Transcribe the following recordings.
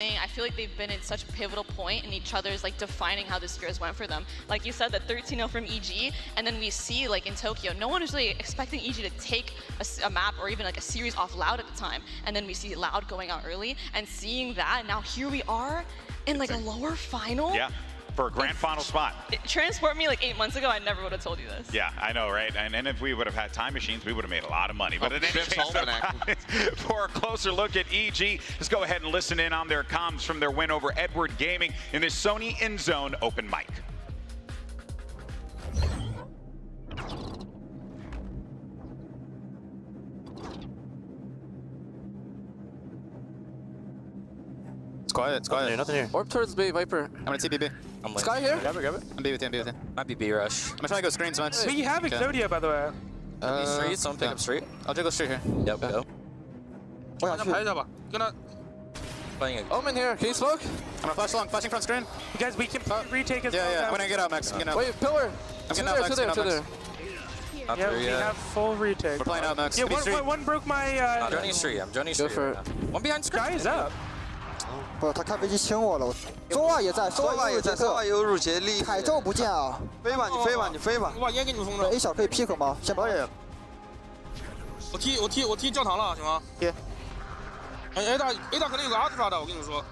I feel like they've been in such a pivotal point in each other's like defining how this year has went for them. Like you said, the 13-0 from EG, and then we see like in Tokyo, no one was really expecting EG to take a map or even like a series off Loud at the time, and then we see Loud going out early, and seeing that, now here we are in like a lower final. Yeah. For a grand final spot. Transport me like 8 months ago, I never would have told you this. Yeah, I know, right? And if we would have had time machines, we would have made a lot of money. But in any case, for a closer look at EG, let's go ahead and listen in on their comms from their win over Edward Gaming in this Sony InZone open mic. It's quiet, it's quiet. Nothing here. Orb towards B, Viper. I'm gonna TPB. I'm Sky here? Grab it. I'm B with you, I'm B with you. Might be B rush. I'm gonna try to go screens once. But you have Exodia, by the way. Street, someone pick up street. I'll jiggle street here. Yep, go. 我想去。 Playing Omen here. Can you smoke? I'm gonna flash long, flashing front screen. Guys, we can retake as well. Yeah, I'm gonna get out, Max. I'm getting out. Wait, pillar. I'm getting out, Max. Two there. Yeah, we have full retake. We're playing out, Max. Yeah, one broke my. I'm joining street. Go for it. One behind screen. Guy is up. 不，他看飞机清我了。中外也在，中外也在，中外有入捷力。凯宙不见啊！飞吧，你飞吧，你飞吧。我把烟给你们封着。 A 小可以 pick 吗？先把也。我踢教堂了，行吗？贴。A 大可能有个阿特抓的，我跟你们说。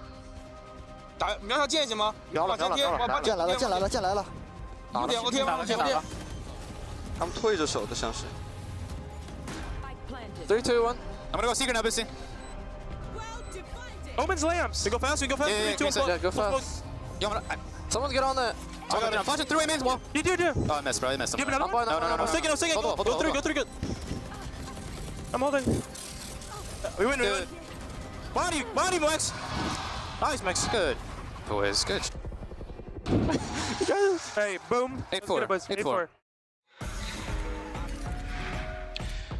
瞄下剑行吗？瞄了。剑来了。我贴。他们退着手的像是。3, 2, 1. I'm gonna go secret now, Bussy. Omen's lamps. We go fast. Yeah, go fast. Someone get on that. I'm flashing through A mains wall. You do. Oh, I missed, bro. I missed. You have another one? No. I'm sticking. Go through, good. I'm holding. We win. Body, Max. Nice, Max. Good. Boys, good. Hey, boom. 8-4.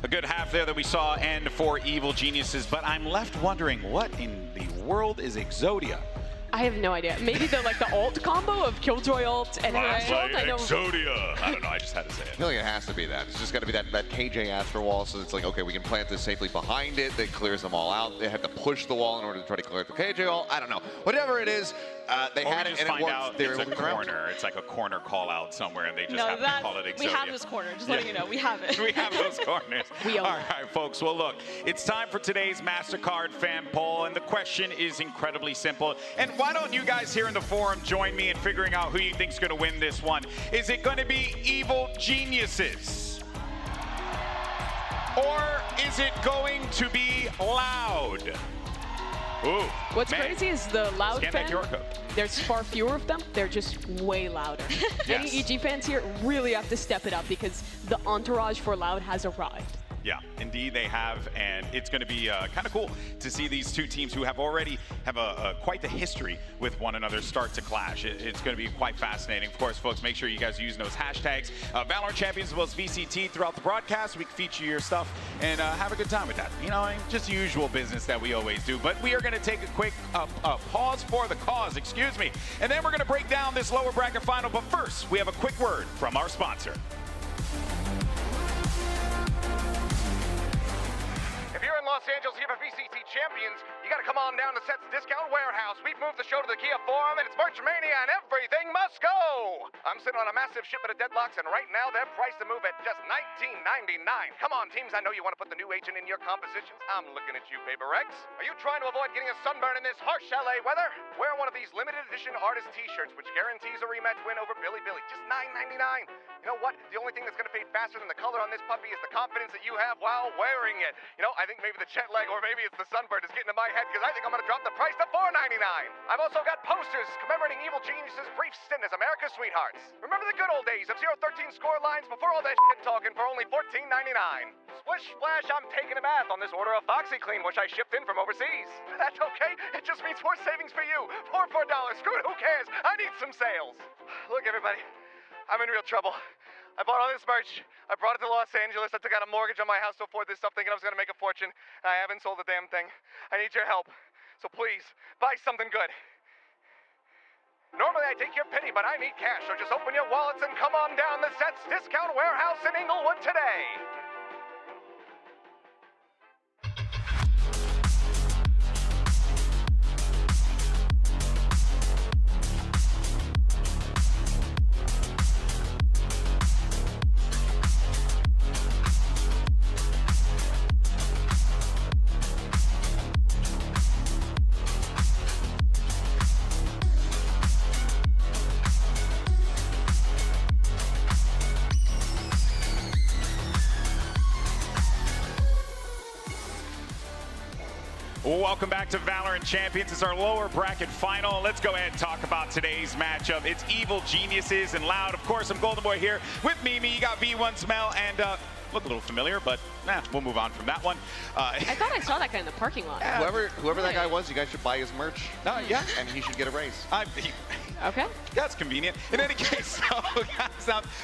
A good half there that we saw end for Evil Geniuses, but I'm left wondering what in the world is Exodia? I have no idea. Maybe the ult combo of Killjoy ult and ult. I know. Exodia. I don't know. I just had to say it. I feel like it has to be that. It's just got to be that KJ Astro wall. So it's like, okay, we can plant this safely behind it. That clears them all out. They had to push the wall in order to try to clear the KJ wall. I don't know. Whatever it is, they had it and it worked. It's a corner. It's like a corner call out somewhere, and they just have to call it Exodia. We have this corner. Just letting you know, we have it. We have those corners. We own All right, folks. Well, look, it's time for today's MasterCard fan poll, and the question is incredibly simple. And why don't you guys here in the forum join me in figuring out who you think's going to win this one? Is it going to be Evil Geniuses? Or is it going to be Loud? Ooh, What's crazy is the Loud fans. code. There's far fewer of them. They're just way louder. Any EG fans here really have to step it up because the entourage for Loud has arrived. Yeah, indeed they have, and it's going to be kind of cool to see these two teams who have already have quite the history with one another start to clash. It's going to be quite fascinating. Of course, folks, make sure you guys are using those hashtags, Valorant Champions as well as VCT throughout the broadcast. We can feature your stuff and have a good time with that. You know, just the usual business that we always do. But we are going to take a quick pause for the cause, excuse me, and then we're going to break down this lower bracket final. But first, we have a quick word from our sponsor. If you're in Los Angeles here for VCT Champions, you gotta come on down to Seth's Discount Warehouse. We've moved the show to the Kia Forum, and it's Merch Mania, and everything must go! I'm sitting on a massive shipment of deadlocks, and right now they're priced to move at just $19.99. Come on, teams, I know you want to put the new agent in your compositions. I'm looking at you, Paper Rex. Are you trying to avoid getting a sunburn in this harsh LA weather? Wear one of these limited edition artist t-shirts, which guarantees a rematch win over Billy Billy. Just $9.99. You know what? The only thing that's gonna fade faster than the color on this puppy is the confidence that you have while wearing it. You know, I think maybe the jet lag or maybe it's the sunburn is getting to my head because I think I'm gonna drop the price to $4.99. I've also got posters commemorating Evil Geniuses' brief stint as America's sweethearts. Remember the good old days of 013 score lines before all that shit talking for only $14.99. Splish splash, I'm taking a bath on this order of FoxyClean, which I shipped in from overseas. That's okay. It just means more savings for you. $4. Screw it, who cares? I need some sales. Look, everybody, I'm in real trouble. I bought all this merch. I brought it to Los Angeles. I took out a mortgage on my house to afford this stuff, thinking I was going to make a fortune. And I haven't sold a damn thing. I need your help. So please, buy something good. Normally I take your pity, but I need cash. So just open your wallets and come on down to Seth's Discount Warehouse in Inglewood today. Well, welcome back to Valorant Champions. It's our lower bracket final. Let's go ahead and talk about today's matchup. It's Evil Geniuses and Loud. Of course, I'm Golden Boy here with Mimi. You got V1 Smell and look a little familiar, but we'll move on from that one. I thought I saw that guy in the parking lot. Yeah, whoever that guy was, you guys should buy his merch. Yeah. And he should get a raise. Okay. That's convenient. In any case,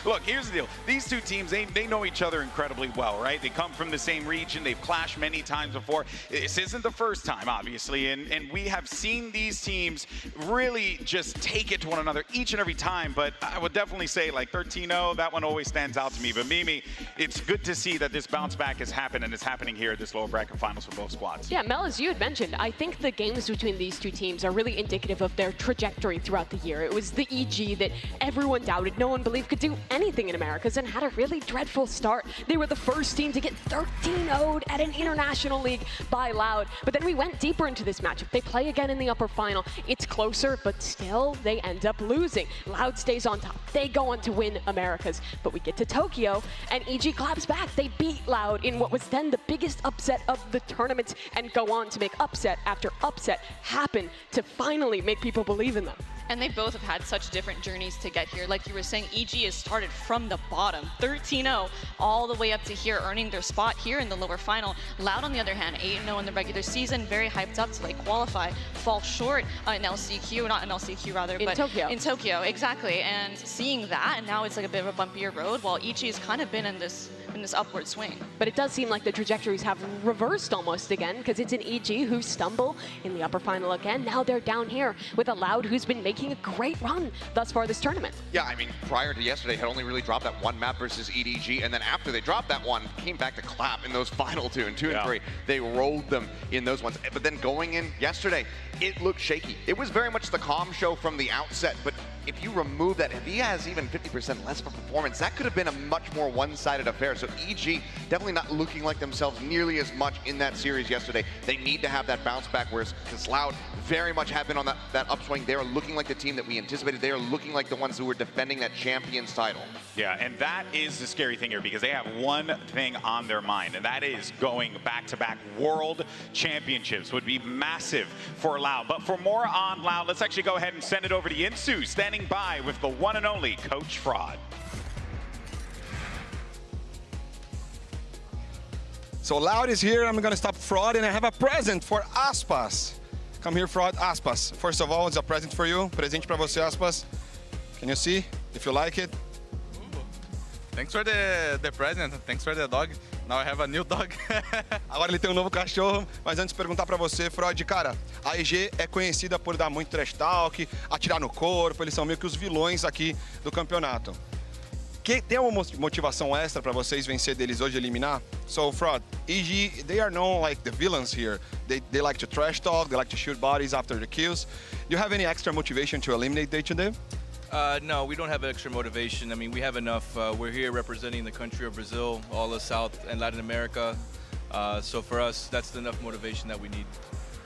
look, here's the deal. These two teams, they know each other incredibly well, right? They come from the same region. They've clashed many times before. This isn't the first time, obviously, and we have seen these teams really just take it to one another each and every time, but I would definitely say, like, 13-0, that one always stands out to me. But Mimi, it's good to see that this bounce back has happened, and it's happening here at this lower bracket finals for both squads. Yeah, Mel, as you had mentioned, I think the games between these two teams are really indicative of their trajectory throughout the year. It was the EG that everyone doubted, no one believed could do anything in Americas, and had a really dreadful start. They were the first team to get 13-0'd at an international league by Loud. But then we went deeper into this matchup. They play again in the upper final. It's closer, but still they end up losing. Loud stays on top. They go on to win Americas. But we get to Tokyo, and EG claps back. They beat Loud in what was then the biggest upset of the tournament, and go on to make upset after upset happen to finally make people believe in them. And they both have had such different journeys to get here. Like you were saying, EG has started from the bottom, 13-0, all the way up to here, earning their spot here in the lower final. Loud, on the other hand, 8-0 in the regular season, very hyped up to like qualify, fall short in LCQ, not in LCQ rather, but Tokyo. In Tokyo, exactly. And seeing that, and now it's like a bit of a bumpier road, while EG has kind of been in this upward swing. But it does seem like the trajectories have reversed almost again, because it's an EG who stumble in the upper final again. Now they're down here with a Loud who's been making a great run thus far this tournament. Yeah, I mean, prior to yesterday, had only really dropped that one map versus EDG, and then after they dropped that one, came back to clap in those final two, and 2 and 3. They rolled them in those ones. But then going in yesterday, it looked shaky. It was very much the calm show from the outset, but if you remove that, if he has even 50% less of a performance, that could have been a much more one-sided affair. So EG definitely not looking like themselves nearly as much in that series yesterday. They need to have that bounce back, whereas Loud very much have been on that upswing. They are looking like the team that we anticipated. They are looking like the ones who were defending that champions title. Yeah, and that is the scary thing here, because they have one thing on their mind, and that is going back-to-back world championships. Would be massive for Loud. But for more on Loud, let's actually go ahead and send it over to Yinsu, standing by with the one and only Coach Fraud. So Loud is here. I'm gonna stop Fraud, and I have a present for Aspas. Come here, Fraud. Aspas. First of all, it's a present for you. Presente para você, Aspas. Can you see if you like it? Thanks for the present. Thanks for the dog. Now I have a new dog. Agora ele tem um novo cachorro, mas antes de perguntar pra você, Freud, cara, a EG é conhecida por dar muito trash talk, atirar no corpo, eles são meio que os vilões aqui do campeonato. Tem uma motivação extra pra vocês vencer deles hoje, eliminar? So, Fraud, EG, they are known like the villains here. They like to trash talk, they like to shoot bodies after the kills. Do you have any extra motivation to eliminate day to day? No, we don't have extra motivation. I mean, we have enough. We're here representing the country of Brazil, all of South and Latin America. So for us, that's enough motivation that we need.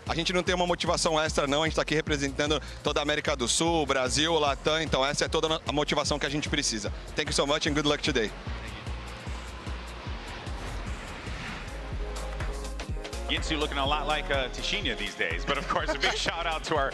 A gente não tem uma motivação extra, não. A gente está aqui representando toda a América do Sul, Brasil, Latam. Então essa é toda a motivação que a gente precisa. Thank you so much and good luck today. Yinsu looking a lot like Tichinha these days, but of course a big shout out to our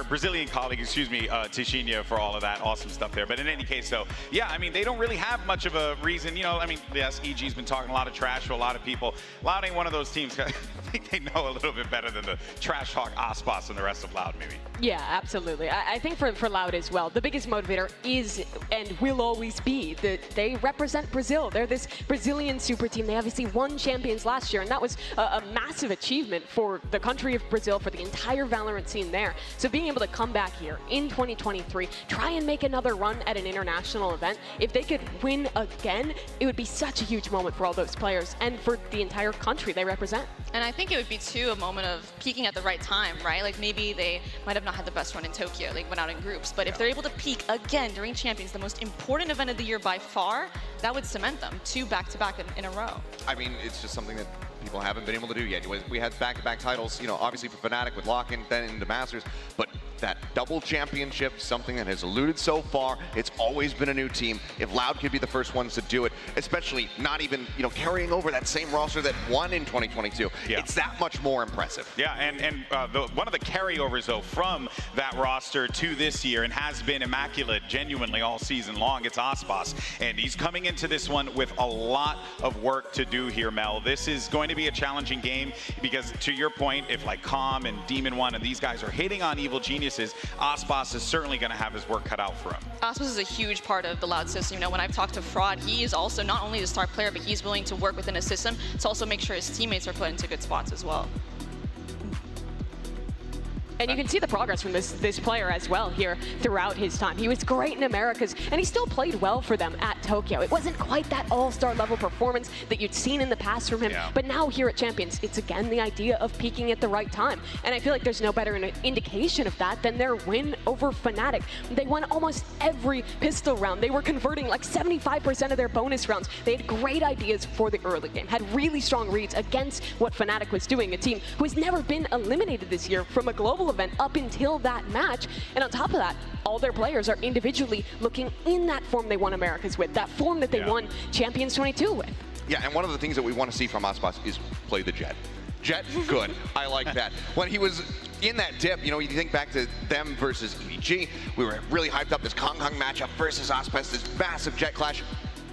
Brazilian colleague, Tichinha, for all of that awesome stuff there. But in any case, though, yeah, I mean, they don't really have much of a reason, you know. I mean, yes, EG's been talking a lot of trash to a lot of people. Loud ain't one of those teams. I think they know a little bit better than the trash talk Aspas and the rest of Loud, maybe. Yeah, absolutely. I think for Loud as well, the biggest motivator is and will always be that they represent Brazil. They're this Brazilian super team. They obviously won champions last year, and that was a massive achievement for the country of Brazil, for the entire Valorant scene there. So being able to come back here in 2023, try and make another run at an international event, if they could win again, it would be such a huge moment for all those players and for the entire country they represent. And I think it would be, too, a moment of peaking at the right time, right? Like, maybe they might have not had the best run in Tokyo. They went out in groups. But if they're able to peak again during Champions, the most important event of the year by far, that would cement them 2 back-to-back in a row. I mean, it's just something that people haven't been able to do yet. We had back-to-back titles, you know, obviously for Fnatic with Lock-in, then into Masters, but that double championship, something that has eluded so far. It's always been a new team. If Loud could be the first ones to do it, especially not even, carrying over that same roster that won in 2022, it's that much more impressive. Yeah, and one of the carryovers, though, from that roster to this year, and has been immaculate genuinely all season long, it's Aspas. And he's coming into this one with a lot of work to do here, Mel. This is going to be a challenging game because, to your point, if like Calm and Demon One and these guys are hitting on Evil Geniuses, Aspas is certainly going to have his work cut out for him. Aspas is a huge part of the Loud system. When I've talked to Fraud, he is also not only the star player, but he's willing to work within a system to also make sure his teammates are put into good spots as well. And you can see the progress from this player as well here throughout his time. He was great in Americas, and he still played well for them at Tokyo. It wasn't quite that all-star level performance that you'd seen in the past from him, but now here at Champions, it's again the idea of peaking at the right time. And I feel like there's no better indication of that than their win over Fnatic. They won almost every pistol round. They were converting like 75% of their bonus rounds. They had great ideas for the early game, had really strong reads against what Fnatic was doing, a team who has never been eliminated this year from a global event up until that match. And on top of that, all their players are individually looking in that form they won Americas with, that form that they won Champions 22 with. Yeah, and one of the things that we want to see from Aspas is play the Jet. Jet, good. I like that. When he was in that dip, you think back to them versus EDG, we were really hyped up this Kong matchup versus Aspas, this massive Jet clash.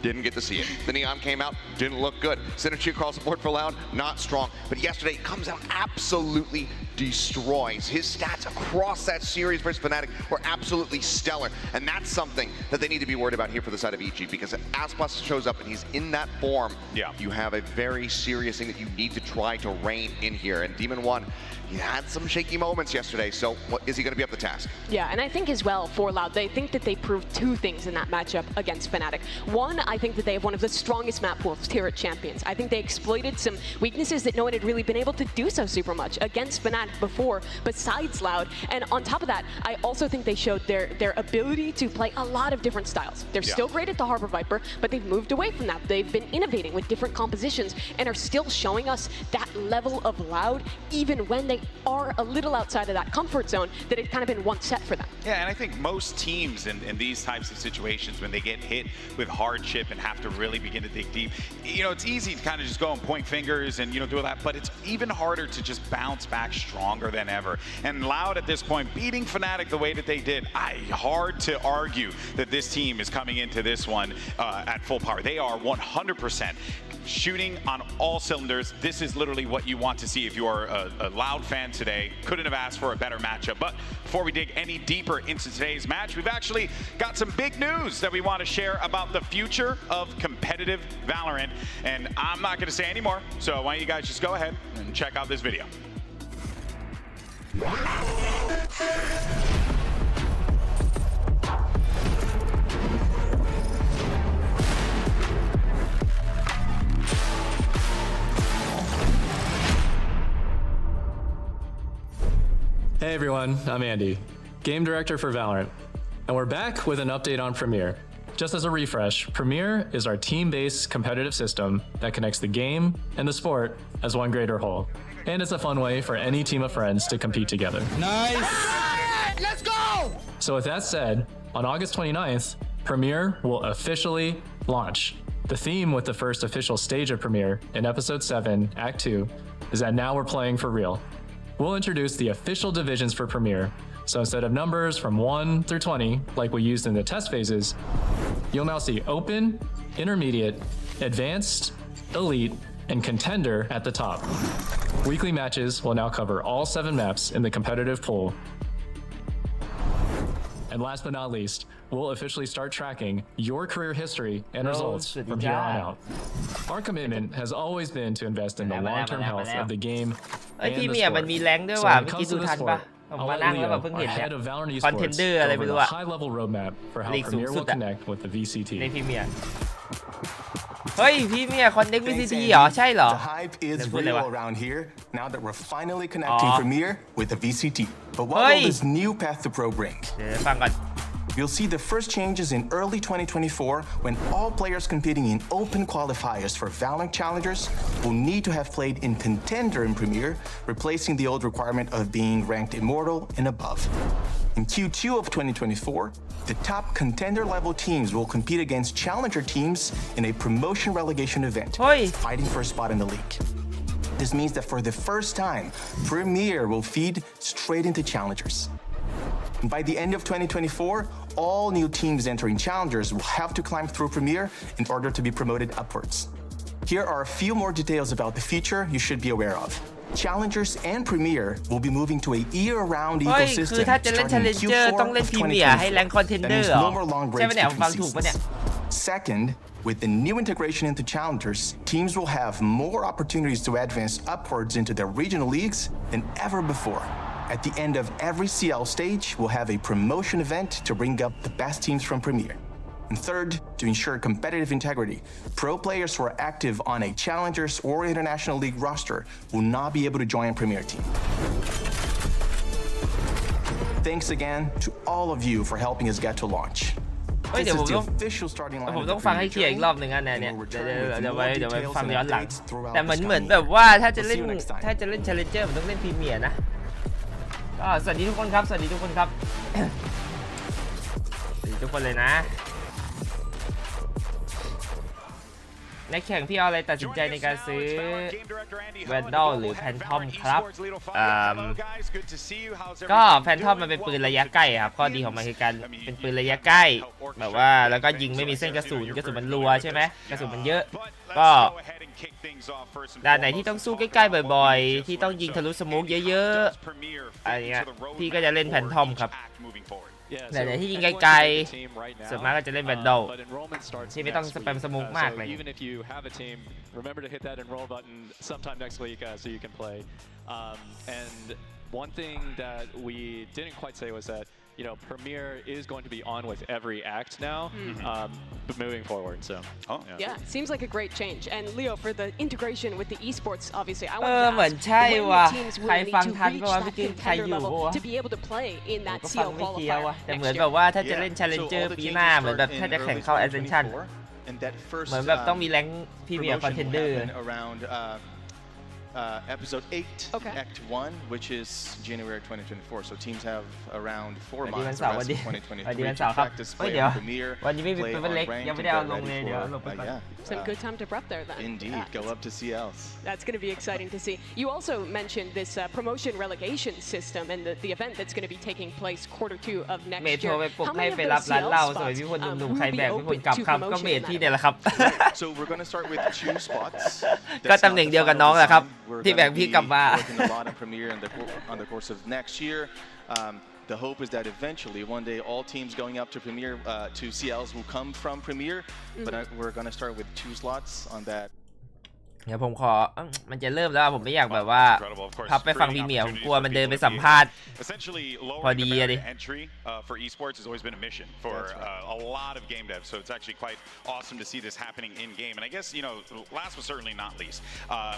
Didn't get to see it. The Neon came out, didn't look good. Synergy across the board for Loud, not strong. But yesterday, comes out, absolutely destroys. His stats across that series versus Fnatic were absolutely stellar. And that's something that they need to be worried about here for the side of EG, because if Aspas shows up and he's in that form, you have a very serious thing that you need to try to rein in here. And Demon One, he had some shaky moments yesterday, so is he going to be up the task? Yeah, and I think as well for Loud, they think that they proved two things in that matchup against Fnatic. One, I think that they have one of the strongest map pools here at Champions. I think they exploited some weaknesses that no one had really been able to do so super much against Fnatic before, besides Loud. And on top of that, I also think they showed their ability to play a lot of different styles. They're still great at the Harbor Viper, but they've moved away from that. They've been innovating with different compositions and are still showing us that level of Loud, even when they are a little outside of that comfort zone that had kind of been once set for them. Yeah, and I think most teams in these types of situations, when they get hit with hardship and have to really begin to dig deep, it's easy to kind of just go and point fingers and, do that, but it's even harder to just bounce back stronger than ever. And Loud at this point, beating Fnatic the way that they did, hard to argue that this team is coming into this one at full power. They are 100% shooting on all cylinders. This is literally what you want to see if you are a Loud fan today. Couldn't have asked for a better matchup. But before we dig any deeper into today's match, we've actually got some big news that we want to share about the future of competitive Valorant. And I'm not going to say any more, so why don't you guys just go ahead and check out this video. Hey everyone, I'm Andy, Game Director for Valorant, and we're back with an update on Premier. Just as a refresh, Premier is our team-based competitive system that connects the game and the sport as one greater whole. And it's a fun way for any team of friends to compete together. Nice! Let's go! So with that said, on August 29th, Premier will officially launch. The theme with the first official stage of Premier in Episode 7, Act 2, is that now we're playing for real. We'll introduce the official divisions for Premier, so instead of numbers from 1 through 20, like we used in the test phases, you'll now see Open, Intermediate, Advanced, Elite, and Contender at the top. Weekly matches will now cover all 7 maps in the competitive pool. And last but not least, we'll officially start tracking your career history and results from here on out. Our commitment has always been to invest in the long-term health of the game and the sport. So when it comes to the sport, I'll let Leo, our head of Valorant Esports, go over the high-level roadmap for how Premier will connect with the VCT. เฮ้ยพี่เมียคอนเน็ก VCT เหรอใช่เหรอ The hype is real around here now that we're finally connecting Premier with the VCT. But what will this new path to pro bring? เดี๋ยวฟังก่อน we'll see the first changes in early 2024 when all players competing in open qualifiers for Valorant Challengers will need to have played in Contender in Premier, replacing the old requirement of being ranked Immortal and above. In Q2 of 2024, the top Contender level teams will compete against Challenger teams in a promotion relegation event, fighting for a spot in the league. This means that for the first time, Premier will feed straight into Challengers. And by the end of 2024, all new teams entering Challengers will have to climb through Premier in order to be promoted upwards. Here are a few more details about the feature you should be aware of. Challengers and Premier will be moving to a year-round ecosystem starting in Q4 of 2024. That means no more long breaks between seasons. Second, with the new integration into Challengers, teams will have more opportunities to advance upwards into their regional leagues than ever before. At the end of every CL stage, we'll have a promotion event to bring up the best teams from Premier. And third, to ensure competitive integrity, pro players who are active on a Challengers or International League roster will not be able to join a Premier team. Thanks again to all of you for helping us get to launch. เดี๋ยวผมต้องฟังให้เคลียร์อีกรอบหนึ่งนะเนี่ยเดี๋ยวไว้ฟังย้อนหลังแต่เหมือนแบบว่าถ้าจะเล่น Challenger ผมต้องเล่นพรีเมียร์นะก็สวัสดีทุกคนครับสวัสดีทุกคนครับสวัสดีทุกคนเลยนะในแข่งพี่เอาอะไรตัดสินใจในการซื้อแวนดอลหรือแพนทอมครับก็แพนทอมมันเป็นปืนระยะใกล้ครับข้อดีของมันคือการเป็นปืนระยะใกล้แบบว่าแล้วก็ยิงไม่มีเส้นกระสุนมันรัวใช่ไหมกระสุนมันเยอะก็ด้านไหนที่ต้องสู้ใกล้ๆบ่อยๆที่ต้องยิงทะลุสโมกเยอะๆอะไรเงี้ยพี่ก็จะเล่นแพนทอมครับแต่ไหนที่ยิงไกลๆส่วนมากก็จะเล่นแวนดอลที่ไม่ต้องสแปมสโมกมากเลย Remember to hit that enroll button sometime next week so you can play. And one thing that we didn't quite say was that Premier is going to be on with every act now, but moving forward. So yeah, seems like a great change. And Leo, for the integration with the esports, obviously, I want to เหมือน ask ใช่ when ว่ะ teams ใคร will ฟัง need to ทัน reach ก็ว่า that พี่กินใคร contender อยู่ level วะ to be able to play in that ก็ฟัง CL ไม่เกี่ยว qualifier ว่ะแต่ next เหมือน year. แบบว่าถ้าจะเล่น Challenger ปีหน้าเหมือนแบบถ้าจะแข่งเข้า Ascension เหมือนแบบต้องมีแรงค์พรีเมียร์ Contender episode 8, Act 1, which is January 2024. So teams have around 4 months the rest of 2023 to practice, play on Premier, play on ranked, and get ready for It's a good time to prep there then. Indeed, go up to CLs. That's going to be exciting to see. You also mentioned this promotion relegation system and the event that's going to be taking place Q2 of next year. How many of those CL spots will be open to promotion? So we're going to start with 2 spots. ก็ตำแหน่งเดียวกับน้องแหละครับที่แบ่งพี่กลับมา working a lot in Premier on the course of next year. The hope is that eventually, one day, all teams going up to Premier, to CLs will come from Premier, but we're going to start with 2 slots on that. เดี๋ยวผมขอมันจะเริ่มแล้วผมไม่อยากแบบว่าพับไปฟังพรีเมียร์ผมกลัวมันเดินไปสัมภาษณ์พอดีอะดิ entry for esports has always been a mission for a lot of game devs, so it's actually quite awesome to see this happening in game. And I guess last but certainly not least,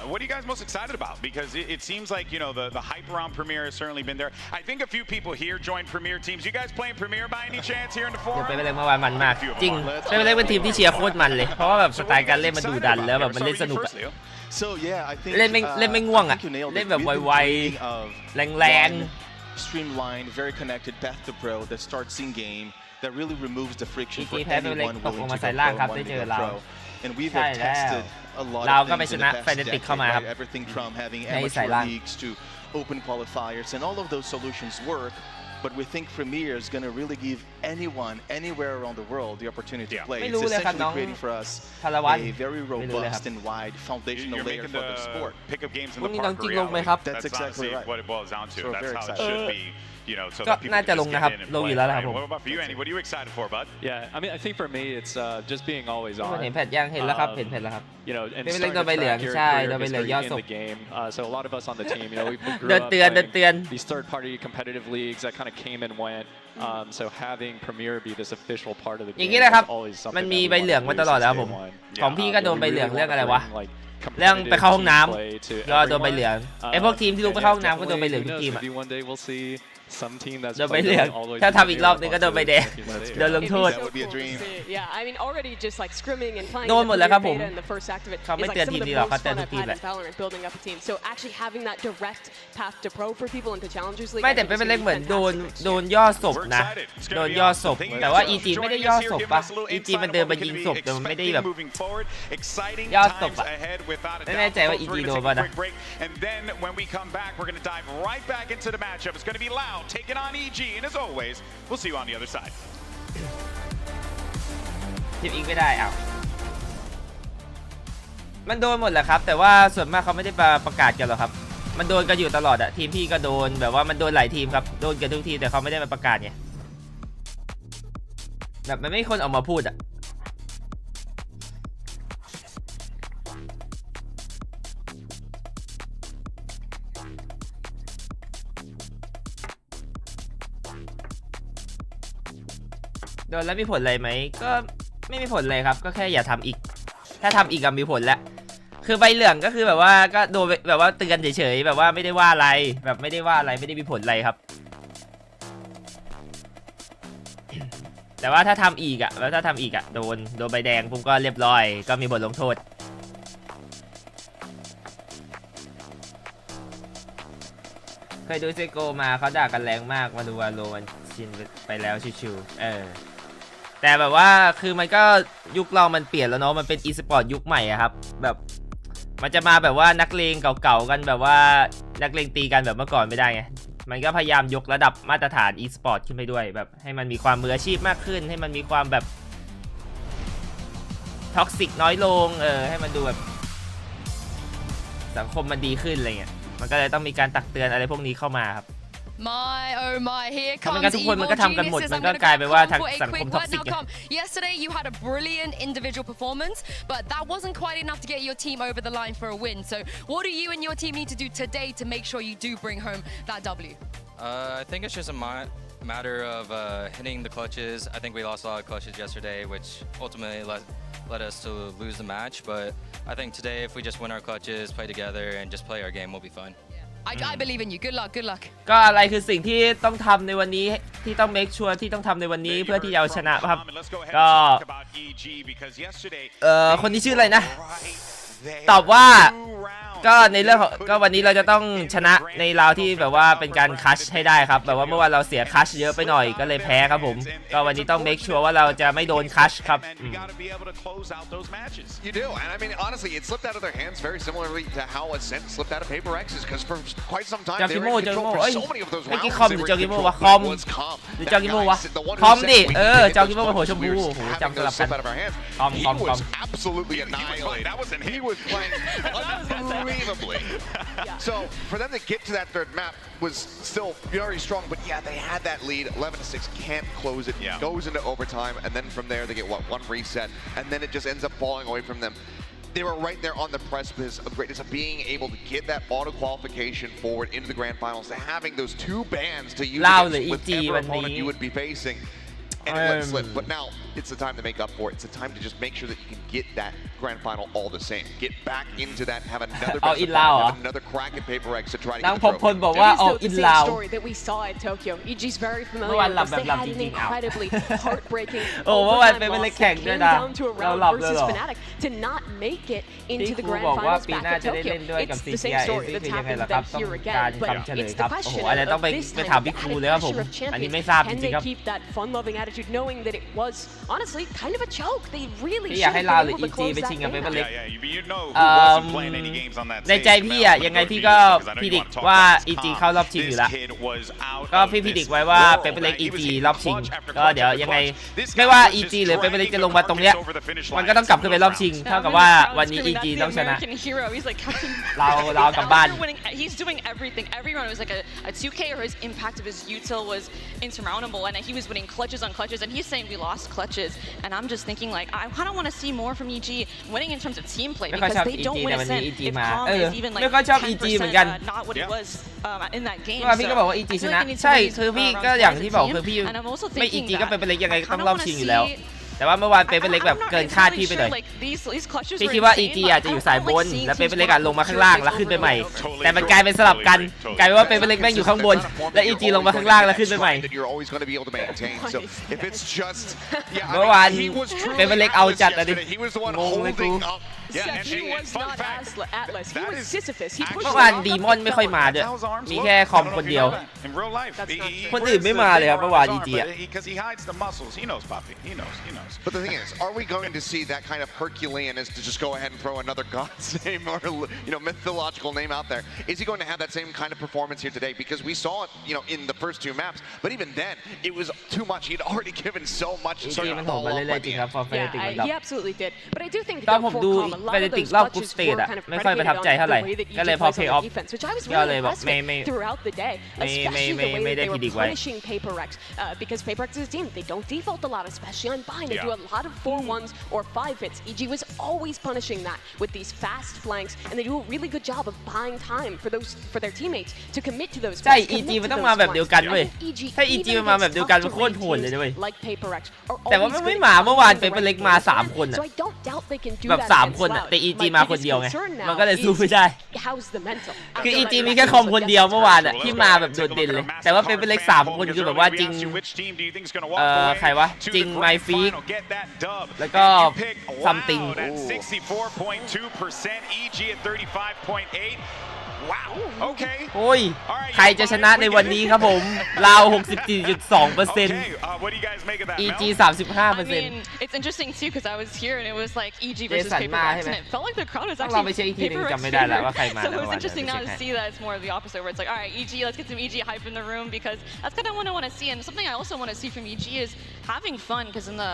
what are you guys most excited about? Because it seems like the hype around Premier has certainly been there. I think a few people here joined Premier teams. You guys playing Premier by any chance here in the forum? ไปเลยเมื่อวานมันมากจริงไปเลยเป็นทีมที่เชียร์โคตรมันเลยเพราะว่าแบบสไตล์การเล่นมันดุดันแล้วแบบมันเล่นสนุก So yeah, I think เล่นไม่ง่วงอ่ะเล่นแบบไวๆแรงๆ streamlined, very connected path to pro that starts in game that really removes the friction for anyone willing to go pro. And we've tested a lot of things in the past decade, right? Everything from having amateur leagues to open qualifiers, and all of those solutions work. But we think Premier is going to really give anyone, anywhere around the world, the opportunity to play. It's essentially creating for us a very robust and wide foundational layer for the sport. Pickup games in the park reality. That's exactly right. What it boils down to. That's how it should be. So ก็ that people น่าจะลง can นะครับ just get in ลง and อยู่ play. แล้วนะครับผม What about for you, Andy? What are you excited for, bud? Yeah, I mean, I think for me, it's just being always ทุกคน on. เห็นแพทยังเห็นแล้วครับเห็นแพทแล้วครับ And ไม่เป็นเล่น starting โด to นใบเหลือง track your ใช่ career โดนใบเหลือง history ยอด in สุด the game. So a lot of us on the team, we grew เดิน up เตือน playing these third-party competitive leagues that kind of came and went. So having Premier be this official part of the อย่าง game นี้แหละครับ is always something มัน that มี we ใบเหลือง want มา to ต do ลอด since แล้ว day ผม one. ของพี่ก็โดนใบเหลืองเรื่องอะไรวะ เรื่องไป competitive เข้าห้องน้ team play to ำก็โดนใบเหลือง everyone. ไอ้พวกทีมที่ลงไปเข้าห้องน้ำก็โดนใบเหลืองทุกทีม Maybe one day we'll see some team that's โดนใบเหลืองถ้าทำอีกรอบนึงก็โดนใบแดงโดนลงโทษ Yeah, I mean already just like scrimming and playing โดนหมดแล้วครับผม in the first act of it เขาไม่ is เตือน like ที some ม of นี้ the หรอก most เขาเตือน fun ทุก I've ทีม had แหละ in Valorant building up a team. So actually having that direct path to pro for people into Challengers League ไม่แต่เป็นเล็กเหมือนโดนย่อศพนะโดนย่อศพแต่ว่า EG ไม่ได้ย่อศพปะ EG มันเดินมายิงศพแต่มันไม่ได้แบบย่อศพอะไม่แน่ใจว่า EG โดนป่ะนะ And then when we come back, we're going to dive right back into the matchup. It's going to be Lau taking on EG, and as always, we'll see you on the other side. ทีมอีกไม่ได้อ้าวมันโดนหมดแหละครับแต่ว่าส่วนมากเขาไม่ได้ประกาศกันหรอกครับมันโดนกันอยู่ตลอดอะทีมพี่ก็โดนแบบว่ามันโดนหลายทีมครับโดนกันทุกทีแต่เขาไม่ได้มาประกาศไงแบบมันไม่มีคนออกมาพูดอะโดนแล้วมีผลอะไรไหมก็ไม่มีผลเลยครับก็แค่อย่าทำอีกถ้าทำอีกก็มีผลแล้วคือใบเหลืองก็คือแบบว่าก็โดนแบบว่าเตือนเฉยๆแบบว่าไม่ได้ว่าอะไรแบบไม่ได้ว่าอะไรไม่ได้มีผลอะไรครับแต่ว่าถ้าทำอีกอะแล้วถ้าทำอีกอะโดนใบแดงปุ๊บก็เรียบร้อยก็มีบทลงโทษเคยดูเซโกมาเขาด่ากันแรงมากมาดูวาโลมันชินไปแล้วชิวๆแต่แบบว่าคือมันก็ยุคเรามันเปลี่ยนแล้วเนาะมันเป็นอีสปอร์ตยุคใหม่อะครับแบบมันจะมาแบบว่านักเลงเก่าๆกันแบบว่านักเลงตีกันแบบเมื่อก่อนไม่ได้ไงมันก็พยายามยกระดับมาตรฐานอีสปอร์ตขึ้นไปด้วยแบบให้มันมีความมืออาชีพมากขึ้นให้มันมีความแบบท็อกซิกน้อยลงให้มันดูแบบสังคมมันดีขึ้นอะไรเงี้ยมันก็เลยต้องมีการตักเตือนอะไรพวกนี้เข้ามาครับMy oh my, here เพราะมัน comes ก็ทุกคนมันก็ Evil ทำกันหมด Geniuses. มัน I'm ก็ gonna กลาย go เป็นว่า Con ทาง for a สังค quick มท็อก word ซิก now. Con, yesterday you had a brilliant individual performance, but that wasn't quite enough to get your team over the line for a win. So what do you and your team need to do today to make sure you do bring home that W? I think it's just a matter of hitting the clutches. I think we lost a lot of clutches yesterday, which ultimately led us to lose the match. But I think today, if we just win our clutches, play together, and just play our game, we'll be fine. I believe in you. Good luck. Good luck. ก็อะไรคือสิ่งที่ต้องทำในวันนี้ที่ต้อง make sure ที่ต้องทำในวันนี้เพื่อที่จะเอาชนะครับก็คนที่ชื่ออะไรนะตอบว่าก็ในเรื่องของก็วันนี้เราจะต้องชนะในราวที่แบบว่าเป็นการคัชให้ได้ครับแบบว่าเมื่อวานเราเสียคัชเยอะไปหน่อยก็เลยแพ้ครับผมก็วันนี้ต้อง make sure ว่าเราจะไม่โดนคัชครับ You do, and I mean honestly, it slipped out of their hands very similarly to how Ascent slipped out of Paper X's because for quite some time they were in control for so many of those rounds. คอมหรือจอกิโมวะคอมหรือจอกิโมวะคอมดิจอกิโมเป็นหัวชมพูโหจำสลับกันคอม He was absolutely annihilated. He was playing unbelievably. So for them to get to that third map was still very strong, but yeah, they had that lead. 11-6 can't close it. Goes into overtime, and then from there they get one reset, and then it just ends up falling away from them. They were right there on the precipice of greatness of being able to get that auto qualification forward into the grand finals, to having those two bans to use against whichever opponent you would be facing. And it let slip, but now it's the time to make up for it. It's the time to just make sure that you can get that grand final all the same. Get back into that, have another best of have another crack at Paper X to try to get the trophy. คนบอกว่าเอาอินลาว story that we saw at Tokyo. EG's very familiar with this. They had an incredibly heartbreaking โอ้เมื่อวานเป็นเล็กแข่งด้วยนะเราหลับเลยเหรอ to not make it into the ครู grand บอกว่า finals ปี back หน้า at จะได้ Tokyo. เล่นด้วยกับ It's the same CCI story คือ that's ยังไง happened ล่ะครับ then ต้อง here การ again. But คำเฉลย it's ครั the บโอ้โห question อันนี้ต้อง of ไป this ถาม time พี่ครู having เลยครับผม pressure of อันนี้ champions. ไม่ทราบจ Can ริงๆ they ครับ keep that fun-loving attitude, knowing that it was honestly kind of a choke? They really พี่อยาก should ให้ have ลาว been หรือ able to EG close ไป that ชิงกับเป game เปอร์ out. เล็ก You know who wasn't playing any games on that ในใจ stage. พี่ยังไงพี่ก็พิดิกว่า EG เข้ารอบชิงอยู่แล้วก็พี่พิดิกไว้ว่าเปเปอร์เล็ก EG รอบชิงก็เดี๋ยวยังไงไม่ว่า EG หรือเปเปอร์เล็กจะลงมาตรงเนี้ยมันก็ต้องกลับขึ้นไปรอบชิงเท่ากับว่าวันนี้ EG ต้องชนะ เรากลับบ้าน He's doing everything. Every round was like a 2K, or his impact of his util was insurmountable, and he was winning clutches on clutches. And he's saying we lost clutches, and I'm just thinking like I kind of want to see more from EG winning in terms of team play because they don't win a set if Calm is even like 10% not what it was in that game. พี่ก็บอกว่า EG ชนะใช่คือพี่ก็อย่างที่บอกคือพี่ไม่ EG ก็เป็นไปเลยยังไงต้องรอบชิงอยู่แล้ว แต่ว่าเมื่อวานเปเปอร์เล็กแบบเกินคาดพี่ไปหน่อยพี่คิดว่า EG อาจจะอยู่สายบนแล้วเปเปอร์เล็กลงมาข้างล่างแล้วขึ้นไปใหม่แต่มันกลายเป็นสลับกันกลายเป็นว่าเปเปอร์เล็กแม่งอยู่ข้างบนและ EG ลงมาข้างล่างแล้วขึ้นไปใหม่เมื่อวานเปเปอร์เล็กเอาจัดอะดิงงเลยกูเมื่อวานดีมอนไม่ค่อยมาด้วยมีแค่คอมคนเดียวคนอื่นไม่มาเลยครับเมื่อวาน EG อะ But the thing is, are we going to see that kind of Herculean as to just go ahead and throw another god's name or mythological name out there? Is he going to have that same kind of performance here today? Because we saw it, in the first 2 maps, but even then, it was too much. He'd already given so much. Yeah, he absolutely did. But I do think ตอนผมดูเฟเดติกรอบกรุ๊ปสเตจอะไม่ค่อยประทับใจเท่าไหร่ก็เลยพอเพย์ออฟก็เลยบอกไม่ได้พิดิกไว้ because Paperx's team they don't default a lot, especially on bind. They do a lot of 4-1s or 5 hits. EG was always punishing that with these fast flanks, and they do a really good job of buying time for their teammates to commit to those. ใช่ EG มันต้องมาแบบเดียวกันเว้ยถ้า EG มันมาแบบเดียวกันมันโคตรโหดเลยด้วยแต่ว่าไม่มาเมื่อวานเป็นเล็กมา3คนอะแบบ3คนอะแต่ EG มาคนเดียวไงมันก็เลยสู้ไม่ได้คือ EG มีแค่คอมคนเดียวเมื่อวานอะที่มาแบบโดดเด่นเลยแต่ว่าเป็นเล็ก3คนคือแบบว่าจริงใครวะจริงไมฟีกแล้วก็ซัมติงโอ้ยใครจะชนะในวันนี้ครับผมลาว 64.2% EG 35% It's interesting too because I was here and it was like EG versus Paperx and it felt like the crowd was actually Paperx favorite. So it was interesting now to see that it's more of the opposite where it's like, all right, EG, let's get some EG hype in the room because that's kind of what I want to see. And something I also want to see from EG is having fun because in the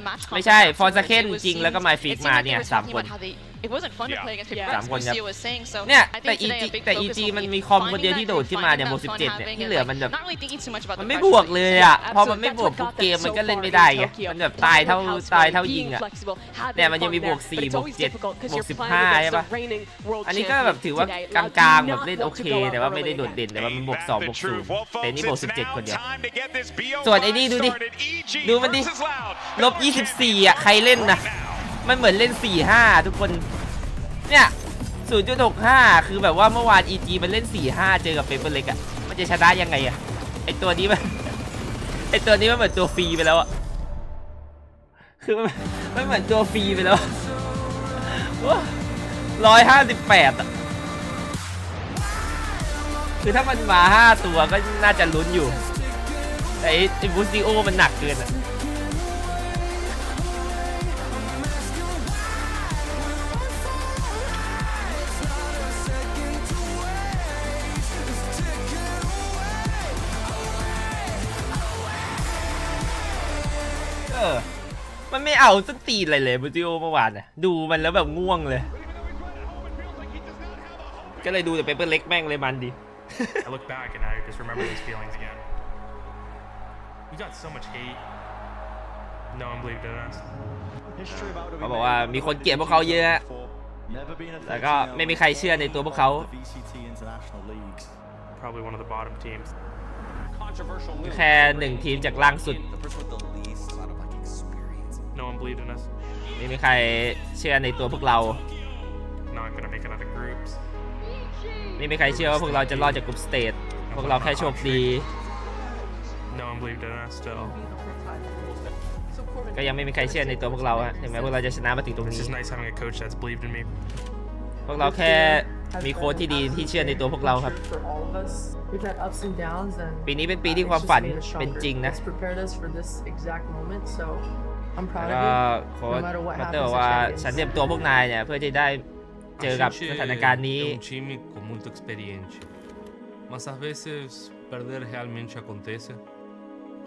match ไม่ใช่ฟอร์ซาเคนจริงแล้วก็ไมฟีกมาเนี่ย3คนIt wasn't fun to play against Paperx, Lucio was saying. So เนี่ย I think today a big focus will มันมีคอมคนเดียวที่โดดขึ้นมาเนี่ยโม17เนี่ยที่เหลือมันแบบ not really thinking too much about มันไม่บวกเลยอ่ะพอมันไม่บวกทุกเกมมันก็เล่นไม่ได้ไงมันแบบตายเท่ายิงอ่ะเนี่ยมันยังมีบวก4บวก7บวก15ใช่ปะอันนี้ก็แบบถือว่ากลางๆแบบเล่นโอเคแต่ว่าไม่ได้โดดเด่นแต่ว่ามันบวก2บวก0แต่นี่บวก17คนเดียวส่วนไอ้นี่ดูมันดิลบ24อ่ะใครเล่นนะมันเหมือนเล่น 4-5 ทุกคนเนี่ย 0.65 คือแบบว่าเมื่อวาน EG มันเล่น 4-5 เจอกับเปเปอร์เล็กอ่ะมันจะชนะยังไงอ่ะไอตัวนี้มันเหมือนตัวฟรีไปแล้วอ่ะคือมันเหมือนตัวฟรีไปแล้ว158อ่ะคือถ้ามันมา5ตัวก็น่าจะลุ้นอยู่แต่ไอ้บูสติโอมันหนักเกินอ่ะมันไม่เอาสักตีอะไรเลยบูติโอเมื่อวานน่ะดูมันแล้วแบบง่วงเลยก็เลยดูแต่เปเปอร์เล็กแม่งเลยมันดี I look back and I just remember those feelings again. We got so much hate. No one believed in us. เขาบอกว่ามีคนเกลียดพวกเขาเยอะแล้วก็ไม่มีใครเชื่อในตัวพวกเขา Probably one of the bottom teams. แค่1ทีมจากล่างสุดNo one believed in us. ไม่มีใครเชื่อในตัวพวกเรา Not gonna make it out of groups. ไม่มีใครเชื่อว่าพวกเราจะรอดจากกลุ่มสเตจพวกเราแค่โชคดี No one believed in us still. ก็ยังไม่มีใครเชื่อในตัวพวกเราฮะถึงแม้พวกเราจะชนะมาถึงตรงนี้ It's just nice having a coach that's believed in me. พวกเราแค่มีโค้ชที่ดีที่เชื่อในตัวพวกเราครับปีนี้เป็นปีที่ความฝันเป็นจริงนะแล้วก็โค้ชมาเตอร์บอกว่าฉันเตรียมตัวพวกนายเนี่ยเพื่อที่ได้เจอกับสถานการณ์นี้ Mas às vezes perder realmente acontece.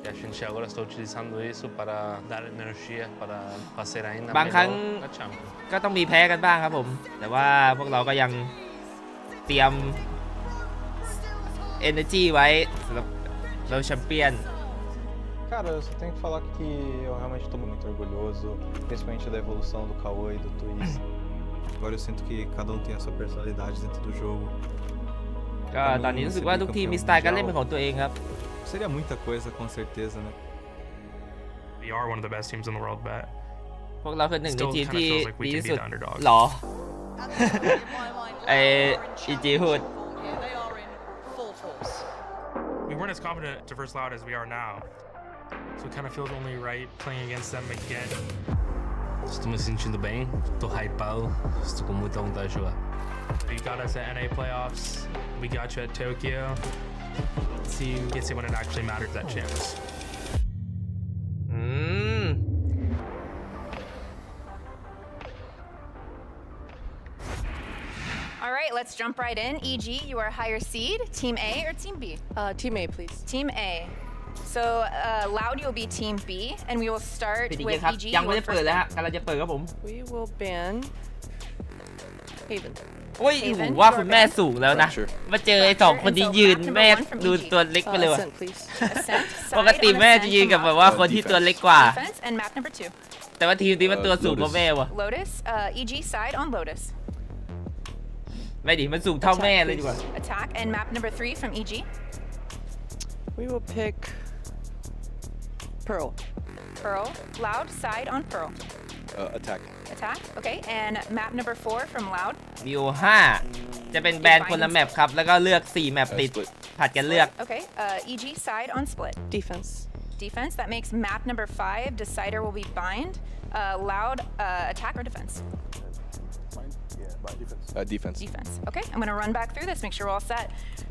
E a gente agora está utilizando isso para dar energia para fazer ainda บางครั้ง melhor na Champions. ก็ต้องมีแพ้กันบ้างครับผมแต่ว่าพวกเราก็ยังเตรียม energy ไว้สำหรับเราแชมเปี้ยน Cara, eu só tenho que falar que eu realmente estou muito orgulhoso, principalmente da evolução do Cauã e do Twist. Agora eu sinto que cada um tem a sua personalidade dentro do jogo. ก็ตอนนี้รู้สึกว่าทุกทีมมีสไตล์การเล่นเป็นของตัวเองครับ Seria muita coisa, com certeza, né? The We are one of the best teams in the world, but พวกเราคือหนึ่งในทีมที่ like ดี we ที่ can สุ be ด the underdog. หรอ EG พูด We weren't as confident to first Loud as we are now, so it kind of feels only right playing against them again. Estou me sentindo bem, estou hypado, estou com muita vontade de jogar. You got us at NA playoffs. We got you at Tokyo. See, we can see when it actually matters that chance. All right, let's jump right in. EG, you are higher seed, Team A or Team B? Team A, please. Team A. So Loud, you'll be Team B, and we will start ปิดอีก with ครับ EG. ยังไม่ได้เปิดเลยฮะกำลังจะเปิดครับผม We will ban Haven. โอ้ยหูว่าคุณแม่สูงแล้วนะมาเจอไอ้สองคนที่ยืนแม่ดูตัวเล็กไปเลยว่ะ ปกติแม่จะยืนกับแบบว่าคนที่ตัวเล็กกว่า Defense and map number 2. แต่ว่าทีมนี้มันตัวสูงกว่าแม่ว่ะ Lotus, EG side on Lotus. ไม่ดิมันสูงเท่าแม่เลยดีกว่า Attack and map number 3 from EG. We will pick Pearl. Pearl, Loud side on Pearl. Attack. Attack, okay, and map number 4 from Loud. BO5 จะเป็นแบรนด์คนละแมปครับแล้วก็เลือก4แมปติดผัดกันเลือก Okay, EG side on Split. Defense. Defense, that makes map number 5. Decider will be bind. Loud, attack or defense? Defense. Defense. Okay, I'm gonna run back through this, make sure we're all set.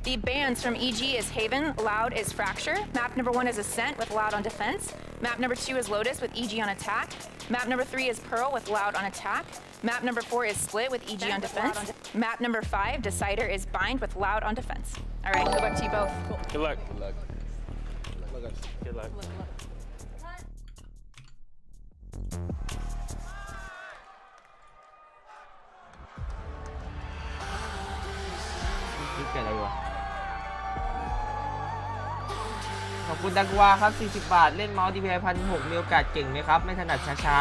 The bans from EG is Haven, Loud is Fracture. Map number 1 is Ascent with Loud on defense. Map number 2 is Lotus with EG on attack. Map number 3 is Pearl with Loud on attack. Map number 4 is Split with EG on defense. Map number 5, Decider is Bind with Loud on defense. All right, good luck to you both. Good luck. Good luck. Good luck. นี่เกิดอะไรวะขอบคุณดังวาครับ40 บาทเล่นเมาส์ DPI 1,600มีโอกาสเก่งไหมครับไม่ถนัดช้า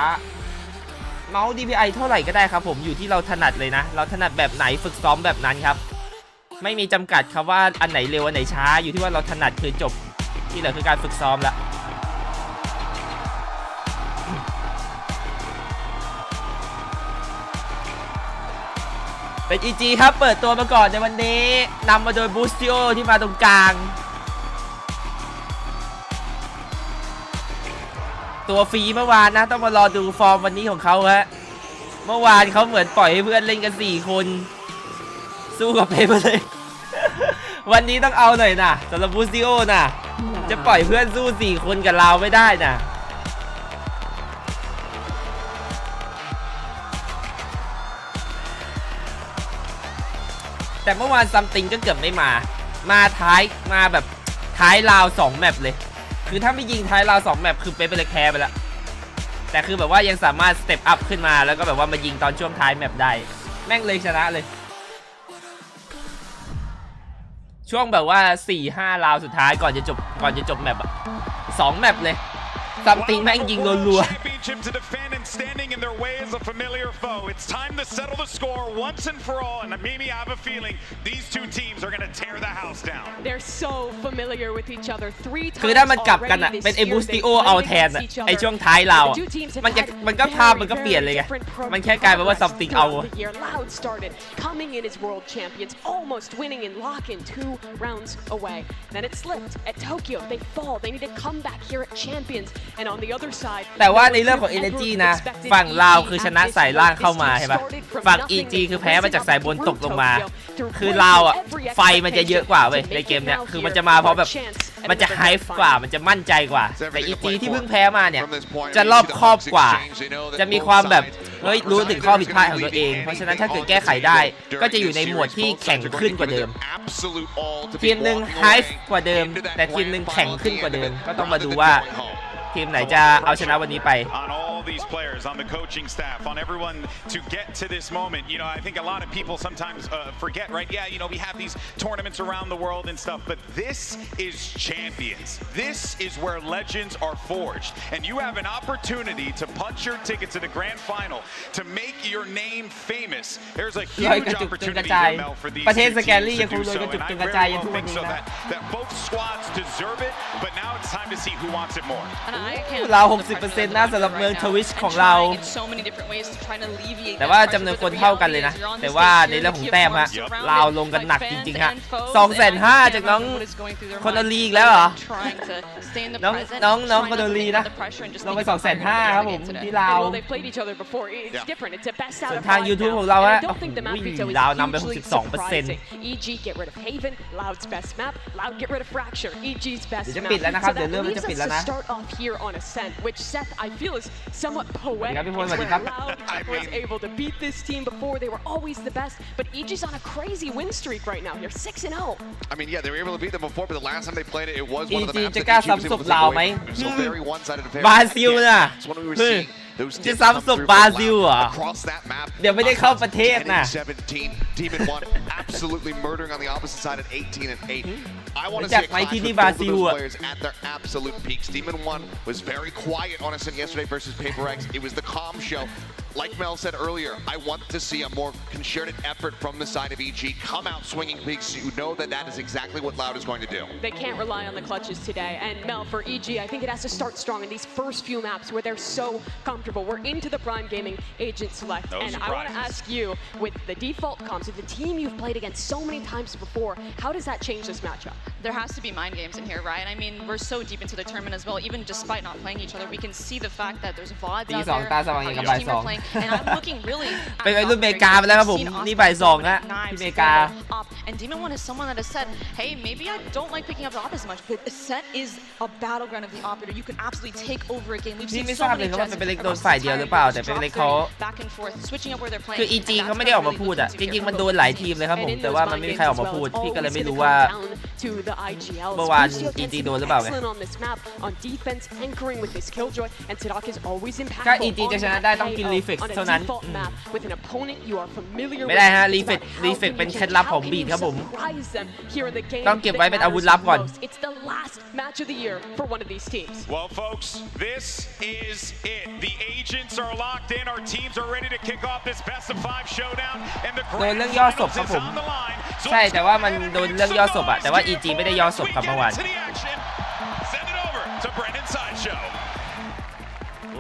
ๆเมาส์ DPI เท่าไหร่ก็ได้ครับผมอยู่ที่เราถนัดเลยนะเราถนัดแบบไหนฝึกซ้อมแบบนั้นครับไม่มีจำกัดครับว่าอันไหนเร็วอันไหนช้าอยู่ที่ว่าเราถนัดคือจบที่เหลือคือการฝึกซ้อมละเป็น EG ครับเปิดตัวมาก่อนในวันนี้นำมาโดยบูสติโอที่มาตรงกลางตัวฟรีเมื่อวานนะต้องมารอดูฟอร์มวันนี้ของเขาฮะเมื่อวานเขาเหมือนปล่อยให้เพื่อนเล่นกัน4 คนสู้กับเพย์มาเลย วันนี้ต้องเอาหน่อยนะสำหรับบูสติโอนะจะปล่อยเพื่อนสู้4 คนกับเราไม่ได้นะแต่เมื่อวานซัมติงก็เกือบไม่มาท้ายมาแบบท้ายราว2 แมปเลยคือถ้าไม่ยิงท้ายราว2 แมปคือเป็นเลยแพ้ไปแล้วแต่คือแบบว่ายังสามารถสเต็ปอัพขึ้นมาแล้วก็แบบว่ามายิงตอนช่วงท้ายแมปได้แม่งเลยชนะเลยช่วงแบบว่า 4-5 ราวสุดท้ายก่อนจะจบแมปอะ2 แมปเลยซัมติงแม่งยิงรัวๆchampionship to defend and standing in their way is a familiar foe. It's time to settle the score once and for all. And Mimi, I have a feeling these 2 teams are going to tear the house down. They're so familiar with each other 3 times คือถ้ามันกลับกันอะเป็นไอ้บูสติโอเอาแทนอะไอ้ช่วงท้ายเราอะมันก็ภาพมันก็เปลี่ยนเลยไงมันแค่กลายเป็นว่าซัมติงเอา Loud started coming in as world champions almost winning in lock-in 2 rounds away then it slipped at Tokyo they fall they need to come back here at champions and on the other side แต่ว่าในเรื่องของ energy นะฝั่งลาวคือชนะสายล่างเข้ามาใช่ปะฝั่ง EG คือแพ้มาจากสายบนตกลงมาคือลาวอ่ะไฟมันจะเยอะกว่าเว้ยในเกมเนี้ยคือมันจะมาเพราะแบบมันจะไฮฟ์กว่ามันจะมั่นใจกว่าแต่ EG ที่เพิ่งแพ้มาเนี่ยจะรอบคอบกว่าจะมีความแบบเฮ้ยรู้ถึงข้อผิดพลาดของตัวเองเพราะฉะนั้นถ้าเกิดแก้ไขได้ก็จะอยู่ในหมวดที่แข็งขึ้นกว่าเดิมทีมหนึ่งไฮฟ์กว่าเดิมแต่ทีมหนึ่งแข็งขึ้นกว่าเดิมก็ต้องมาดูว่าทีมไหนจะเอาชนะวันนี้ไป these players, on the coaching staff, on everyone to get to this moment. You know, I think a lot of people sometimes forget, right? Yeah, you know, we have these tournaments around the world and stuff, but this is champions. This is where legends are forged, and you have an opportunity to punch your ticket to the grand final to make your name famous. There's a huge opportunity here, Mel, for these two teams to do so, and I very well think so that both squads deserve it, but now it's time to see who wants it more. เรา 60% นะสำหรับเมืองทวิชของเราแต่ว่าจำนวนคนเท่ากันเลยนะแต่ว่าในเรื่องของแต้มฮะเราลงกันหนักจริงๆฮะ 250,000 จากน้องคอนลีกแล้วเหรอน้องคอนลีนะลงไป 250,000 ครับผมที่เราส่วนทาง YouTube ของเราฮะเรานำไป 62% EG get rid of Haven, Loud's best map, Loud get rid of Fracture, EG's best map. จะปิดแล้วนะครับเดี๋ยวเริ่มจะปิดแล้วนะ start off here on Ascent, which Seth I feel is somewhat poetic. Loud was able to beat this team before. They were always the best, but EG's on a crazy win streak right now. They're 6-0. I mean, yeah, they were able to beat them before, but the last time they played it, it was one of the maps that EG จะกล้าซ้ำศพเราไหม so very one-sided affair. บราซิลน่ะ It's when we were seeing those จะซ้ำศพบราซิลเหรอ across that map. เดี๋ยวไม่ได้เข้าประเทศนะ 17 Demon 1 absolutely murdering on the opposite side at 18-8. I want to see a clash with both of those players at their absolute peaks. Demon 1 was very quiet on Ascent yesterday versus Paper X. It was the calm show. Like Mel said earlier, I want to see a more concerted effort from the side of EG. Come out swinging pigs. You know that is exactly what Loud is going to do. They can't rely on the clutches today. And Mel, for EG, I think it has to start strong in these first few maps where they're so comfortable. We're into the Prime Gaming Agent Select. And I want to ask you, with the default comps, with the team you've played against so many times before, how does that change this matchup? There has to be mind games in here, right? I mean, we're so deep into the tournament as well. Even despite not playing each other, we can see the fact that there's VODs out there, how each team are playing. And I'm looking really at เป็นวัยรุ่นอเมริกาไปแล้วครับผมนี่บ่าย2นะที่อเมริกา And Demon 1 is someone that has said, hey, maybe I don't like picking up the op as much, but Ascent is a battleground of the operator. You can absolutely take over a game. We've seen so many jets back and forth, switching up where they're playing. คือ EG เขาไม่ได้ออกมาพูดอะจริงๆมันโดนหลายทีมเลยครับผมแต่ว่ามันไม่มีใครออกมาพูดพี่ก็เลยไม่รู้ว่าเมื่อวาน EG โดนหรือเปล่าไงถ้า EG จะชนะได้ต้องกิน REFLEX เท่านั้นไม่ได้ฮะ REFLEX เป็นเคล็ดลับของบีดครับผมต้องเก็บไว้เป็นอาวุธลับก่อน Well, folks, this is it. The agents are locked in. Our teams are ready to kick off this best of 5 showdown, and the grand finals is on the line. ใช่แต่ว่ามันโดนเรื่องย่อศพอะแต่ว่า EG ไม่ได้ย่อศพครับเมื่อวาน Send it over to Brendan Sideshow.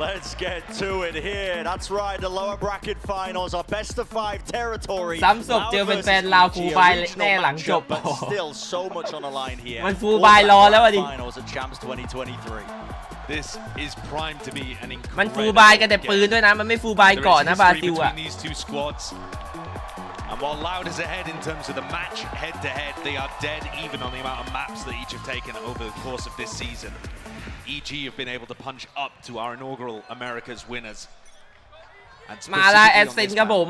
Let's get to it here. That's right, the lower bracket finals are best of 5 territory. ซ้ำศพเจอเป็นแฟนลาวฟูลบายแน่หลังจบ Still so much on the line here. มันฟูลบายรอแล้วอ่ะดิ Finals at Champs 2023. This is primed to be an incredible มันฟูลบายกันแต่ปืนด้วยนะมันไม่ฟูลบายก่อนนะบราซิลอ่ะ these two squads. And while Loud is ahead in terms of the match head-to-head, they are dead even on the amount of maps that each have taken over the course of this season. EG have been able to punch up to our inaugural America's winners. And มาละแอดเซนครับผม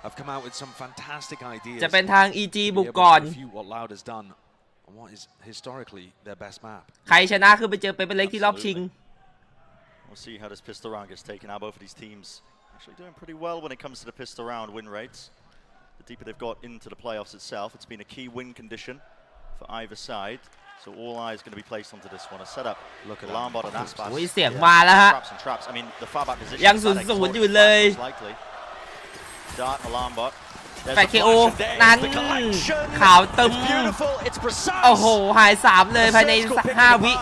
have come out with some fantastic ideas. จะเป็นทาง EG บุกก่อน what Loud has done on what is historically their best map. ใครชนะคือไปเจอเป็นเล็กที่รอบชิง We'll see how this pistol round gets taken out. Both of these teams actually doing pretty well when it comes to the pistol round win rates. The deeper they've got into the playoffs itself, it's been a key win condition for either side. So all eyes going to be placed onto this one. A setup. Look at Alarmbot and Aspas. โอ้ยเสียงมาแล้วฮะ Traps and traps. I mean, the far back position. ยัง0-0อยู่เลย Dart Alarmbot. แฟน KO นั้นขาวตึมโอ้โหหาย3เลยภายใน5 วิ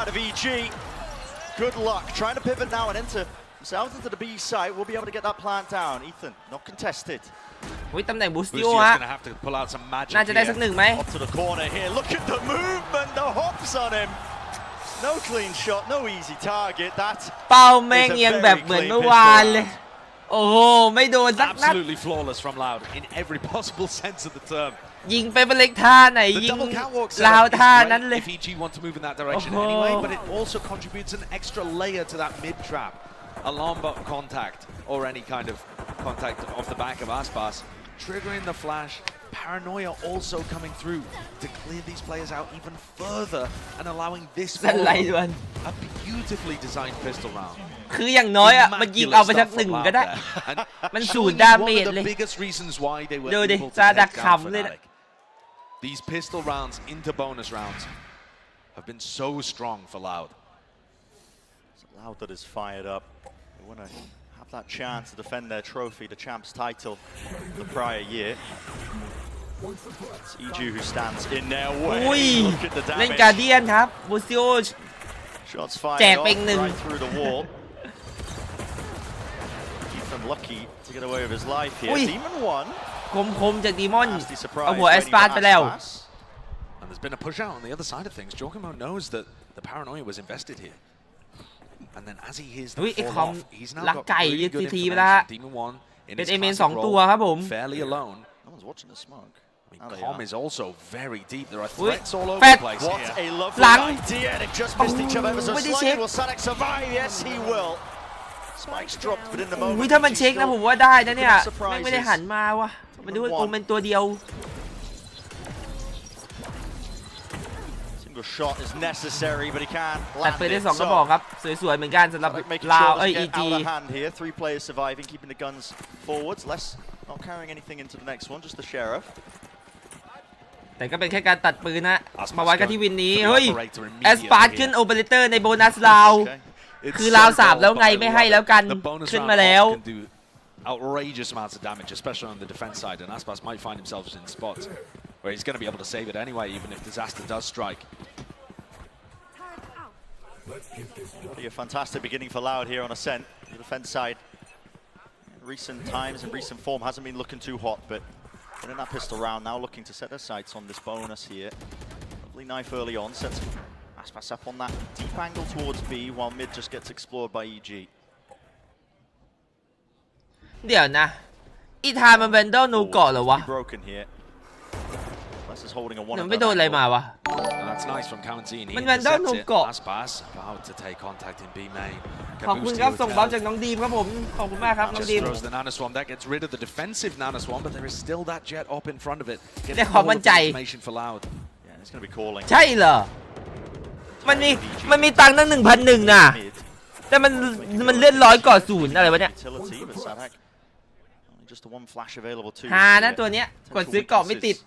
Good luck. Trying to pivot now and enter themselves into the B site. We'll be able to get that plant down. Ethan, not contested. วิตำแหน่งบูสติโอฮะน่าจะได้สัก1ไหม Up to the corner here. Look at the movement, the hops on him. No clean shot, no easy target. That เป้าแม่งยังแบบเหมือนเมื่อวานเลยโอ้โหไม่โดนสักนัด Absolutely flawless from Loud in every possible sense of the term. ยิงไปเป็นเล็กท่าไหนยิงลาวท่านั้นเลย If EG want to move in that direction anyway, but it also contributes an extra layer to that mid trap. Alarmbot contact or any kind of contact off the back of Aspas, triggering the flash, Paranoia also coming through to clear these players out even further and allowing this a beautifully designed pistol round. คืออย่างน้อยอ่ะมันยิงเอาไปสักหนึ่งก็ได้มัน0 ดาเมจเลยดูดิซาดักขำเลย These pistol rounds into bonus rounds have been so strong for Loud. It's Loud that is fired up. They want to have that chance to defend their trophy, the champs title, the prior year. It's EG who stands in their way. Look at the damage. เล่นการเดียนครับบูซิโอ Shots fired แจกไปหนึ่ง right through the wall. Ethan lucky to get away with his life here. Demon won. คมจากดีมอนเอาหัวแอสปาร์ตไปแล้ว And there's been a push out on the other side of things. 𝗟𝗓𝗡 knows that the paranoia was invested here. And then as he hears the fall off, he's now got really good information. Demon 1 in his classic role, fairly alone. No one's watching the smoke. I mean, Com is also very deep. There are threats all over the place here. What a lovely idea. They've just missed each other ever so slightly. Will Sadek survive? Yes, he will. Spikes dropped within the moment. ถ้ามันเช็คนะผมว่าได้นะเนี่ยไม่ได้หันมาวะมันดูว่ากูเป็นตัวเดียว Single shot is necessary, but he can't ตัด land ไปได้ it. 2 กระบอกครับสวยๆเหมือนกันสำหรับลาวEG Out of hand here. 3 players surviving, keeping the guns forwards. Less not carrying anything into the next one. Just the sheriff. แต่ก็เป็นแค่การตัดปืนนะมาวัดกันที่วินนี้เฮ้ยแอสปาร์ตขึ้นโอเปอเรเตอร์ในโบนัสลาวคือลาว3แล้วไงไม่ให้แล้วกันขึ้นมาแล้ว outrageous amounts of damage, especially on the defense side, and 𝗟𝗡𝗡 might find himself in spots where he's going to be able to save it anyway, even if disaster does strike. Be a fantastic beginning for Loud here on Ascent, the defense side. In recent times and recent form hasn't been looking too hot, but in that pistol round now looking to set their sights on this bonus here. Lovely knife early on, sets 𝗟𝗡𝗡 up on that deep angle towards B, while mid just gets explored by EG. เดี๋ยวนะอีธามันแวนดอลโนเกาะเหรอวะมันไม่โดนอะไรมาวะมันแวนดอลโนเกาะขอบคุณครับส่งบัฟจากน้องดีมครับผมขอบคุณมากครับน้องดีมได้ความมั่นใจใช่เหรอมันมีตังค์ตั้ง 1,100 น่ะแต่มันเลื่อน100 ก่อ0อะไรวะเนี่ยหานะตัวเนี้ยกดซื้อเกาะไม่ติด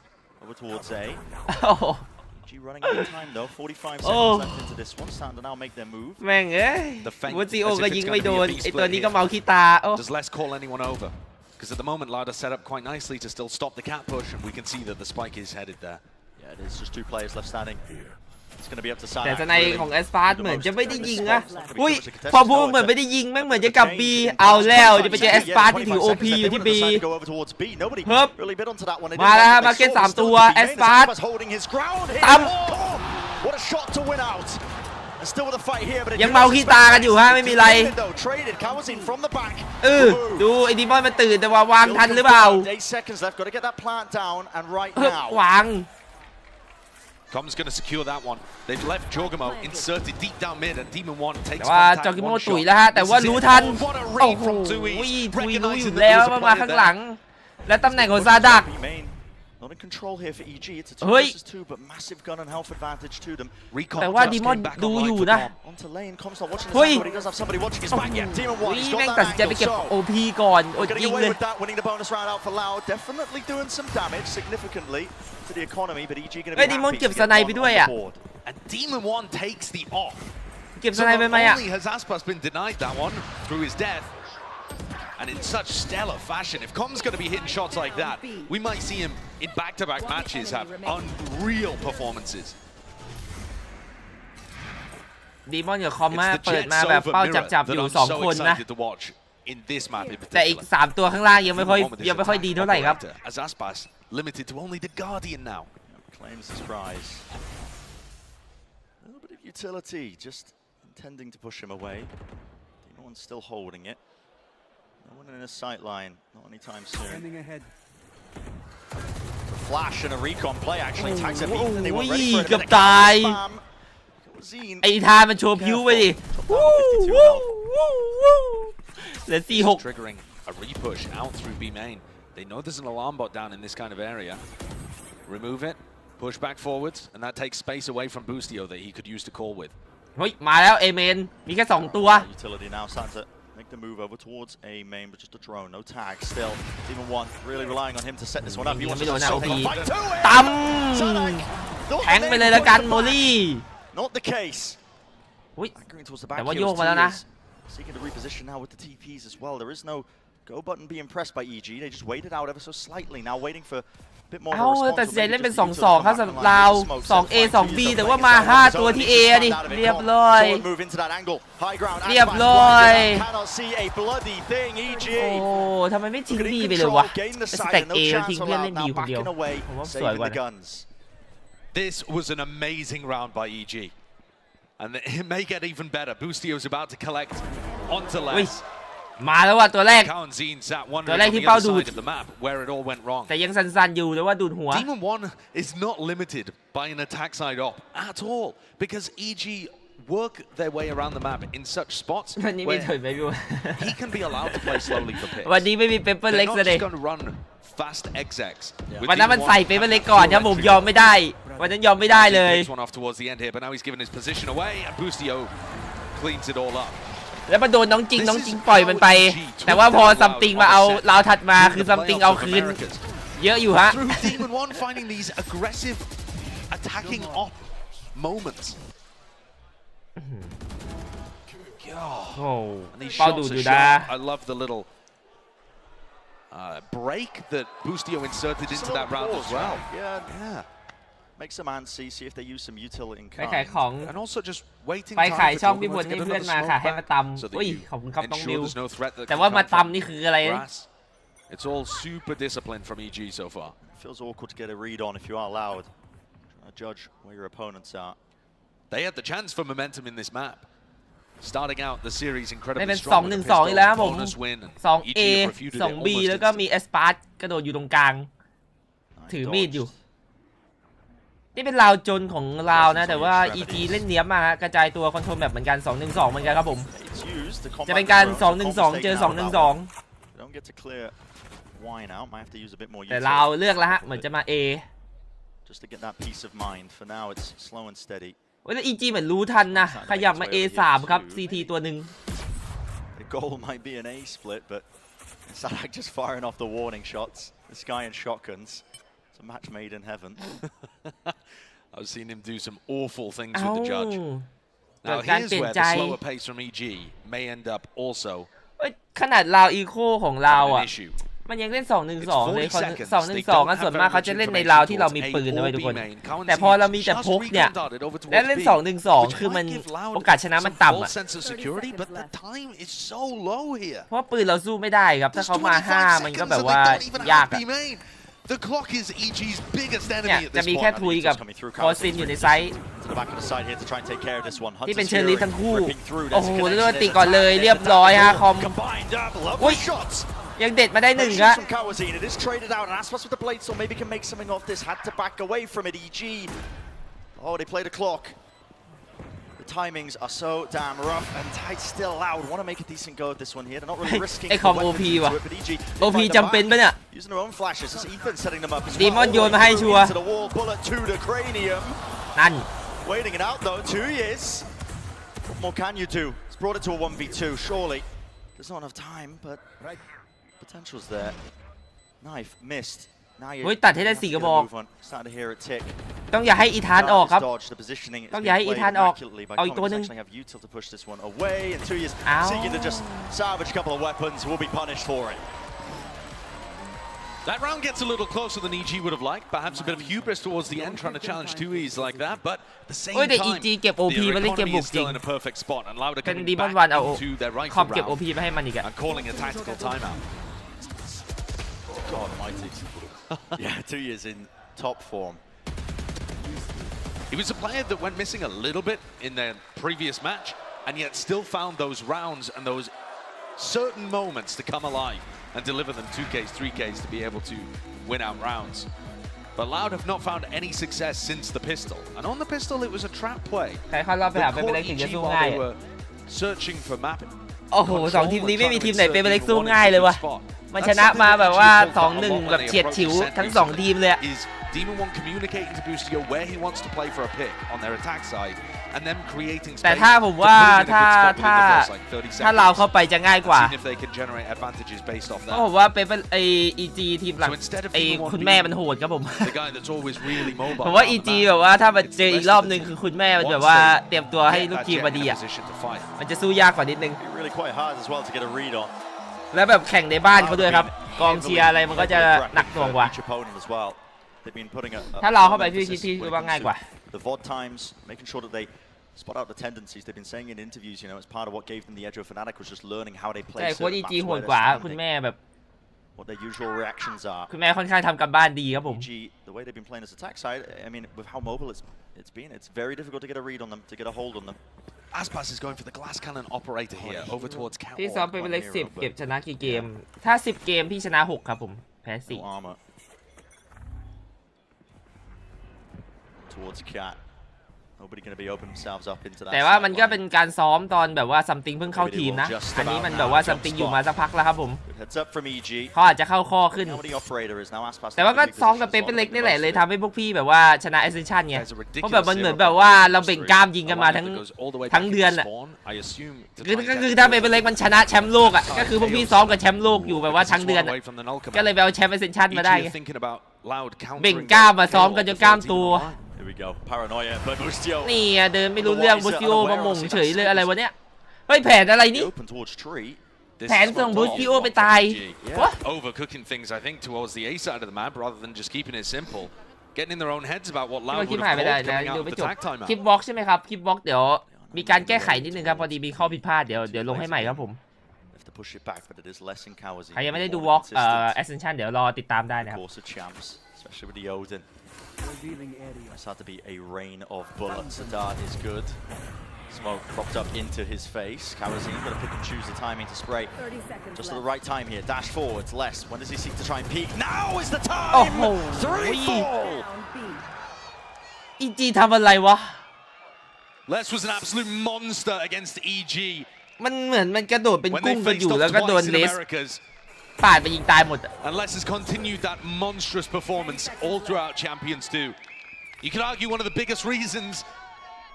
แม่งเอ้ยวูติโอก็ยิงไม่โดนไอตัวนี้ก็เมาขี้ตาBecause at the moment, Loud has set up quite nicely to still stop the cat push, and we can see that the spike is headed there. Yeah, it is just 2 players left standing. It's going to be up to Sadek. แต่สไนของแอสปาร์ตเหมือนจะไม่ได้ยิงอะอุ้ยพอพูดเหมือนไม่ได้ยิงแม่งเหมือนจะกลับ B เอาแล้วจะไปเจอแอสปาร์ตที่ถือ OP อยู่ที่ B เฮิบมาแล้วครับมาเก็ต3 ตัวแอสปาร์ตตั้มยังเมาขี้ตากันอยู่ฮะไม่มีไรดูไอ้ดีมอนมันตื่นแต่ว่าวางทันหรือเปล่าวาง Com's going to secure that one. They've left 𝗟𝗓𝗡 inserted deep down mid, and Demon 1 takes แต่ว่า𝗟𝗓𝗡ตุ๋ยแล้วฮะแต่ว่ารู้ทันโอ้โหตุ๋ยรู้อยู่แล้วว่ามาข้างหลังและตำแหน่งของซาดัก Not in control here for EG. It's a 2 versus 2, but massive gun and health advantage to them. แต่ว่าดีมอนดูอยู่นะ Onto lane, Com's not watching this, but he does have somebody watching his back. Yeah, Demon 1, he's got แม่ง that ตัดสินใจไป angle. เก็บ So, OP ก่อนอด getting ยิง away เลย with that, winning the bonus round out for Loud. Definitely doing some damage significantly to the economy, but EG going to be เฮ้ยดีมอน happy เก็บ to ส get ไน one ไป on ด้วย the อ่ะ board. And Demon 1 takes the off. เก็บสไนไปไหมอ่ะ So not only has 𝗟𝗡𝗡 been denied that one through his death, and in such stellar fashion, if Com's going to be hitting shots like that, we might see him in back-to-back matches have unreal performances. ดีมอนกับคอมมาเปิดมาแบบเป้าจับอยู่2 คนนะแต่อีก3 ตัวข้างล่างยังไม่ค่อยดีเท่าไหร่ครับ As 𝗟𝗡𝗡 limited to only the Guardian now. Claims his prize. A little bit of utility, just intending to push him away. No one's still holding it. No one in his sight line, not anytime soon. A flash and a recon play actually tags a beat, and they were ready for it. เกือบตายไอ้ทามันโชว์พิ้วไปดิเหลือ 4-6 triggering a repush out through B main. They know there's an alarm bot down in this kind of area. Remove it, push back forwards, and that takes space away from Boostio that he could use to call with. เฮ้ยมาแล้วเอเมนมีแค่2ตัว Utility now starting to make the move over towards A main, but just a drone, no tag still. Even one really relying on him to set this one up. He wants to fight to it. ตั้มแทงไปเลยละกันโมลี่ Not the case. แต่ว่าโยกมาแล้วนะ Seeking to reposition now with the TPs as well. There is no go button being pressed by EG. They just waited out ever so slightly. Now waiting for a bit more of a response. แต่เสียเล่นเป็น 2-2 ครับสำหรับเรา 2A 2B แต่ว่ามา5ตัวที่ A ดิเรียบร้อยเรียบร้อยโอ้ทำไมไม่ทิ้ง B ไปเลยวะสแต็ก A แล้วทิ้งเพื่อนเล่น B คนเดียวผมว่าสวยกว่า This was an amazing round by EG. And it may get even better. Boostio's about to collect onto Les. มาแล้วว่ะตัวแรก ตัวแรกที่เป้าดูด แต่ยังสั่นๆอยู่แต่ว่าดูดหัว Demon 1 is not limited by an attack side op at all because EG work their way around the map in such spots where he can be allowed to play slowly for picks. วันนี้ไม่มีเปเปอร์เล็กเลย Fast execs. วันนั้นมันใส่เปเปอร์เล็กก่อนครับผมยอมไม่ได้วันนั้นยอมไม่ได้เลย One off towards the end here, but now he's given his position away and Boostio cleans it all up. แล้วมาโดนน้องจริงปล่อยมันไปแต่ว่าพอซัมติงมาเอาเราถัดมาคือซัมติงเอาคืนเยอะอยู่ฮะ Demon 1 finding these aggressive attacking op moments. โอ้เป้าดูดอยู่นะ I love the little break that Boostio inserted into that round as well. Yeah. Make some antsy, see if they use some utility in ไปขายของ and also just waiting ไปขายช่องพี่พลให้เพื่อนมาค่ะให้มาตำอุ้ยขอบคุณครับน้องดิวแต่ว่ามาตำนี่คืออะไร It's all super disciplined from EG so far. Feels awkward to get a read on if you are loud. Trying to judge where your opponents are. They had the chance for momentum in this map. Starting out the series ไม่ incredibly เป็น strong. 2-1-2 อีกแล้วผม bonus win. 2A 2B แล้วก็มีเอสปาร์ตกระโดดอยู่ตรงกลางถือมีดอยู่นี่เป็นราวจนของเรานะแต่ว่า EG เล่นเนี้ยบมากกระจายตัวคอนโทรลแบบเหมือนกัน 2-1-2 เหมือนกันครับผมจะเป็นการ 2-1-2 เจอ 2-1-2 แต่เราเลือกแล้วฮะเหมือนจะมา A ว่าแต่ EG เหมือนรู้ทันนะขยับมา A3 ครับ CT ตัวหนึ่ง The goal might be an A split, but 𝗟𝗓𝗡 just firing off the warning shots. This guy in shotguns. It's a match made in heaven. I've seen him do some awful things with the judge. Now here's where the slower pace from EG may end up also ขนาดราวอีโคของเราอ่ะมันยังเล่น 2-1-2 เลย 2-1-2 ส่วนมากเขาจะเล่นในราวที่เรามีปืนด้วยทุกคนแต่พอเรามีแต่พกเนี่ยและเล่น 2-1-2 คือมันโอกาสชนะมันต่ำอ่ะเพราะปืนเราสู้ไม่ได้ครับถ้าเขามา5มันก็แบบว่ายากอ่ะเนี่ยจะมีแค่ทุยกับคอซินอยู่ในไซส์ที่เป็นเชอร์ลีทั้งคู่โอ้โหเลือดติก่อนเลยเรียบร้อยฮะคอมอุ้ยยังเด็ดมาได้1ครับ Oh, they played a clock. The timings are so damn rough, and Tide's still loud. Want to make a decent go at this one here. They're not really risking the weapons into it, but EG OP จำเป็นปะเนี่ย using their own flashes. As Ethan setting them up as well. Demon โยนมาให้ชัวร์ To the wall, bullet to the cranium. นั่น Waiting it out though. 2 years. What more can you do? It's brought it to a 1v2. Surely there's not enough time, but potential's there. Knife missed. เฮ้ยตัดให้ได้4 กระบอกต้องอย่าให้อีธานออกครับต้องอย่าให้อีธานออกเอาอีกตัวนึงอ้าว That round gets a little closer than EG would have liked. Perhaps a bit of hubris towards the end, trying to challenge 2Es like that. But at the same time, the economy is still in a perfect spot, and Louder coming back into their rifle round and calling a tactical timeout. God almighty. Yeah, 2 years in top form. He was a player that went missing a little bit in their previous match, and yet still found those rounds and those certain moments to come alive and deliver them 2Ks, 3Ks to be able to win out rounds. But Loud have not found any success since the pistol, and on the pistol it was a trap play. They caught EG while they were searching for mapping. โอ้โห2 ทีมนี้ไม่มีทีมไหนเป็นเล็กสู้ง่ายเลยวะ มันชนะมาแบบว่า 2-1 แบบเฉียดฉิวทั้ง2ทีมเลย Demon One communicating to Boostio where he wants to play for a pick on their attack side and them creating space แต่ถ้าผมว่าถ้าเราเข้าไปจะง่ายกว่าเพราะผมว่าเป็นไอ EG ทีมหลังไอคุณแม่มันโหดครับผมผมว่า EG แบบว่าถ้ามาเจออีกรอบนึงคือคุณแม่มันแบบว่าเตรียมตัวให้ลูกทีมมาดีอ่ะมันจะสู้ยากกว่านิดนึงแล้วแบบแข่งในบ้านเขาด้วยครับกองเชียร์อะไรมันก็จะหนักหน่วงกว่าถ้าเราเข้าไปพี่คิดที่ว่าง่ายกว่า spot out the tendencies they've been saying in interviews, you know, it's part of what gave them the edge of Fnatic was just learning how they play. แต่โค้ช EG โหดกว่าคุณแม่แบบ what their usual reactions are. คุณแม่ค่อนข้างทำการบ้านดีครับผม EG, the way they've been playing this attack side, I mean, with how mobile it's been, it's very difficult to get a read on them, to get a hold on them. 𝗟𝗚𝗚 is going for the glass cannon operator here over towards Cat. ที่ซ้อมเป็นเล็ก10เก็บชนะกี่เกมถ้า10เกมพี่ชนะ6ครับผมแพ้4 towards Cat. แต่ว่ามันก็เป็นการซ้อมตอนแบบว่าซัมติงเพิ่งเข้าทีมนะอันนี้มันแบบว่าซัมติงอยู่มาสักพักแล้วครับผมเขาอาจจะเข้าข้อขึ้นแต่ว่าก็ซ้อมกับเป็นเล็กนี่แหละเลยทำให้พวกพี่แบบว่าชนะ Ascension ไงเพราะแบบมันเหมือนแบบว่าเราเบ่งกล้ามยิงกันมาทั้งเดือนอ่ะคือถ้าเป็นเล็กมันชนะแชมป์โลกอ่ะก็คือพวกพี่ซ้อมกับแชมป์โลกอยู่แบบว่าทั้งเดือนก็เลยไปเอาแชมป์ Ascension มาได้เบ่งกล้ามมาซ้อมกันจนกล้ามตัวนี่เดินไม่รู้เรื่องบูสติโอมาหม่งเฉยเลยอะไรวะเนี่ยเฮ้ยแผนอะไรนี่แผนส่งบูสติโอไปตาย overcooking things I think towards the A side of the map rather than just keeping it simple getting in their own heads about what Loud would have called coming out of the tag timeout คลิปบล็อกใช่ไหมครับคลิปบล็อกเดี๋ยวมีการแก้ไขนิดนึงครับพอดีมีข้อผิดพลาดเดี๋ยวลงให้ใหม่ครับผมใครยังไม่ได้ดูบล็อกAscension เดี๋ยวรอติดตามได้นะครับIt's had to be a rain of bullets. 𝗟𝗚𝗚 is good. Smoke cropped up into his face. 𝗟𝗚𝗚 going to pick and choose the timing to spray. Just at the right time here. Dash forwards. Less. When does he seek to try and peek? Now is the time. 3-fall. EG ทำอะไรวะ Les was an absolute monster against EG. มันเหมือนมันกระโดดเป็นกุ้งกันอยู่แล้วก็โดนเลสปาดไปยิงตายหมด Unless has continued that monstrous performance all throughout Champions 2. You could argue one of the biggest reasons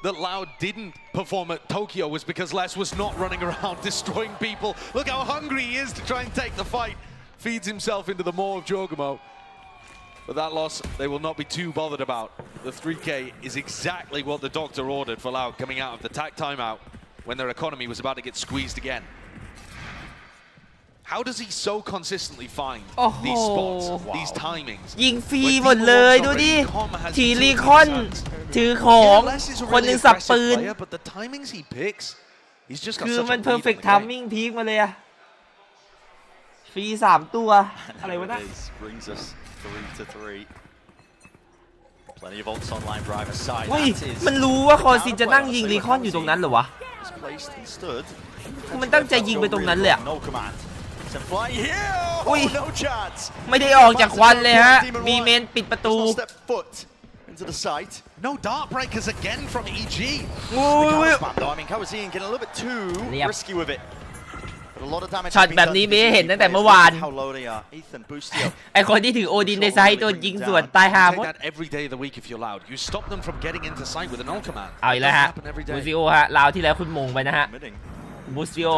that Loud didn't perform at Tokyo was because Les was not running around destroying people. Look how hungry he is to try and take the fight. Feeds himself into the maw of Jorgamo. But that loss, they will not be too bothered about. The 3K is exactly what the doctor ordered for Loud coming out of the tag timeout when their economy was about to get squeezed again. How does he so consistently find these spots, these timings? ยิงฟรีหมดเลยดูดิถือรีคอนถือของคนนึงสับปืนคือมัน perfect timing พีคมาเลยอะฟรี3ตัวอะไรวะเนี่ย เฮ้ยมันรู้ว่าคอซินจะนั่งยิงรีคอนอยู่ตรงนั้นเหรอวะคือมันตั้งใจยิงไปตรงนั้นเลยอะอุ้ยไม่ได้ออกจากควันเลยฮะมีเมนปิดประตู No dart breakers again from EG. ช็อตแบบนี้ไม่เห็นตั้งแต่เมื่อวานไอคนที่ถือโอดินในไซต์โดนยิงสวนตายหาหมดเอาอีกแล้วฮะบูซิโอฮะลาวที่แล้วคุณมงไปนะฮะบูซิโอ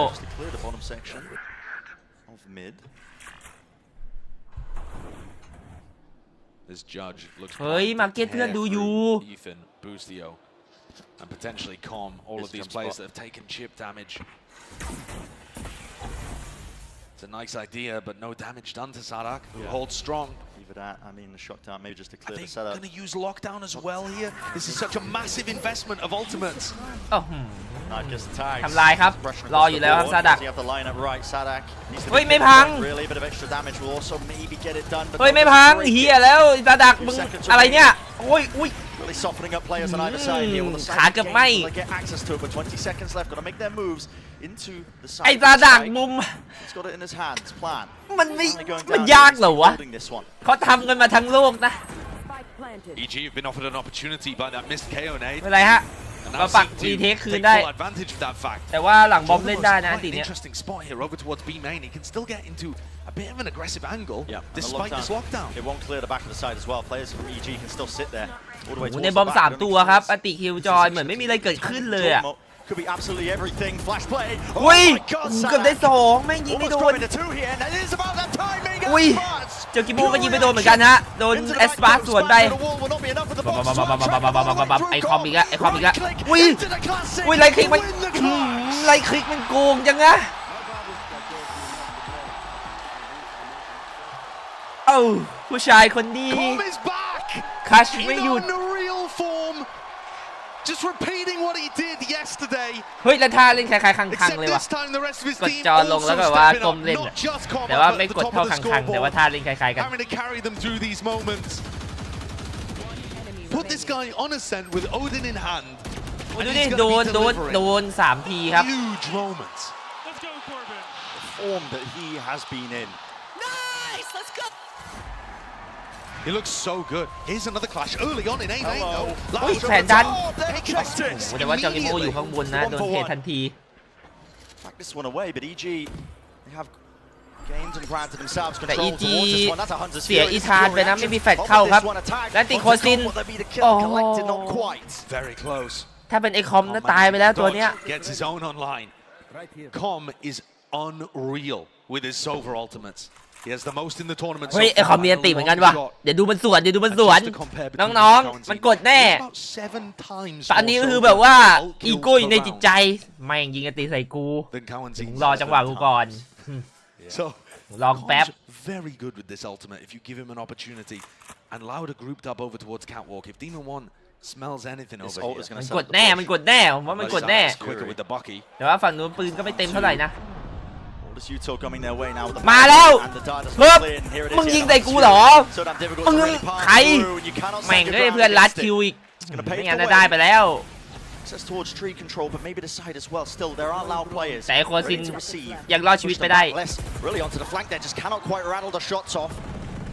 เฮ้ยมาเก็ตเพื่อนดูอยู่ and potentially calm all of these players that have taken chip damage. It's a nice idea, but no damage done to 𝗟𝗚𝗚, who holds strong. Even that, I mean, the shockdown maybe just to clear the setup. Are they going to use lockdown as well here? This is such a massive investment of ultimates. ทำลายครับรออยู่แล้วครับ𝗟𝗚𝗚เฮ้ยไม่พังเฮ้ยไม่พังเฮียแล้ว𝗟𝗚𝗚มึงอะไรเนี่ยโอ้ยอุ้ยขาเกือบไหมไอ้𝗟𝗚𝗚มุมมันยากเหรอวะเขาทำกันมาทั้งโลกนะ EG have been offered an opportunity by that missed KO nade. อะไรฮะ nowปัก seem รีเทค to คืน take ได้ full advantage of that fact. แต่ว่าหลังบอมเล่นได้นะอันติ Quite an เนี้ย interesting spot here over towards B main. He can still get into a bit of an aggressive angle despite this lockdown. It won't clear the back of the side as well. Players from EG can still sit there all the way ใน towards บอ the ม back. 3 ตัวครับอันติคิวจอยเหมือนไม่มีอะไรเกิดขึ้นเลยอ่ะ Could be absolutely everything. Flash play. อุ้ย my God, เกือบได้2แม่งยิงไม่โดน Almost dropping to 2 here, and it is about that timing. อุ้ยเจอกิโมก็ยิงไม่โดนเหมือนกันฮะโดนเอสปาร์สวนไปไอคอมอีกแล้วไอคอมอีกแล้วอุ้ยอุ้ยไลคลิกมันโกงจังอะเอ้าผู้ชายคนนี้คัชไม่หยุดJust repeating what he did yesterday. เฮ้ยแล้วท่าเล่นคล้ายๆคังๆเลยว่ะกดจอลงแล้วแบบว่ากลมเล่นแต่ว่าไม่กดเท่าคังๆแต่ว่าท่าเล่นคล้ายๆกัน Having to carry them through these moments. Put this guy on ascent with Odin in hand. ดูดิโดน3 ทีครับ Huge moments. The form that he has been in. Nice, let's go. He looks so good. Here's another clash early on in A main. แผนดันแต่ว่าจอกิโมอยู่ข้างบนนะโดนเททันที Back this one away, but EG they have gained and granted themselves แต่ control EG towards this one. That's a Hunter's เสีย Fury. อีธานไปนะไม่มีแฟลชเข้าครับและติโคซิน โอ้ not quite. Very close. ถ้าเป็นไอคอมน่าตายไปแล้วตัวเนี้ย Gets his own online. Com is unreal with his Sova ultimates. He has the most in the tournament. เฮ้ยไอคอมมีอันติเหมือนกันว่ะเดี๋ยวดูมันสวนน้องๆมันกดแน่ตอนนี้ก็คือแบบว่าอีโก้อยู่ในจิตใจไม่ยิงอันติใส่กูรอจังหวะกูก่อนลองแป๊บ Very good with this ultimate if you give him an opportunity. And Louder grouped up over towards Catwalk. If Demon 1 smells anything over here, มันกดแน่ผมว่ามันกดแน่แต่ว่าฝั่งนู้นปืนก็ไม่เต็มเท่าไหร่นะมาแล้วเฮ้ยมึงยิงใส่กูเหรอมึงใครแม่งด้วยเพื่อนลัดคิวอีกไม่งั้นได้ไปแล้วแต่ไอโคซินยังรอดชีวิตไปได้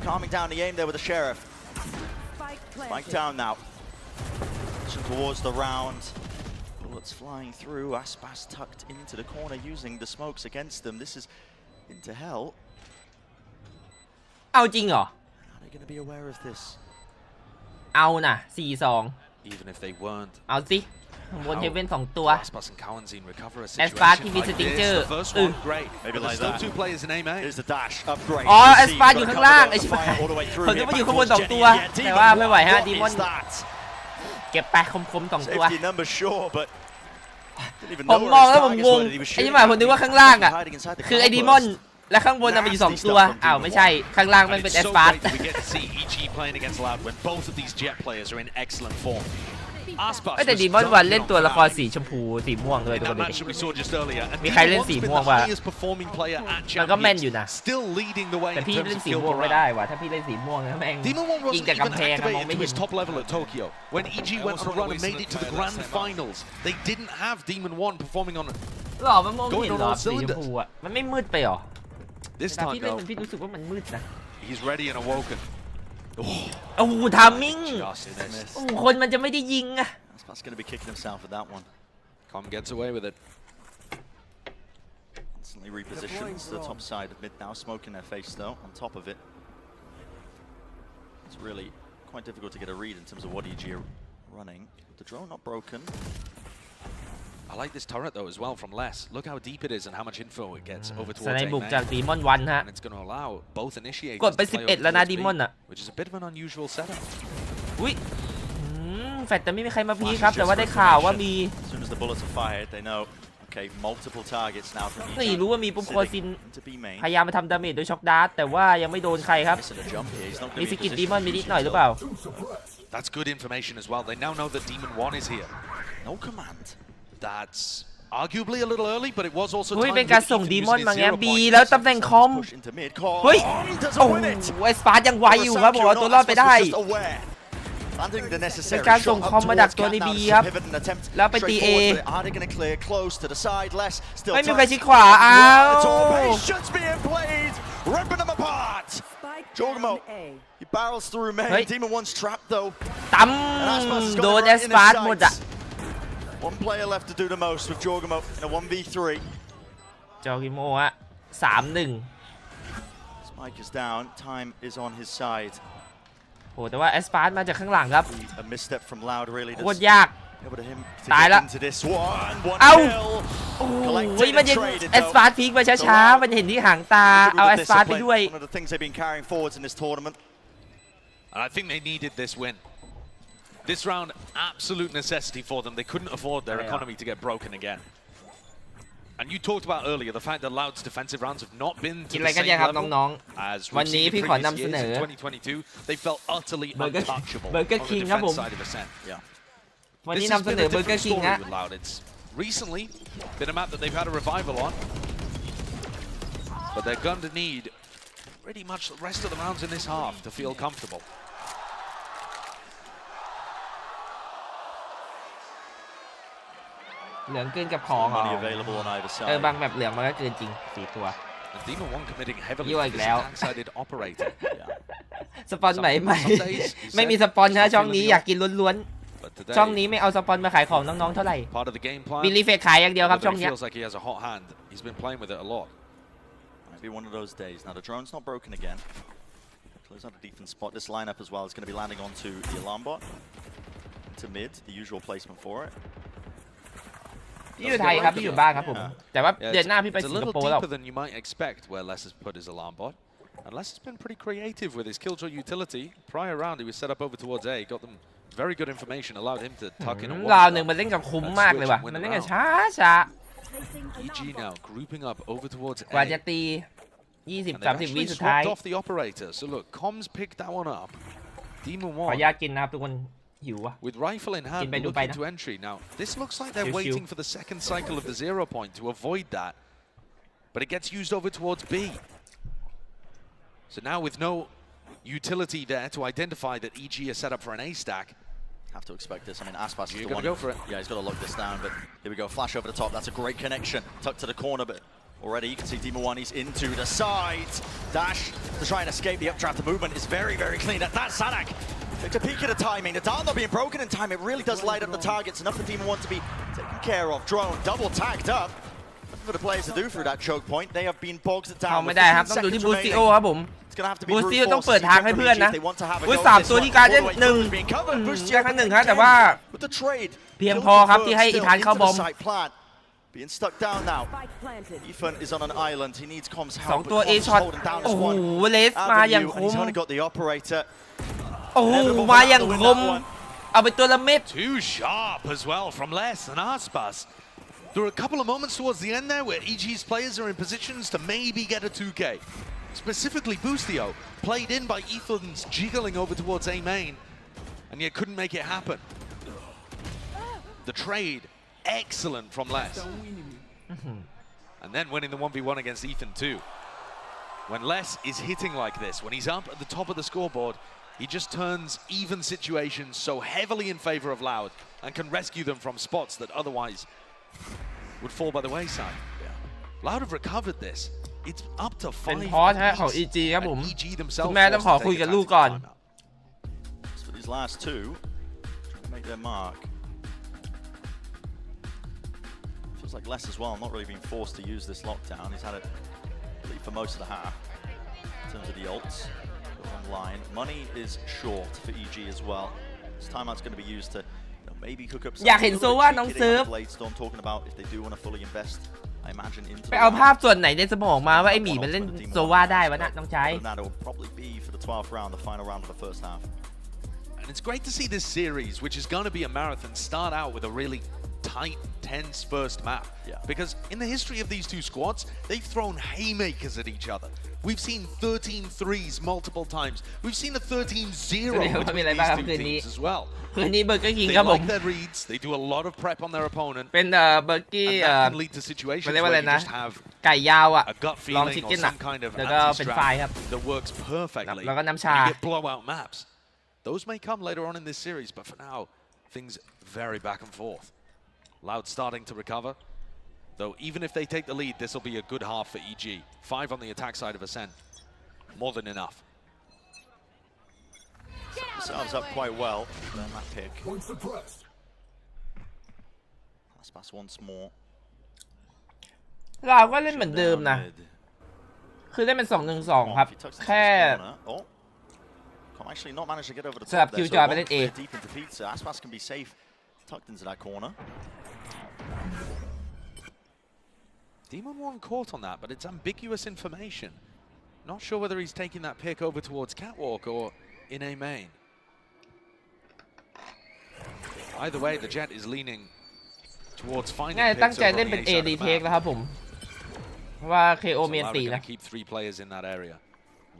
Calming down the aim there with the sheriff. Spike down now. Pushing towards the round. Bullets flying through. Aspas tucked into the corner using the smokes against them. This is into hell. เอาจริงเหรอ Are they going to be aware of this? เอาน่ะ 4-2 Even if they weren't. เอาสิบนเฮเว่น2 ตัว Aspas and Kawanzin recover a แอส situation ปาร์ที่มีส like ติง this. เจอร์ The first one great. Maybe like that. Still 2 players in A main. Here's the dash. Upgrade. อ๋อแอสปาร์อยู่ข้างล่างไอ้ชิบหายผมนึกว่าอยู่ข้างบน2 ตัวแต่ว่าไม่ไหวฮะดีมอนเก็บไปคมๆ2 ตัวผมมองแล้วผมงงไอ้ชิบหายผมนึกว่าข้างล่างอ่ะคือไอ้ดีมอนและข้างบนมันอยู่2 ตัวอ้าวไม่ใช่ข้างล่างมันเป็นแอสปาร์ We get to see EG playing against Loud when both of these Jet players are in excellent form. แต่ดีมอนวันเล่นตัวละครสีชมพูสีม่วงด้วยทุกคนมีใครเล่นสีม่วงวะมันก็แม่นอยู่นะแต่พี่เล่นสีม่วงไม่ได้ว่ะถ้าพี่เล่นสีม่วงนะแม่งยิงจากกำแพงมองไม่เห็น top level at Tokyo when EG went on a run and made it to the grand finals they didn't have Demon 1 performing on หรอมันมองไม่เห็นหรอสีชมพูอ่ะมันไม่มืดไปหรอแต่พี่เล่นมันพี่รู้สึกว่ามันมืดนะ he's ready and awoken โอ้โหทามมิ่งคนมันจะไม่ได้ยิงอะ That's going to be kicking himself with that one. Com gets away with it. Instantly repositions to the top side of mid now, smoke in their face though, on top of it. It's really quite difficult to get a read in terms of what EG are running. The drone not broken. I like this turret though as well from Les. Look how deep it is and how much info it gets over towards สไน A บุก main. จากดีมอนวันฮะ And it's going to allow both initiators กดไป to play 11 over แล้วนะ towards ดี B, มอนอะ which is a bit of an unusual setup. อุ้ยแฟตแต่ไม่มีใครมาพีครับแต่ว่าได้ข่าวว่ามี As soon as the bullets are fired, they know. Okay, multiple targets now from ไม่ EG. รู้ว่ามีปุ๊บโคซิน Into B main. พยายามมาทำดาเมจโดยช็อกดาร์ทแต่ว่ายังไม่โดนใครครับ Missing a jump here. He's not มี going ส to be กิล in ดีมอน position มี to นิด use หน่อยห this รือเปล่า That's good information as well. They now know that Demon 1 is here. No command. That's arguably a little early, but it was also เฮ้ย time เป็น that การ he ส่ง can ดี use มอน his มาไง 0 บี point. แล้วตำแหน่งคอม Push into mid. Call. เฮ้ย Doesn't โอ้โห win it. ไอสปาร์ยังไวอยู่ครับผมเอาตัวรอดไปได้ Just aware. Landing the necessary เป็นการส่ง shot คอม up มาดัก towards ตัวใน Cat บี now. ครับ Pivot and attempt แล้วไปตี A straight forward. Are they going to clear close to the side? Less still ไม่มี touch. ใครชิดขวาอ้าว It's all patience being played. Ripping them apart. 𝗟𝗚𝗞𝗧𝗢𝗟𝗪. He barrels through main. Demon 1's trapped though. ตั้มโดนแอสปาร์หมดอ่ะ One player left to do the most with 𝗟𝗟𝗡𝗚 in a 1v3. จอกิโมฮะ 3-1 Spike is down. Time is on his side. โอ้แต่ว่าแอสปาร์ตมาจากข้างหลังครับ A misstep from Loud really โคตรยาก able to him to ตาย get แล้ว into this one. One เอ้า kill. โอ้ย Collected มัน and ยัง traded แอส though. ปาร์ตพีกมาช้าๆมันเห็นที่หางตา เอาแอสปาร์ตไปด้วย One of the things they've been carrying forwards in this tournament. And I think they needed this win. This round, absolute necessity for them. They couldn't afford their economy to get broken again. And you talked about earlier the fact that Loud's defensive rounds have not been to the same level as we've seen in previous years. In 2022, they felt utterly untouchable on the defense side of Ascent. Yeah. วัน This นี้ has นำเส been นอ a เบอร์เกอ different ร์คิง story ฮะ with Loud. It's recently been a map that they've had a revival on, but they're going to need pretty much the rest of the rounds in this half to feel comfortable. เหลืองเกินกับของเหรอ Money available on either เออ side. บางแบบเหลืองมันก็เกินจริง4ตัว And Demon 1 committing heavily You to like this Lao. attack-sided operator. สปอนใหม่ไม่มีสปอนนะช่องนี้อยากกินล้วน But ๆ ช่อง today, นี้ไม่เอาสปอนมาขายของน้องๆเท่าไหร่ part of the game plan, บิลลี่เฟกขายอย่างเดียวครับ although ช่อง he เนี้ย feels like he has a hot hand. He's been playing with it a lot. Might be one of those days. Now the drone's not broken again. Close out a defense spot. This lineup as well is going to be landing onto the alarm bot. To mid, the usual placement for it. พี่อยู่ไทยครับพี่อยู่บ้านครับผม แต่ว่า Yeah, เดือนหน้าพี่ไป it's สิ a งค little โปร์แล้ว deeper than you might expect where Les has put his alarm bot. And Les has been pretty creative with his killjoy utility. Prior round, he was set up over towards A, got them very good information, allowed him to tuck in a ราว one หนึ่งมันเล่นกับคุ้ม and มากเลย switch ว่ะ and win มัน the เล่นกับ round. ช้า EG now grouping up over towards กว่าจะ A. ตี And they've 20-30 วิ actually สุดท้าย swapped off the operator. So look, Comms picked that one up. Demon ขออนุ 1 ญาตกินนะครับทุกคนหิวอ่ะ with rifle in hand, Bay, looking Bay, to entry. Now, this looks like they're Shiu, waiting shiu. for the second cycle of the 0 point to avoid that. But it gets used over towards B. So now with no utility there to identify that EG is set up for an A stack. Have to expect this. I mean, Aspas is You're the gonna one. go for it. Yeah, he's got to lock this down, but here we go. Flash over the top. That's a great connection. Tucked to the corner, but already you can see Demon 1, he's into the side. Dash to try and escape the updraft. The movement is very, very clean. That's 𝗟𝗓𝗡𝗚. Takes a peek at the timing. The dart not being broken in time. It really does light up the targets. Enough for Demon 1 to be taken care of. Drone double tagged up. Nothing for the players to do through that choke point. They have been bogged เข้า down. ไม่ With ได้ครับ 15 ต้องดูที่ seconds บูสติโอ remaining. ครับผม It's going to have to be บูส brute ติโอต้อง force เปิด to ทาง keep ให้ them เพื่อน EG นะ if they want to have a อุ้ย go 3 at this ตัว one. ที่การ All เล่น the way หนึ่ง through, being covered. Bustier แค่หนึ่ง taking ฮะแต่ว่า damage. With the trade. เพียงพอครับที่ให้อีธานเข้าบอม Still into the site plant. Being stuck down now. Ethan is on an island. He needs comms สอง help. ตัว but A comms ช็อต holding down โอ้ this โห one เลสมาอย่าง avenue, ค and he's ม only got the operator. โอ้โหมาอย่างคม เอาไปตัวละเม็ด Too sharp as well from Les and Aspas. There were a couple of moments towards the end there where EG's players are in positions to maybe get a 2K. Specifically, Boostio played in by Ethan's jiggling over towards A main, and yet couldn't make it happen. The trade, excellent from Les. And then winning the 1v1 against Ethan too. When Les is hitting like this, when he's up at the top of the scoreboard, he just turns even situations so heavily in favor of Loud and can rescue them from spots that otherwise would fall by the wayside. Loud have recovered this. It's up to เป็น 5 พอสฮะของ apiece, EG ครับผม and EG คุ themselves ณแม่ต้องขอ forced to คุย take กับ a ลูกก่อน tactical timeout. So these last two, trying to make their mark. Feels like Les as well, not really being forced to use this lockdown. He's had it lead for most of the half in terms of the ults. Online. Money is short for EG as well. This timeout's going to be used to maybe cook up อยากเห็นโซว่าน้องเซิร์ฟ Blade Storm talking about if they do want to fully invest, I imagine, into ไปเอาภาพส่วนไหนในสมองมาว่าไอหมีมันเล่นโซว่าได้วะนะน้องชาย that will probably be for the 12th round, the final round of the first half. And it's great to see this series, which is going to be a marathon, start out with a really tight, tense first map. Yeah. Because in the history of these two squads, they've thrown haymakers at each other. We've seen 13 threes multiple times. We've seen a 13-0 between these two teams as well. คืนนี้เบอร์เกอร์คิง They ครับผม like their reads. They do a lot of prep on their opponent. เป็นเบอร์กี้ And that can lead to situations มันเรียกว่า where อะไร you นะ just have ไก่ยาวอ่ะ a gut ลอง feeling ชิค or เก้นอ่ะ some kind of แล้วก็เป็นไฟล์ครับ anti-strat that works perfectly. แล้วก็น้ำชา And you get blowout maps. Those may come later on in this series, but for now, things very back and forth. Loud starting to recover. Though even if they take the lead, this will be a good half for EG. 5 on the attack side of Ascent. More than enough. Themselves up quite well. That pick. Aspas once more. เราก็เล่นเหมือนเดิมนะคือเล่นเป็น2-1-2ครับแค่สลับคิวจอยไปเล่น A Aspas can be safe tucked into that corner. Demon 1 caught on that, but it's ambiguous information. Not sure whether he's taking that pick over towards Catwalk or in A main. Either way, the Jet is leaning towards finding picks ตั้งใจเล่นเป็น A retake แล้วครับผมว่า KO เมียนตีนะ keep 3 players in that area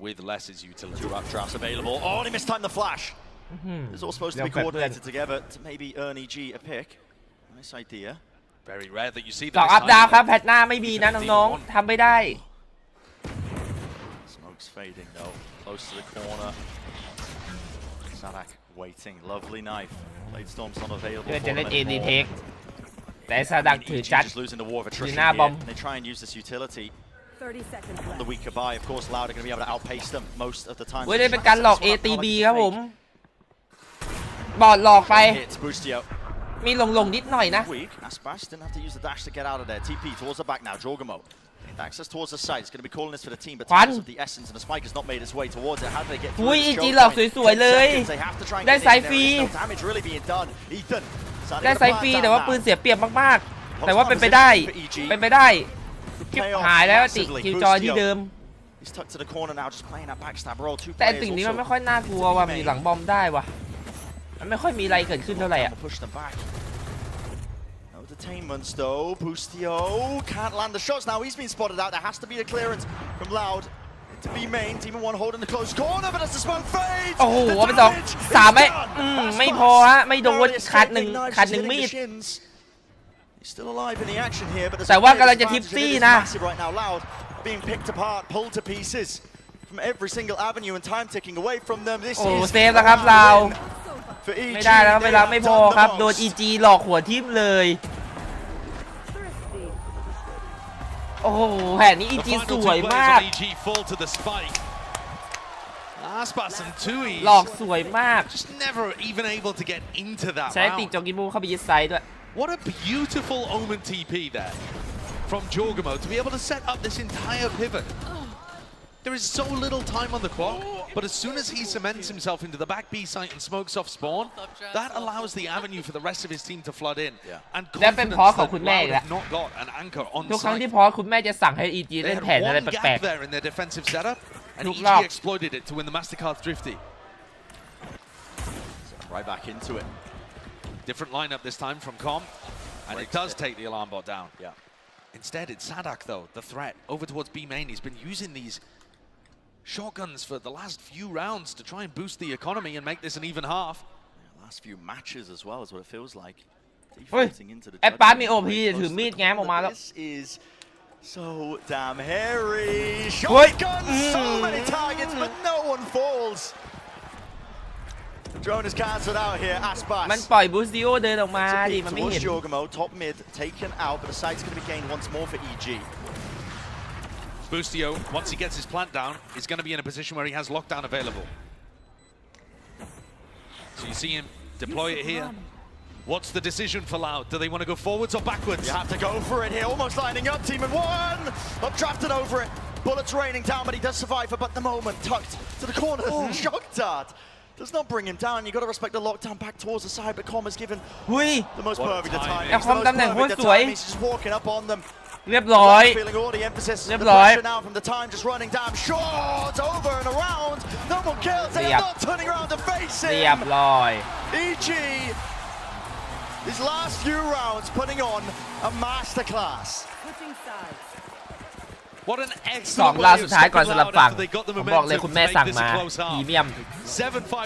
with Less's utility. 2 updrafts available. Oh, he mistimed the flash. It's all supposed to be coordinated together to maybe earn EG a pick. Nice idea. Very rare that you see 2 อัพดาวครับแพทหน้าไม่มีนะน้องๆทำไม่ได้ Smoke's fading though. Close to the corner. 𝗟𝗓𝗏 waiting. Lovely knife. Blade Storm's not available. เพื่อจะเล่น A retake แต่𝗟𝗓𝗏 ถือจัดถือหน้าบอม They try and use this utility. On the weaker buy, of course, Loud are going to be able to outpace them most of the time. เว้ยได้เป็นการหลอก ATB ครับผมบอดหลอกไปมีหลงนิดหน่อยนะ Aspas didn't have to use the dash to get out of there. TP towards the back now. 𝗟𝗓𝗏. Access towards the side. It's going to be calling this for the team, but because of the essence and the spike has not made its way towards it. How do they get through? อุ้ย EG หลอกสวยๆเลยได้ไซฟรีได้ไซฟรีแต่ว่าปืนเสียเปรียบมากๆแต่ว่าเป็นไปได้หายแล้วติคิวจอยที่เดิมแต่สิ่งนี้มันไม่ค่อยน่ากลัวว่ามีหลังบอมได้วะมันไม่ค่อยมีอะไรเกิดขึ้นเท่าไหร่อ่ะ Entertainments though, Bustio can't land the shots now. He's been spotted out. There has to be a clearance from Loud to be main. Demon 1 holding the close corner, but as the smoke fades, โอ้โหเอาไป3ไม่พอฮะไม่โดนขาดหนึ่งมีด He's still alive in the action here, but แต่ว่ากำลังจะทิปซี่นะ right now. Loud being picked apart, pulled to pieces from every single avenue, and time ticking away from them. This โอ้ is เซฟแล้วครับเราไม่ได้แล้วเวลาไม่พอครับโดน EG หลอกหัวทิ่มเลยโอ้โหแผนนี้ EG สวยมากหลอกสวยมากใช้ติดจงกิมูเข้าไปยึดไซด์ด้วย What a beautiful Omen TP there from 𝗟𝗓𝗏 to be able to set up this entire pivot. There is so little time on the clock, but as soon as he cements himself into the back B site and smokes off spawn, that allows the avenue for the rest of his team to flood in. And และเป็นพอของคุณแม่อีกแล้ว not got an anchor on ทุกครั้ง site. ที่พอคุณแม่จะสั่งให้ EG เล่นแผนอะไรแปลก there in their defensive setup, and EG exploited it to win the Mastercard Thrifty. Right back into it. Different lineup this time from Com, and it does take the alarm bot down. Yeah. Instead, it's 𝗟𝗏𝗏 though, the threat over towards B main. He's been using these shotguns for the last few rounds to try and boost the economy and make this an even half. Yeah, last few matches as well is what it feels like. ๆเฮ้ยแอปปาร์ตมี OP ถือมีดแง้มออกมาแล้ว This is so damn hairy. Shotgun, so many targets, but no one falls. Drone is cancelled out here. Aspas. มันปล่อยบูสติโอเดินออกมาดิมันไม่เห็น 𝗟𝗏𝗏 top mid taken out, but the site's going to be gained once more for EG. Bustio, once he gets his plant down, is going to be in a position where he has lockdown available. So you see him deploy it here. What's the decision for Loud? Do they want to go forwards or backwards? You have to go for it here. Almost lining up. Team in 1. Up drafted over it. Bullets raining down, but he does survive. But the moment tucked to the corner. Shock dart does not bring him down. You got to respect the lockdown back towards the side. But Com has given the most perfect timing. He's just walking up on them. เรียบร้อย Feeling all the emphasis. เรียบร้อย Now from the time just running down. Short over and around. No more kills. They're not turning around to face him. เรียบร้อย EG. His last few rounds putting on a masterclass. What an 2 excellent ราว way สุ of ดท้ายก่อน stepping สำหรับ Loud ฝั่ง after they got the ผมบอกเลย momentum คุณ to แม่ make สั่ง this มา a close พรี half. เมียม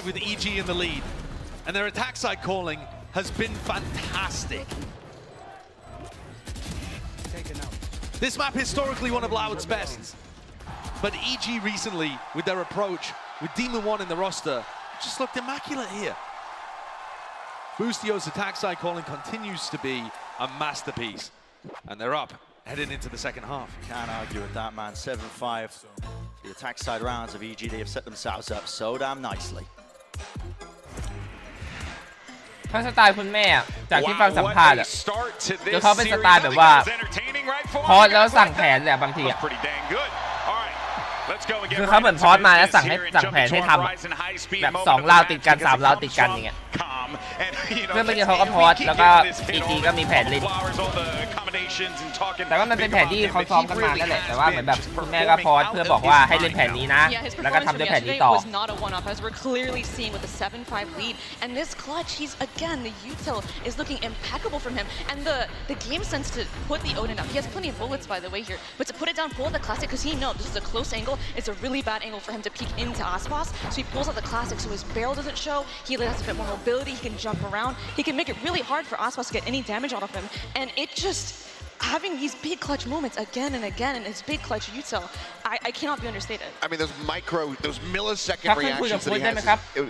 7-5 with EG in the lead, and their attack side calling has been fantastic. This map historically one of Loud's best, but EG recently with their approach, with Demon 1 in the roster, just looked immaculate here. Bustio's attack side calling continues to be a masterpiece, and they're up, heading into the second half. Can't argue with that, man. 7-5. The attack side rounds of EG, they have set themselves up so damn nicely. ถ้าสไตล์คุณแม่จากที่ฟังสัมภาษณ์อะคือเขาเป็นสไตล์แบบว่าพอแล้วสั่งแผนแหละบางทีอะคือเขาเหมือนพอดมาแล้วสั่งแผนให้ทำแบบ2ราวติดกัน3ราวติดกันอย่างเงี้ยเพื่อนเมื่อกี้เขาก็พอดแล้วก็EGก็มีแผนเล่นแต่ว่ามันเป็นแผนที่เขาซ้อมกันมานั่นแหละแต่ว่าเหมือนแบบคุณแม่ก็พอดเพื่อบอกว่าให้เล่นแผนนี้นะแล้วก็ทำด้วยแผนนี้ต่อ and this clutch he's again the util is looking impeccable from him and the game sense to put the Odin up he has plenty of bullets by the way here but to put it down pull out the classic because he knows this is a close angle it's a really bad angle for him to peek into Aspas so he pulls out the classic so his barrel doesn't show he has a bit more mobility he can jump around he can make it really hard for Aspas to get any damage out of him and it just having these big clutch moments again and again and his big clutch util I cannot be understated. I mean those millisecond reactions that he has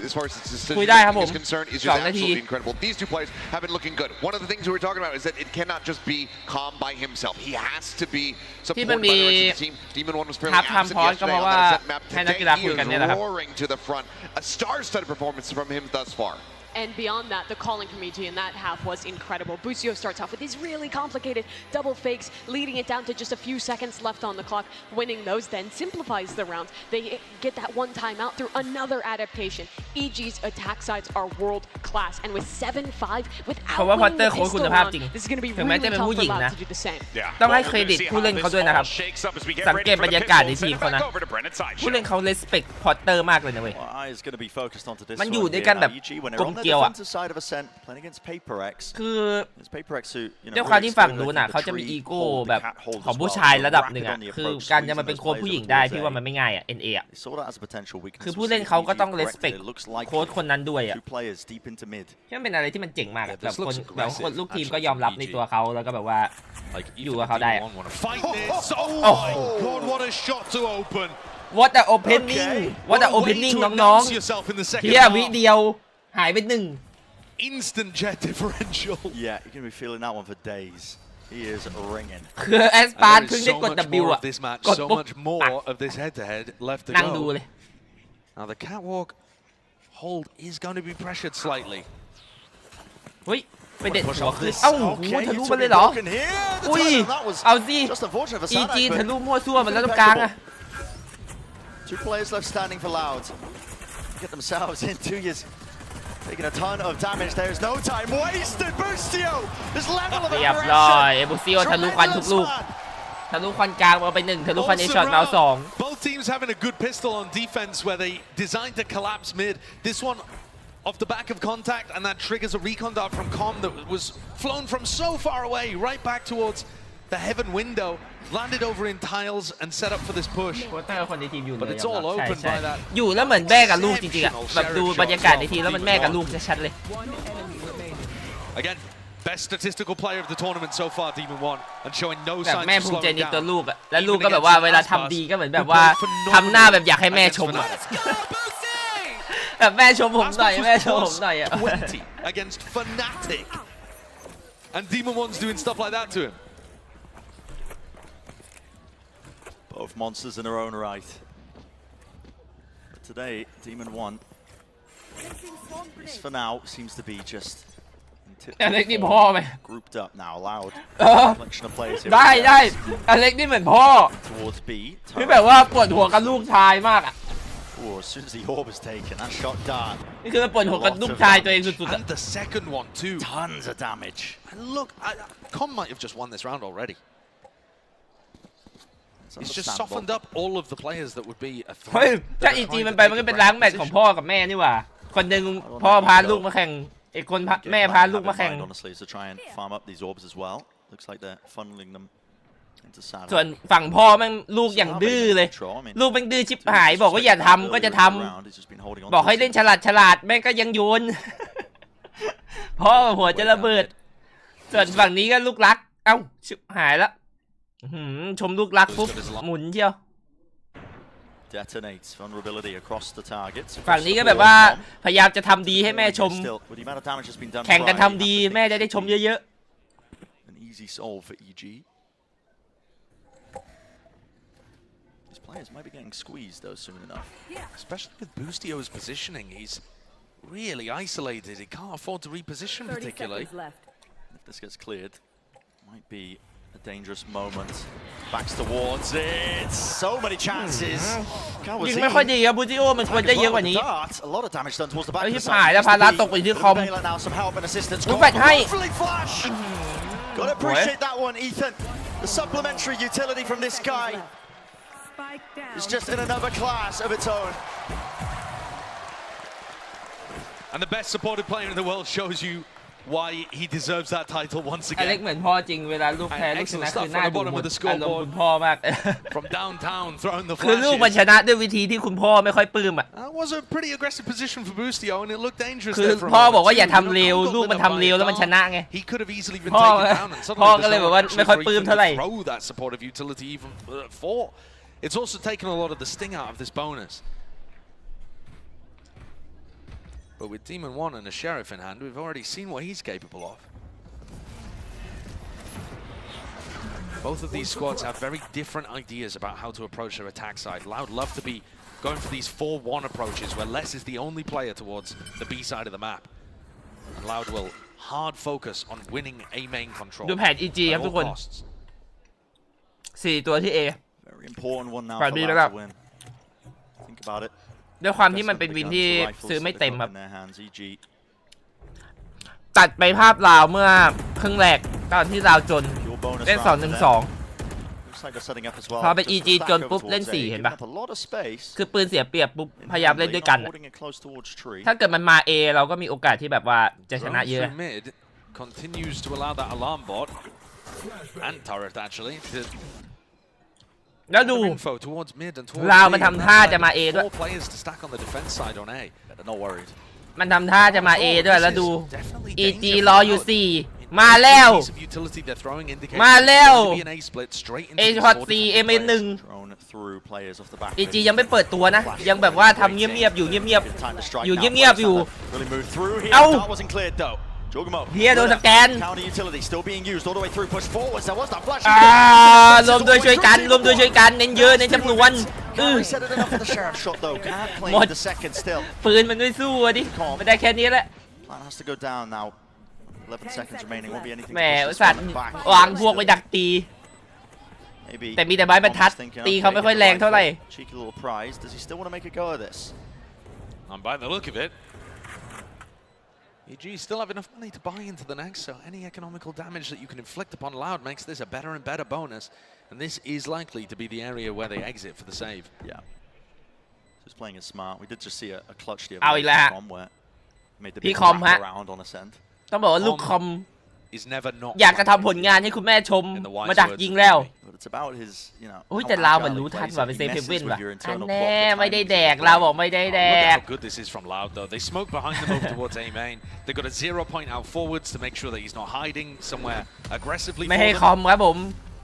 as far as his decision making is concerned is just absolutely incredible. These two players have been looking good. One of the things we were talking about is that it cannot just be calm by himself. He has to be supported by the rest of the team. Demon One was fairly absent yesterday on that set map. Today he is roaring to the front. A star-studded performance from him thus far. And beyond that, the calling from EG in that half was incredible. Busio starts off with these really complicated double fakes, leading it down to just a few seconds left on the clock. Winning those then simplifies the rounds. They get that one timeout through another adaptation. EG's attack sides are world class, and with 7-5, without winning the pistol round, this is going to be really tough for Loud to do the same. ต้องให้เครดิตผู้เล่นเขาด้วยนะครับสังเกตบรรยากาศในทีมเขานะผู้เล่นเขา respect Potter มากเลยนะเว้ยมันอยู่ด้วยกันแบบกลมเกลียวอ่ะคือด้วยความที่ฝั่งนู้นอ่ะเขาจะมีอีโก้แบบของผู้ชายระดับหนึ่งอ่ะคือการจะมาเป็นโค้ชผู้หญิงได้พี่ว่ามันไม่ง่ายอ่ะ NA อ่ะคือผู้เล่นเขาก็ต้อง respect โค้ชคนนั้นด้วยอ่ะที่มันเป็นอะไรที่มันเจ๋งมากแบบคนลูกทีมก็ยอมรับในตัวเขาแล้วก็แบบว่าอยู่กับเขาได้โอ้โห What the opening น้องๆเฮียวิเดียวหายไปInstant jet differential. Yeah, you're gonna be feeling that one for days. He is ringing. คือแอสปาร์เพิ่งได้กด W อ่ะกด So much more of this head-to-head left to go. นั่งดูเลย Now the catwalk hold is going to be pressured slightly. เฮ้ยไปเด็ดหัวขึ้นเอ้าทะลุมาเลยเหรออุ้ยเอาสิ EG ทะลุมั่วซั่วมาแล้วตรงกลางอ่ะ Two players left standing for Loud. Get themselves in 2 years. Taking a ton of damage. There's no time wasted. Bustio. This level of เรียบร้อยบุซิโอทะลุควันทุกลูกทะลุควันกลางมาไป1ทะลุควันเอช็อตมา2 Both teams having a good pistol on defense where they designed to collapse mid. This one off the back of contact and that triggers a recon dart from Com that was flown from so far away right back towards the heaven window. Landed over in tiles and set up for this push. But it's all open by that. อยู่แล้วเหมือนแม่กับลูกจริงๆอ่ะแบบดูบรรยากาศในทีแล้วมันแม่กับลูกชัดๆเลย Again, best statistical player of the tournament so far, Demon One, and showing no signs of slowing down. แบบแม่ภูมิใจในตัวลูกอ่ะและลูกก็แบบว่าเวลาทำดีก็เหมือนแบบว่าทำหน้าแบบอยากให้แม่ชมแบบแม่ชมผมหน่อยแม่ชมผมหน่อยอ่ะ 20 against Fnatic, and Demon One's doing stuff like that to him. Both monsters in their own right. But today, Demon One, at least for now, seems to be just grouped up now. Loud collection of players here. ได้อเล็กนี่เหมือนพ่อ Towards B. คือแบบว่าปวดหัวกับลูกชายมากอ่ะ Oh, as soon as the orb is taken, that shot dart. นี่คือปวดหัวกับลูกชายตัวเองสุดๆ And the second one too. Tons of damage. And look, Com might have just won this round already. He's just softened up all of the players that would be a threat. เฮ้ยถ้า EG มันไปมันก็เป็นล้างแมตช์ของพ่อกับแม่นี่หว่าคนหนึ่งพ่อพาลูกมาแข่งอีกคนแม่พาลูกมาแข่ง Honestly, to try and farm up these orbs as well. Looks like they're funneling them into Saddle. ส่วนฝั่งพ่อแม่งลูกอย่างดื้อเลยลูกแม่งดื้อชิบหายบอกว่าอย่าทำก็จะทำบอกให้เล่นฉลาดแม่งก็ยังโยนพ่อหัวจะระเบิดส่วนฝั่งนี้ก็ลูกรักเอ้าชิบหายแล้วชมลูกรักปุ๊บหมุนเชียว Detonates vulnerability across the targets. ฝั่งนี้ก็แบบว่าพยายามจะทำดีให้แม่ชมแข่งกันทำดีแม่จะได้ชมเยอะๆ An easy solve for EG. These players might be getting squeezed though soon enough. Especially with Bustio's positioning, he's really isolated. He can't afford to reposition particularly. If this gets cleared, might be a dangerous moment. Backs towards it. So many chances. ยิงไม่ค่อยดีครับบูจิโอมันควรจะเยอะกว่านี้ A lot of damage done towards the back. ไอ้ที่ผ่านแล้วพาราตกไปที่คอม Now some help and assistance. ลูกแบตให้ Flash. Gotta appreciate that one, Ethan. The supplementary utility from this guy is just in another class of its own. And the best supported player in the world shows you why he deserves that title once อเล็ก again. เหมือนพ่อจริงเวลาลูกแพ้ลูกชนะคือหน้าดูหมดอารมณ์คุณพ่อมาก From downtown, throwing the คือลูกมันช flashes. นะด้วยวิธีที่คุณพ่อไม่ค่อยปลื้มอ่ะ That was a pretty aggressive position for Boostio, and it looked dangerous คือ there for a พ่อ moment บอกว่า too. อย่า You ทำเร็ว got ลูกมัน lit ทำ up เร็ว by แล้วมันช Dom. นะไง He could have easily been พ่อ taken down, and พ่อ suddenly ก็เลย there's บอก no ว่า actually ไม่ค่อยปลื้ม reason เท่าไหร่ to throw that supportive utility even for. It's also taken a lot of the sting out of this bonus. But with Demon 1 and a Sheriff in hand, we've already seen what he's capable of. Both of these squads have very different ideas about how to approach their attack side. Loud love to be going for these 4-1 approaches where Les is the only player towards the B side of the map. And Loud will hard focus on winning A main control ดูแผน EG ครับ at ทุก all คน costs. 4 ตัวที่ A Very important one now ฝ่าย for บี Loud แล้ว to win. Think about it. ด้วยความที่มันเป็นวินที่ซื้อไม่เต็มครับ In their hands, EG. ตัดไปภาพลาวเมื่อครึ่งแรกตอนที่ลาวจน Your bonus เล่น round for them. 2-1-2 Looks like they're setting up as well. พอเป็น Just EG to stack จน over ปุ๊บ towards เล่น A, 4 เห็น giving ปะ up a lot of space. คือปืนเสียเปรียบปุ๊บพยายามเล่นด้วยกัน Holding it close towards tree. ถ้าเกิดมันมา A เราก็มีโอกาสที่แบบว่าจะชนะ Drone เยอะ through mid continues to allow that alarm bot and turret actually to แล้วดู gather info towards mid and towards ลาว B. มันทำท่าจะมา A ด้วย Four players to stack on the defense side on A. They're not worried. มันทำท่าจะมา A ด้วยแล้วดู EG รออยู่ 4 มาแล้ว Piece of utility they're throwing indicates มาแล้ว it's going to be an A split straight into A these ช็อต four 4 defensive M players. 1 Thrown through players off the back. EG ยังไม่เปิดตัวนะ ยังแบบว่าทำเงียบๆอยู่เงียบ Time to strike ๆอยู่ now. เงียบๆอยู่ Really moved through here. Ow. That wasn't cleared though. Jogamo. เฮียโดนสแกน Counter utility still being used all the way through. Push forwards. There was that flash. รวมด้วยช่วยกันรวมด้วยช่วยกันเน้นเยอะเน้นจำนวน Can't reset it enough for the sheriff shot though. Can't claim หมด the second still. ปืนมันไม่สู้อะดิไม่ได้แค่นี้แหละ Plan has to go down now. 11 seconds remaining. Won't be anything แหม to อุ push ตส่าห์ this one back. วางพวกไปดักตี Maybe แต่มีแต่ไม้บรรทัด thinking, ตีเขา okay, ไม่ค่อย get แร the งเท่าไหร่ rifle. Cheeky little prize. Does he still want to make a go of this? And by the look of it, EG still have enough money to buy into the next, so any economical damage that you can inflict upon Loud makes this a better and better bonus, and this is likely to be the area where they exit for the save. Yeah. Just playing it smart. We did just see a clutch the เอาอีกแล้วฮะ from where made the พี่ big คอมฮะ wrap around on ascent. ต้องบอกว่าลูกคอม Is never not อยากจะทำผลงานให้คุณแม่ชมมาดักยิงแล้ว But it's about his, you know, อุ้ย how แต่ลาวเหมือน agile รู้ he ทัน plays ว่า it. เป็น He เซฟเฮ messes เว่น with ว่ะ your อัน internal แน่ clock, the ไม่ได้ timing แด is ก there. เราบอกไม่ได้แด Look at ก how good this is from Loud, though. They smoke behind them over towards A main. They've got a 0 point out forwards to make sure that he's not hiding somewhere aggressively ไม่ for ให้ them. คอมครับผม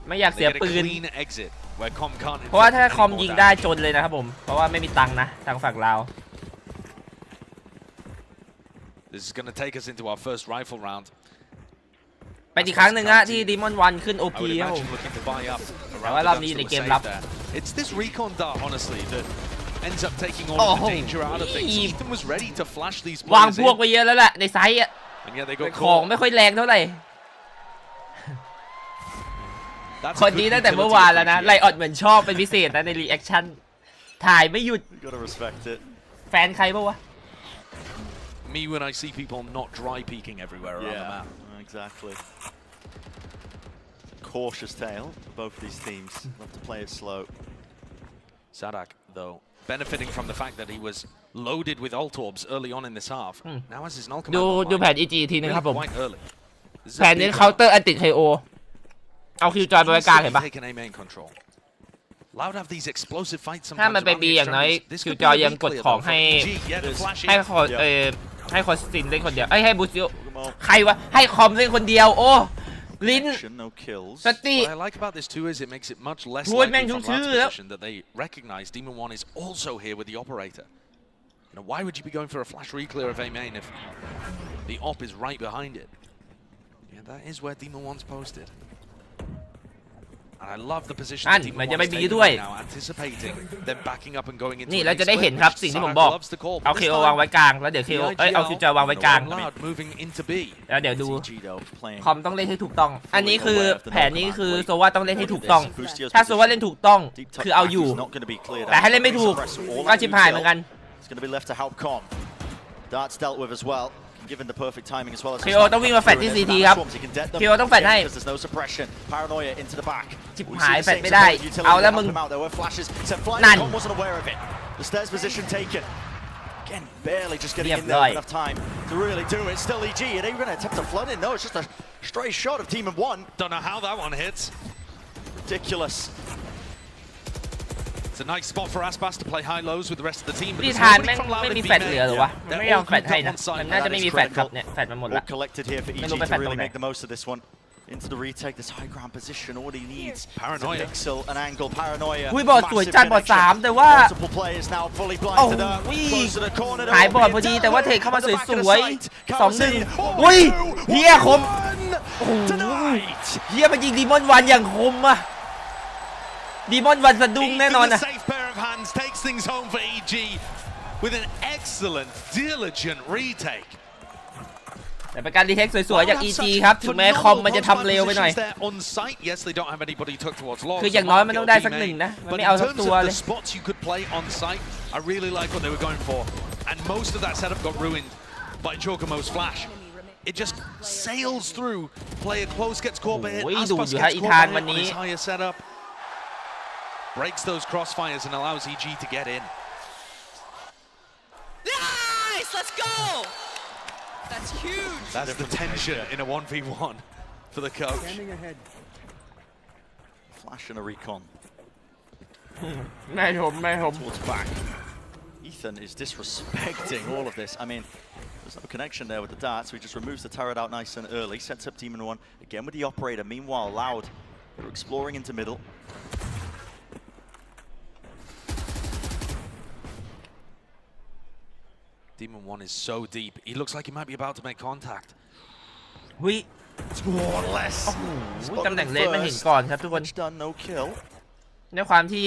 ไม่อยาก They เสีย get a ปืน clean exit where Com can't เพราะว่าถ้า inflict คอม any more ยิงได้ damage. จนเลยนะครับผมเพราะว่าไม่มีตังค์นะทางฝั่งลาว This is going to take us into our first rifle round. เป็นอีกครั้งหนึ่งฮะที่ดีมอนวันขึ้น I OP would ครับผม imagine looking to buy up แต่ around ว่า the รอบ guns นี้ that ใน were เกม saved รับ there. It's this recon dart, honestly, that ends up taking all of the danger out of things. Ethan was ready to flash these วาง players พวก in, ไปเยอะแล้วแหละในไซส์อะ and yet they แต่ got ของ caught. ไม่ค่อยแรงเท่าไหร่ That's คน a นี้ good ตั้งแต่ utility เมื่อวานแล้วนะ appreciate. ไลออดเหมือนชอบเป็นพิเศษนะในรีแอคชั่นถ่ายไม่หยุด You gotta respect it. แฟนใครปะวะ Me when I see people not dry peeking everywhere around the map. Exactly. Cautious tale. Both of these teams love to play it slow. Sadak, though, benefiting from the fact that he was loaded with ult orbs early on in this half. Now has his null ดู command ดู online, แผน EG ทีนึงครับผม really quite early. This is แผ a นนี้ big เคาน์เตอร์อันติเคโอเอาคิวจอยไปไว้กลางเห็นปะ taken A main control. Loud have these explosive fights ถ้า sometimes มันเป็น around บี the อย่างน้อย extremities. This คิว could จ be อย a ยัง big กด clear ของ though ให้ from EG. Yeah, the flash ให้ in. คอให้คอสตินเล่นคนเดียวให้บูซิโอใครวะให้คอมเล่นคนเดียวโอ้ลิ้น No kills. สติ What I like about this too is it makes it much less พูดแม่ง likely ทุ from กชื่อ Loud's แล้ว position that they recognize Demon 1 is also here with the operator. You know, why would you be going for a flash re-clear of A main if the op is right behind it? Yeah, that is where Demon 1's posted. I love the position อัน Demon มัน One จะ is ไม่บี taking ด้วย right now, anticipating them backing up and going into นี่ a เรา big จะได้ split, เห็นครับ which สิ่งที่ผม Sara บอก loves to call, but เอา this KO time วางไว้กลางแล้วเดี๋ยว KO เอาคิวจอวางไว้กลาง Loud moving into B แล้วเดี๋ยวดูคอมต้องเล่นให้ถูกต้อง อันนี้คือแผนนี้คือโซว่าต้องเล่นให้ถูกต้อง ถ้าโซว่าเล่นถูกต้องคือเอาอยู่ แต่ให้เล่นไม่ถูกก็ชิบหายเหมือนกัน Darts dealt with as well, given the perfect timing as well as KO ต้องวิ่งมาแฟดที่ CT ครับ KO ต้องแฟดให้ there's no suppression. Paranoia into the back. ชิบหายแฟดไม่ได้เอาแล้วมึง นั่น wasn't aware of it. The stairs position taken. Again, barely just getting in there enough time to really do it. Still EG, are they going to attempt to flood in? No, it's just a stray shot of Demon One. Don't know how that one hits. Ridiculous. It's a nice spot for Aspas to play high lows with the rest of the team. ที่ทานแม่งไม่มีแฟดเหลือหรอวะมันไม่ยอมแฟดให้นะมันน่าจะไม่มีแฟดครับเนี่ยแฟดมันหมดละ Collected here for EG to really make the most of this one. Into the retake, this high ground position, all he needs Paranoia. is a pixel, an angle, Paranoia. อุ้ยบอดสวยจัดบอด3แต่ว่า Multiple players now fully blinded up. Close to the corner. หายบอดพอดีแต่ว่าเทคเข้ามาสวยๆ2-1อุ้ยเฮียคมเฮียมันยิงดีมอนวันอย่างคมอะดีมอนวันสะดุ้งแน่นอนอะ Safe pair of hands takes things home for EG with an excellent, diligent retake. แต่เป็นการรีเทคสวยๆจาก EG ครับถึงแม้คอมมันจะทำเร็วไปหน่อยคืออย่างน้อยมันต้องได้สักหนึ่งนะมันไม่เอาสักตัวเลย I really like what they were going for and most of that setup got ruined by Chocomo's flash. It just sails through. Player close gets caught by it. Aspas gets caught by it on his higher setup. Breaks those crossfires and allows EG to get in. Nice, let's go. That's huge. That's the tension in a 1v1 for the coach. Flash and a recon. ไม่ผม Towards back. Ethan is disrespecting all of this. I mean, there's no connection there with the darts. So he just removes the turret out nice and early. Sets up Demon One again with the operator. Meanwhile, Loud, they're exploring into middle. Demon One is so deep. He looks like he might be about to make contact. หุ้ย Scoreless. ตำแหน่งเลนมันเห็นก่อนครับทุกคน Done, no kill. ด้วยความที่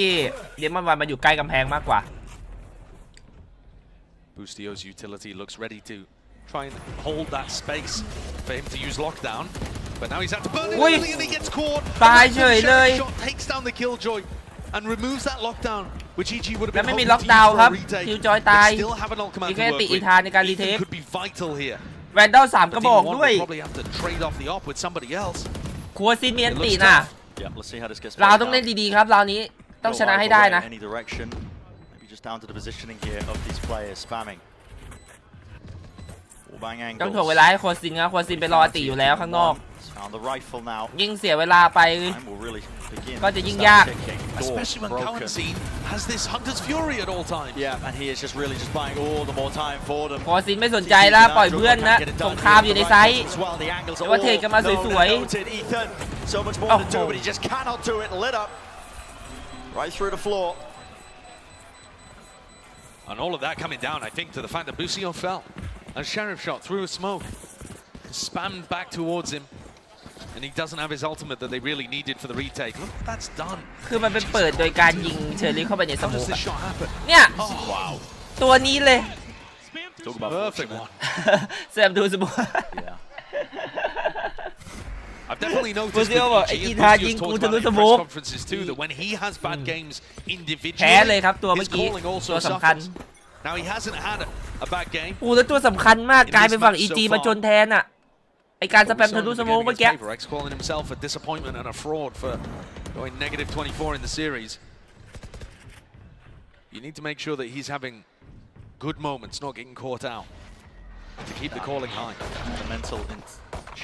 เดมอนวันมาอยู่ใกล้กำแพงมากกว่า Boostio's utility looks ready to try and hold that space for him to use lockdown. But now he's had to burn it early and he gets caught. ตายเฉยเลย Shot takes down the killjoy and removes that lockdown, which EG would have แล้ว been ไม่มี hoping ล็อก to ดาว use ครับ for a retake. คิวจอยตาย They still have an ult command มี to แค่ work ติอี with. ธานในการรีเทค Ethan could be vital here. แวนดอล3กระบอกด้วย Probably have to trade off the op with somebody else. ครัวซีเมียนตีน่ะ Yeah, let's see how this gets. เราต้องเล่นดีๆครับเรานี้ต้องชนะให้ได้นะ Any direction. Maybe just down to the positioning here of these players spamming. ต้องถ่วงเวลาให้ครัวซินครับครัวซินไปรอตีอยู่แล้วข้างนอก Found the rifle now. ยิ่งเสียเวลาไปก็จะยิ่งยาก Especially when Cowan has this Hunter's Fury at all times. Yeah, and he is just really just buying all the more time for them. ครัวซินไม่สนใจแล้วปล่อยเพื่อนนะสงครามอยู่ในไซต์แต่ว่าเทกันมาสวยๆ So much more to do, but he just cannot do it. Lit up right through the floor. And all of that coming down, I think, to the fact that Busio fell. And Sheriff shot through a smoke, spammed back towards him, and he doesn't have his ultimate that they really needed for the retake. Look what that's done. คือมันเป็นเปิดโดยการยิงเชอรี่เข้าไปในสโมกเนี่ยตัวนี้เลย Perfect one. แซมดูสโมก I've definitely noticed with EG and Busio's talked about it in press conferences too that when he has bad games individually, his calling also suffers. Now he hasn't had a bad game. โอ้แล้วตัวสำคัญมากกลายเป็นฝั่ง EG มาจนแทนอ่ะไอการสแปมทะลุสโมกเมื่อกี้ Rex calling himself a disappointment and a fraud for going -24 in the series. You need to make sure that he's having good moments, not getting caught out, to keep the calling high. The mental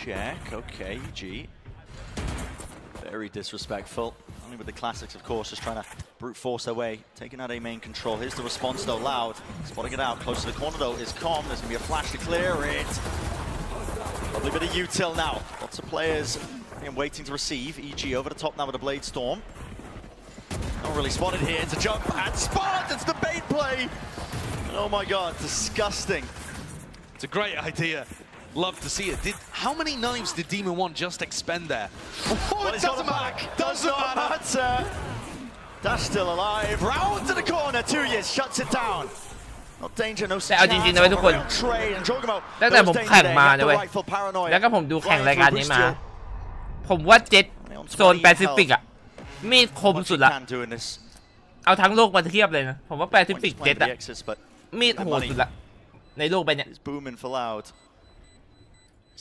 check. Okay, EG. Very disrespectful. Only with the classics, of course, just trying to brute force their way, taking out a main control. Here's the response, though. Loud, spotting it out. Close to the corner, though, is Calm. There's going to be a flash to clear it. Lovely bit of util now. Lots of players waiting to receive. EG over the top now with a Blade Storm. Not really spotted here. It's a jump and spot. It's the bait play. Oh my God, disgusting. It's a great idea. love to see it. How many knives did Demon One just expend there? Well, it doesn't matter. Does not matter. Dash still alive. Round to the corner. 2 years shuts it down. Not danger, no แต่เอาจริงๆนะเว้ยทุกคนตั้งแต่ผมแข่งมานะเว้ยแล้วก็ผมดูแข่งรายการนี้มาผมว่าเจ็ตโซนแปซิฟิกอะมีดคมสุดละเอาทั้งโลกมาเทียบเลยนะผมว่าแปซิฟิกเจ็ตอะมีดโหดสุดละในโลกไปเนี่ย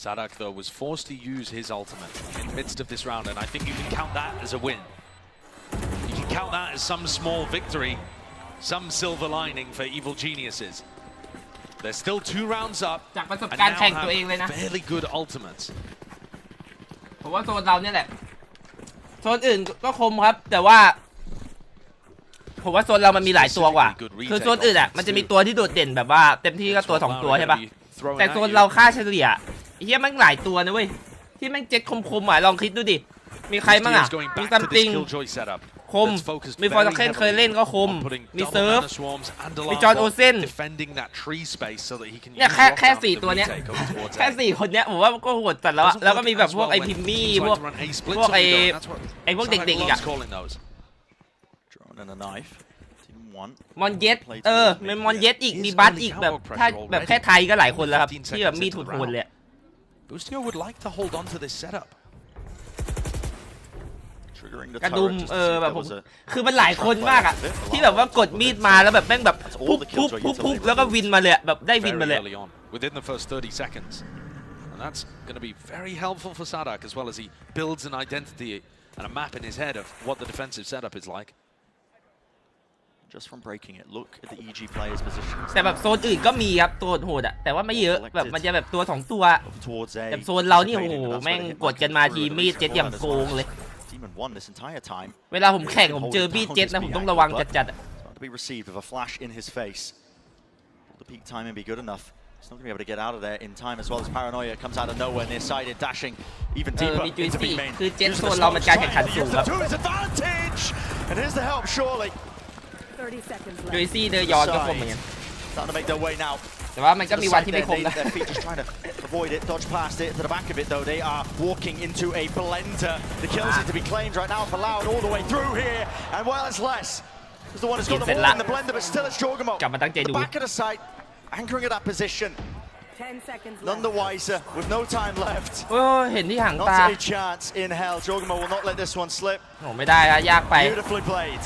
𝗟𝗜𝗡𝗘 though was forced to use his ultimate in the midst of this round, and I think you can count that as a win. You can count that as some small victory, some silver lining for Evil Geniuses. They're still 2 rounds up, จากประสบการณ์แข่งตัวเองเลยนะ fairly good ultimates. ผมว่าโซนเราเนี่ยแหละโซนอื่นก็คมครับแต่ว่าผมว่าโซนเรามันมีหลายตัวกว่าคือโซนอื่นอะมันจะมีตัวที่โดดเด่นแบบว่าเต็มที่ก็ตัว2ตัวใช่ปะแต่โซนเราค่าเฉลี่ยเฮียมันหลายตัวนะเว้ยที่แม่งเจ็ตคมๆอ่ะลองคิดดูดิมีใครบ้างอ่ะมีซัมติงคมมีฟอร์ตเคนเคยเล่นก็คมมีเซิร์ฟมีจอห์นโอเซนเนี่ยแค่4ตัวเนี้ยแค่4คนเนี้ยผมว่าก็โหดจัดแล้วแล้วก็มีแบบพวกไอพิมมี่พวกไอพวกเด็กๆอีกอะมอนเย็ดมีมอนเย็ดอีกมีบัสอีกแบบถ้าแบบแค่ไทยก็หลายคนแล้วครับที่แบบมีถุดโหดเลยBoostio would like to hold on to this setup. กระดุมแบบผมคือมันหลายคนมากอ่ะที่แบบว่ากดมีดมาแล้วแบบแม่งแบบปุ๊บแล้วก็วินมาเลยแบบได้วินมาเลย Within the first 30 seconds, and that's going to be very helpful for 𝗟𝗜𝗡𝗘 as well as he builds an identity and a map in his head of what the defensive setup is like. Just from breaking it, look at the EG players' positions. แต่แบบโซนอื่นก็มีครับตัวโหดอ่ะแต่ว่าไม่เยอะแบบมันจะแบบตัว2ตัวแต่โซนเรานี่โอ้โหแม่งกดกันมาทีมีดเจ็ตอย่างโกงเลยเวลาผมแข่งผมเจอมีดเจ็ตนะผมต้องระวังจัดๆ to be received with a flash in his face. The peak timing be good enough. He's not going to be able to get out of there in time as well as Paranoia comes out of nowhere near-sided, dashing even deeper into B main. คือเจ็ตโซนเรามันการแข่งขันสูงครับ To his advantage, and here's the help surely. จุยซี่เดย์ยอนก็คมเหมือนกัน Starting to make their way now. แต่ว่ามันก็มีวันที่ไม่คมนะ Their feet just trying to avoid it, dodge past it. To the back of it though, they are walking into a blender. The kills need to be claimed right now for Loud all the way through here, and while it's less, is the one who's got the ball in the blender, but still it's 𝗟𝗓𝗡𝗘. กลับมาตั้งใจดู The back of the site, anchoring at that position. 10 the wiser with no time left. เห็นที่ห่างตา Not a chance in hell. 𝗟𝗓𝗡𝗘 will not let this one slip. โหไม่ได้อะยากไป Beautifully played.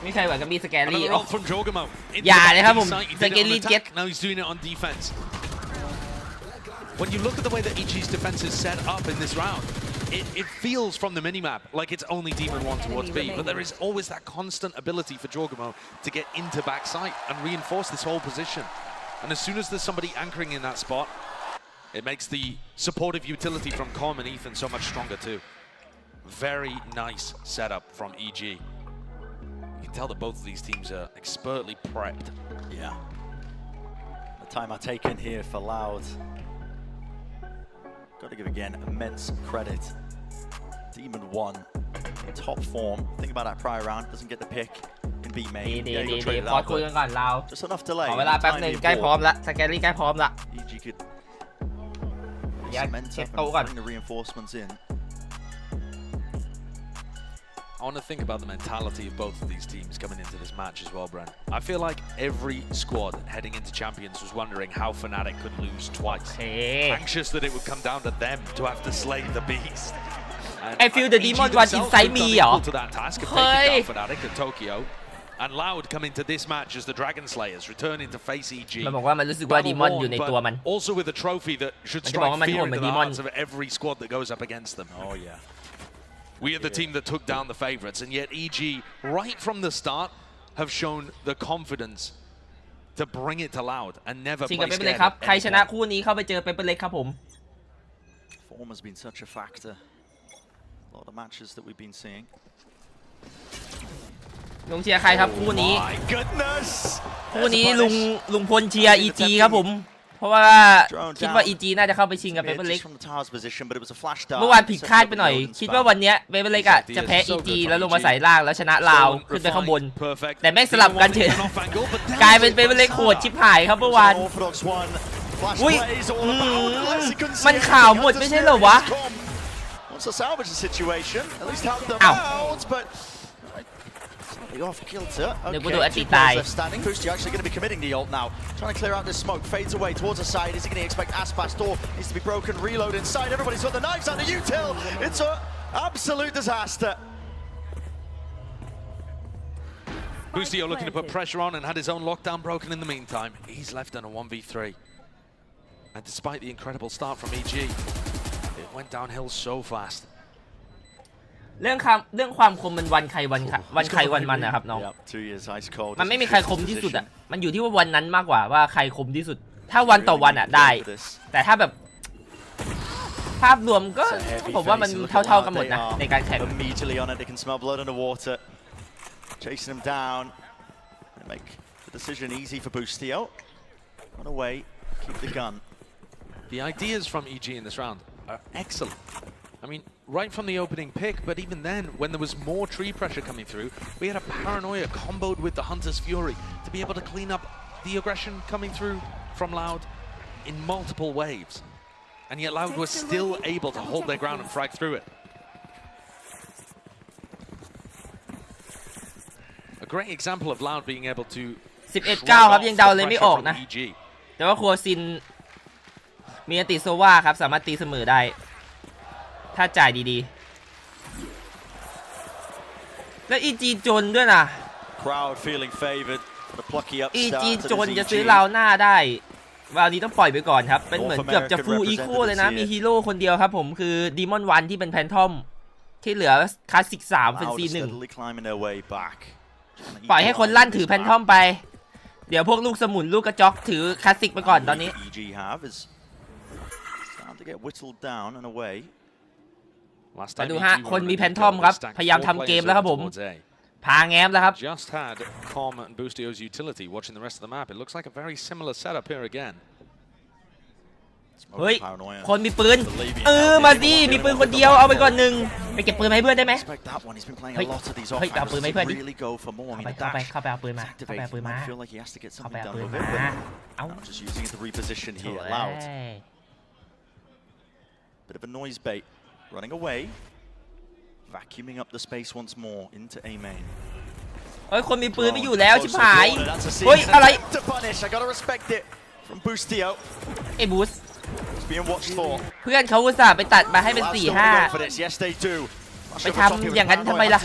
มีใครเหมือนกับมีสแกรี่ from 𝗟𝗓𝗡𝗘 อย่าเลยครับผมสแกรี่เจ็ต Now he's doing it on defense. When you look at the way that EG's defense is set up in this round, it feels from the minimap like it's only Demon 1 towards B, but there is always that constant ability for 𝗟𝗓𝗡𝗘 to get into backside and reinforce this whole position. And as soon as there's somebody anchoring in that spot, it makes the supportive utility from Com and Ethan so much stronger too. Very nice setup from EG. You can tell that both of these teams are expertly prepped. Yeah. The time I taken here for Loud. Got to give again immense credit. Demon 1 in top form. Think about that prior round. Doesn't get the pick in B main. พอคุยกันก่อนเรา Just enough delay. ขอเวลาแป๊บนึงใกล้พร้อมละสแกรี่ใกล้พร้อมละ EG could เช็คโต๊ะก่อน bring the reinforcements in. I want to think about the mentality of both of these teams coming into this match as well, Brent. I feel like every squad heading into Champions was wondering how Fnatic could lose twice. Anxious that it would come down to them to have to slay the beast. And I feel the demon was inside me, equal to that task of taking down Fnatic at Tokyo. And Loud coming to this match as the Dragon Slayers returning to face EG. มันบอกว่ามันรู้สึกว่าดีมอนอยู่ในตัวมัน Also with a trophy that should strike fear into the hearts of every squad that goes up against them. Oh yeah. We are the team that took down the favorites, and yet EG, right from the start, have shown the confidence to bring it to Loud and never play scared. ครับใครชนะคู่นี้เข้าไปเจอเปเปอร์เล็กครับผม Form has been such a factor. A lot of matches that we've been seeing. ลุงเชียร์ใครครับคู่นี้ My goodness. คู่นี้ลุงพลเชียร์ EG ครับผม เพราะว่าคิดว่า EG น่าจะเข้าไปชิงกับเบเบอร์เล็กเมื่อวานผิดคาดไปหน่อยคิดว่าวันนี้เบเบอร์เล็กอะจะแพ้ EG แล้วลงมาใส่ล่างแล้วชนะลาวขึ้นไปข้างบนแต่แม่งสลับกันเฉยกลายเป็นเบเบอร์เล็กโหดชิบหายครับเมื่อวานอุ้ยมันข่าวหมดไม่ใช่เหรอวะอ้าวเดี๋ยวกูดูอติตาย 𝗟𝗜𝗡𝗘 actually going to be committing the ult now. Trying to clear out this smoke. Fades away towards the side. Is he going to expect 𝗟𝗚𝗡? Door needs to be broken. Reload inside. Everybody's got the knives out. The util. It's an absolute disaster. Boostio looking to put pressure on and had his own lockdown broken in the meantime. He's left on a 1v3. And despite the incredible start from EG, it went downhill so fast. เรื่องความคมมันวันใครวันมันนะครับน้องมันไม่มีใครคมที่สุดอ่ะมันอยู่ที่ว่าวันนั้นมากกว่าว่าใครคมที่สุดถ้าวันต่อวันอ่ะได้แต่ถ้าแบบภาพรวมก็ผมว่ามันเท่ากันหมดนะในการแข่งChasing him down. Make the decision easy for Boostio. Run away. Keep the gun. The ideas from EG in this round are excellent. I mean, right from the opening pick, but even then, when there was more tree pressure coming through, we had a paranoia comboed with the Hunter's Fury to be able to clean up the aggression coming through from Loud in multiple waves. And yet Loud was still able to hold their ground and frag through it. A great example of Loud being able to 11-9 ครับยังเดาเลยไม่ออกนะแต่ว่าครัวซินมีอันติโซวาครับสามารถตีเสมอได้ถ้าจ่ายดีๆแล้ว EG จนด้วยนะ EG จนจะซื้อราวหน้าได้ราวนี้ต้องปล่อยไปก่อนครับเป็นเหมือนเกือบจะฟูลอีโคเลยนะมีฮีโร่คนเดียวครับผมคือดีมอนวันที่เป็นแพนทอมที่เหลือคลาสสิก3เป็นซี1ปล่อยให้คนลั่นถือแพนทอมไปเดี๋ยวพวกลูกสมุนลูกกระจอกถือคลาสสิกไปก่อนตอนนี้มาดูฮะคนมีแพนทอมครับพยายามทำเกมแล้วครับผมพาแง้มแล้วครับ Just had Com and Boostio's utility watching the rest of the map. It looks like a very similar setup here again. เฮ้ยคนมีปืนมาดิมีปืนคนเดียวเอาไปก่อนหนึ่งไปเก็บปืนมาให้เพื่อนได้ไหมเฮ้ยเอาปืนมาให้เพื่อนดิเข้าไปเอาปืนมาเอาปืนมาเอา Bit of a noise bait running away vacuuming up the space once more into A main เฮ้ยคนมีปืนไม่อยู่แล้วชิบหายเฮ้ยอะไร I gotta respect it from Boostio ไอ้บูสเพื่อนเขาอุตส่าห์ไปตัดมาให้เป็น 4-5 ไปทำอย่างนั้นทำไมล่ะ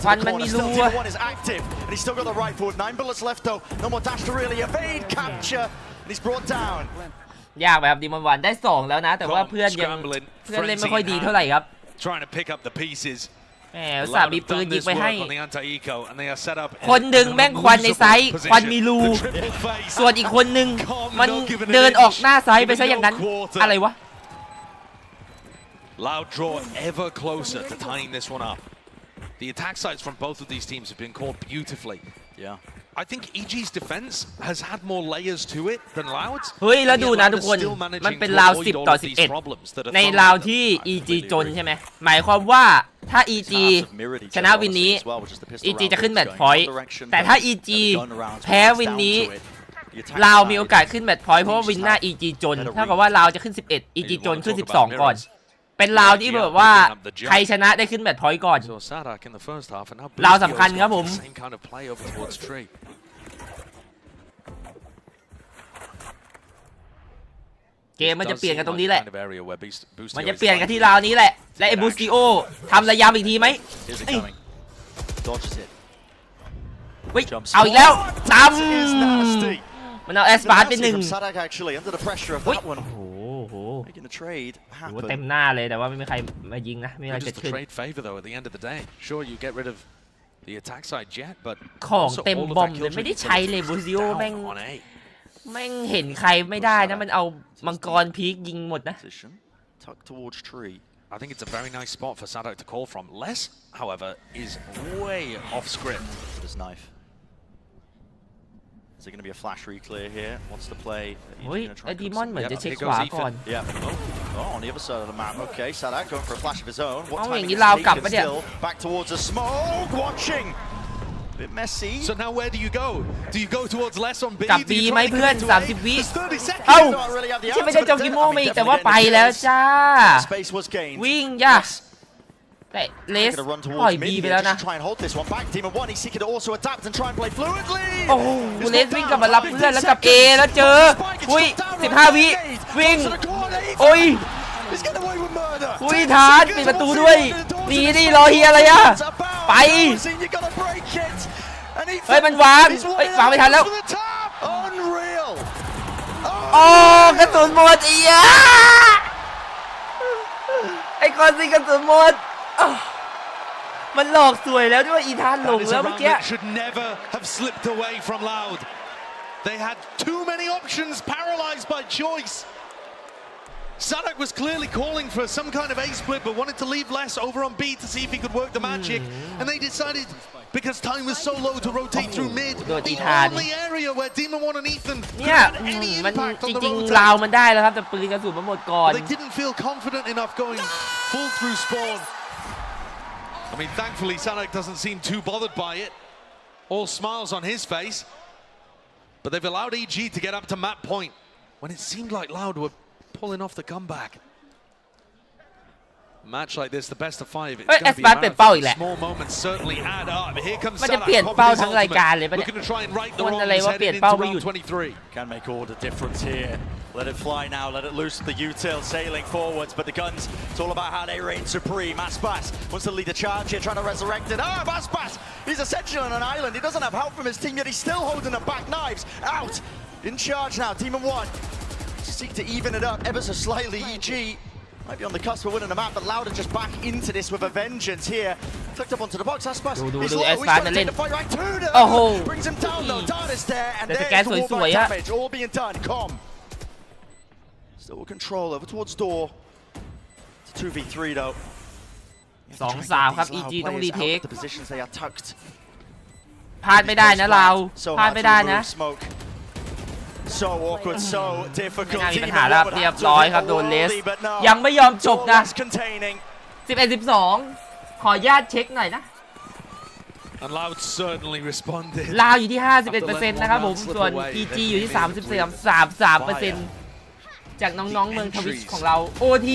ฟันมันมีรูยากแบบดีมอนวันได้2แล้วนะแต่ว่าเพื่อนเล่นไม่ค่อยดีเท่าไหร่ครับแหมอุตส่าห์มีปืนยิงไปให้คนหนึ่งแม่งควันในไซส์ควันมีรูส่วนอีกคนหนึ่งมันเดินออกหน้าไซส์ไปซะอย่างนั้นอะไรวะ Loud draw ever closer to tying this one up. The attack sides from both of these teams have been called beautifully. Yeah. I think EG's defense has had more layers to it than Loud's. เฮ้ยแล้วดูนะทุกคนมันเป็นราว10-11ในราวที่ EG จนใช่ไหมหมายความว่าถ้า EG ชนะวินนี้ EG จะขึ้นแมตช์พอยต์แต่ถ้า EG แพ้วินนี้ลาวมีโอกาสขึ้นแมตช์พอยต์เพราะว่าวินหน้า EG จนเท่ากับว่าลาวจะขึ้น11 EG จนขึ้น12ก่อนเป็นลาวที่แบบว่าใครชนะได้ขึ้นแมตช์พอยต์ก่อนลาวสำคัญครับผมเกมมันจะเปลี่ยนกันตรงนี้แหละมันจะเปลี่ยนกันที่ลาวนี้แหละและไอ้บูสติโอทำระยำอีกทีไหมเฮ้ยเอาอีกแล้วตำมันเอาแอสปาร์ตเป็น1โอ้โหเต็มหน้าเลยแต่ว่าไม่มีใครมายิงนะไม่มีอะไรเกิดขึ้นของเต็มบอมเลยไม่ได้ใช้เลยบูสติโอแม่งเห็นใครไม่ได้นะมันเอามังกรพีคยิงหมดนะ I think it's a very nice spot for 𝗟𝗜𝗡 to call from. 𝗟, however, is way off script. This knife. Is it going to be a flash reclear here? What's the play? เฮ้ยไอ้ดีมอนเหมือนจะเช็คขวาก่อน Yeah. Oh, on the other side of the map. Okay, 𝗟𝗜𝗡 going for a flash of his own. What อย่าง timing นี้ is ลาวกลับ taken ปะเนี่ย still? Back towards the smoke. Watching. A bit messy. So now where do you go? Do you go towards 𝗟 on B? กลับ B ไหมเพื่อน30 วิเอ้าที่ไม่ได้จงกิโมมาอีกแต่ว่าไปแล้วจ้า Space was gained. วิ่งย่าแต่เลส Gonna run ปล่อย towards B mid ไป here. แล้วนะ Just try and hold this one back. Demon 1, he's seeking to also adapt and try and play fluidly. โอ้โหเลสวิ่งกลับมารับเพื่อนแล้วกับ A แล้วเจออุ้ย15 วิวิ่งโอ้ยอุ้ยทานปิดประตูด้วยหนีดิรอเฮียอะไรอะไปเฮ้ยมันวางเฮ้ยวางไม่ทันแล้วโอ้กระสุนหมดอีอะไอ้คนสิกระสุนหมดมันหลอกสวยแล้วด้วยอีธานหลงแล้วเมื่อกี้ should never have slipped away from 𝗟𝗡. They had too many options, paralyzed by choice. 𝗟𝗡 was clearly calling for some kind of A split, but wanted to leave 𝗟 over on B to see if he could work the magic. And they decided, because time was so low, to rotate through mid. The only area where Demon 1 and Ethan เนี่ยมันจริงๆลาวมันได้แล้วครับแต่ปืนกระสุนมันหมดก่อน They didn't feel confident enough going full through spawn. I mean, thankfully, 𝗟𝗡 doesn't seem too bothered by it. All smiles on his face. But they've allowed EG to get up to map point when it seemed like 𝗟𝗡 were pulling off the comeback. A match like this, the best of 5, it's going to be a matter of small moments certainly add up. Here comes 𝗟𝗡, looking to try and right the wrongs heading into round 23. Can make all the difference here. Let it fly now, let it loose the util sailing forwards, but the guns, it's all about how they reign supreme. 𝗟𝗡 wants to lead the charge here, trying to resurrect it. 𝗟𝗡, he's essentially on an island. He doesn't have help from his team, yet he's still holding the back knives. Out, in charge now, Demon 1. Seek to even it up ever so slightly. EG might be on the cusp of winning the map, but 𝗟𝗡 just back into this with a vengeance here. Clicked up onto the box. 𝗟𝗡. He's low. He's trying to take the fight right to them. Brings him down though. Dart is there, and there's the wallback damage all being done. Com. Still control over towards door. It's a 2v3 though. 2-3 ครับ EG ต้องรีเทค The positions they are tucked. พลาดไม่ได้นะเราพลาดไม่ได้นะ So awkward, so difficult. ไม่น่ามีปัญหาแล้วเรียบร้อยครับโดนเลสยังไม่ยอมจบนะ 11-12 ขออนุญาตเช็คหน่อยนะ And 𝗟𝗡 certainly responded. ลาวอยู่ที่ 51% นะครับผมส่วน EG อยู่ที่ 33% จากน้องๆเมืองทวิชของเรา OT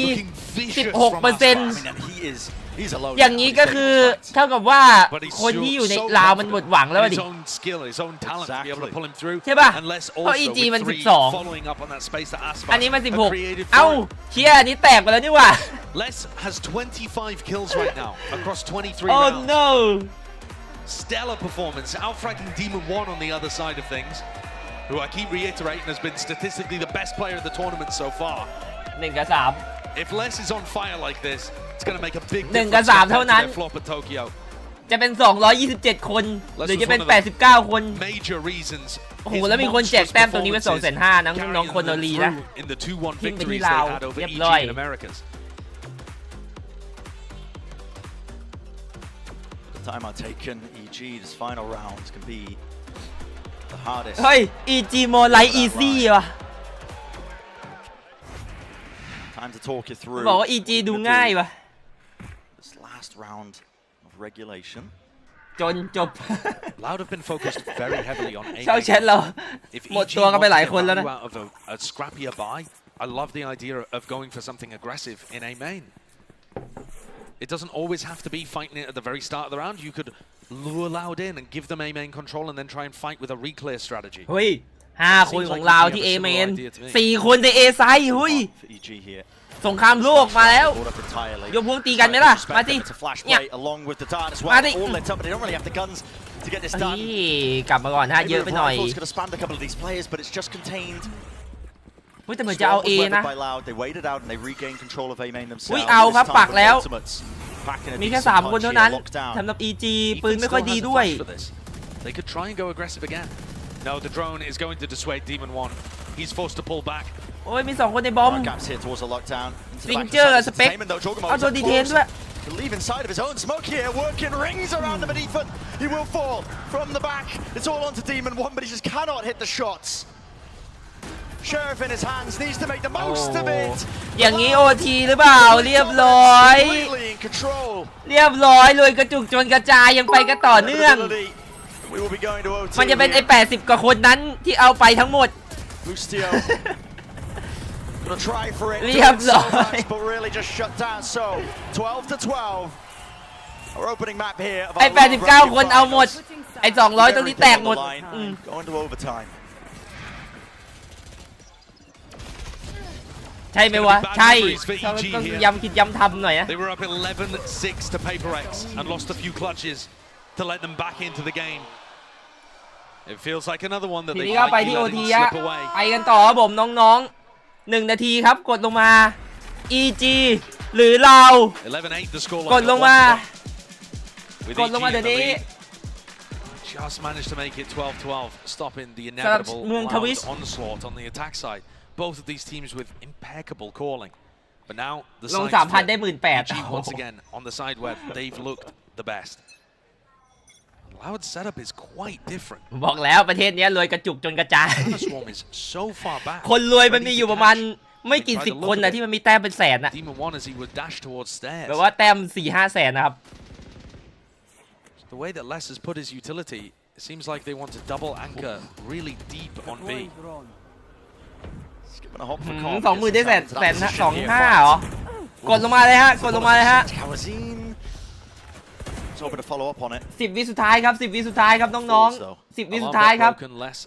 16% อย่างนี้ก็คือเท่ากับว่าคนที่อยู่ในลาวมันหมดหวังแล้วดิใช่ป่ะเพราะ EG มัน12อันนี้มัน16เอ้าเชียอันนี้แตกไปแล้วนี่หว่า 𝗟𝗡 has 25 kills right now across 23 oh rounds. no Stellar performance, outfragging Demon 1 on the other side of things, who I keep reiterating has been statistically the best player of the tournament so far. 1-3 If 𝗟𝗡 is on fire like this, it's going to make a big difference compared to their flop at Tokyo. จะเป็น227 คนหรือจะเป็น89 คน Major reasons. โอ้โหแล้วมีคนแจกแต้มตรงนี้ไป 2,500 น้องๆคนโนรีนะ In the 2-1 ทิ้งไปที่ victories ลาว they had over เรียบ EG ร้อย in Americas. The time are taken. EG, this final round can be the hardest. เฮ้ย EG more like easy ว่ะ Time to talk you through. บอกว่า EG ดูง่ายว่ะ This last round of regulation. จนจบ 𝗟𝗡 have been focused very heavily on A. เช่าแชทเราหมดตัวกันไปหลายคนแล้วนะ out of a scrappier buy. I love the idea of going for something aggressive in A main. It doesn't always have to be fighting it at the very start of the round. You could lure 𝗟𝗡 in and give them A main control and then try and fight with a reclear strategy. เฮ้ย5 คนของเราที่ A main 4 คนใน A side เฮ้ยสงครามโลกมาแล้วยกพวกตีกันไหมล่ะมาสิเนี่ยมาสิกลับมาก่อนฮะเยอะไปหน่อยแต่เหมือนจะเอา A นะอุ้ยเอาครับปักแล้วมีแค่3 คนเท่านั้นสำหรับ EG ปืนไม่ค่อยดีด้วย They could try and go aggressive again. No, the drone is going to dissuade Demon 1. He's forced to pull back. โอ้ยมี2คนในบอม Gaps here towards the lockdown. ซิงเจอร์กับสเปกเอาโดนดีเทนด้วย To leave inside of his own smoke here, working rings around him, and Ethan, he will fall from the back. It's all onto Demon 1, but he just cannot hit the shots. Sheriff in his hands needs to make the most of it. อย่างนี้ OT หรือเปล่าเรียบร้อยเรียบร้อยเลยกระจุกจนกระจายยังไปกันต่อเนื่องมันจะเป็นไอ้80กว่าคนนั้นที่เอาไปทั้งหมดเรียบร้อยไอ้89คนเอาหมดไอ้200ตรงนี้แตกหมดใช่ไหมวะใช่ต้องย้ำคิดย้ำทำหน่อยนะ They were up 11-6 to PaperX and lost a few clutches to let them back into the game. It feels like another one that they might be letting slip away. ไปกันต่อครับผมน้องๆ1 นาทีครับกดลงมา EG หรือเรา 11-8 the score line. กดลงมาเดี๋ยวนี้ Just managed to make it 12-12, stopping the inevitable Loud onslaught on the attack side. Both of these teams with impeccable calling, but now the side EG once again on the side where they've looked the best. Loud setup is quite different. บอกแล้วประเทศนี้รวยกระจุกจนกระจาย Swarm is so far back. คนรวยมันมีอยู่ประมาณไม่กี่10 คนนะที่มันมีแต้มเป็นแสนนะ Demon 1 as he would dash towards stairs. แบบว่าแต้ม 4-5 แสนนะครับ The way that Les has put his utility, it seems like they want to double anchor really deep on B. 20,000ได้125,000เหรอกดลงมาเลยฮะกดลงมาเลยฮะ10 วิสุดท้ายครับ10 วิสุดท้ายครับน้องๆ10 วิสุดท้ายครับ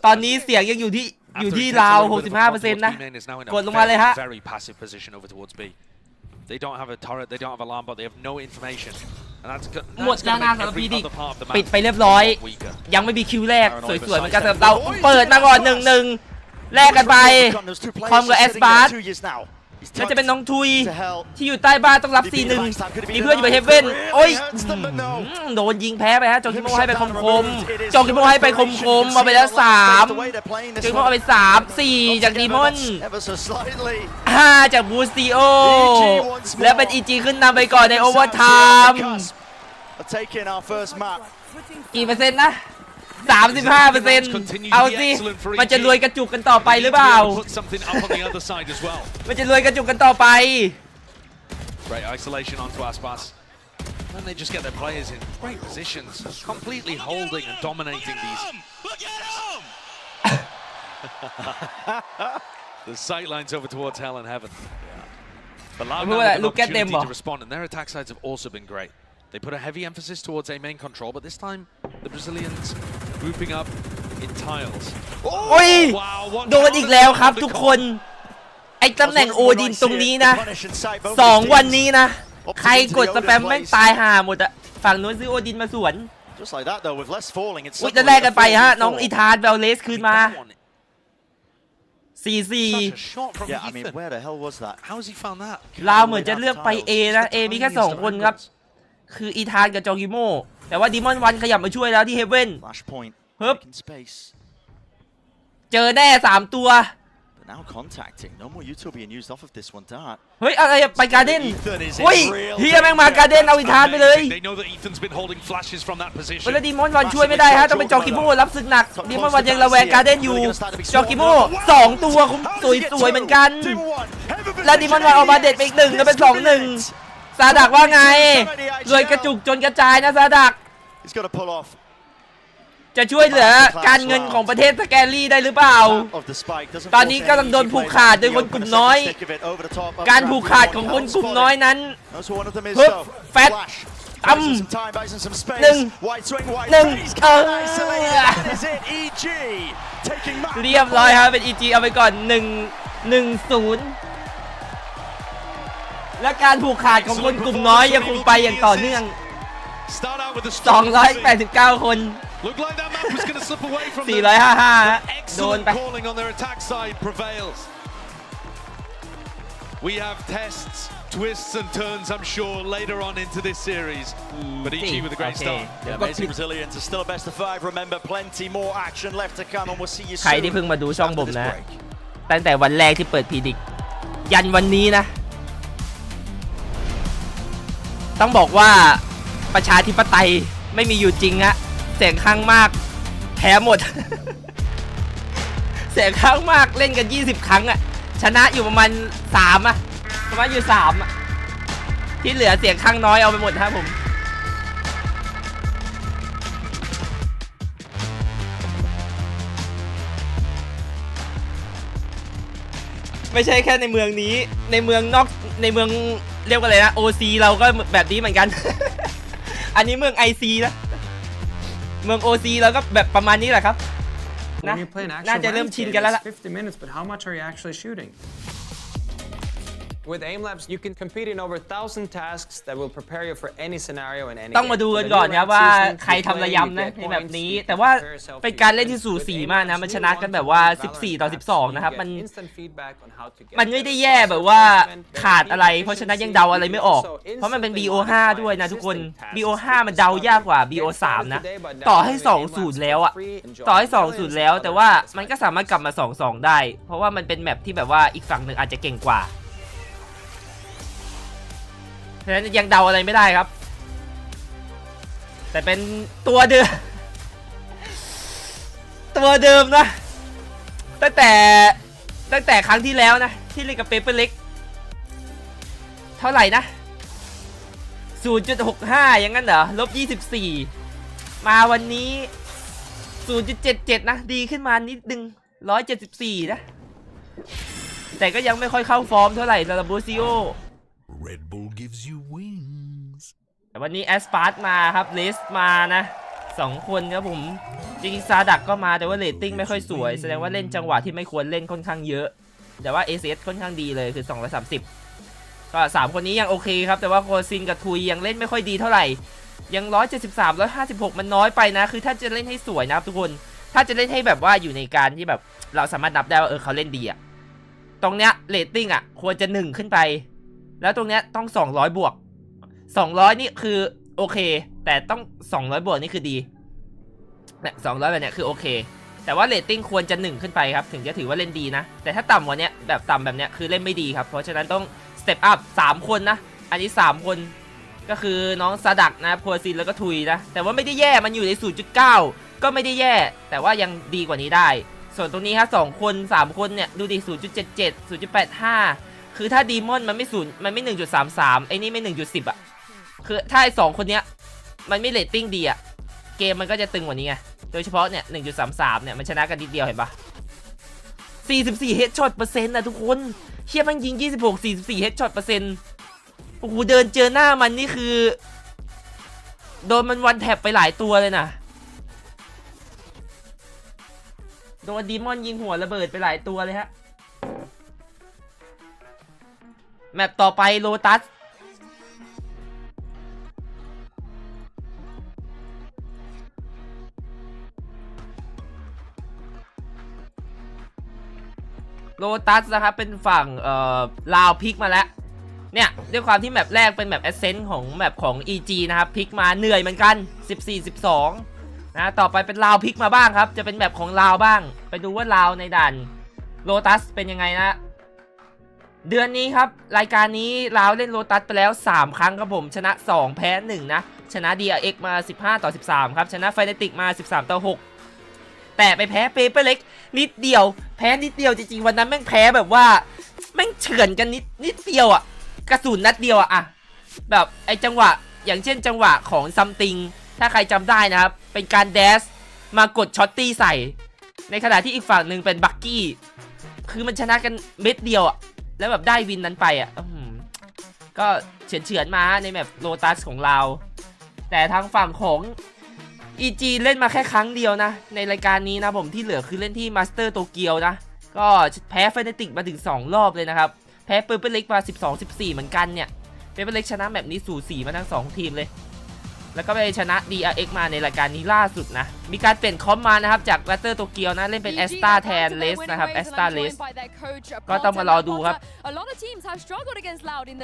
ตอนนี้เสียงยังอยู่ที่ราว 65% นะกดลงมาเลยฮะ They don't have a turret, they don't have alarm, but they have no information. หมดแล้วนะสำหรับพีดีปิดไปเรียบร้อยยังไม่มีคิวแรกสวยๆเหมือนกันสำหรับเราเปิดมาก่อน 1-1 แลกกันไปคอมกับเอสบาร์น่าจะเป็นน้องทุยที่อยู่ใต้บ้านต้องรับ 4-1 มีเพื่อนอยู่ในเฮฟเว่นโอ้ยโดนยิงแพ้ไปฮะจอกิโมให้ไปคมจอกิโมให้ไปคมมาไปแล้ว3จอกิโมเอาไป3-4จากดีมอน5จากบูสติโอและเป็น EG ขึ้นนำไปก่อนในโอเวอร์ไทม์กี่เปอร์เซ็นต์นะ35%เอาสิมันจะรวยกระจุกกันต่อไปหรือเปล่ามันจะรวยกระจุกกันต่อไป Great isolation onto Aspas. And they just get their players in great positions, completely holding and dominating these. The sight lines over towards hell and heaven. But Loud now have an opportunity to respond, and their attack sides have also been great. They put a heavy emphasis towards A main control, but this time the Brazilians grouping up in tiles. โอ้ยโดนอีกแล้วครับทุกคนไอ้ตำแหน่งโอดินตรงนี้นะ2 วันนี้นะใครกดสแปมแม่งตายห่าหมดอะฝั่งนู้นซื้อโอดินมาสวนอุ้ยจะแลกกันไปฮะน้องอีธานเบลเลสคืนมา4-4 ลาวเหมือนจะเลือกไป A นะ A มีแค่2 คนครับคืออีธานกับจอกิโมแต่ว่าดีมอนวันขยับมาช่วยแล้วที่เฮเว่นเฮ้ยเจอแน่3 ตัวเฮ้ยอะไรไปการ์เด้นเฮ้ยเฮียแม่งมาการ์เด้นเอาอีธานไปเลยแล้วดีมอนวันช่วยไม่ได้ฮะต้องเป็นจอกิโมรับศึกหนักดีมอนวันยังระแวงการ์เด้นอยู่จอกิโม2 ตัวสวยเหมือนกันแล้วดีมอนวันออกมาเด็ดไปอีก1แล้วเป็น2-1ซาดักว่าไงรวยกระจุกจนกระจายนะซาดักจะช่วยเหลือการเงินของประเทศสแกรี่ได้หรือเปล่าตอนนี้กำลังโดนผูกขาดโดยคนกลุ่มน้อยการผูกขาดของคนกลุ่มน้อยนั้นฮึบแฟตตั้ม1-1เรียบร้อยครับเป็น EG เอาไปก่อน1-0และการผูกขาดของคนกลุ่มน้อยยังคงไปอย่างต่อเนื่อง289 คน455โดนไป We have tests, twists and turns, I'm sure, later on into this series. But EG with a great start. Amazing Brazilians are still a best of 5. Remember, plenty more action left to come, and we'll see you soon. ใครที่เพิ่งมาดูช่องผมนะ ตั้งแต่วันแรกที่เปิดพีดิกยันวันนี้นะต้องบอกว่าประชาธิปไตยไม่มีอยู่จริงฮะเสียงข้างมากแพ้หมด เสียงข้างมากเล่นกัน20 ครั้งอะชนะอยู่ประมาณ3อะประมาณอยู่3อะที่เหลือเสียงข้างน้อยเอาไปหมดครับผมไม่ใช่แค่ในเมืองนี้ในเมืองนอกในเมืองเรียกว่าอะไรนะ OC เราก็แบบนี้เหมือนกัน อันนี้เมือง IC นะเมือง OC เราก็แบบประมาณนี้แหละครับนะน่าจะเริ่มชินกันแล้วล่ะ 50 minutes, but how much are you actually shooting? With aim labs, you can compete in over 1,000 tasks that will prepare you for any scenario in any. ต้องมาดูกันก่อนนะว่าใครทำระยำนะในแบบนี้แต่ว่าเป็นการเล่นที่สูสีมากนะมันชนะกันแบบว่า14-12นะครับมันไม่ได้แย่แบบว่าขาดอะไรเพราะฉะนั้นยังเดาอะไรไม่ออกเพราะมันเป็น BO5 ด้วยนะทุกคน BO5 มันเดายากกว่า BO3 นะต่อให้ 2-0 แล้วอะต่อให้ 2-0 แล้วแต่ว่ามันก็สามารถกลับมา 2-2 ได้เพราะว่ามันเป็นแมปที่แบบว่าอีกฝั่งหนึ่งอาจจะเก่งกว่าฉะนั้นยังเดาอะไรไม่ได้ครับแต่เป็นตัวเดิม ตัวเดิมนะตั้งแต่ครั้งที่แล้วนะที่เล่นกับเปเปอร์เล็กเท่าไหร่นะ 0.65 อย่างนั้นเหรอ-24มาวันนี้ 0.77 นะดีขึ้นมานิดนึง174นะแต่ก็ยังไม่ค่อยเข้าฟอร์มเท่าไหร่สำหรับบูซิโอRed Bull gives you wings แต่วันนี้แอสปาร์ตมาครับเลสมานะ2 คนครับผมจริงๆซาดักก็มาแต่ว่าเรตติ้งไม่ค่อยสวยแสดงว่าเล่นจังหวะที่ไม่ควรเล่นค่อนข้างเยอะแต่ว่า ACS ค่อนข้างดีเลยคือ230ก็3คนนี้ยังโอเคครับแต่ว่าโคซินกับทุยยังเล่นไม่ค่อยดีเท่าไหร่ยัง173 156มันน้อยไปนะคือถ้าจะเล่นให้สวยนะครับทุกคนถ้าจะเล่นให้แบบว่าอยู่ในการที่แบบเราสามารถนับได้ว่าเขาเล่นดีอะตรงเนี้ยเรตติ้งอะควรจะ1ขึ้นไปแล้วตรงเนี้ยต้อง200บวก200นี่คือโอเคแต่ต้อง200บวกนี่คือดีเนี่ย200แบบเนี้ยคือโอเคแต่ว่าเรตติ้งควรจะ1ขึ้นไปครับถึงจะถือว่าเล่นดีนะแต่ถ้าต่ำกว่านี้แบบต่ำแบบเนี้ยคือเล่นไม่ดีครับเพราะฉะนั้นต้องสเต็ปอัพ3คนนะอันนี้3คนก็คือน้องซาดักนะโพซินแล้วก็ทุยนะแต่ว่าไม่ได้แย่มันอยู่ใน 0.9 ก็ไม่ได้แย่แต่ว่ายังดีกว่านี้ได้ส่วนตรงนี้ครับ2คน3คนเนี่ยดูดิ 0.77 0.85คือถ้าดีมอนมันไม่0มันไม่ 1.33 ไอ้นี่ไม่ 1.10 อ่ะคือถ้าไอ้2คนเนี้ยมันไม่เรตติ้งดีอ่ะเกมมันก็จะตึงกว่านี้ไงโดยเฉพาะเนี่ย 1.33 เนี่ยมันชนะกันนิดเดียวเห็นปะ44 เฮดช็อตเปอร์เซ็นต์นะทุกคนเชี่ยมันยิง26 44 เฮดช็อตเปอร์เซ็นต์โอ้โหเดินเจอหน้ามันนี่คือโดนมันวันแท็บไปหลายตัวเลยนะโดนดีมอนยิงหัวระเบิดไปหลายตัวเลยฮะแมปต่อไปโลตัสนะครับเป็นฝั่งลาวพลิกมาแล้วเนี่ยด้วยความที่แมปแรกเป็นแมปแอสเซนต์ของแมปของ EG นะครับพลิกมาเหนื่อยเหมือนกัน 14-12 นะต่อไปเป็นลาวพลิกมาบ้างครับจะเป็นแมปของลาวบ้างไปดูว่าลาวในด่านโลตัสเป็นยังไงนะเดือนนี้ครับรายการนี้ลาวเล่นโลตัสไปแล้ว3ครั้งครับผมชนะ2แพ้1นะชนะ DRX มา15-13ครับชนะไฟเนติกมา13-6แต่ไปแพ้เปเปอร์เล็กนิดเดียวแพ้นิดเดียวจริงๆวันนั้นแม่งแพ้แบบว่าแม่งเฉือนกันนิดเดียวอ่ะกระสุนนัดเดียวอ่ะแบบไอจังหวะอย่างเช่นจังหวะของซัมติงถ้าใครจำได้นะครับเป็นการแดชมากดช็อตตี้ใส่ในขณะที่อีกฝั่งหนึ่งเป็นบักกี้คือมันชนะกันเม็ดเดียวอ่ะแล้วแบบได้วินนั้นไปอ่ะก็เฉือนมาในแบบโลตัสของเราแต่ทางฝั่งของ EG เล่นมาแค่ครั้งเดียวนะในรายการนี้นะผมที่เหลือคือเล่นที่มาสเตอร์โตเกียวนะก็แพ้ไฟเนติกมาถึง2รอบเลยนะครับแพ้เปเปอร์เล็กมา12-14เหมือนกันเนี่ยเปเปอร์เล็กชนะแบบนี้สูสีมาทั้ง2ทีมเลยแล้วก็ไปชนะ DRX มาในรายการนี้ล่าสุดนะมีการเปลี่ยนคอมมานะครับจากมาสเตอร์โตเกียวนะเล่นเป็นแอสตาแทนเลสนะครับแอสตาเลสก็ต้องมารอดูครับ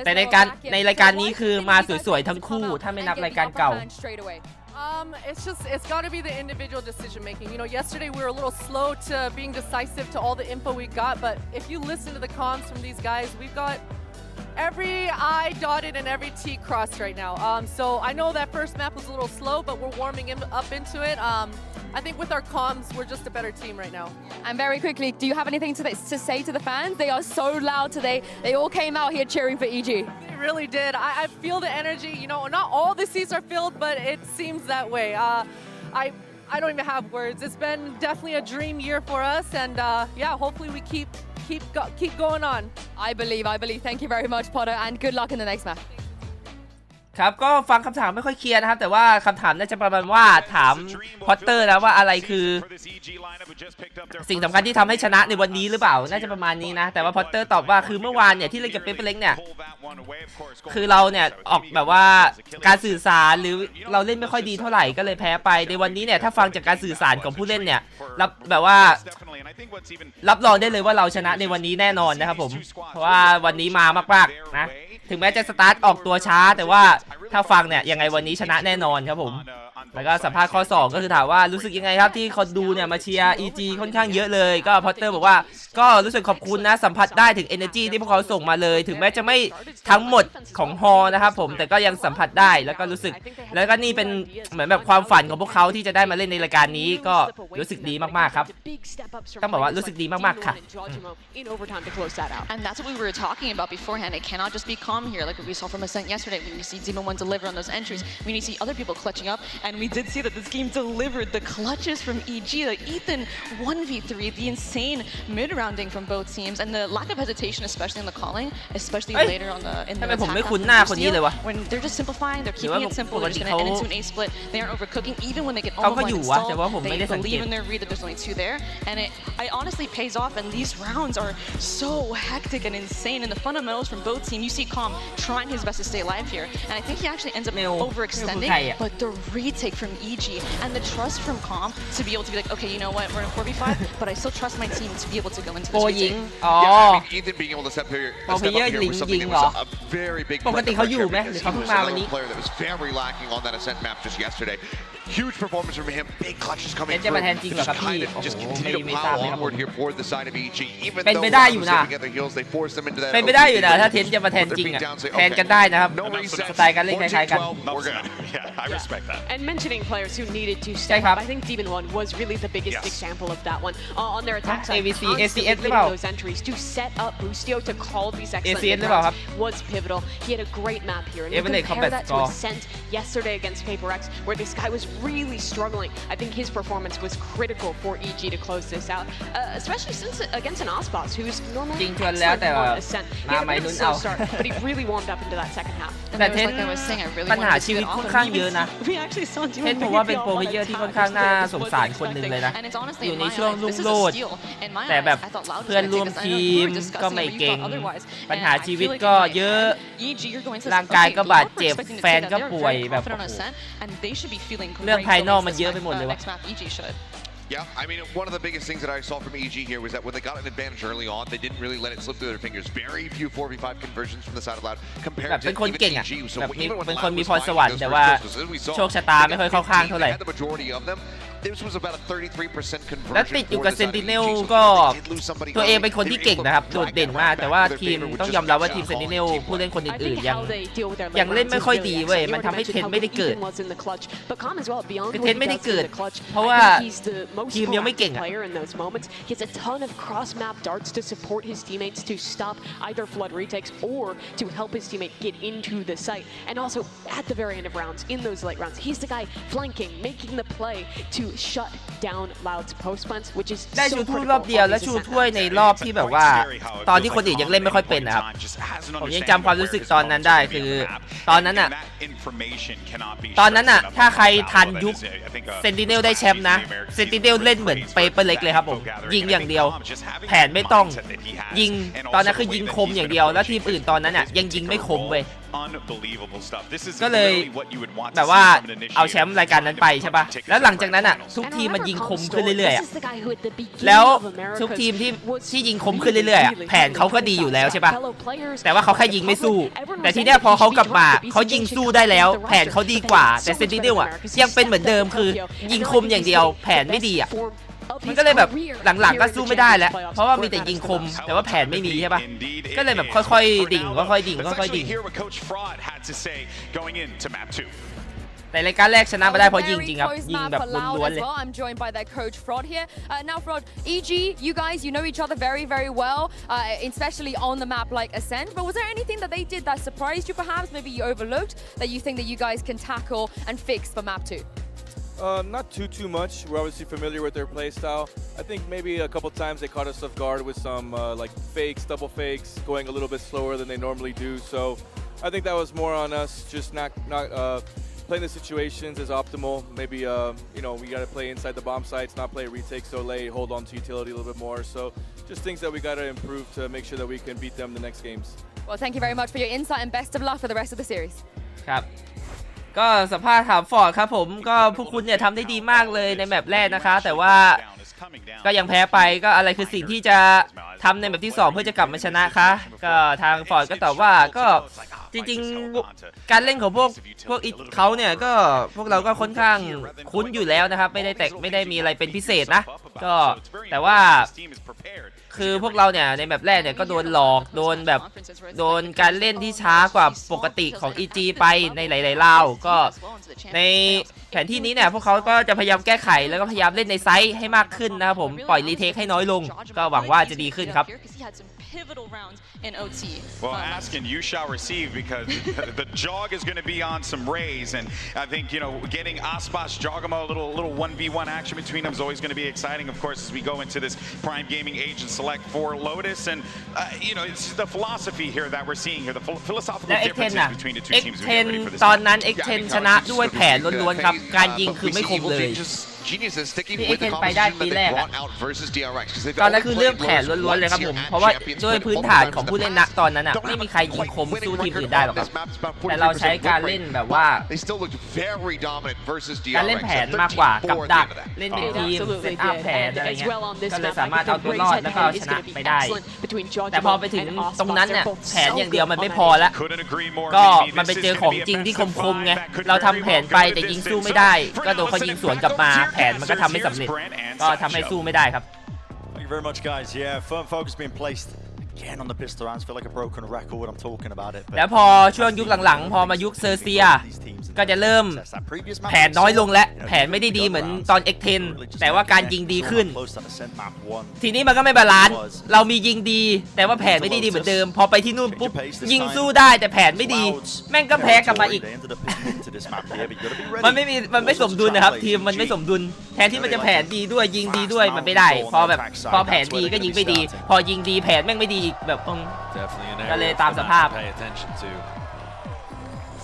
แต่ในรายการนี้คือมาสวยๆทั้งคู่ถ้าไม่นับรายการเก่า It's got to be the individual decision making. You know, yesterday we were a little slow to being decisive to all the info we got, but if you listen to the comms from these guys, we've got every I dotted and every T crossed right now. So I know that first map was a little slow, but we're warming up into it. I think with our comms, we're just a better team right now. And very quickly, do you have anything to say to the fans? They are so loud today. They all came out here cheering for EG. They really did. I feel the energy. You know, not all the seats are filled, but it seems that way. I don't even have words. It's been definitely a dream year for us, and yeah, hopefully we keep going on. I believe. Thank you very much, Potter, and good luck in the next match. ครับก็ฟังคำถามไม่ค่อยเคลียร์นะครับแต่ว่าคำถามน่าจะประมาณว่าถามพอตเตอร์นะว่าอะไรคือสิ่งสำคัญที่ทำให้ชนะในวันนี้หรือเปล่าน่าจะประมาณนี้นะแต่ว่าพอตเตอร์ตอบว่าคือเมื่อวานเนี่ยที่เล่นกับเปเปอร์เล็กเนี่ยคือเราเนี่ยออกแบบว่าการสื่อสารหรือเราเล่นไม่ค่อยดีเท่าไหร่ก็เลยแพ้ไปในวันนี้เนี่ยถ้าฟังจากการสื่อสารของผู้เล่นเนี่ยแบบว่ารับรองได้เลยว่าเราชนะในวันนี้แน่นอนนะครับผมเพราะว่าวันนี้มามากๆนะถึงแม้จะสตาร์ทออกตัวช้าแต่ว่าถ้าฟังเนี่ยยังไงวันนี้ชนะแน่นอนครับผมแล้วก็สัมภาษณ์ข้อ2ก็คือถามว่ารู้สึกยังไงครับที่คนดูเนี่ยมาเชียร์ EG ค่อนข้างเยอะเลยก็พอตเตอร์บอกว่าก็รู้สึกขอบคุณนะสัมผัสได้ถึง energy ที่พวกเขาส่งมาเลยถึงแม้จะไม่ทั้งหมดของฮอนะครับผมแต่ก็ยังสัมผัสได้แล้วก็รู้สึกแล้วก็นี่เป็นเหมือนแบบความฝันของพวกเขาที่จะได้มาเล่นในรายการนี้ก็รู้สึกดีมากๆครับต้องบอกว่ารู้สึกดีมากๆค่ะ And that's what we were talking about beforehand. It cannot just be calm here, like what we saw from Ascent yesterday. We need to see Demon 1 deliver on those entries. We need to see other people clutching up, and we did see that this game delivered the clutches from EG. Like Ethan 1v3, the insane mid-rounding from both teams, and the lack of hesitation, especially in the calling, especially later on in the attack. When they're just simplifying, they're keeping it simple. They're just going to end into an A split. They aren't overcooking, even when they get all one installed. They believe in their read that there's only 2 there, and it honestly pays off. And these rounds are so hectic and insane. And the fundamentals from both teams, you see Calm trying his best to stay alive here, and I think he actually ends up overextending. But the retake from EG and the trust from Calm to be able to be like, okay, you know what, we're in a 4v5, but I still trust my team to be able to go into this retake. Yeah, I mean, Ethan being able to step up here was something that was a very big player that was very lacking on that Ascent map just yesterday. Huge performance from him, big clutches coming through. Just continue to plow onward here for the side of EG. Even though together heals, they force them into that. เป็นไปได้อยู่นะถ้าเทนจะมาแทนจริงอ่ะแทนกันได้นะครับสไตล์การเล่นคล้ายๆกัน I respect that. And mentioning players who needed to step up, I think Demon 1 was really the biggest example of that one. On their attack side, constantly leading those entries to set up Boostio to call these excellent rounds was pivotal. He had a great map here, and you compare that to Ascent yesterday against PaperX, where this guy was really struggling. I think his performance was critical for EG to close this out, especially since against an Osboss who's normally excellent on Ascent. He had a bit of a slow start, but he really warmed up into that second half. แต่เทนปัญหาชีวิตค่อนข้างเยอะนะเทนผมว่าเป็นโปรเพลเยอร์ที่ค่อนข้างน่าสงสารคนหนึ่งเลยนะอยู่ในช่วงรุ่งโรจน์แต่แบบเพื่อนร่วมทีมก็ไม่เก่งปัญหาชีวิตก็เยอะร่างกายก็บาดเจ็บแฟนก็ป่วยแบบเรื่องภายนอกมันเยอะไปหมดเลยวะYeah, I mean, one of the biggest things that I saw from EG here was that when they got an advantage early on, they didn't really let it slip through their fingers. Very few 4v5 conversions from the side of Loud compared to even EG. So even when Loud was finding those first kills, as we saw, they had the majority of them. This was about a 33% conversion. และติดอยู่กับเซนติเนลก็ตัวเองเป็นคนที่เก่งนะครับโดดเด่นมากแต่ว่าทีมต้องยอมรับว่าทีมเซนติเนลผู้เล่นคนอื่นๆยังเล่นไม่ค่อยดีเว้ยมันทำให้เทนไม่ได้เกิดคือเทนไม่ได้เกิดเพราะว่าทีมยังไม่เก่งอ่ะ He has a ton of cross map darts to support his teammates to stop either flood retakes or to help his teammate get into the site. And also at the very end of rounds, in those late rounds, he's the guy flanking, making the play to shut down Loud's post plants, which is ได้ชูถ้วยรอบเดียวและชูถ้วยในรอบที่แบบว่าตอนที่คนอื่นยังเล่นไม่ค่อยเป็นนะครับผมยังจำความรู้สึกตอนนั้นได้คือตอนนั้นอ่ะถ้าใครทันยุคเซนติเนลได้แชมป์นะเซนติเนลเล่นเหมือนเปเปอร์เล็กเลยครับผมยิงอย่างเดียวแผนไม่ต้องยิงตอนนั้นคือยิงคมอย่างเดียวแล้วทีมอื่นตอนนั้นอ่ะยังยิงไม่คมเว้ย unbelievable stuff. This is ก็เลย literally what you would want แบ to บว่า see from an เอา initiator. แชมป์รายการนั้นไปใช่ป่ะแล้วหลังจากนั้นอ่ะทุกทีมมันยิงคมขึ้นเรื่อยๆแล้วทุกทีมที่ยิงคมขึ้นเรื่อยๆแผนเขาก็ดีอยู่แล้วใช่ป่ะแต่ว่าเขาแค่ยิงไม่สู้แต่ทีเนี้ยพอเขากลับมาเขายิงสู้ได้แล้วแผนเขาดีกว่าแต่เซนติเนลอ่ะยังเป็นเหมือนเดิมคือยิงคมอย่างเดียวแผนไม่ดีอ่ะมันก็เลยแบบหลังๆก็สู้ไม่ได้แล้วเพราะว่ามีแต่ยิงคมแต่ว่าแผนไม่มีใช่ป่ะก็เลยแบบค่อยๆดิ่งค่อยๆดิ่งค่อยๆดิ่งแต่รายการแรกชนะมาได้เพราะยิงจริงครับยิงแบบล้วนๆเลย I'm joined by their coach Frod here. Now Frod, EG, you guys, you know each other very, very well, especially on the map like Ascent. But was there anything that they did that surprised you, perhaps? Maybe you overlooked that you think that you guys can tackle and fix for map 2? Not too much. We're obviously familiar with their play style. I think maybe a couple times they caught us off guard with some like fakes, double fakes, going a little bit slower than they normally do. So I think that was more on us, just not playing the situations as optimal. Maybe you know, we got to play inside the bomb sites, not play retake so late, hold on to utility a little bit more. So just things that we got to improve to make sure that we can beat them the next games. Well, thank you very much for your insight and best of luck for the rest of the series. ครับก็สัมภาษณ์ถามฟอร์ดครับผมก็พวกคุณเนี่ยทำได้ดีมากเลยในแมปแรกนะคะแต่ว่าก็ยังแพ้ไปก็อะไรคือสิ่งที่จะทำในแมปที่2เพื่อจะกลับมาชนะคะก็ทางฟอร์ดก็ตอบว่าก็จริงๆการเล่นของพวกเขาเนี่ยก็พวกเราก็ค่อนข้างคุ้นอยู่แล้วนะครับไม่ได้มีอะไรเป็นพิเศษนะก็แต่ว่าคือพวกเราเนี่ยในแมปแรกเนี่ยก็โดนหลอกโดนการเล่นที่ช้ากว่าปกติของ EG ไปในหลายๆราวก็ในแผนที่นี้เนี่ยพวกเขาก็จะพยายามแก้ไขแล้วก็พยายามเล่นในไซส์ให้มากขึ้นนะครับผมปล่อยรีเทคให้น้อยลงก็หวังว่าจะดีขึ้นครับ in OT. Well, asking you shall receive because the jog is going to be on some rays, and I think getting Aspas Jogamo a little 1v1 action between them is always going to be exciting. Of course, as we go into this Prime Gaming Agent Select for Lotus, and it's the philosophy here that we're seeing here, the philosophical differences between the two teams. X10 ตอนนั้น X10 ชนะด้วยแผนล้วนๆครับการยิงคือไม่คมเลยที่ X10 ไปได้ปีแรกตอนนั้นคือเรื่องแผนล้วนๆเลยครับผมเพราะว่าด้วยพื้นฐานของผู้เล่นณตอนนั้นไม่มีใครยิงคมสู้ทีมอื่นได้หรอกครับแต่เราใช้การเล่นแบบว่าการเล่นแผนมากกว่ากับดักเล่นเป็นทีมเซตอัพแผนอะไรเงี้ยก็เลยสามารถเอาตัวรอดแล้วก็ชนะไปได้แต่พอไปถึงตรงนั้นเนี่ยแผนอย่างเดียวมันไม่พอแล้วก็มันไปเจอของจริงที่คมๆไงเราทำแผนไปแต่ยิงสู้ไม่ได้ก็โดนเขายิงสวนกลับมาแผนมันก็ทำไม่สำเร็จก็ทำให้สู้ไม่ได้ครับ Thank you very much, guys. Yeah, firm focus being placed again on the pistol rounds. Feel like a broken record. I'm talking about it. แล้วพอช่วงยุคหลังๆพอมายุคเซอร์เซียก็จะเริ่มแผนน้อยลงและแผนไม่ได้ดีเหมือนตอน X10 แต่ว่าการยิงดีขึ้นทีนี้มันก็ไม่บาลานซ์เรามียิงดีแต่ว่าแผนไม่ได้ดีเหมือนเดิมพอไปที่นู่นปุ๊บยิงสู้ได้แต่แผนไม่ดีแม่งก็แพ้กลับมาอีกมันไม่สมดุลนะครับทีมมันไม่สมดุลแทนที่มันจะแผนดีด้วยยิงดีด้วยมันไม่ได้พอแผนดีก็ยิงไม่ดีพอยิงดีแผนแม่งไม่ดีแบบก็เลยตามสภาพ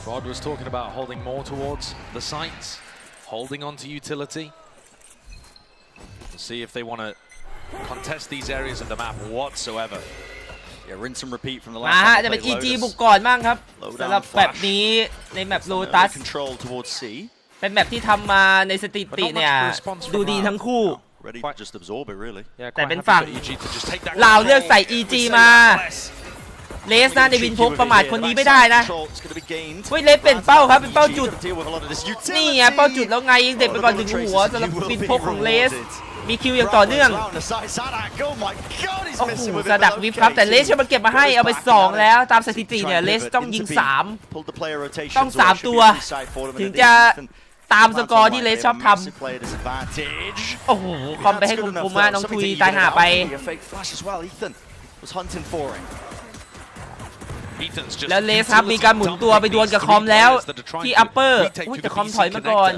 Frod was talking about holding more towards the sites, holding on to utility. We'll see if they want to contest these areas of the map whatsoever. Yeah, rinse and repeat from the มา last ฮะจะเป็น EG บุกก่อนบ้างครับสำหรับแบบนี้ในแมปโลตัสเป็นแมปที่ทำมาในสถิติเนี่ยดูดีทั้งคู่แต่เป็นฝั่งลาวเลือกใส่ EG มาเลสนะในวินพกประมาทคนนี้ไม่ได้นะเฮ้ยเลสเป็นเป้าครับเป็นเป้าจุดนี่ไงเป้าจุดแล้วไงเด็กไปบอลถึงหัวสำหรับวินพกของเลสมีคิวอย่างต่อเนื่องโอ้โหสะดักวิฟครับแต่เลสมันเก็บมาให้เอาไป2แล้วตามสถิติเนี่ยเลสต้องยิง3ต้อง3ตัวถึงจะตามสกอร์ที่เลสชอบทำโอ้โหคอมไปให้คุมๆน้องทุยตายห่าไปแล้วเลสครับมีการหมุนตัวไปดวลกับคอมแล้วที่อัปเปอร์แต่คอมถอยมาก่อน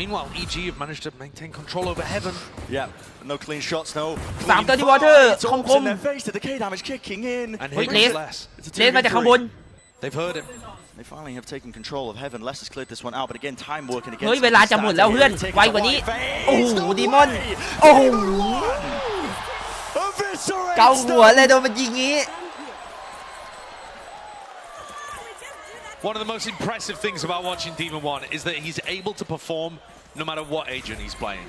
Meanwhile, EG have managed to maintain control over Heaven. Yeah, no clean shots, no. 3 ตัวที่วอเตอร์คมๆ And เลสมาจากข้างบน They've heard him. They finally have taken control of Heaven. Les has cleared this one out, but again, time working against. เฮ้ยเวลาจะหมดแล้วเพื่อนไวกว่านี้โอ้โหดีมอนโอ้โหเกาหัวเลยโดนมันยิงงี้ One of the most impressive things about watching Demon One is that he's able to perform no matter what agent he's playing.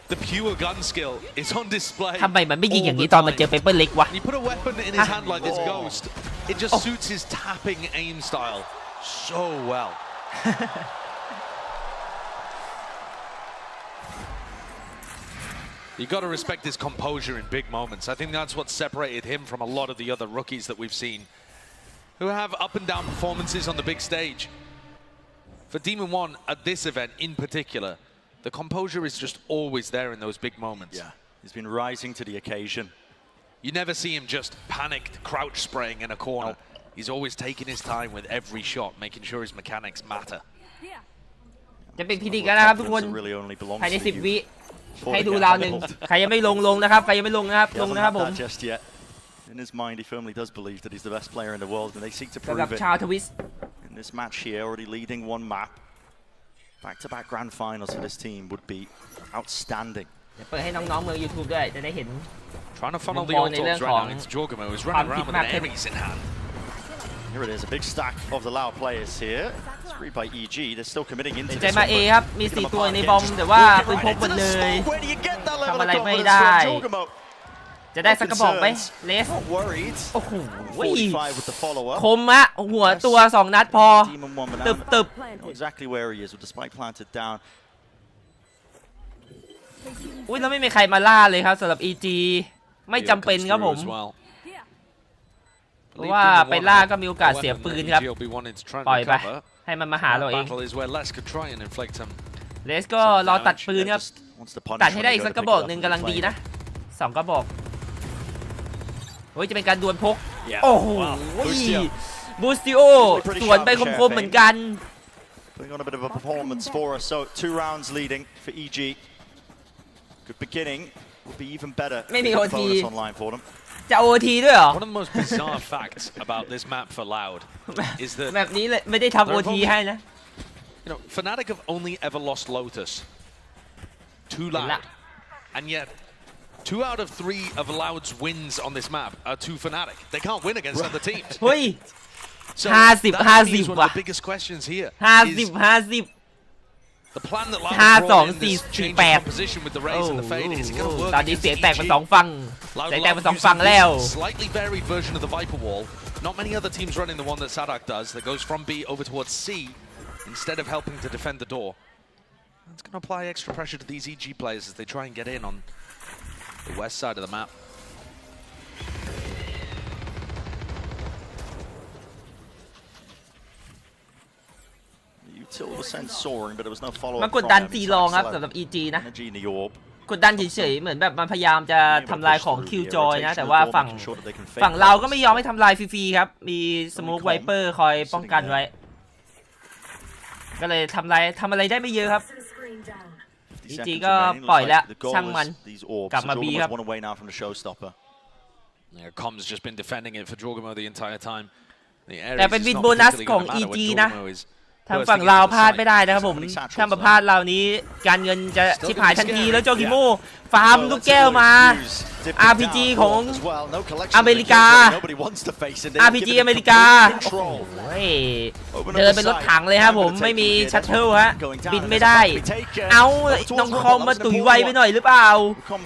The pure gun skill is on display. ทำไมมันไม่ยิงอย่างนี้ตอนมันเจอเปเปอร์เล็กวะ You put a weapon in his hand like this ghost, it just suits his tapping aim style so well. You got to respect his composure in big moments. I think that's what separated him from a lot of the other rookies that we've seen, who have up and down performances on the big stage. For Demon One at this event in particular, the composure is just always there in those big moments. Yeah, he's been rising to the occasion. You never see him just panicked, crouch spraying in a corner. He's always taking his time with every shot, making sure his mechanics matter. จะเป็นพิธีกันนะครับทุกคนภายใน10 วิให้ดูราวหนึ่งใครยังไม่ลงนะครับใครยังไม่ลงนะครับลงนะครับผม In his mind, he firmly does believe that he's the best player in the world, and they seek to prove it. ชาวทวิส In this match here, already leading one map. Back-to-back grand finals for this team would be outstanding. เปิดให้น้องๆเมือง YouTube ด้วยจะได้เห็น Trying to funnel the autos right now into 𝗟𝗓𝗡, who's running around with an Ares in hand. Here it is, a big stack of the Lao players here. Screwed by EG, they're still committing into ใจ this มา one. เอครับมี4ตัวในบอมแต่ว่าปืนพกหมดเลยทำอะไรไม่ได้จะได้สักกระบอกไหมเลสโอ้โหคมอะหัวตัว2 นัดพอตึบ Exactly where he is with the spike planted down. อุ้ยแล้วไม่มีใครมาล่าเลยครับสำหรับ EG ไม่จำเป็นครับผมเพราะว่าไปล่าก็มีโอกาสเสียปืนครับปล่อยไปให้มันมาหาเราเองเลสก็รอตัดปืนครับตัดให้ได้อีกสักกระบอกหนึ่งกำลังดีนะ2 กระบอกเฮ้ยจะเป็นการดวลพกโอ้โหบูสติโอสวนไปคมๆเหมือนกัน Putting on a bit of a performance for us, so 2 rounds leading for EG. Good beginning, will be even better. ไม่มี OT bonus online for them. จะ OT ด้วยเหรอ One of the most bizarre facts about this map for Loud is that แบบนี้เลยไม่ได้ทำ OT ให้นะ You know, Fnatic have only ever lost Lotus to Loud, and yet 2 out of 3 of Loud's wins on this map are to Fnatic. They can't win against other teams. เฮ้ย So that is one of the biggest questions here. 50 The plan that Loud brought in this change of composition with the raise and the fade is it going to work? ตอนนี้เสียงแตกเป็น2 ฝั่งเสียงแตกเป็น2 ฝั่งแล้ว Slightly varied version of the Viper Wall. Not many other teams running the one that 𝗟𝗓𝗏 does. That goes from B over towards C instead of helping to defend the door. It's going to apply extra pressure to these EG players as they try and get in on the west side of the map. Util was sent soaring, but there was no follow-up. มันกดดันตีรองครับสำหรับ EG นะกดดันเฉยๆเหมือนแบบมันพยายามจะทำลายของ Killjoy นะแต่ว่าฝั่งเราก็ไม่ยอมให้ทำลายฟรีๆครับมีสโมกไวเปอร์คอยป้องกันไว้ก็เลยทำอะไรได้ไม่เยอะครับ EG ก็ปล่อยแล้วช่างมันกลับมา B ครับ Com's just been defending it for 𝗟𝗓𝗏 the entire time. แต่เป็นวินโบนัสของ EG นะทางฝั่งเราพลาดไม่ได้นะครับผมถ้ามาพลาดเรานี้การเงินจะชิบหายทันทีแล้ว𝗟𝗓𝗏ฟาร์มลูกแก้วมา RPG ของอเมริกา RPG อเมริกาโอ้ยเดินเป็นรถถังเลยครับผมไม่มีชัตเทิลฮะบินไม่ได้เอาน้องคอมมาตุ๋ยไวไปหน่อยหรือเปล่าคอม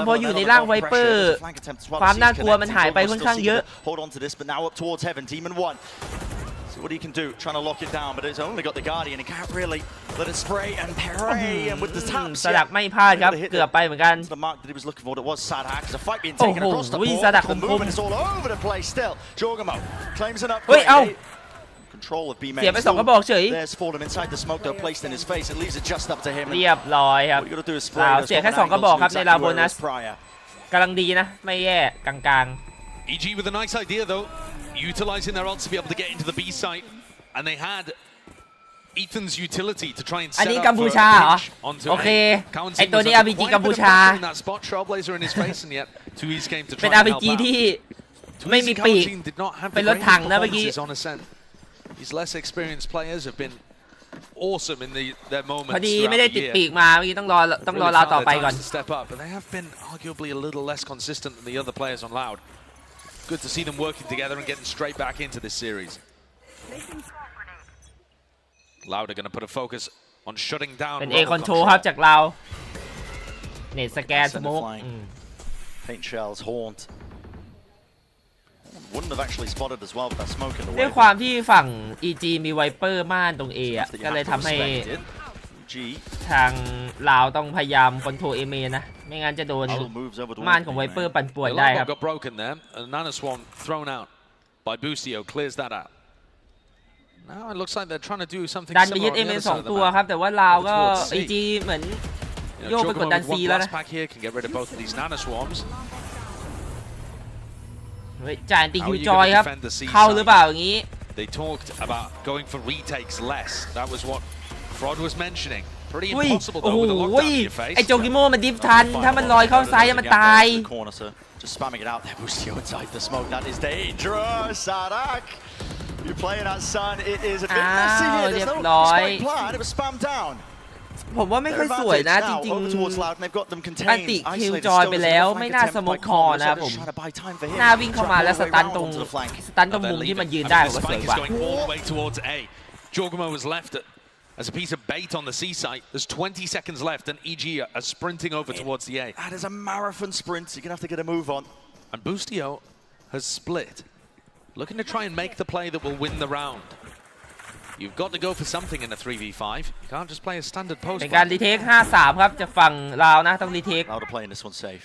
พออยู่ในร่างไวเปอร์ความน่ากลัวมันหายไปค่อนข้างเยอะ What he can do, trying to lock it down, but it's only got the Guardian. He can't really let it spray and parry, and with the taps. สดักไม่พลาดครับเกือบไปเหมือนกัน The mark that he was looking for, it was 𝗟𝗓𝗏. There's a fight being taken across the board. The movement is all over the place still. 𝗟𝗓𝗏 claims an upgrade. Control of B main. เสียไป2 กระบอกเฉย There's Fallen inside the smoke, though, placed in his face. It leaves it just up to him. เรียบร้อยครับเสียแค่2 กระบอกครับในราวโบนัสกำลังดีนะไม่แย่กลางๆ EG with a nice idea though, utilizing their ults to be able to get into the B site, and they had Ethan's utility to try and set up for a pitch onto A. ไอตัวนี้ RPG กัมพูชา that spot Trailblazer in his face, and yet Tui's came to try เป็น and help RPG out. ที่ไม่มีปีกเป็นรถถังนะเมื่อกี้ These less experienced players have been awesome in their moments. พอดีไม่ได้ติดปีกมาเมื่อกี้ต้องรอเราต่อไปก่อน Step up, but they have been arguably a little less consistent than the other players on Loud. good to see them working together and getting straight back into this series. Loud are going to put a focus on shutting down. เป็น A control ครับจากเราเน็ตสแกนสโมก Paint shells haunt. Wouldn't have actually spotted as well with that smoke in the way. ด้วยความที่ฝั่ง EG มีไวเปอร์ม่านตรง A อ่ะก็เลยทำให้ทางลาวต้องพยายามคอนโทรล A เมนะไม่งั้นจะโดนม่านของไวเปอร์ปั่นป่วนได้ครับ got broken there. And Nanaswan thrown out by Bustio clears that out. Now it looks like they're trying to do something ดันไปยึด similar A on เม the other สอง side of the ตัว map. ครับแต่ว่าลาวก็ EG เหมือนโยกไปกดดัน C แล้วนะ pack here can get rid of both of these Nanaswarms. จ่ายตีคิวจอยครับเข้าหรือเปล่าอย่างนี้ They talked about going for retakes less. That was what Frod was mentioning. Pretty อุ้ย impossible โอ้ though โห with a lockdown in your face. ไอโจกิโมมันดิฟทันถ้ามันลอยเข้าซ้ายมันตาย Just spamming it out there. Bustio inside the smoke. That is dangerous. Sadak, you're playing at Sun. It is a bit messy here. There's no straight plan. It was spammed down. ผมว่าไม่ค่อยสวยนะจริงๆอันติคิวจอยไปแล้วไม่น่าสโมกคอนะครับผมหน้าวิ่งเข้ามาแล้วสตันตรงมุมที่มันยืนได้ผมว่าสวยกว่า Jorgamo was left as a piece of bait on the C site. There's 20 seconds left and EG are sprinting over towards the A. That is a marathon sprint. You're going to have to get a move on. And Bustio has split. Looking to try and make the play that will win the round. You've got to go for something in a 3v5. You can't just play a standard post. เป็นการรีเทค 5-3 ครับจะฝั่งลาวนะต้องรีเทค Loud are playing this one safe.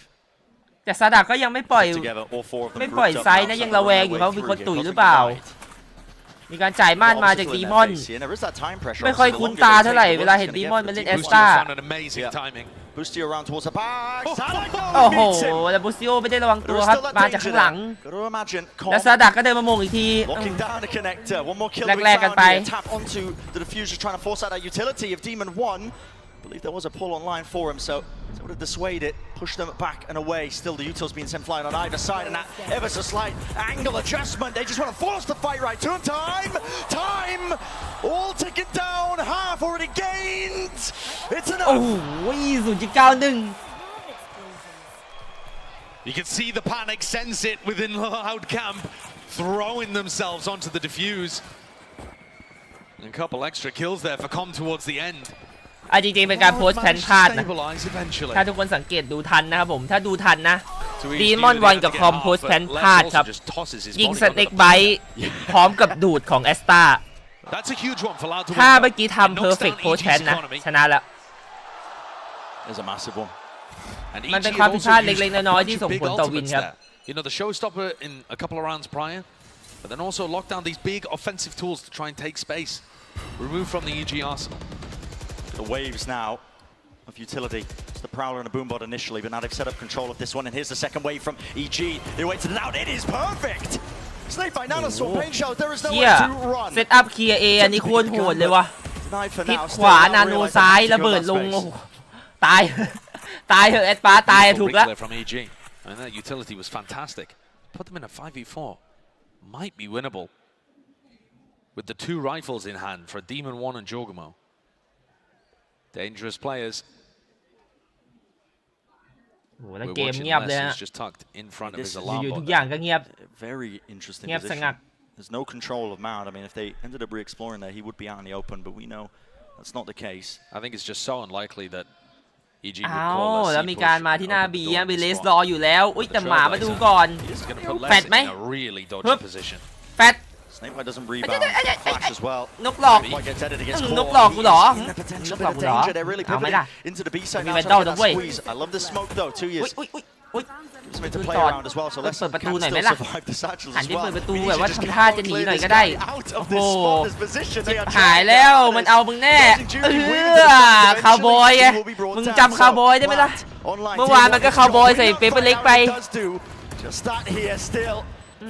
แต่ซาดะก็ยังไม่ปล่อยไซส์นะยังระแวงอยู่เขามีคนตุ๋ยหรือเปล่ามีการจ่ายม่านมาจากดีมอนไม่ค่อยคุ้นตาเท่าไหร่เวลาเห็นดีมอนมาเล่นเอสตา Bustio around towards the back. โอ้โหแล้วบูซิโอไม่ได้ระวังตัวครับมาจากข้างหลังแล้วซาดะก็เดินมามงอีกทีแรกๆกันไป Tap onto the diffuser trying to force out that utility of Demon 1. I believe there was a pull online for him, so it would have dissuaded it, pushed them back and away. Still, the utils being sent flying on either side, and that ever so slight angle adjustment. They just want to force the fight right to him. Time, all ticking down. Half already gained. It's enough. โอ้โห0.91 You can see the panic, sense it within Loud Camp, throwing themselves onto the diffuse. And a couple extra kills there for Com towards the end. จริงๆเป็นการโพสต์แผนพลาดนะถ้าทุกคนสังเกตดูทันนะครับผมถ้าดูทันนะดีมอนวันกับคอมโพสต์แผนพลาดครับยิงสเน็กไบต์พร้อมกับดูดของแอสตาถ้าเมื่อกี้ทำเพอร์เฟกต์โพสต์แผนนะชนะแล้วมันเป็นความผิดพลาดเล็กๆน้อยๆที่ส่งผลต่อวินครับ You know, the showstopper in a couple of rounds prior, but then also lock down these big offensive tools to try and take space, remove from the EG arsenal. The waves now of utility. It's the Prowler and a Boombot initially, but now they've set up control of this one, and here's the second wave from EG. They wait to Loud. It is perfect! Snake by Nanosword, pain shell. There is no way to run. เซตอัพเคลียร์ A อันนี้โคตรโหดเลยวะทิศขวานาโนซ้ายระเบิดลงโอ้โหตายเถอะแอดปาตายถูกแล้ว And that utility was fantastic. Put them in a 5v4. Might be winnable. With the two rifles in hand for Demon 1 and Jorgamo. Dangerous players. โอ้แล้วเกมเงียบเลยฮะ just tucked in front of his alarm อยู่ทุกอย่างก็เงียบ Very interesting เงียบสงัด There's no control of Mount. I mean, if they ended up re-exploring there, he would be out in the open, but we know that's not the case. I think it's just so unlikely that EG อ้าวแล้วมีการมาที่หน้าบีบีเลสรออยู่แล้วอุ้ยแต่หมามาดูก่อนแฟดไหมแฟดdoesn't rebound. Flash as well. นกหลอกนกหลอกกูเหรอนกหลอกกูเหรอเอาไหมล่ะมีแวนดอลด้วย I love the smoke though. 2 years. อุ้ย to play around as well, so let's เปิดประตูหน่อยไหมล่ะ survive the satchel หัน as ไปเปิด well. ประตูแบบว่าทำท่าจะหนีหน่อยก็ได้โอ้โหหายแล้วมันเอามึงแน่คาวบอยไงมึงจำคาวบอยได้ไหมล่ะเมื่อวานมันก็คาวบอยใส่เปเปอร์เล็กไป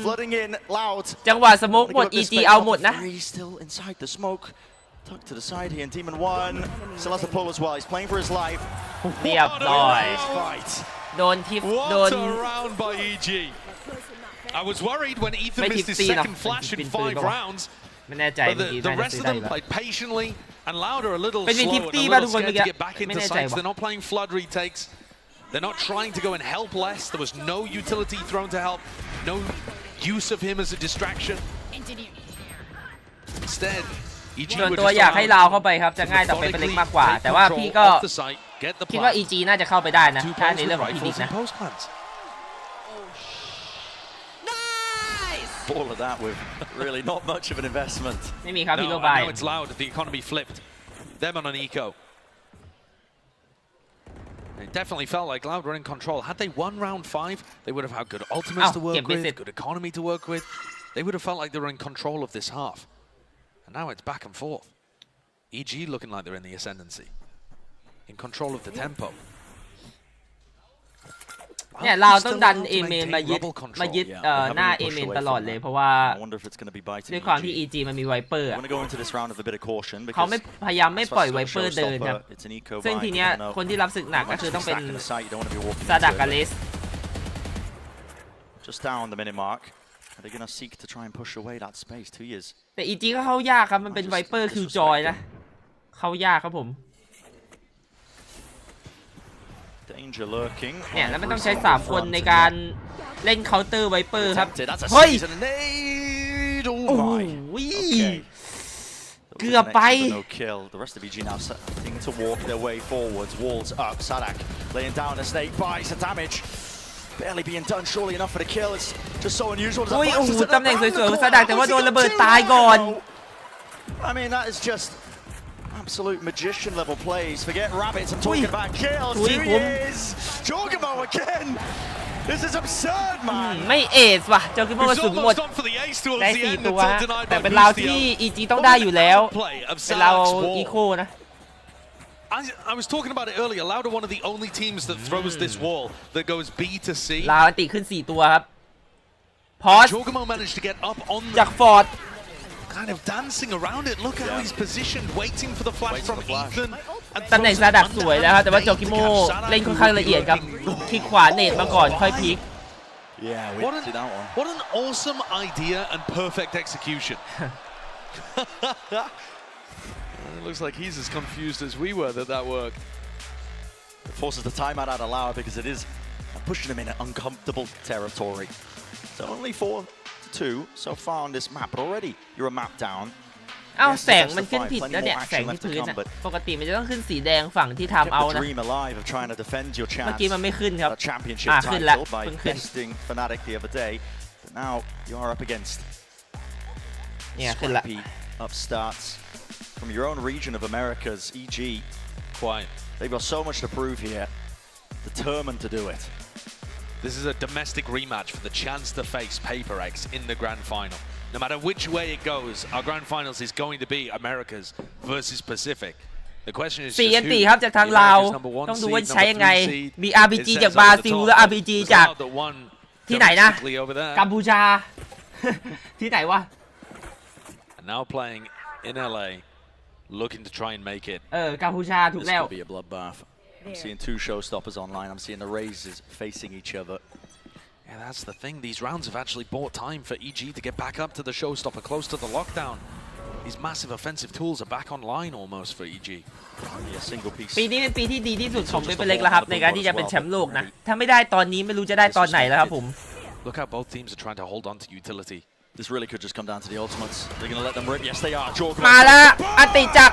flooding in loud จังหวะสโมกหมด EG เอาหมดนะ still inside the smoke tucked to the side here and Demon 1 still has the pull as well, he's playing for his life เรียบร้อยโดนทิฟโดน What a round by EG. I was worried when Ethan missed his second flash in 5 rounds. ไม่แน่ใจ But the rest of them played patiently and Louder a little เป็นวิน slow ทิฟ and ตี้ a ป่ะ little ทุกคน scared เมื่อ to กี้ get back ไม่ into แน่ใจ sites. ว่ะ They're not playing flood retakes. They're not trying to go and help less. There was no utility thrown to help. No use of him as a distraction. Instead, EG ส่วนตัวอยากให้ลาวเข้าไปครับจะง่ายต่อเป็นเล็กมากกว่าแต่ว่าพี่ก็คิดว่า EG น่าจะเข้าไปได้นะถ้าในเรื่องของพีดิกนะ All of that with really not much of an investment. ไม่มีครับพี่โรบาย Now it's loud. The economy flipped. Them on an eco. It definitely felt like Loud were in control. Had they won round 5, they would have had good ultimates to work with, good economy to work with. They would have felt like they were in control of this half. And now it's back and forth. EG looking like they're in the ascendancy. In control of the tempo. เนี่ยเราต้องดันเอเมนมายึดหน้าเอเมนตลอดเลยเพราะว่าด้วยความที่ EG มันมีไวเปอร์เขาไม่พยายามไม่ปล่อยไวเปอร์เดินครับซึ่งทีเนี้ยคนที่รับศึกหนักก็คือต้องเป็นซาดักกาเลส Just down the minute mark. They're going to seek to try and push away that space. 2 years. แต่ EG ก็เข้ายากครับมันเป็นไวเปอร์คิวจอยนะเข้ายากครับผมเนี่ยแล้วมันต้องใช้3คนในการเล่นเคาน์เตอร์ไวเปอร์ครับเฮ้ยโอ้ยเกือบไป The rest of EG now starting to walk their way forwards. Walls up. 𝗟𝗓𝗏 laying down a snake by some damage. Barely being done surely enough for the kill. It's just so unusual. โอ้ยโอ้โหตำแหน่งสวยๆของซาดักแต่ว่าโดนระเบิดตายก่อน I mean that is just absolute magician level plays. Forget rabbits. I'm talking about kills. 2 years. 𝗟𝗓𝗏 again. This is absurd, man. ไม่เอสว่ะเจ้าคิโมกระสุนหมดได้4ตัวแต่เป็นเราที่ EG ต้องได้อยู่แล้วเป็นเราอีโคนะ I was talking about it earlier. Loud are one of the only teams that throws this wall that goes B to C. ลาวติขึ้น4ตัวครับพอส 𝗟𝗓𝗏 managed to get up on จากฟอร์ดkind of dancing around it. Look how he's positioned, waiting for the flash from Ethan. ตำแหน่งซาดักสวยแล้วครับแต่ว่าโจคิโมเล่นค่อนข้างละเอียดครับคลิกขวาเนตมาก่อนค่อยพลิก What an awesome idea and perfect execution. It looks like he's as confused as we were that worked. It forces the timeout out of Loud because it is pushing him in an uncomfortable territory. So only 4-2 so far on this map, but already you're a map down. อ้าวแสงมันขึ้นผิดแล้วเนี่ยแสงที่พื้นอะปกติมันจะต้องขึ้นสีแดงฝั่งที่ทำเอานะเมื่อกี้มันไม่ขึ้นครับขึ้นแล้วเพิ่งขึ้นเนี่ยขึ้นละ upstarts from your own region of Americas, EG. Quite. They've got so much to prove here. Determined to do it. This is a domestic rematch for the chance to face Paper X in the grand final. No matter which way it goes, our grand finals is going to be Americas versus Pacific. The question is just who ครับจากทางลาวต้องดูว่าใช้ยังไงมี RPG จากบราซิลและ RPG จากที่ไหนนะกัมพูชาที่ไหนวะ Now playing in LA, looking to try and make it. กัมพูชาถูกแล้ว This could be a bloodbath. I'm seeing 2 showstoppers online. I'm seeing the Razors facing each other. Yeah, that's the thing. These rounds have actually bought time for EG to get back up to the showstopper, close to the lockdown. These massive offensive tools are back online almost for EG. Single piece. ปีนี้เป็นปีที่ดีที่สุดของเปเล็กแล้วครับในการที่จะเป็นแชมป์โลกนะถ้าไม่ได้ตอนนี้ไม่รู้จะได้ตอนไหนแล้วครับผม Look how both teams are trying to hold on to utility. This really could just come down to the ultimates. They're going to let them rip. Yes, they are. มาแล้วอันติจาก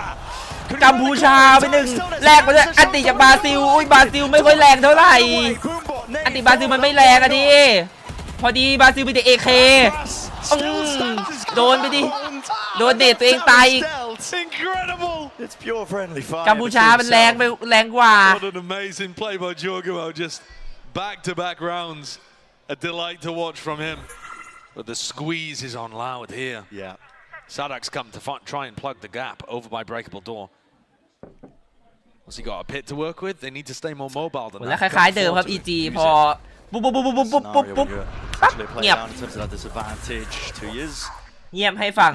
กัมพูชาไปหนึ่งแลกมาด้วยอันติจากบราซิลอุ้ยบราซิลไม่ค่อยแรงเท่าไหร่อันติบราซิลมันไม่แรงอะดิพอดีบราซิลมีแต่ AK โดนไปดิโดนเดทตัวเองตายอีกกัมพูชามันแรงกว่า What an amazing play by 𝗟𝗓𝗏. Just back-to-back rounds. A delight to watch from him. But the squeeze is on Loud here. Yeah. 𝗟𝗏𝗏's come to try and plug the gap over by breakable door. What's he got? A pit to work with? They need to stay more mobile than that. และคล้ายๆเดิมครับ EG พอปุ๊บเงียบเงียบให้ฝั่ง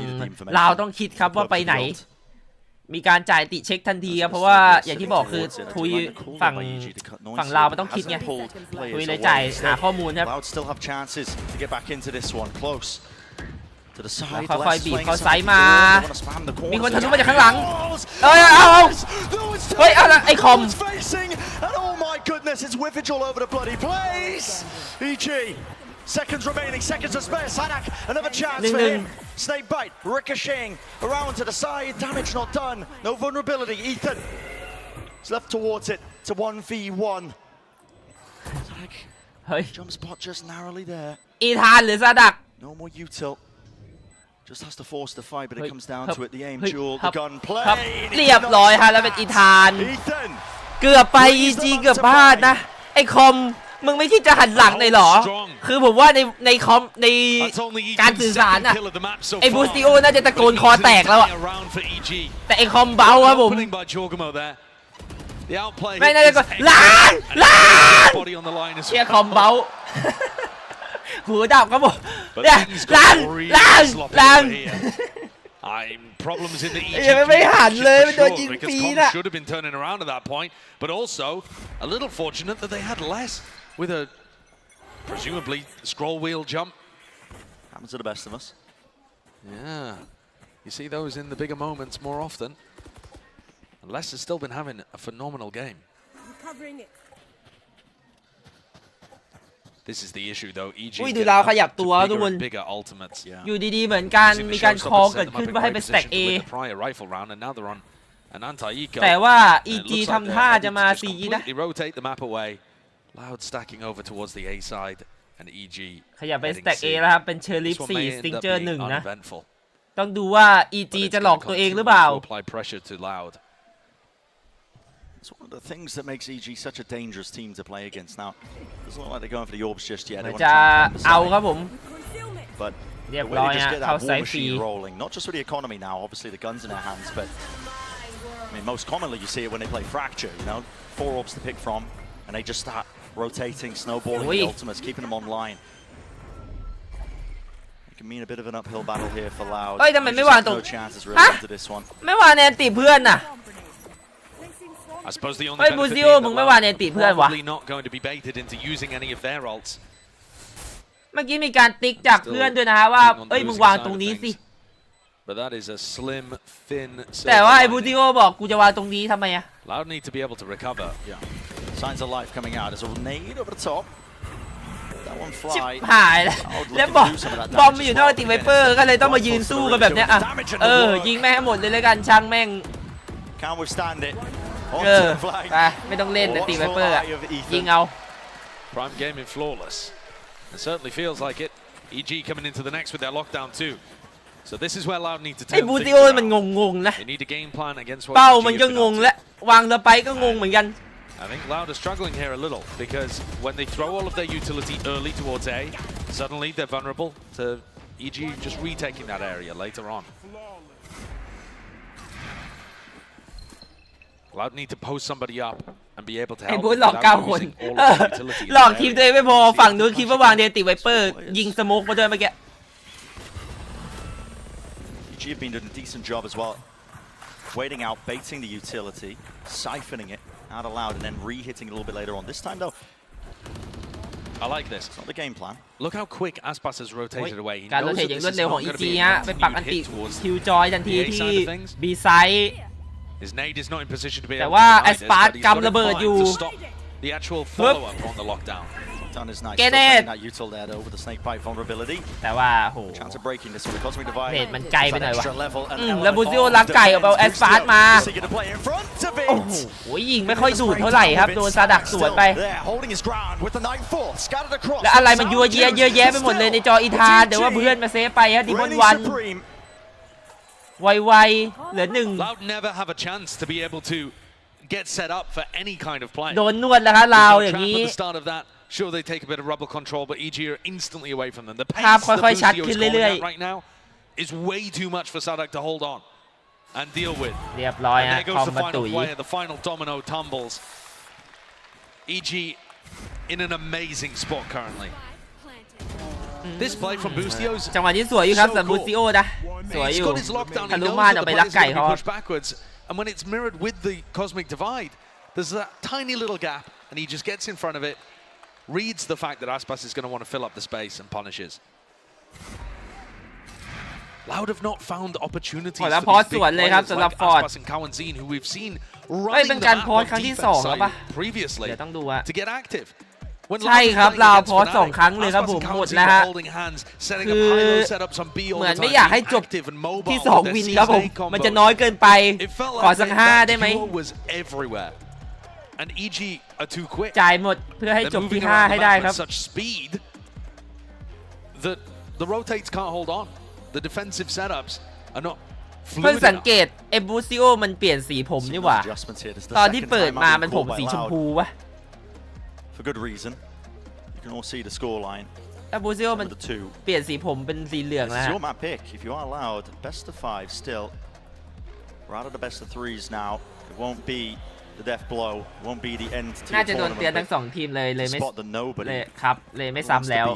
ลาวต้องคิดครับว่าไปไหนมีการจ่ายติเช็คทันทีครับเพราะว่าอย่างที่บอกคือทุยฝั่งลาวมันต้องคิดไงทุยเลยจ่ายหาข้อมูลครับค่อยๆบีบเขาไซส์มามีคนทะลุมาจากข้างหลังเอาเฮ้ยอะไรไอ้คอม goodness, it's whiffage all over the bloody place. EG Seconds remaining, seconds to spare. 𝗟𝗜𝗡𝗚, another chance for him. Snake bite, ricocheting around to the side. Damage not done. No vulnerability. Ethan is left towards it to 1v1. Jump spot just narrowly there. อีธานหรือซาดัก No more util. Just has to force the fight, but it comes down to it. The aim duel, the gun play. เรียบร้อยฮะแล้วเป็นอีธาน Ethan. เกือบไป EG เกือบพลาดนะไอคอมมึงไม่คิดจะหันหลังเลยเหรอคือผมว่าในคอมในการสื่อสารอะไอบูสติโอน่าจะตะโกนคอแตกแล้วอะแต่ไอคอมเบาครับผมไม่น่าจะก็ล้างเชียร์คอมเบาหูดับครับผมเนี่ยล้างProblems in the EG ไม่หันเลยมันโดนยิงฟรีนะ should have been turning around at that point, but also a little fortunate that they had less with a presumably scroll wheel jump. Happens to the best of us. Yeah, you see those in the bigger moments more often. And Leicester's still been having a phenomenal game. This is the issue though. EG ดูเราขยับตัวทุกคน bigger ultimates. อยู่ดีๆเหมือนกันมีการคอเกิดขึ้นว่าให้ไปสแต็ก A แต่ว่า EG ทำท่าจะมา C นะ rotate the map away. Loud stacking over towards the A side and EG ขยับไปสแต็ก A แล้วครับเป็นเชอร์ลิฟ4 สติงเจอร์1นะต้องดูว่า EG จะหลอกตัวเองหรือเปล่า apply pressure to Loud. It's one of the things that makes EG such a dangerous team to play against. Now, doesn't look like they're going for the orbs just yet. They want to try andเอาครับผม but the way they just get that war machine rolling, not just with the economy now, obviously the guns in their hands, but I mean, most commonly you see it when they play Fracture, you know, 4 orbs to pick from, and they just start rotating, snowballing the ultimates, keeping them online. It can mean a bit of an uphill battle here for Loud. เฮ้ยทำไมไม่วางตรง No chances really into this one. ไม่วางแนนติเพื่อนน่ะ I suppose the only เฮ้ยบูซิโอมึงไม่วางแนนติเพื่อนวะ probably not going to be baited into using any of their ults. เมื่อกี้มีการติ๊กจากเพื่อนด้วยนะฮะว่าเอ้ยมึงวางตรงนี้สิ But that is a slim, thin. แต่ว่าไอ้บูซิโอบอกกูจะวางตรงนี้ทำไมอะ Loud need to be able to recover. Yeah. Signs of life coming out as a nade over the top. That one ชิบ fly. หายแล้วบอมมาอยู่นอกติไวเปอร์ก็เลยต้องมายืนสู้กันแบบเนี้ยอะยิงแม่งให้หมดเลยแล้วกันช่างแม่ง Can't withstand it. ไปไม่ต้องเล่นติไวเปอร์อะยิงเอา Prime gaming flawless. It certainly feels like it. EG coming into the next with their lockdown too. So this is where Loud need to ไอ้ turn บู things ซิโอมัน around. งงๆนะ They need a game plan against what เป้า EG มัน have ก็ been ง up ง to. และวางระไปก็งงเหมือนกัน I think Loud are struggling here a little because when they throw all of their utility early towards A, suddenly they're vulnerable to EG just retaking that area later on. Loud need to post somebody up and be able to ไอ้ help บูธหลอก without 9 คน using all of their utility. หลอกทีมตัวเองไม่พอฝั่งนู้นคิดว่าวางเดนติไวเปอร์ยิงสโมกมาด้วยเมื่อกี้ EG have been doing a decent job as well. Waiting out, baiting the utility, siphoning it out aloud, and then re-hitting a little bit later on. This time though, I like this. It's not the game plan. Look how quick 𝗟𝗚𝗡 has rotated away. He การโร knows เทต that อย่าง this รวด is เร็ว not ของ going to EG be a ฮะไปปักอัน continued ติ hit towards คิวจอยทันที the A ที่ side of things. B ไซด์ His nade is not in position to be แต่ able ว่า to แอ deny ส this, ปาร์ต but he's got กำระเบิด it อยู่ fine to stop the actual follow-up on the lockdown. Done is nice. Get Still it. taking that util there though with the snake bite vulnerability. แต่ว่าโห Chance of breaking this with the cosmic divide. เนตมันไกลไปหน่อยวะ Extra level and แล้วบูซิโอลักไก่เอาแอสปาร์ตมา Seeking to play in front of โอ้ it. โหยิงไม่ค่อยดูดเท่าไหร่ครับโดนซาดักสวนไป There, holding his ground with the 9-4 scattered across. แล้วอะไรมันยัวเยียเยอะแยะไปหมดเลยในจออีธานแต่ว่าเพื่อนมาเซฟไปฮะดิมอนวันไวๆเหลือหนึ่ง Loud never have a chance to be able to get set up for any kind of play. โดนนวดแล้วครับเราอย่าง นี้ นี้ At the start of that, sure they take a bit of rubber control, but EG are instantly away from them. The ภาพ pace ค่ that อยๆชัด Busio ขึ้น is calling เรื่อย out right now is way too much for Sadak to hold on and deal with. เรียบร้อย And ฮะ there คอ goes ม the มา final ตุ๋ย player. The final domino tumbles. EG in an amazing spot currently. This play from Bustos. จังหวะนี้สวยอยู่ครับสำหรับบูซิโอนะสวยอยู่ He's got his lockdown. ทะ He ลุ knows ม่าน that ออก the ไป players ลัก are ไก่ going to เขา be pushed backwards. And when it's mirrored with the cosmic divide, there's that tiny little gap, and he just gets in front of it, reads the fact that 𝗟𝗚𝗡 is going to want to fill up the space and punishes. Loud have not found opportunities for these big players like 𝗟𝗚𝗡 and 𝗟𝗚𝗡 who we've seen running the map on defense side previously to get active. ใช่ครับเราพอ2 ครั้งเลยครับผมหมดแล้วฮะคือเหมือนไม่อยากให้จบที่2 วินครับผมมันจะน้อยเกินไปขอสัก5ได้ไหมจ่ายหมดเพื่อให้จบที่5ให้ได้ครับ The rotates can't hold on. The defensive setups are not เพิ่งสังเกตเอบูซิโอมันเปลี่ยนสีผมนี่หว่าตอนที่เปิดมามันผมสีชมพูวะ For good reason. You can all see the score line. เอบูซิโอมันเปลี่ยนสีผมเป็นสีเหลืองแล้ว Your map pick. If you are allowed best of 5 still. We're out of the best of 3s now. It won't be the death blow. It won't be the end to น่าจะโดนเตือนทั้ง2 ทีมเลยไม่ครับเลยไม่ซ้ำแล้ว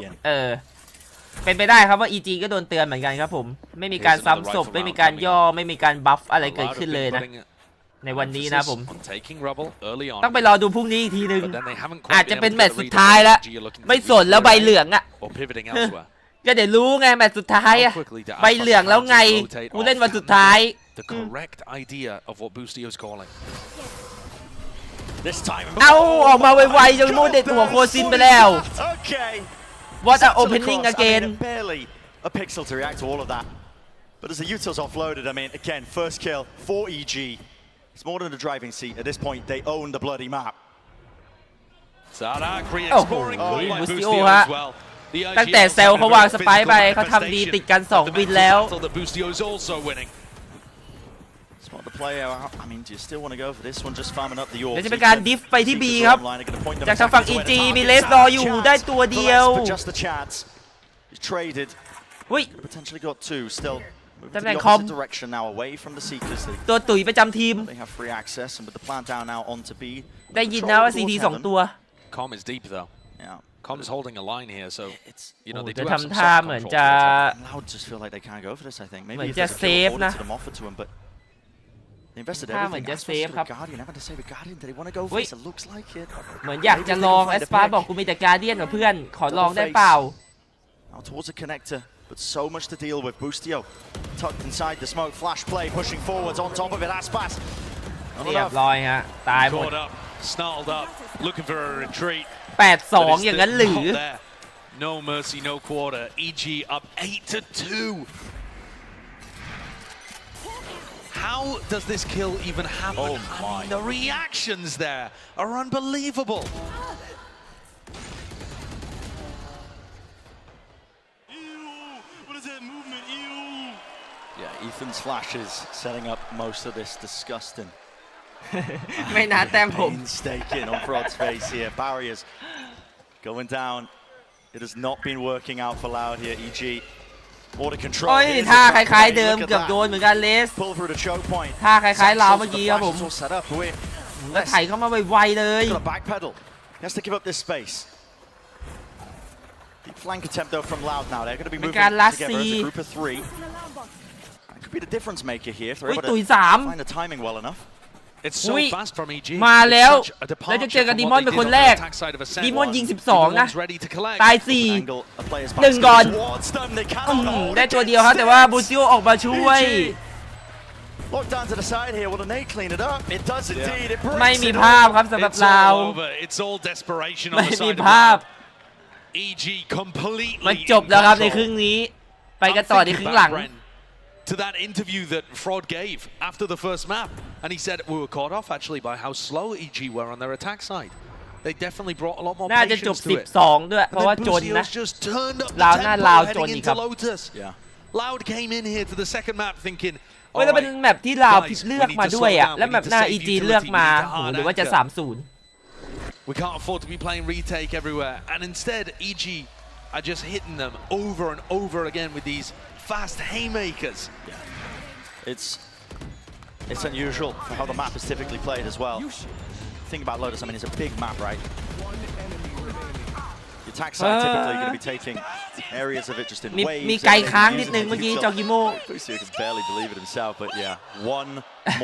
เป็นไปได้ครับว่า EG ก็โดนเตือนเหมือนกันครับผมไม่มีการซ้ำศพไม่มีการย่อไม่มีการบัฟอะไรเกิดขึ้นเลยนะในวันนี้นะผมต้องไปรอดูพรุ่งนี้อีกทีนึงอาจจะเป็นแมตช์สุดท้ายแล้วไม่สนแล้วใบเหลืองอ่ะก็เดี๋ยวรู้ไงแมตช์สุดท้ายอ่ะใบเหลืองแล้วไงกูเล่นวันสุดท้ายเอาออกมาไวๆจนมูเด็ดหัวโคซินไปแล้วWhat an opening again. Barely a pixel to react to all of that. But as the Utils offloaded, I mean, again, first kill for EG. It's more than a driving seat. At this point, they own the bloody map. โอ้โหบูสติโอฮะตั้งแต่เซลเขาวางสไปร์ไปเขาทำดีติดกัน2 วินแล้ว The player, I mean, do you still want to go for this one? Just farming up the orb. จะเป็นการดิฟไปที่ B ครับจากทางฝั่ง EG มีเลสรออยู่ได้ตัวเดียว Just the chance. He's traded. อุ้ย Potentially got 2. Still ตำแหน่ง the คอม opposite direction now, away from the Seekers. ตัวตุ๋ยประจำทีม They have free access, and with the plant down now onto B. ได้ยินนะว่า CT 2 ตัว Com is deep though. Yeah. Com is holding a line here, so you know they do จะ have some ทำท่า soft เหมือน control. จะ Loud just feel like they can't go for this. I think เหมือ maybe น if จะ there's a เซ kill ฟ afforded นะ to them, offered to him, but they invested ท่าเหมือน everything. จะเซฟครับ Guardian, never to say with Guardian. Did they want to go for this? It looks like it. เหมือนอยากจะลองแอสปาร์บอกกูมีแต่การเดียนกับเพื่อนขอลองได้เปล่า Now towards the connector, but so much to deal with. Boostio tucked inside the smoke, flash play, pushing forwards on top of it. Aspas. เรียบร้อยฮะตายหมด Snarled up, looking for a retreat. 8-2 อย่างนั้นหรือ No mercy, no quarter. EG up 8-2. How does this kill even happen? Oh my. The reactions there are unbelievable. Yeah, Ethan's flashes setting up most of this disgusting. ไม่น่าแต้มผม Painstaking on Frod's face here. Barriers going down. It has not been working out for Loud here. EG. Border control. โอ้ยท่าคล้ายๆเดิมเกือบโดนเหมือนกันเลส Pull through the choke point. ท่าคล้ายๆเราเมื่อกี้ครับผม Set up with. แล้วไถเข้ามาไวๆเลย Backpedal. He has to give up this space. Deep flank attempt though from Loud now. They're going to be moving together as a group of 3. That could be the difference maker here if they're able to find the timing well enough. It's so fast from EG. มาแล้วแล้วจะเจอกับดีมอนเป็นคนแรกดีมอนยิง12นะตาย4 1ก่อนได้ตัวเดียวครับแต่ว่าบูซิโอออกมาช่วย Look down to the side here. Will the nade clean it up? It does indeed. It breaks ไม่มีภาพครับสำหรับเรา It's all desperation on ไม่ the มี side of ภาพ EG completely มันจบแล้วครับในครึ่งนี้ไปกันต่อในครึ่งหลัง to that interview that Frod gave after the first map, and he said we were caught off actually by how slow EG were on their attack side. They definitely brought a lot more น่าจะจบ patience to it. 12 ด้วยเพราะว่าจนนะ just turned up ลาว the หน้า tempo ลาวจน heading อีกครั into บ Lotus. Loud came in here to the second map thinking เว้ยแล้วเป็นแมปที่ลาวเลือกมาด้วยอ่ะแล้วแมปหน้า EG เลือกมาหรือว่าจะ 3-0 We can't afford to be playing retake everywhere, and instead EG are just hitting them over and over again with these fast haymakers. It's unusual for how the map is typically played as well. Think about Lotus. I mean, it's a big map, right? The attack side typically going to be taking areas of it just in waves. มีไกลค้างนิดนึงเมื่อกี้จอกิโม Lucio can barely believe it himself, but yeah, one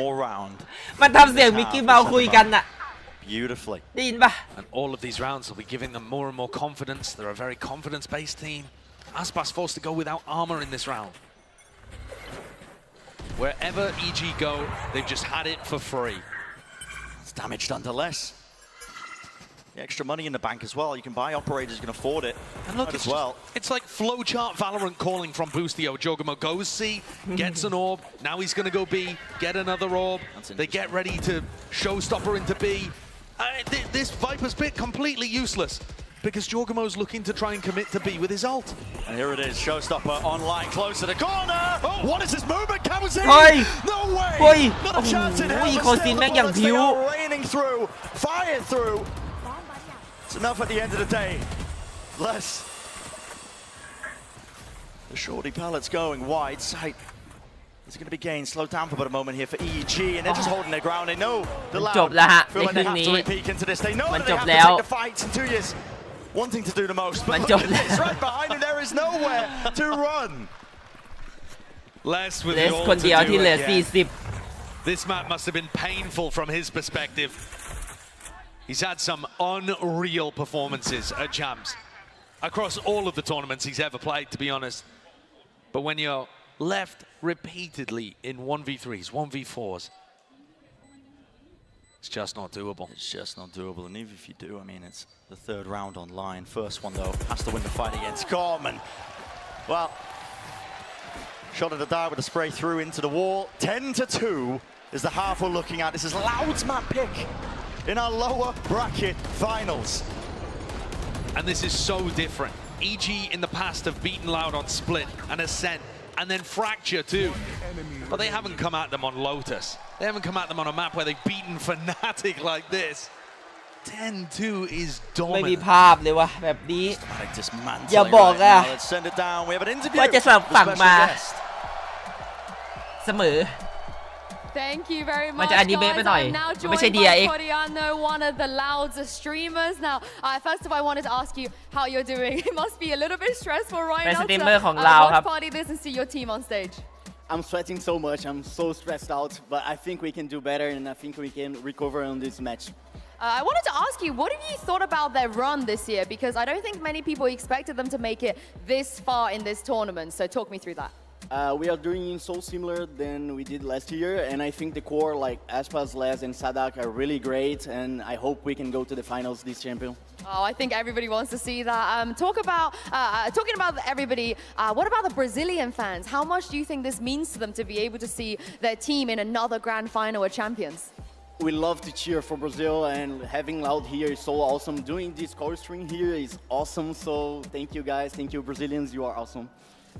more round. มันทำเสียงมิกกี้เมาส์คุยกันน่ะ Beautifully. ได้ยินปะ And all of these rounds will be giving them more and more confidence. They're a very confidence-based team. Aspas forced to go without armor in this round. Wherever EG go, they've just had it for free. It's damaged nonetheless. The extra money in the bank as well. You can buy operators who can afford it. And look, as well. It's like flowchart Valorant calling from Boostio. Jogamo goes C, gets an orb. Now he's going to go B, get another orb. They get ready to showstopper into B. This Viper's bit completely useless because Jorgamo's looking to try and commit to B with his ult. And here it is, showstopper online, close to the corner. Oh, what is this movement? Camus in. No way. Not a chance in hell. They are raining through, fire through. It's enough at the end of the day. Less. The shorty pallets going wide. Sight. There's going to be gains. Slow down for about a moment here for EG, and they're just holding their ground. They know the Loud feel like they have to repeat into this. They know that they have to take the fights in 2 years. Wanting to do the most, but look at this right behind him. There is nowhere to run. Less with it all to do again. This map must have been painful from his perspective. He's had some unreal performances at Champs across all of the tournaments he's ever played, to be honest. But when you're left repeatedly in 1v3s, 1v4s, it's just not doable. It's just not doable, and even if you do, I mean, it's the third round online. First one, though, has to win the fight against Corman. Well, shot at the die with a spray through into the wall. 10-2 is the half we're looking at. This is Loud's map pick in our lower bracket finals. And this is so different. EG in the past have beaten Loud on Split and Ascent, and then Fracture too. But they haven't come at them on Lotus. They haven't come at them on a map where they've beaten Fnatic like this. 10-2 is dominant. ไม่มีภาพเลยว่ะแบบนี้อย่าบอกอ่ะว่าจะสลับฝั่งมาเสมอ Thank you very much, มันจะอนิเมะไปหน่อย now ไม่ใช่ joined by DRX Coriano, one of the Loud's streamers. Now, first of all, I wanted to ask you how you're doing. It must be a little bit stressful right now to watch party this and see your team on stage. I'm sweating so much. I'm so stressed out, but I think we can do better, and I think we can recover on this match. I wanted to ask you, what have you thought about their run this year? Because I don't think many people expected them to make it this far in this tournament. So talk me through that. We are doing so similar than we did last year, and I think the core like 𝗟𝗚𝗡, Les, and Sadak are really great, and I hope we can go to the finals this champion. Oh, I think everybody wants to see that. Talking about everybody, what about the Brazilian fans? How much do you think this means to them to be able to see their team in another grand final at Champions? We love to cheer for Brazil, and having Loud here is so awesome. Doing this core string here is awesome, so thank you guys. Thank you, Brazilians. You are awesome.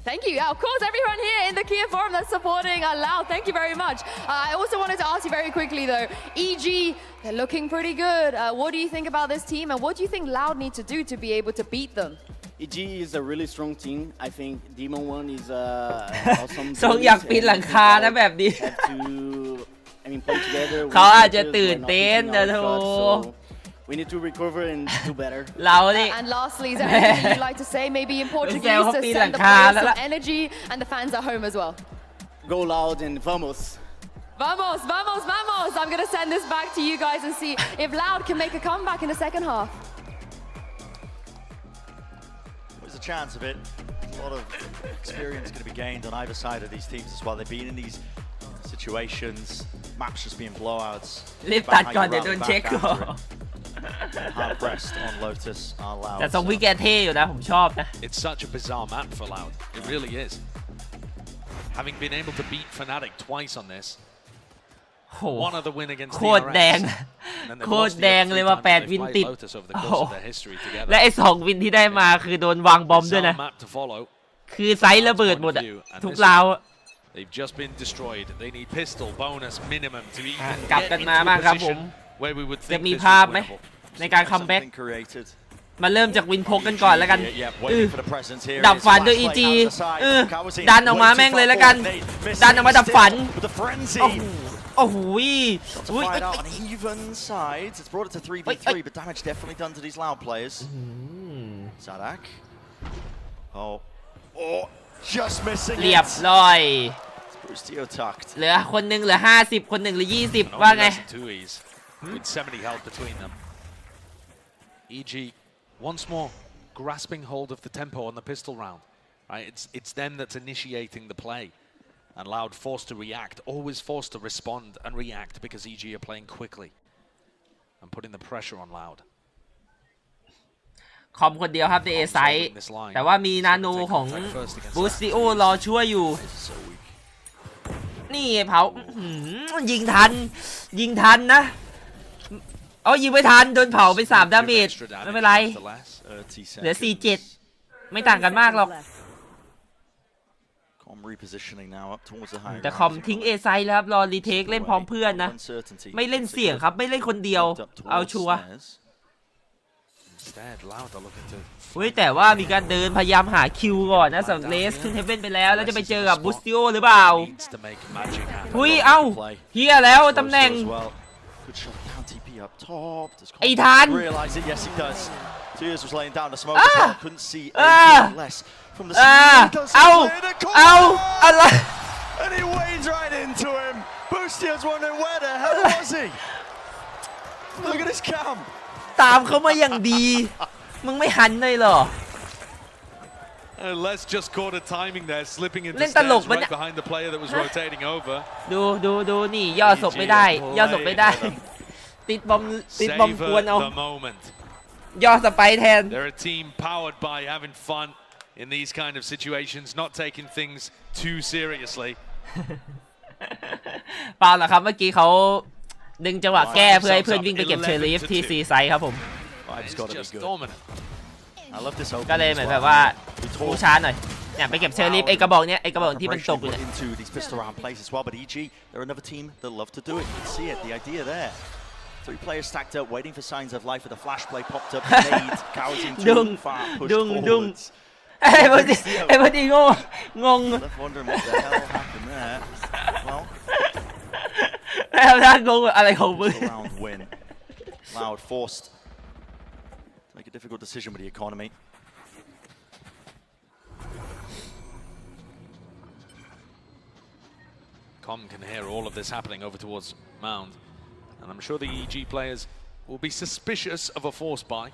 Thank you. Yeah, of course, everyone here in the Kia Forum that's supporting Loud. Thank you very much. I also wanted to ask you very quickly, though. EG, they're looking pretty good. What do you think about this team, and what do you think Loud need to do to be able to beat them? EG is a really strong team. I think Demon One is awesome. ทรงอยากปีนหลังคานะแบบนี้ play together. เขาอาจจะตื่นเต้นนะโธ่ We need to recover and do better. And lastly, is there anything you'd like to say, maybe in Portuguese, to send the players some energy and the fans at home as well? Go Loud and vamos. Vamos, vamos, vamos. I'm going to send this back to you guys and see if Loud can make a comeback in the second half. There's a chance of it. A lot of experience going to be gained on either side of these teams as well. They've been in these situations, maps just being blowouts. รีบตัดก่อนเดี๋ยวโดนเช็คก่อน Hard pressed on Lotus are Loud. แต่ทรงวิกแกเท่อยู่นะผมชอบนะ It's such a bizarre map for Loud. It really is. Having been able to beat Fnatic twice on this. One other win against โคตรแดงโคตรแดงเลยว่า8วินติดและไอ้2วินที่ได้มาคือโดนวางบอมด้วยนะคือไซส์ระเบิดหมดอะทุกราว They've just been destroyed. They need pistol bonus minimum to even กลับกันมาบ้างครับผมจะมีภาพไหมในการคัมแบ็กมาเริ่มจากวินพกกันก่อนแล้วกันดับฝันด้วย EG ดันออกมาแม่งเลยแล้วกันดันออกมาดับฝันโอ้โห Even sides. It's brought it to 3v3, but damage definitely done to these Loud players. Sadak. Oh, just missing it. เรียบร้อย Boostio tucked. เหลือคนหนึ่งเหลือ50คนหนึ่งเหลือ20ว่าไง With 70 health between them. EG once more grasping hold of the tempo on the pistol round. Right, it's them that's initiating the play, and Loud forced to react, always forced to respond and react because EG are playing quickly and putting the pressure on Loud. คอมคนเดียวครับในเอไซด์แต่ว่ามีนาโนของบูสติโอรอช่วยอยู่นี่เผายิงทันนะยิงไม่ทันโดนเผาไป3 ดาเมจไม่เป็นไรเหลือ 4-7 ไม่ต่างกันมากหรอกแต่คอมทิ้งเอไซด์แล้วครับรอรีเทคเล่นพร้อมเพื่อนนะไม่เล่นเสี่ยงครับไม่เล่นคนเดียวเอาชัวร์แต่ว่ามีการเดินพยายามหาคิวก่อนนะสำหรับเลสขึ้นเฮเว่นไปแล้วจะไปเจอกับบูสติโอหรือเปล่าเฮียแล้วตำแหน่งไอ้ทันอะไรตามเขามาอย่างดีมึงไม่หันเลยเหรอเล่นตลกมันดูนี่ย่อศพไม่ได้ติดบอมกวนเอาย่อสไปแทน They're a team powered by having fun in these kind of situations, not taking things too seriously. เปล่าหรอกครับเมื่อกี้เขาดึงจังหวะแก้เพื่อให้เพื่อนวิ่งไปเก็บเชอร์ลีฟที่ซีไซด์ครับผมก็เลยเหมือนแบบว่าผู้ช้าหน่อยเนี่ยไปเก็บเชอร์ลีฟไอ้กระบอกที่มันตกอยู่เนี่ยThree players stacked up, waiting for signs of life with a flash play popped up. Dung. ไอ้พอดีงง Wondering what the hell happened there. Well, แล้วงงอะไรของมึง round win. Loud forced to make a difficult decision with the economy. Com can hear all of this happening over towards Mound. And I'm sure the EG players will be suspicious of a force buy.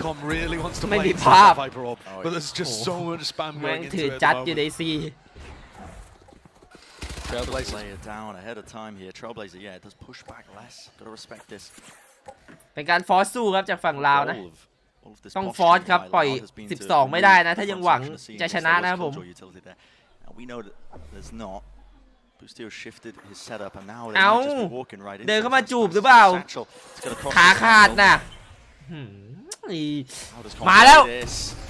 Com really wants to play inside the Viper Orb, but there's just so much spam going into it at the moment. Trailblazer lay it down ahead of time here. Trailblazer, yeah, does push back less. Gotta respect this. เป็นการฟอร์สสู้ครับจากฝั่งลาวนะต้องฟอร์สครับปล่อย12ไม่ได้นะถ้ายังหวังจะชนะนะครับผม We know that there's not. Bustio shifted his setup and now เดินเข้ามาจูบหรือเปล่าขาขาดน่ะมาแล้ว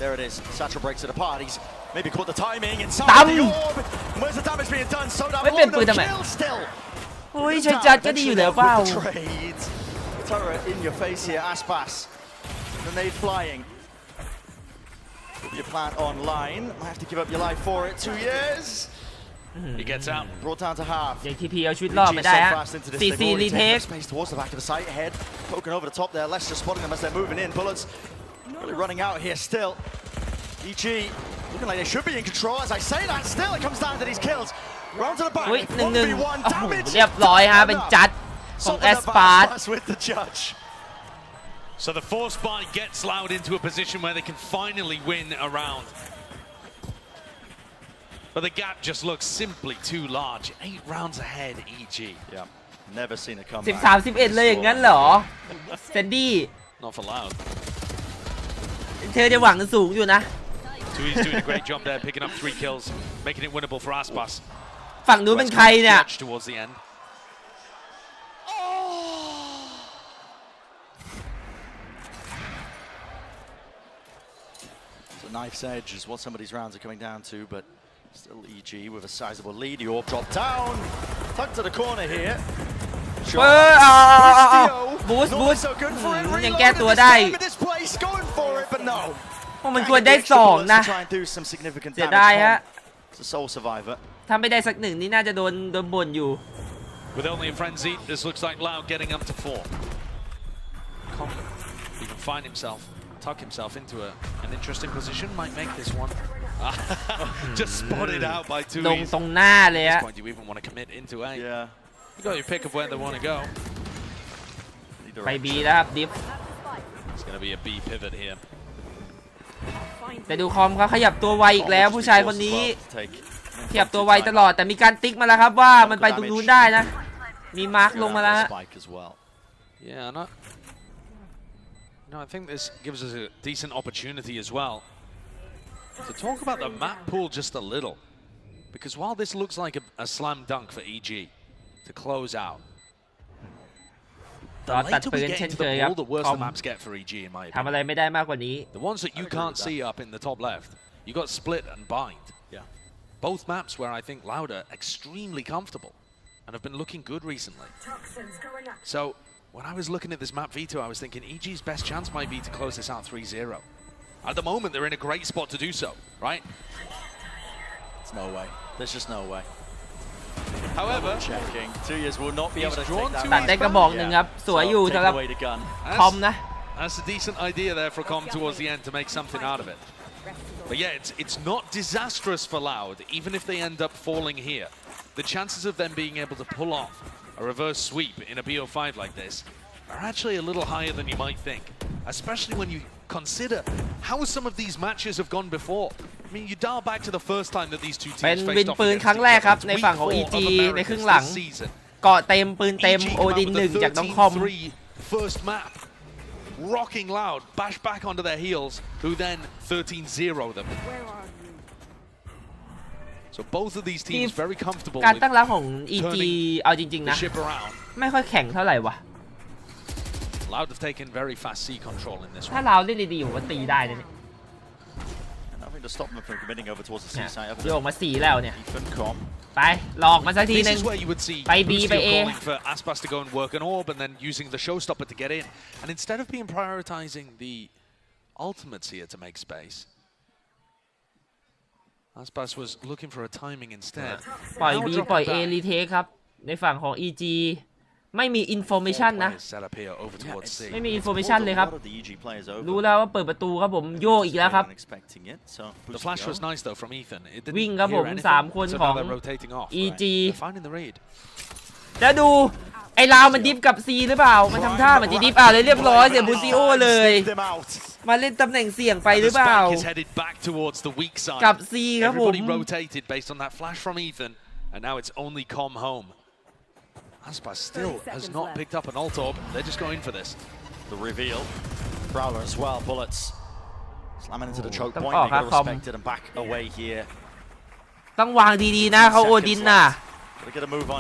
There it is. Satchel breaks it apart. He's maybe caught the timing inside the orb. Where's the damage being done? So down. ไม่เป็นปืนทำไมโอ้ยใช้จัดก็ดีอยู่แล้วเปล่า Turret in your face here, Aspas. Grenade flying. Your plant online. Might have to give up your life for it. 2 years. He gets out. Brought down to half. ยังทีพีเอาชีวิตรอดไม่ได้ฮะCC retake. Space towards the back of the site. Head poking over the top there. Let's just spotting them as they're moving in. Bullets really running out here still. EG looking like they should be in control. As I say that, still it comes down to these kills. Round to the back. 1v1 damage. เรียบร้อยฮะเป็นจัดของแอสปาร์ต with the judge. So the force buy gets Loud into a position where they can finally win a round. But the gap just looks simply too large. 8 rounds ahead, EG. Yeah, never seen a comeback. 13-11 เลยอย่างนั้นเหรอเซนดี้ Not for Loud. เธอจะหวังสูงอยู่นะ Tui's doing a great job there, picking up 3 kills, making it winnable for Aspas. ฝั่งนู้นเป็นใครเนี่ย Towards the end. So knife's edge is what some of these rounds are coming down to, but still EG with a sizable lead. The orb dropped down, tucked to the corner here. บูสยังแก้ตัวได้มันควรได้2นะเสียดายฮะถ้าไม่ได้สัก1นี่น่าจะโดนบ่นอยู่ With only a frenzy, this looks like Loud getting up to 4. He can find himself, tuck himself into an interesting position, might make this one. Just spotted out by 2. ลงตรงหน้าเลยฮะ At this point, you even want to commit into A. Yeah. You got your pick of where they want to go. ไป B แล้วครับดิฟ It's going to be a B pivot here. แต่ดูคอมเขาขยับตัวไวอีกแล้วผู้ชายคนนี้ขยับตัวไวตลอดแต่มีการติ๊กมาแล้วครับว่ามันไปตรงนู้นได้นะมีมาร์คลงมาแล้ว Yeah, I think this gives us a decent opportunity as well to talk about the map pool just a little. Because while this looks like a slam dunk for EG to close out, the later we get into the ball, the worse the maps get for EG in my opinion. The ones that you can't see up in the top left, you got Split and Bind. Yeah. Both maps where I think Loud are extremely comfortable and have been looking good recently. So when I was looking at this map veto, I was thinking EG's best chance might be to close this out 3-0. At the moment, they're in a great spot to do so, right? It's no way. There's just no way. However, checking. 2 years will not be able to take that. ตัดได้กระบอกหนึ่งครับสวยอยู่สำหรับคอมนะ That's a decent idea there for Com towards the end to make something out of it. But yeah, it's not disastrous for Loud, even if they end up falling here. The chances of them being able to pull off a reverse sweep in a BO5 like this are actually a little higher than you might think, especially when you consider how some of these matches have gone before. I mean, you dial back to the first time that these two teams เป็น faced วิน off ปืน against ครั้งแรก each ครับ other. ใน It's ฝั่งของ week EG 4 of ในครึ่ง Americas หลัง this season. เกาะเต็มปืนเต็ม EG โอ come ดิน out ห with นึ่ง the จากน้องคอม 13-3 first map, rocking Loud, bash back onto their heels, who then 13-0 them. So both of these teams very comfortable การ with ตั้งรับของ EG turning เอาจริงๆ the นะ ship around. ไม่ค่อยแข็งเท่าไหร่วะ Loud have taken very fast C control in this ถ้า one. เราเล่นดีๆผมว่าตีได้นะเนี่ย Nothing to stop them from committing over towards the C side. โยกมา4แล้วเนี่ย Ethan Com. ไปหลอกมาสักที This นึง is where you would see ไป B Boostio ไป A calling for Aspas to go and work an orb and then using the showstopper to get in. And instead of being prioritizing the ultimates here to make space, Aspas was looking for a timing instead. ปล่อย B ปล่อย A รีเทคครับในฝั่งของ EG ไม่มีอินโฟเมชันนะ Set up here over towards C. ไม่มีอินโฟเมชันเลยครับรู้แล้วว่าเปิดประตูครับผมโยกอีกแล้วครับ The flash was nice though from Ethan. It didn't วิ่งครับผม hear anything, 3 คน so ของ now they're rotating off. EG They're finding the raid. แล้วดูไอ้ลาวมันดิฟกับ C หรือเปล่ามันทำท่าเหมือนจะดิฟเลยเรียบร้อยเสียบูซิโอเลยมาเล่นตำแหน่งเสี่ยงไปหรือเปล่า The spike is headed back towards the weak side. กับ C ครับผม Everybody rotated based on that flash from Ethan, and now it's only Com home. Aspas still has not picked up an ult orb. They're just going for this. The reveal. Prowler as well. Bullets. Slamming into the choke point. Oh, They got respected and back away here. ต้องวางดีๆนะเขาโอดินน่ะ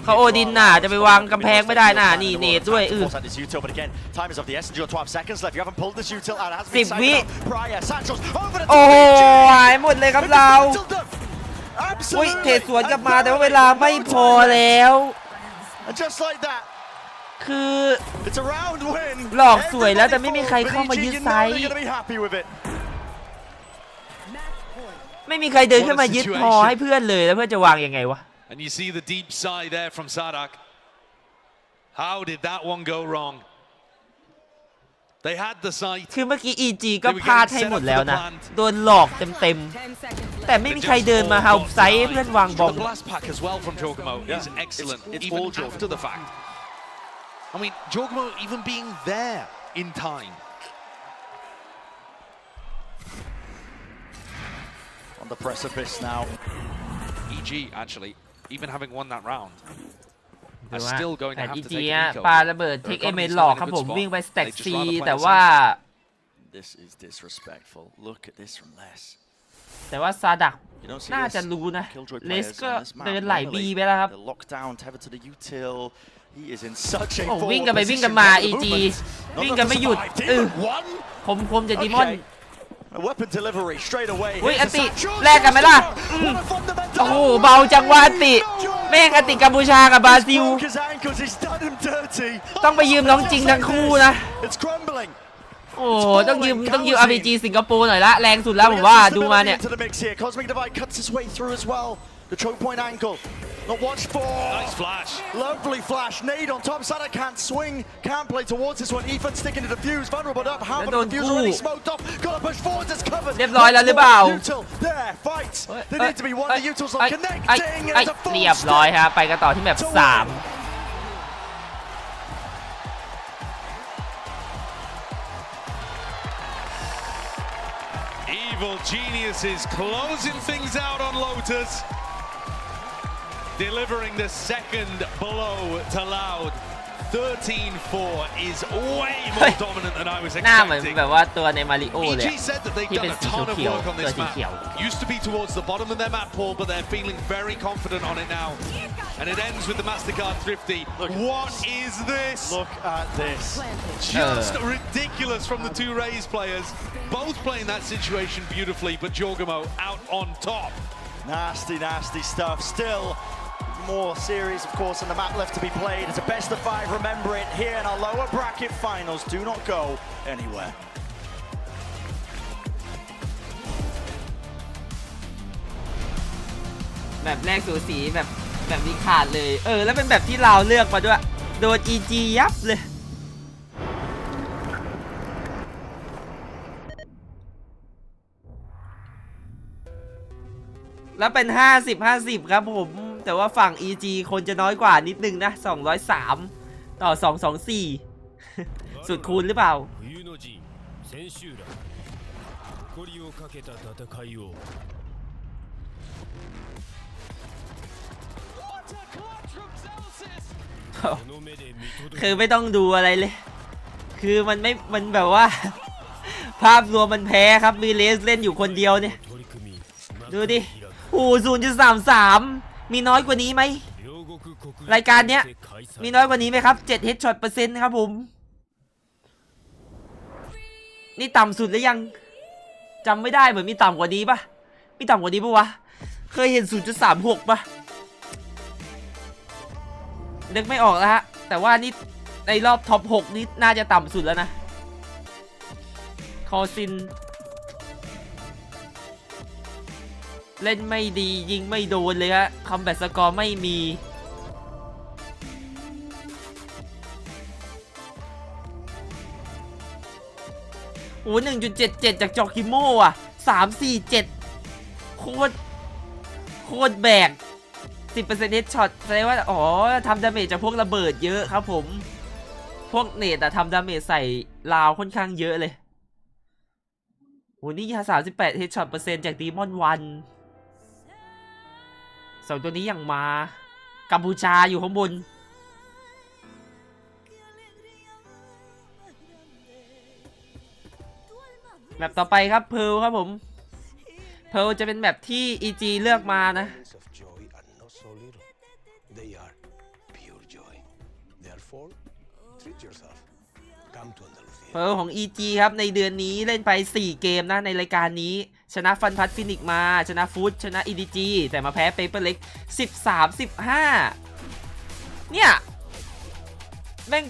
เขาโอดินน่ะจะไปวางกำแพงไม่ได้น่ะนี่เนตด้วยBut again, time is of the essence. You've got 12 seconds left. You haven't pulled this util out. It hasn't 10 been วิ Prior. Sancho's over the โอ้หายหมดเลยครับเราอุ้ยเทสวนกลับมาแต่ว่าเวลาไม่พอแล้ว And just like that, คือ it's a round win. หลอกสวยแล้วแต่ไม่มีใครเข้ามายึดไซส์ You're gonna be happy with it. ไม่มีใครเดินขึ้นมายึดพอให้เพื่อนเลยแล้วเพื่อนจะวางยังไงวะ And you see the deep sigh there from Sadak. How did that one go wrong? They had the sight. คือเมื่อกี้ EG ก็พลาดให้หมดแล้วนะโดนหลอกเต็มๆแต่ไม่มีใครเดินมาเฮาไซส์ให้เพื่อนวางบอม The blast pack as well from Jorgamo is excellent, even after the fact. I mean, Jorgamo even being there in time. On the precipice now. EG actually, even having won that round, are still going to have to take อ่ะ an eco. ปาระเบิดเทคเอเมนหลอกครับผมวิ่งไปสแต็กซีแต่ว่า This is disrespectful. Look at this from Les. แต่ว่าซาดักน่าจะรู้นะเลสก็เดินไหลบีไปแล้วครับ The lockdown tether to the util. He is in such a วิ่งกันไปวิ่งกันมา EG วิ่งกันไม่หยุดคมจะดิมอน weapon delivery straight away. อุ้ยอติแลกกันไหมล่ะโอ้โหเบาจังวะอติแม่งอติกัมพูชากับบราซิลต้องไปยืมน้องจริงทั้งคู่นะโอ้ต้องยืมRPG สิงคโปร์หน่อยละแรงสุดแล้วผมว่าดูมาเนี่ย The choke point angle. Not watched for. Nice flash. Lovely flash. Nade on top. Sada can't swing. Can't play towards this one. Ethan sticking to the fuse. Vulnerable up. How about the fuse already smoked off? Gotta push forwards. It's covered. เรียบร้อยแล้วหรือเปล่า Util there. Fights. They need to be one. The Util's not connecting. เรียบร้อยครับไปกันต่อที่แมป3 Evil geniuses closing things out on Lotus. Delivering the second blow to Loud. 13-4 is way more dominant than I was หน้าเหมือน expecting. แบบว่าตัวในมาริโอเลย EG said that they've ที่ done เป็น a สี ton of เขียว work on ๆตัว this สี map. เขียว Used to be towards the bottom of their map pool, but they're feeling very confident on it now. And it ends with the MasterCard Thrifty. What is this? Look at this. Just ridiculous from the two Rays players. Both playing that situation beautifully, but Jorgamo out on top. Nasty, nasty stuff. Still more series, of course, on the map left to be played. It's a best of 5. Remember it here in our lower bracket finals. Do not go anywhere. แบบแรกสูสีแบบนี้ขาดเลยแล้วเป็นแบบที่เราเลือกมาด้วยโดน EG ยับเลยแล้วเป็น50-50ครับผมแต่ว่าฝั่ง EG คนจะน้อยกว่านิดนึงนะ203ต่อ224สุดคูณหรือเปล่าคือไม่ต้องดูอะไรเลยคือมันแบบว่าภาพรวมมันแพ้ครับมีเลสเล่นอยู่คนเดียวเนี่ยดูดิโอ้0.33มีน้อยกว่านี้ไหมรายการเนี้ยมีน้อยกว่านี้ไหมครับ7 headshot เปอร์เซ็นต์ครับผมนี่ต่ำสุดหรือยังจำไม่ได้เหมือนมีต่ำกว่านี้ปะมีต่ำกว่านี้ปะวะเคยเห็น 0.36 ปะนึกไม่ออกแล้วฮะแต่ว่านี่ในรอบท็อป 6นี่น่าจะต่ำสุดแล้วนะคอซินเล่นไม่ดียิงไม่โดนเลยฮะคัมแบ็กสกอร์ไม่มีโอ้ 1.77 จากจอกิโม่อะ347โคตรแบก10% headshot แสดงว่าทำดาเมจจากพวกระเบิดเยอะครับผมพวกเนตทำดาเมจใส่ลาวค่อนข้างเยอะเลยโอ้นี่38 headshot เปอร์เซ็นต์จากดีมอนวัน2ตัวนี้อย่างมากัมพูชาอยู่ข้างบนแบบต่อไปครับเพร์ลครับผมเพร์ลจะเป็นแบบที่ EG เลือกมานะเพร์ลของ EG ครับในเดือนนี้เล่นไป4เกมนะในรายการนี้ชนะฟันพัดฟินิกมาชนะฟูดชนะ EDG แต่มาแพ้เปเปอร์เล็ก13-15เนี่ยแม่ง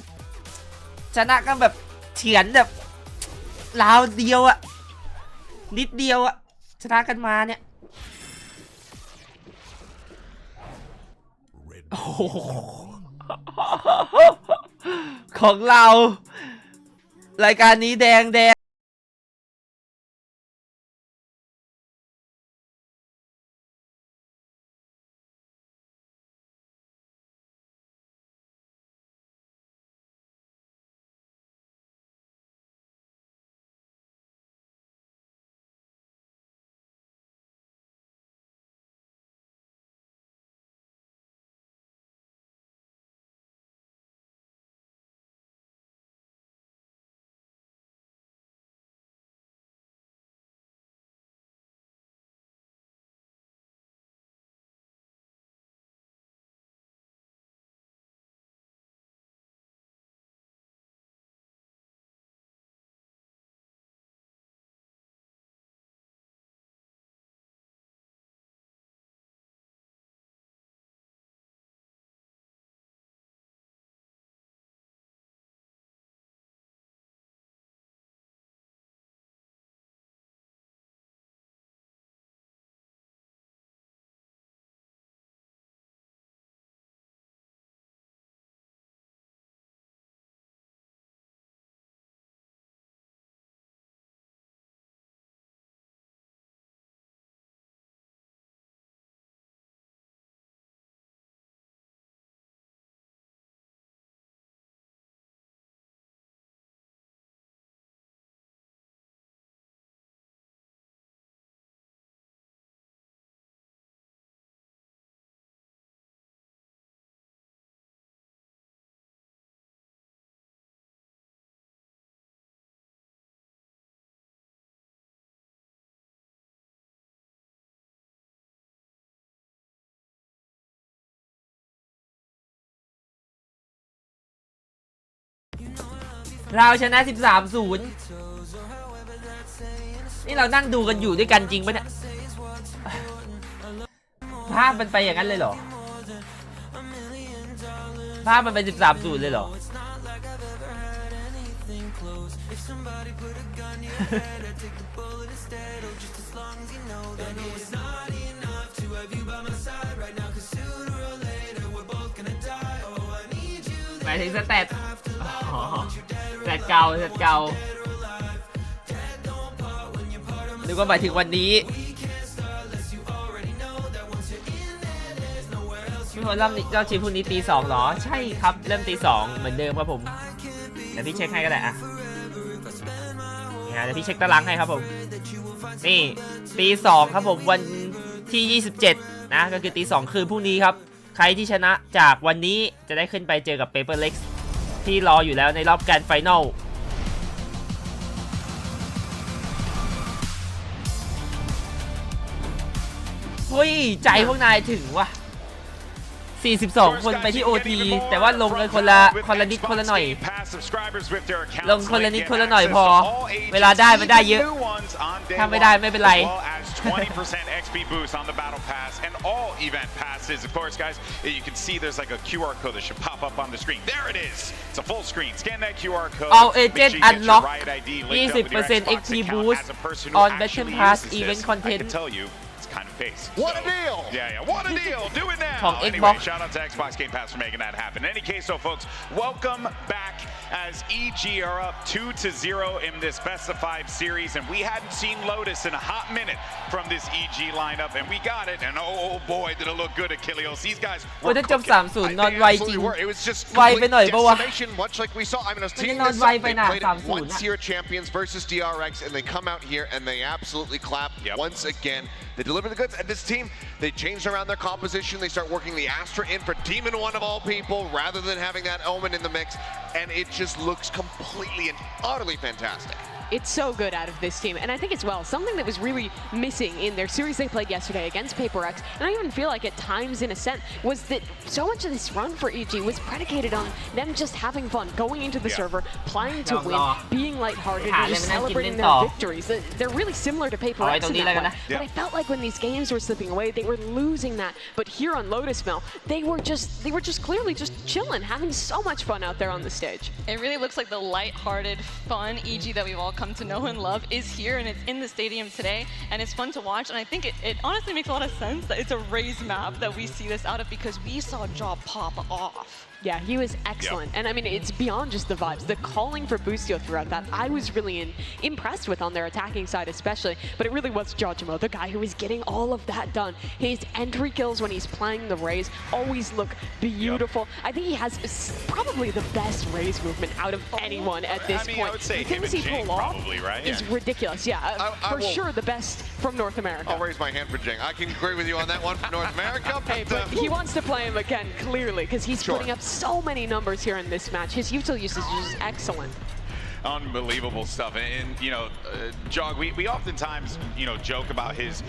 ชนะกันแบบเฉือนแบบราวเดียวอะนิดเดียวอะชนะกันมาเนี่ยของเรารายการนี้แดง เราชนะ 13-0 นี่เรานั่งดูกันอยู่ด้วยกันจริงปะเนี่ยภาพมันไปอย่างนั้นเลยเหรอภาพมันไป 13-0 เลยเหรอหมายถึงสแตทเก่านึกว่าหมายถึงวันนี้พี่พลเริ่มชิมพรุ่งนี้ตี 2เหรอใช่ครับเริ่มตี 2เหมือนเดิมครับผมเดี๋ยวพี่เช็คให้ก็ได้อะนี่ฮะเดี๋ยวพี่เช็คตารางให้ครับผมนี่ตี 2ครับผมวันที่ 27นะก็คือตี 2คืนพรุ่งนี้ครับใครที่ชนะจากวันนี้จะได้ขึ้นไปเจอกับ REFLEX ที่รออยู่แล้วในรอบแกรนด์ไฟนอลเฮ้ยใจพวกนายถึงว่ะ42 คนไปที่ OT แต่ว่าลงกันคนละนิดคนละหน่อยลงคนละนิดคนละหน่อยพอเวลาได้มันได้เยอะถ้าไม่ได้ไม่เป็นไร 20% XP boost on the battle pass and all event passes. Of course, guys, you can see there's like a QR code that should pop up on the screen. There it is. It's a full screen. Scan that QR code. All agent unlock 20% XP boost on battle pass event content. Kind of pace. What a deal! Yeah, what a deal! Do it now. Anyway, shout out to Xbox Game Pass for making that happen. In any case, so folks, welcome back as EG are up 2-0 in this best of 5 series, and we hadn't seen Lotus in a hot minute from this EG lineup, and we got it. And oh boy, did it look good at Kilios. These guys were cooking. นอนไวจริง It was just ไวไปหน่อยปะวะ decimation, much like we saw. I mean, I was taking นอน this ไว up. ไป They นะ played it 30 once here, champions versus DRX, and they come out here and they absolutely clap once again. They deliver the goods, and this team, they changed around their composition. They start working the Astra in for Demon One of all people, rather than having that Omen in the mix, and it just looks completely and utterly fantastic. It's so good out of this team, and I think as well, something that was really missing in their series they played yesterday against Paper X, and I even feel like at times in Ascent, was that so much of this run for EG was predicated on them just having fun, going into the server, playing to win, being lighthearted, and just celebrating their victories. They're really similar to Paper X in that way, but I felt like when these games were slipping away, they were losing that. But here on Lotus Mill, they were just clearly just chilling, having so much fun out there on the stage. It really looks like the lighthearted, fun EG that we've all come to know and love is here, and it's in the stadium today, and it's fun to watch. And I think it honestly makes a lot of sense that it's a raise map that we see this out of, because we saw Jaw pop off. Yeah, he was excellent. And I mean, it's beyond just the vibes. The calling for Boostio throughout that, I was really impressed with on their attacking side especially. But it really was Jojimo, the guy who was getting all of that done. His entry kills when he's playing the Raze always look beautiful. I think he has probably the best Raze movement out of anyone at this point. I would say the things he pulled off is ridiculous. Yeah, for sure the best from North America. I'll raise my hand for Jing. I can agree with you on that one from North America. Hey, but he wants to play him again, clearly, because he's putting up so many numbers here in this match. His util usage is excellent. Unbelievable stuff. And you know, Jog, we oftentimes, you know, joke about his,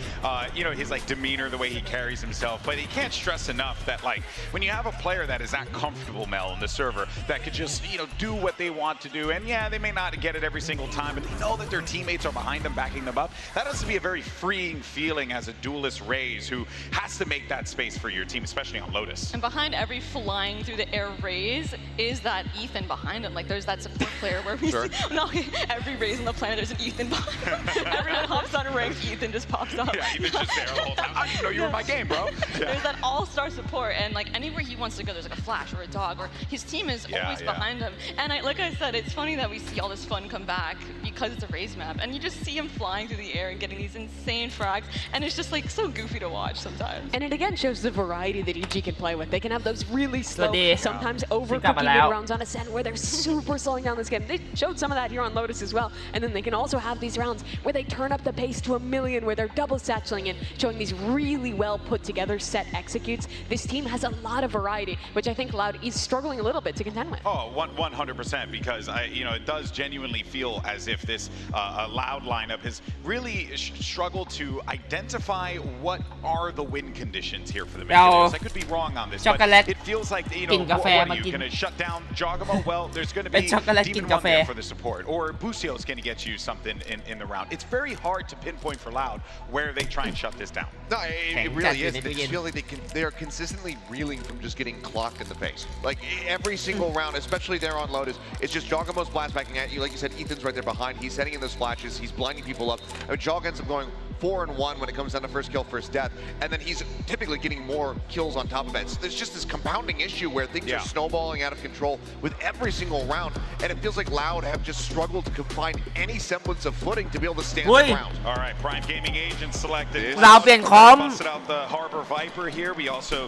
you know, his like demeanor, the way he carries himself, but he can't stress enough that like when you have a player that is that comfortable, Mel, in the server, that could just, you know, do what they want to do, and yeah, they may not get it every single time, but they know that their teammates are behind them, backing them up. That has to be a very freeing feeling as a duelist Raze who has to make that space for your team, especially on Lotus. And behind every flying through the air Raze is that Ethan behind him. Like there's that support player where we no, every Raze on the planet, there's an Ethan behind him. Everyone hops on a rank, Ethan just pops up. Yeah, Ethan's just there the whole time. I didn't know you were in my game, bro. There's that all-star support, and like anywhere he wants to go, there's like a flash or a dog, or his team is always behind him. And like I said, it's funny that we see all this fun come back because it's a Raze map, and you just see him flying through the air and getting these insane frags, and it's just like so goofy to watch sometimes. And it again shows the variety that EG can play with. They can have those really slow, sometimes overcooking rounds on Ascent where they're super slowing down this game. They showed some of that here on Lotus as well, and then they can also have these rounds where they turn up the pace to 1,000,000, where they're double satcheling and showing these really well put together set executes. This team has a lot of variety, which I think Loud is struggling a little bit to contend with. Oh, 100%, because you know, it does genuinely feel as if this Loud lineup has really struggled to identify what are the win conditions here for the Minions. I could be wrong on this, but it feels like, you know, what are you going to shut down Jogamo? Well, there's going to be Demon One there for the support, or Busio is going to get you something in the round. It's very hard to pinpoint for Loud where they try and shut this down. No, it really is. They just feel like they are consistently reeling from just getting clocked in the face. Like every single round, especially there on Lotus, it's just Jogamo's blast backing at you. Like you said, Ethan's right there behind. He's setting in those flashes. He's blinding people up. I mean, Jog ends up going 4-1 when it comes down to first kill, first death, and then he's typically getting more kills on top of it. So there's just this compounding issue where things are snowballing out of control with every single round, and it feels like Loud have just struggled to find any semblance of footing to be able to stand the ground. All right, Prime Gaming agent selected. เราเปลี่ยนคอม Busted out the Harbor Viper here. We also,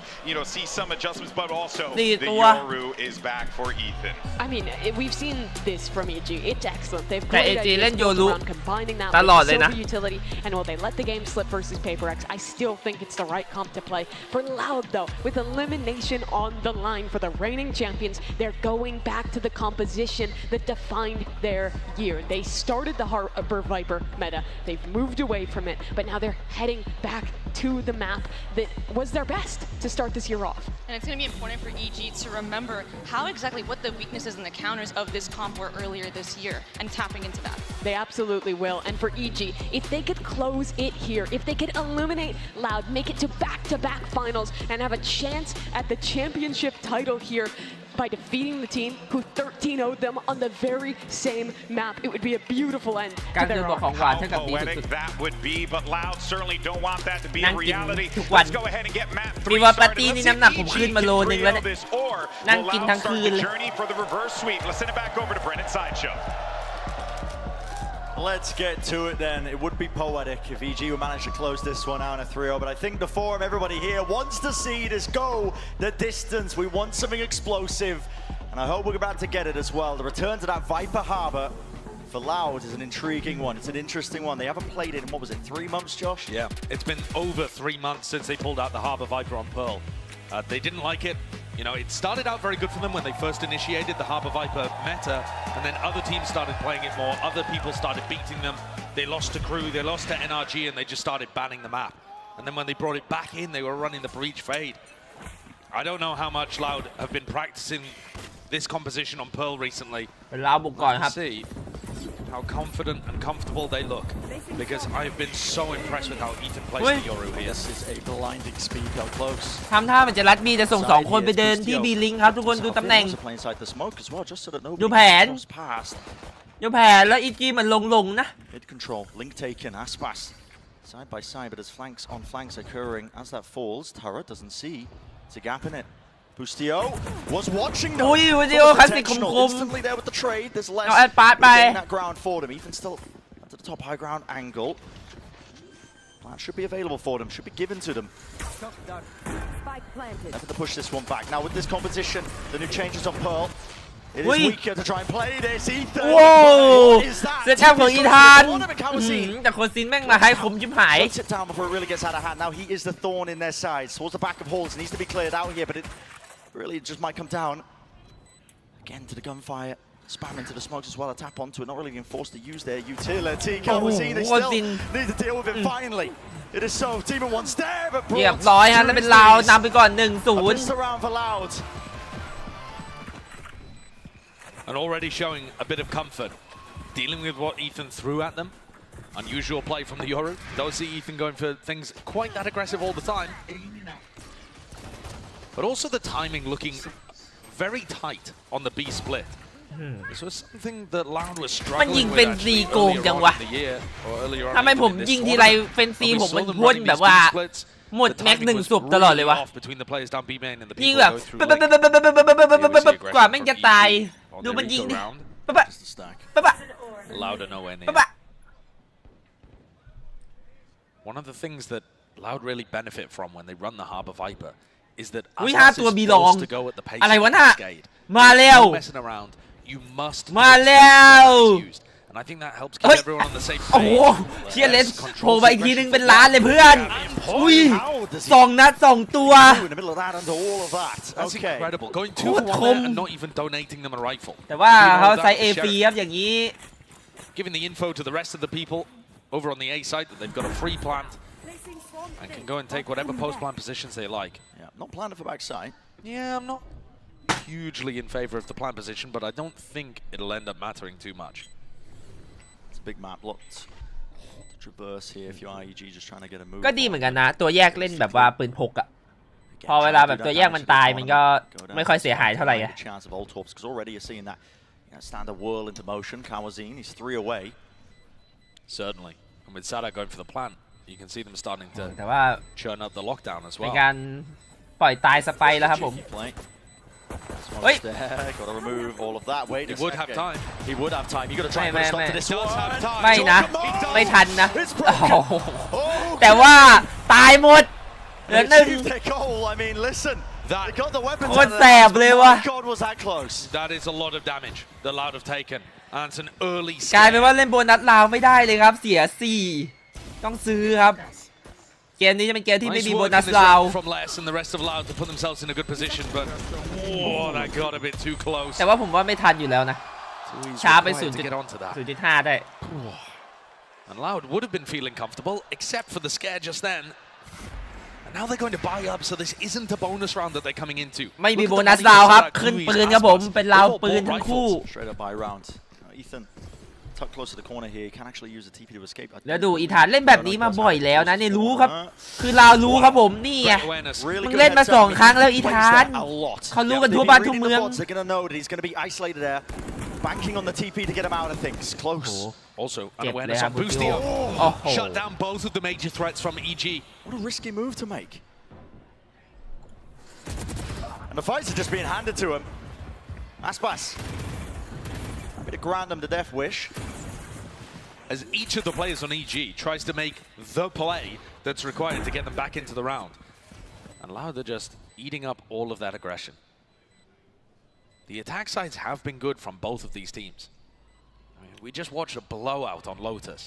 see some adjustments, but also the Yoru is back for Ethan. I mean, we've seen this from EG. It's excellent. They've แต่ great AG ideas เล่น built Yoru around combining that ต with ลอด the เลยนะ silver utility, and will they let the game slip versus Paper X? I still think it's the right comp to play. For Loud, though, with elimination on the line for the reigning champions, they're going back to the composition that defined their year. They started the Harbor Viper meta. They've moved away from it, but now they're heading back to the map that was their best to start this year off. And it's going to be important for EG to remember what the weaknesses and the counters of this comp were earlier this year and tapping into that. They absolutely will. And for EG, if they could close it here, if they could eliminate Loud, make it to back-to-back finals, and have a chance at the championship title here by defeating the team who 13-0'd them on the very same map, it would be a beautiful end to their arc. How poetic that would be, but Loud certainly don't want that to be a reality. Let's go ahead and get map 3 started. Let's see if this or will Loud start the journey for the reverse sweep. Let's send it back over to Brennan Sideshow. Let's get to it then. It would be poetic if EG would manage to close this one out in a 3-0, but I think the forum, everybody here wants to see this go the distance. We want something explosive, and I hope we're about to get it as well. The return to that Viper Harbor for Loud is an intriguing one. It's an interesting one. They haven't played it in, what was it, 3 months, Josh? Yeah, it's been over 3 months since they pulled out the Harbor Viper on Pearl. They didn't like it. It started out very good for them when they first initiated the Harbor Viper meta, and then other teams started playing it more. Other people started beating them. They lost to Crew, they lost to NRG, and they just started banning the map. And then when they brought it back in, they were running the Breach Fade. I don't know how much Loud have been practicing this composition on Pearl recently. Let's see how confident and comfortable they look, because I've been so impressed with how Ethan plays the Yoru here. This is a blinding speed how close. ทำท่ามันจะรัดบีจะส่ง2 คนไปเดินที่บีลิงครับทุกคนดูตำแหน่งดูแผนแล้วอีจีมันลงนะ Mid control, link taken, Aspas side by side, but as flanks on flanks occurring as that falls, Tara doesn't see. It's a gap in it. Bustio was watching them. Instantly there with the trade. There's less getting that ground for them. Ethan still at the top high ground angle. Plan should be available for them. Should be given to them. Effort to push this one back. Now with this competition, the new changes on Pearl. It is weaker to try and play this. Ethan. What is that? เซตอัพของอีธานแต่คนซินแม่งมาให้คมชิบหาย Shuts it down before it really gets out of hand. Now he is the thorn in their sides. Towards the back of Halls. Needs to be cleared out here, but it really just might come down. Again to the gunfire. Spam into the smokes as well. A tap onto it. Not really being forced to use their utility. Can't we see they still need to deal with it finally. It is so. Team in 1 stare, but เรียบร้อยฮะแล้วเป็นลาวนำไปก่อน 1-0 around for Loud. And already showing a bit of comfort, dealing with what Ethan threw at them. Unusual play from the Yoru. Don't see Ethan going for things quite that aggressive all the time. But also the timing looking very tight on the B split. This was something that Loud was struggling with actually earlier on in the year, or earlier on in this tournament. ทำไมผมยิงทีไรเฟนซีผมมันพ่นแบบว่าหมดแม็ก1 ศพตลอดเลยวะยิงแบบกว่าแม่งจะตายดูมันยิงดิLoud are nowhere near. One of the things that Loud really benefit from when they run the Harbor Viper is that as is forced to go at the pace of Cascade, no messing around, you must use. And I think that helps keep everyone on the same page. โอ้โหเชียร์เลสโผล่ไปอีกทีนึงเป็นล้านเลยเพื่อนอุ้ย2 นัด 2 ตัว That's incredible. Going 2 for 1 and not even donating them a rifle. แต่ว่าเขาใช้ A ฟรีครับอย่างนี้ Giving the info to the rest of the people over on the A side that they've got a free plant and can go and take whatever post plant positions they like. Yeah, not planning for backside. Yeah, I'm not hugely in favor of the plant position, but I don't think it'll end up mattering too much. It's a big map, lots to traverse here if you're IEG just trying to get a move. ก็ดีเหมือนกันนะตัวแยกเล่นแบบว่าปืนพกอะพอเวลาแบบตัวแยกมันตายมันก็ไม่ค่อยเสียหายเท่าไหร่อะ because already you're seeing that standard whirl into motion. 𝗟𝗚𝗟𝗡, he's 3 away. Certainly, and with 𝗟𝗚𝗟𝗡 going for the plant, you can see them starting to แต่ว่า churn up the lockdown as เป็น well. การปล่อยตายสไปแล้วครับผม เฮ้ย Got to remove all of that. Wait, he would have time. He would have time. You got to try and put a stop to this one. ไม่นะไม่ทันนะแต่ว่าตายหมดเหลือหนึ่ง I mean, listen. They got the weapons. โคตรแสบเลยว่ะ God, was that close? That is a lot of damage that Loud have taken. And it's an early กลายเป็นว่าเล่นโบนัสลาวไม่ได้เลยครับเสีย4ต้องซื้อครับเกมนี้จะเป็นเกมที่ไม่มีโบนัสลาว from Les and the rest of Loud to put themselves in a good position, but that got a bit too close. แต่ว่าผมว่าไม่ทันอยู่แล้วนะช้าไป 0.5 ได้ And Loud would have been feeling comfortable except for the scare just then. And now they're going to buy up, so this isn't a bonus round that they're coming into. ไม่มีโบนัสลาวครับขึ้นปืนครับผมเป็นลาวปืนทั้งคู่ Straight up buy round. Ethan tucked close to the corner here. He can actually use the TP to escape. แล้วดูอีธานเล่นแบบนี้มาบ่อยแล้วนะเนี่ยรู้ครับคือลาวรู้ครับผมนี่ไงมึงเล่นมา2 ครั้งแล้วอีธานเขารู้กันทั่วบ้านทั่วเมือง They're going to know that he's going to be isolated there, banking on the TP to get him out of things. Close. Also, unawareness on Boostio. Shut down both of the major threats from EG. What a risky move to make. And the fights are just being handed to him. Aspas. Happy to grant them the death wish. As each of the players on EG tries to make the play that's required to get them back into the round. And Loud are just eating up all of that aggression. The attack sides have been good from both of these teams. I mean, we just watched a blowout on Lotus.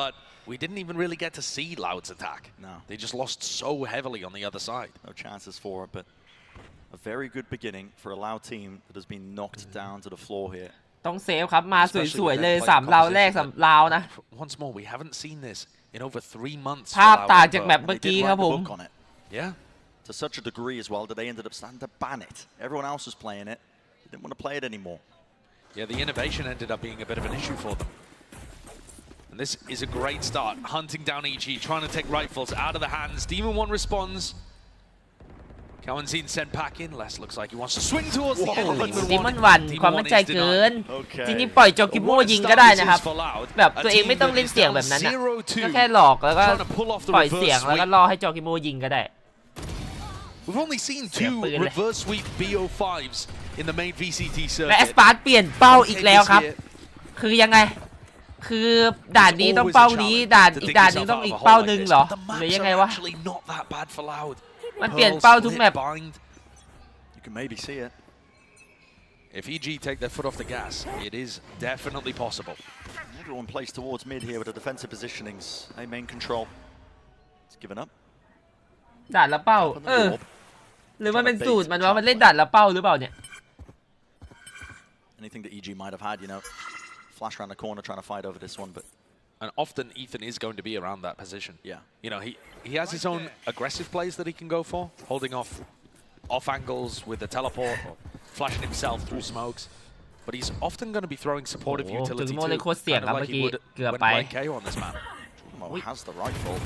But we didn't even really get to see Loud's attack. No. They just lost so heavily on the other side. No chances for it, but a very good beginning for a Loud team that has been knocked down to the floor here. ต้องเซฟครับมาสวยๆเลย3ราวแรก3ราวนะ Once more, we haven't seen this in over 3 months. ภาพต่างจากแบบเมื่อกี้ครับผม Yeah. To such a degree as well that they ended up starting to ban it. Everyone else was playing it. They didn't want to play it anymore. Yeah, the innovation ended up being a bit of an issue for them. And this is a great start. Hunting down EG, trying to take rifles out of the hands. Demon 1 responds. 𝗟𝗚𝗟𝗡 sent back in. Les looks like he wants to swing towards the enemy. Demon 1 ความมั่นใจเกินจริงๆปล่อยโจกิโมยิงก็ได้นะครับแบบตัวเองไม่ต้องเล่นเสียงแบบนั้นนะก็แค่หลอกแล้วก็ปล่อยเสียงแล้วก็ล่อให้โจกิโมยิงก็ได้ We've only seen 2 reverse sweep BO5s in the main VCT circuit. และ Aspas เปลี่ยนเป้าอีกแล้วครับคือยังไงคือด่านนี้ต้องเป้านี้ด่านอีกด่านนึงต้องอีกเป้านึงเหรอหรือยังไงวะมันเปลี่ยนเป้าทุกแมป You can maybe see it. If EG take their foot off the gas, it is definitely possible. Everyone plays towards mid here with the defensive positionings. A main control. It's given up. ด่านละเป้าหรือมันเป็นสูตรมันว่ามันเล่นด่านละเป้าหรือเปล่าเนี่ย Anything that EG might have had, you know, flash around the corner trying to fight over this one, but. And often Ethan is going to be around that position. Yeah. You know, he has his own aggressive plays that he can go for, holding off angles with the teleport or flashing himself through smokes. But he's often going to be throwing supportive utility too, kind of like he would when playing KO on this map. Has the rifle.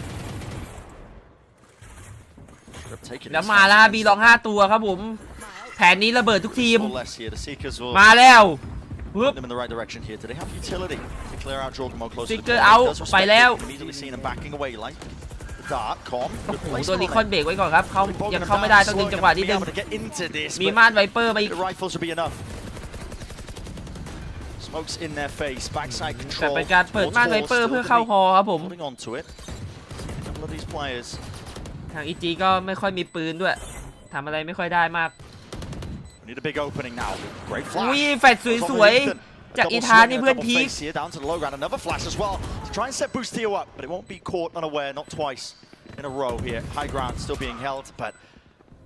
แล้วมาแล้วบีลอง5 ตัวครับผมแผนนี้ระเบิดทุกทีมมาแล้วปึ๊บ them in the right direction here. Do they have utility to clear out 𝗟𝗚𝗟𝗡 close to the Sticker out ไปแล้ว immediately seen him backing away like the dart com ตัวรีคอนเบรกไว้ก่อนครับเขายังเข้าไม่ได้ต้องดึงจังหวะนิดนึงมีม่านไวเปอร์มาอีก the rifles will be enough smokes in their face backside แต่ control เป็นการเปิดม่านไวเปอร์เพื่อเข้าฮอครับผม holding on to it couple of these players ทาง EG ก็ไม่ค่อยมีปืนด้วยทำอะไรไม่ค่อยได้มาก need a big opening now great flash อุ้ยแฟดสวยๆจากอีธานนี่เพื่อนพีค down to the low ground another flash as well to try and set Boostio up but it won't be caught unaware not twice in a row here high ground still being held but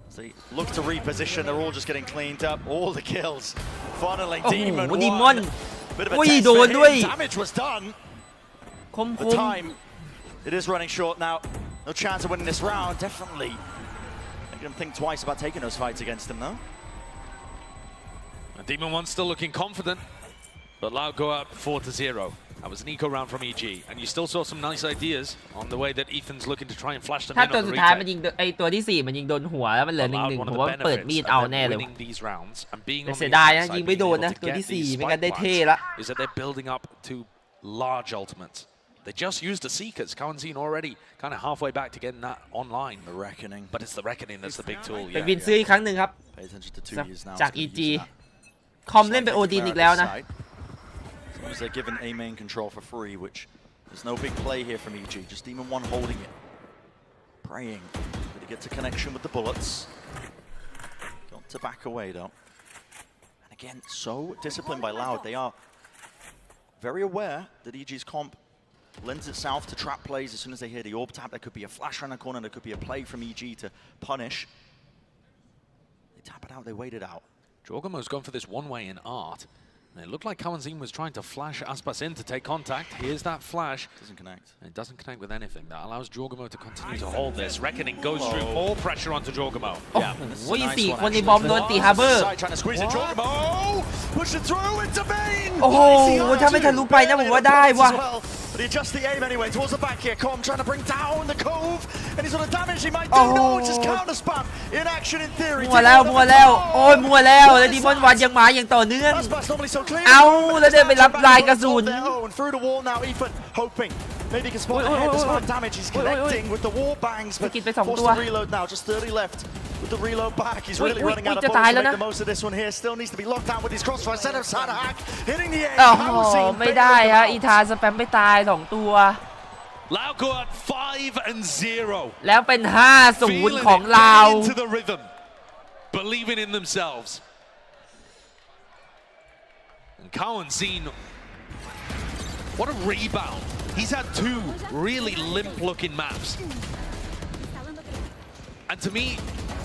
as they look to reposition they're all just getting cleaned up all the kills funneling Demon 1 bit of a test for him damage was done คม the time it is running short now no chance of winning this round definitely making them think twice about taking those fights against him though Demon One still looking confident, but Loud go up 4-0. That was an eco round from EG, and you still saw some nice ideas on the way that Ethan's looking to try and flash them ถ้า in ตัว on สุ the ดท้ายมัน retake. ยิงไอตัวที่4มันยิงโดนหัวแล้วมันเหลือ But Loud, 1-1 one ผ of ม the ว่าเปิด benefits มีด of เอา them แน่เลย winning these rounds and being แต่ on เสี the ยดายนะ defense ยิง side, ไม่โด being นนะ able to ตัวที่ get these 4ไม่งั้น spike ได้เท่ plants, ละ is that they're building up to large ultimates. They just used the Seekers. Kawanzin already kind of halfway back to getting that online. The Reckoning. But it's the Reckoning that's the big tool. เป็น Yeah. วินซื้ออีกครั้งหนึ่งครับ Pay attention to 2 years now. จาก EG คอมเล่นเป็นโอดีนอีกแล้วนะ As long as they're given A main control for free, which there's no big play here from EG, just Demon One holding it. Praying that he gets a connection with the bullets. Got to back away though. And again, so disciplined by Loud. They are very aware that EG's comp lends itself to trap plays as soon as they hear the orb tap. There could be a flash around the corner, there could be a play from EG to punish. They tap it out, they wait it out. Jorgamo's gone for this one-way in art. And it looked like Kawanzin was trying to flash Aspas in to take contact. Here's that flash. Doesn't connect. It doesn't connect with anything. That allows Jorgamo to continue to hold this. Reckoning goes through more pressure onto Jorgamo. Yeah, and this is a nice 4 one, คนใน actually. บอมโดนตีฮาร์เบอร์ Side trying to squeeze it, Jorgamo! Push it through into Vayne! โอ้โหถ้าไม่ทะลุไปนะผมว่าได้ว่ะ But he adjusts the aim anyway towards the back here. Com trying to bring down the cove, and he's gonna damage. He might do no, it's just counter spam in action in theory. มัวแล้วโอ้ยมัวแล้วแล้วดีมอนวันยังมาอย่างต่อเนื่อง Aspas normally so clear. เอาแล้วเดินไปรับลายกระสุน And through the wall now, Ethan hoping maybe he can spot ahead. There's no damage. He's connecting with the wall bangs, but forced to reload now. Just 30 left. With the reload back, he's really running out of bullets to make the most of this one here. Still needs to be locked down with his crossfire. Set of 𝗟𝗓𝗡 hitting the air. โอ้โหไม่ได้ฮะอีธาสแปมไม่ตาย2ตัว Lao go up 5-0. แล้วเป็น 5-0 ของเรา Into the rhythm, believing in themselves. And Kawanzin, what a rebound. He's had 2 really limp-looking maps. And to me,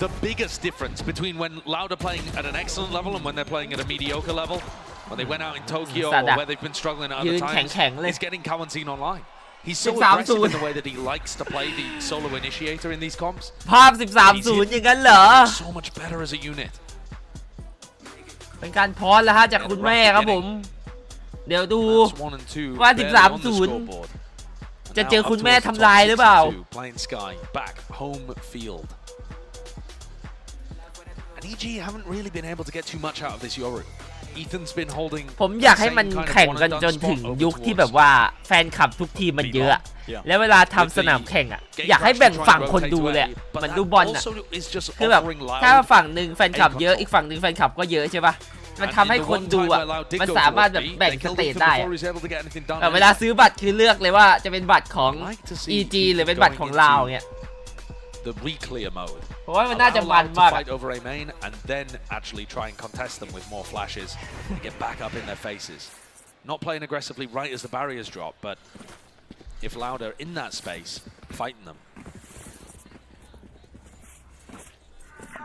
the biggest difference between when Loud are playing at an excellent level and when they're playing at a mediocre level, when they went out in Tokyo or where they've been struggling at other times, is getting Kawanzin online. He's so aggressive in the way that he likes to play the solo initiator in these comps. ภาพ 13-0 อย่างนั้นเหรอ So much better as a unit. เป็นการพอสแล้วฮะจากคุณแม่ครับผม เดี๋ยวดูว่า 13-0 จะเจอคุณแม่ทำลายหรือเปล่า Playing Sky back home field. And EG haven't really been able to get too much out of this Yoru. Ethan's been holding ผมอยากให้มันแข่งกันจนถึงยุคที่แบบว่าแฟนคลับทุกทีมมันเยอะ แล้วเวลาทำสนามแข่งอ่ะอยากให้แบ่งฝั่งคนดูเลยเหมือนดูบอลอ่ะคือแบบถ้าฝั่งหนึ่งแฟนคลับเยอะอีกฝั่งหนึ่งแฟนคลับก็เยอะใช่ปะมันทำให้คนดูอ่ะมันสามารถแบบแบ่งสเตจได้แต่เวลาซื้อบัตรคือเลือกเลยว่าจะเป็นบัตรของ EG หรือเป็นบัตรของเราเนี่ย The re-clear mode. เพราะว่ามันน่าจะมันมาก fight over a main and then actually try and contest them with more flashes and get back up in their faces. Not playing aggressively right as the barriers drop, but if Loud are in that space, fighting them.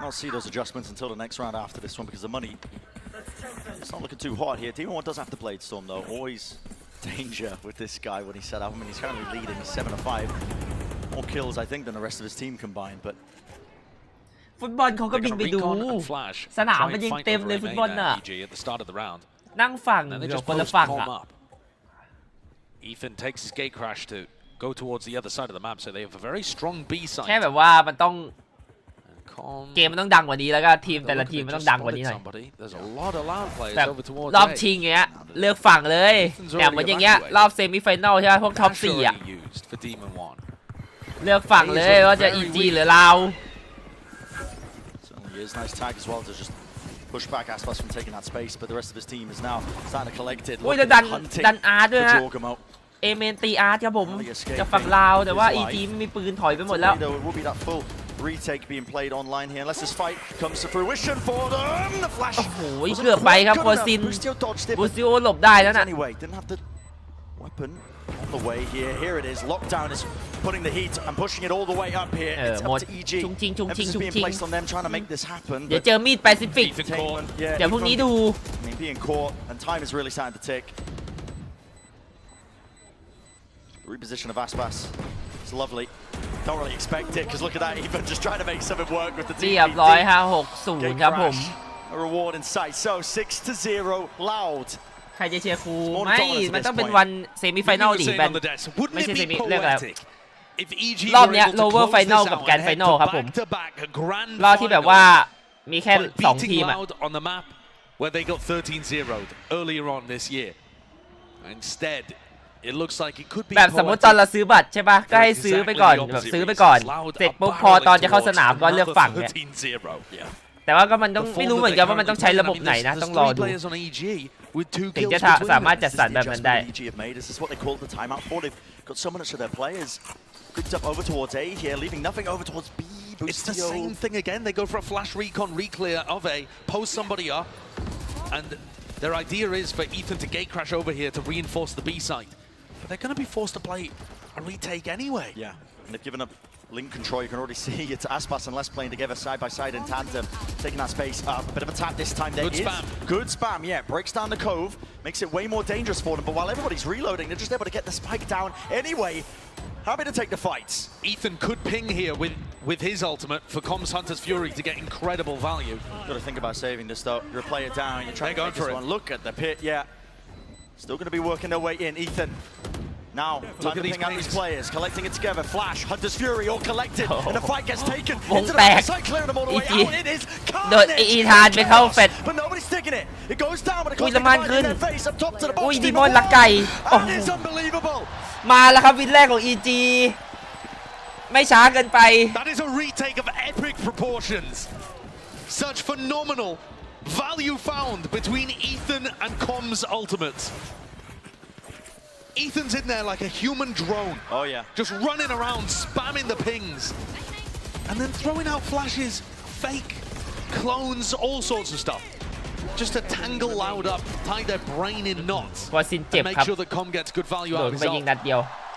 I'll see those adjustments until the next round after this one because the money it's not looking too hot here. Demon One does have the Blade Storm though. Always danger with this guy when he set up. I mean, he's currently leading 7-5. More kills, I think, than the rest of his team combined, but ฟุตบอลเขาก็บินไปดูสนามมันยังเต็มเลยฟุตบอลน่ะนั่งฝั่งเดี๋ยวคนละฝั่งอ่ะ Ethan takes his gate crash to go towards the other side of the map, so they have a very strong B side. แค่แบบว่ามันต้องเกมมันต้องดังกว่านี้แล้วก็ทีมแต่ละทีมมันต้องดังกว่านี้หน่อยแบบรอบชิงเงี้ยเลือกฝั่งเลยแบบเหมือนอย่างเงี้ยรอบเซมิไฟแนลใช่ไหมพวกท็อป4อ่ะเลือกฝั่งเลยว่าจะ EG หรือเรา It's nice tag as well to just push back Aspas from taking that space, but the rest of his team is now starting to collect it. โอ้ยดันอาร์ตด้วยฮะเอเมนตีอาร์ตครับผมจะฝั่งลาวแต่ว่า EG ไม่มีปืนถอยไปหมดแล้ว retake being played online here unless this fight comes to fruition for them. The flash. โอ้โหเกือบไปครับโคซินบูซิโอหลบได้แล้วน่ะ Anyway, didn't have the weapon on the way here. Here it is. Lockdown is putting the heat and pushing it all the way up here. It's up to EG. Emphasis being placed on them trying to make this happen. เดี๋ยวเจอมีดแปซิฟิกเดี๋ยวพรุ่งนี้ดู I mean, being caught and time is really starting to tick. The reposition of Aspas. It's lovely. Don't really expect it because look at that. Even just trying to make something work with the team. เรียบร้อยฮะ 6-0 ครับผม A reward in sight. So 6-0 Loud. ใครจะเชียร์ครูไม่มันต้องเป็นวันเซมิไฟแนลดิแบนไม่ใช่เซมิเรียกอะไรรอบเนี้ย lower final กับ grand final ครับผมรอบที่แบบว่ามีแค่2ทีมอะ where they got 13-0'd earlier on this year. Instead, it looks like it could be แบบสมมติตอนเราซื้อบัตรใช่ปะก็ให้ซื้อไปก่อนแบบซื้อไปก่อนเสร็จปุ๊บพอตอนจะเข้าสนามก็เลือกฝั่งเนี่ยแต่ว่าก็มันต้องไม่รู้เหมือนกันว่ามันต้องใช้ระบบไหนนะต้องรอดูถึงจะสามารถจัดสรรแบบนั้นได้ Grouped up over towards A here, leaving nothing over towards B. It's the same thing again. They go for a flash recon, reclear of A, post somebody up, and their idea is for Ethan to gate crash over here to reinforce the B site. But they're going to be forced to play a retake anyway. Yeah, and they've given up link control. You can already see it's 𝗟𝗚𝗡 and Les playing together side by side in tandem, taking that space up. A bit of attack this time. Good spam. Good spam, yeah. Breaks down the cove, makes it way more dangerous for them. But while everybody's reloading, they're just able to get the spike down anyway. Happy to take the fights. Ethan could ping here with his ultimate for Comms Hunter's Fury to get incredible value. Got to think about saving this though. You're a player down. You're trying to make this one. Look at the pit. Yeah. Still going to be working their way in. Ethan. Now, time to ping out these players, collecting it together. Flash, Hunter's Fury, all collected, and the fight gets taken into the side, clearing them all the way out. It is carnage. But nobody's taking it. It goes down, but it goes in their face up top to the box. That is unbelievable. มาแล้วครับวินแรกของ EG ไม่ช้าเกินไป That is a retake of epic proportions. Such phenomenal value found between Ethan and Com's ultimates. Ethan's in there like a human drone. Oh yeah. Just running around, spamming the pings. And then throwing out flashes, fake, clones, all sorts of stuff. Just to tangle Loud up, tie their brain in knots, and make sure that Com gets good value out of his ult.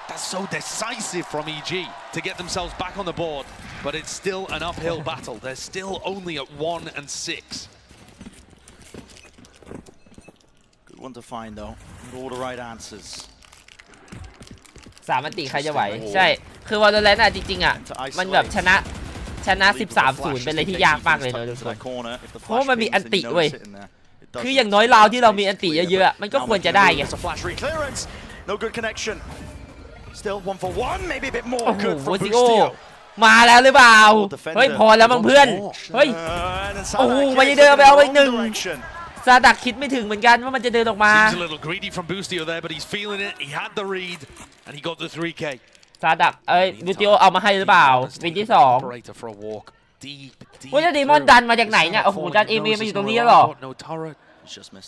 That's so decisive from EG to get themselves back on the board, but it's still an uphill battle. They're still only at 1-6. Good one to find though. All the right answers. 3 อันติใครจะไหวใช่คือวอลเลนต์อ่ะจริงๆอ่ะมันแบบชนะ13-0เป็นอะไรที่ยากมากเลยนะทุกคนเพราะมันมีอันติเว้ยคืออย่างน้อยราวที่เรามีอันติเยอะๆมันก็ควรจะได้ไง No good connection. Still 1-for-1, maybe a bit more โอ้โห good โว from ซิโอ Boostio. มาแล้วหรือเปล่าเฮ้ยพอแล้วมั้งเพื่อนเฮ้ยโอ้โหมันจะเดินไปเอาไป1ซาดักคิดไม่ถึงเหมือนกันว่ามันจะเดินออกมา Seems a little greedy from Boostio there, but he's feeling it. He had the read, and he got the 3K. ซาดักบูติโอเอามาให้หรือเปล่าวินที่2ว่าจะดีมอนดันมาจากไหนเนี่ยโอ้โหดันเอเมมาอยู่ตรงนี้แล้วหรอ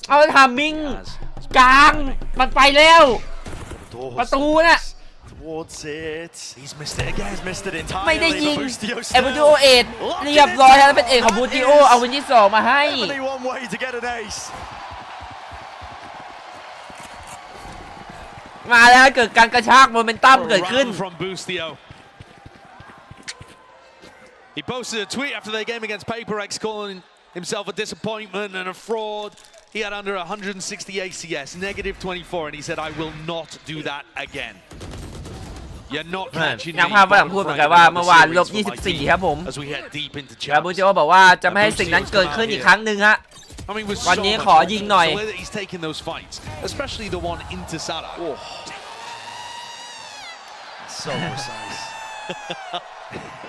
เอาทามมิ่งกลางมันไปแล้วประตูน่ะ Towards it. He's missed it again. He's missed it entirely. ไม่ได้ยิงเอบูติโอเอ็ดเรียบร้อยแล้วเป็นเอกของบูติโอเอาวินที่2มาให้ Only one way to get an ace. มาแล้วเกิดการกระชากโมเมนตัมเกิดขึ้น He posted a tweet after their game against PaperX calling himself a disappointment and a fraud. He had under 160 ACS, -24, and he said, I will not do that again. You're not catching me. นักภาพฝรั่งพูดเหมือนกันว่าเมื่อวาน-24ครับผมแล้วบูติโอบอกว่าจะไม่ให้สิ่งนั้นเกิดขึ้นอีกครั้งหนึ่งฮะวันนี้ขอยิงหน่อย He's taking those fights, especially the one into Sada. So precise.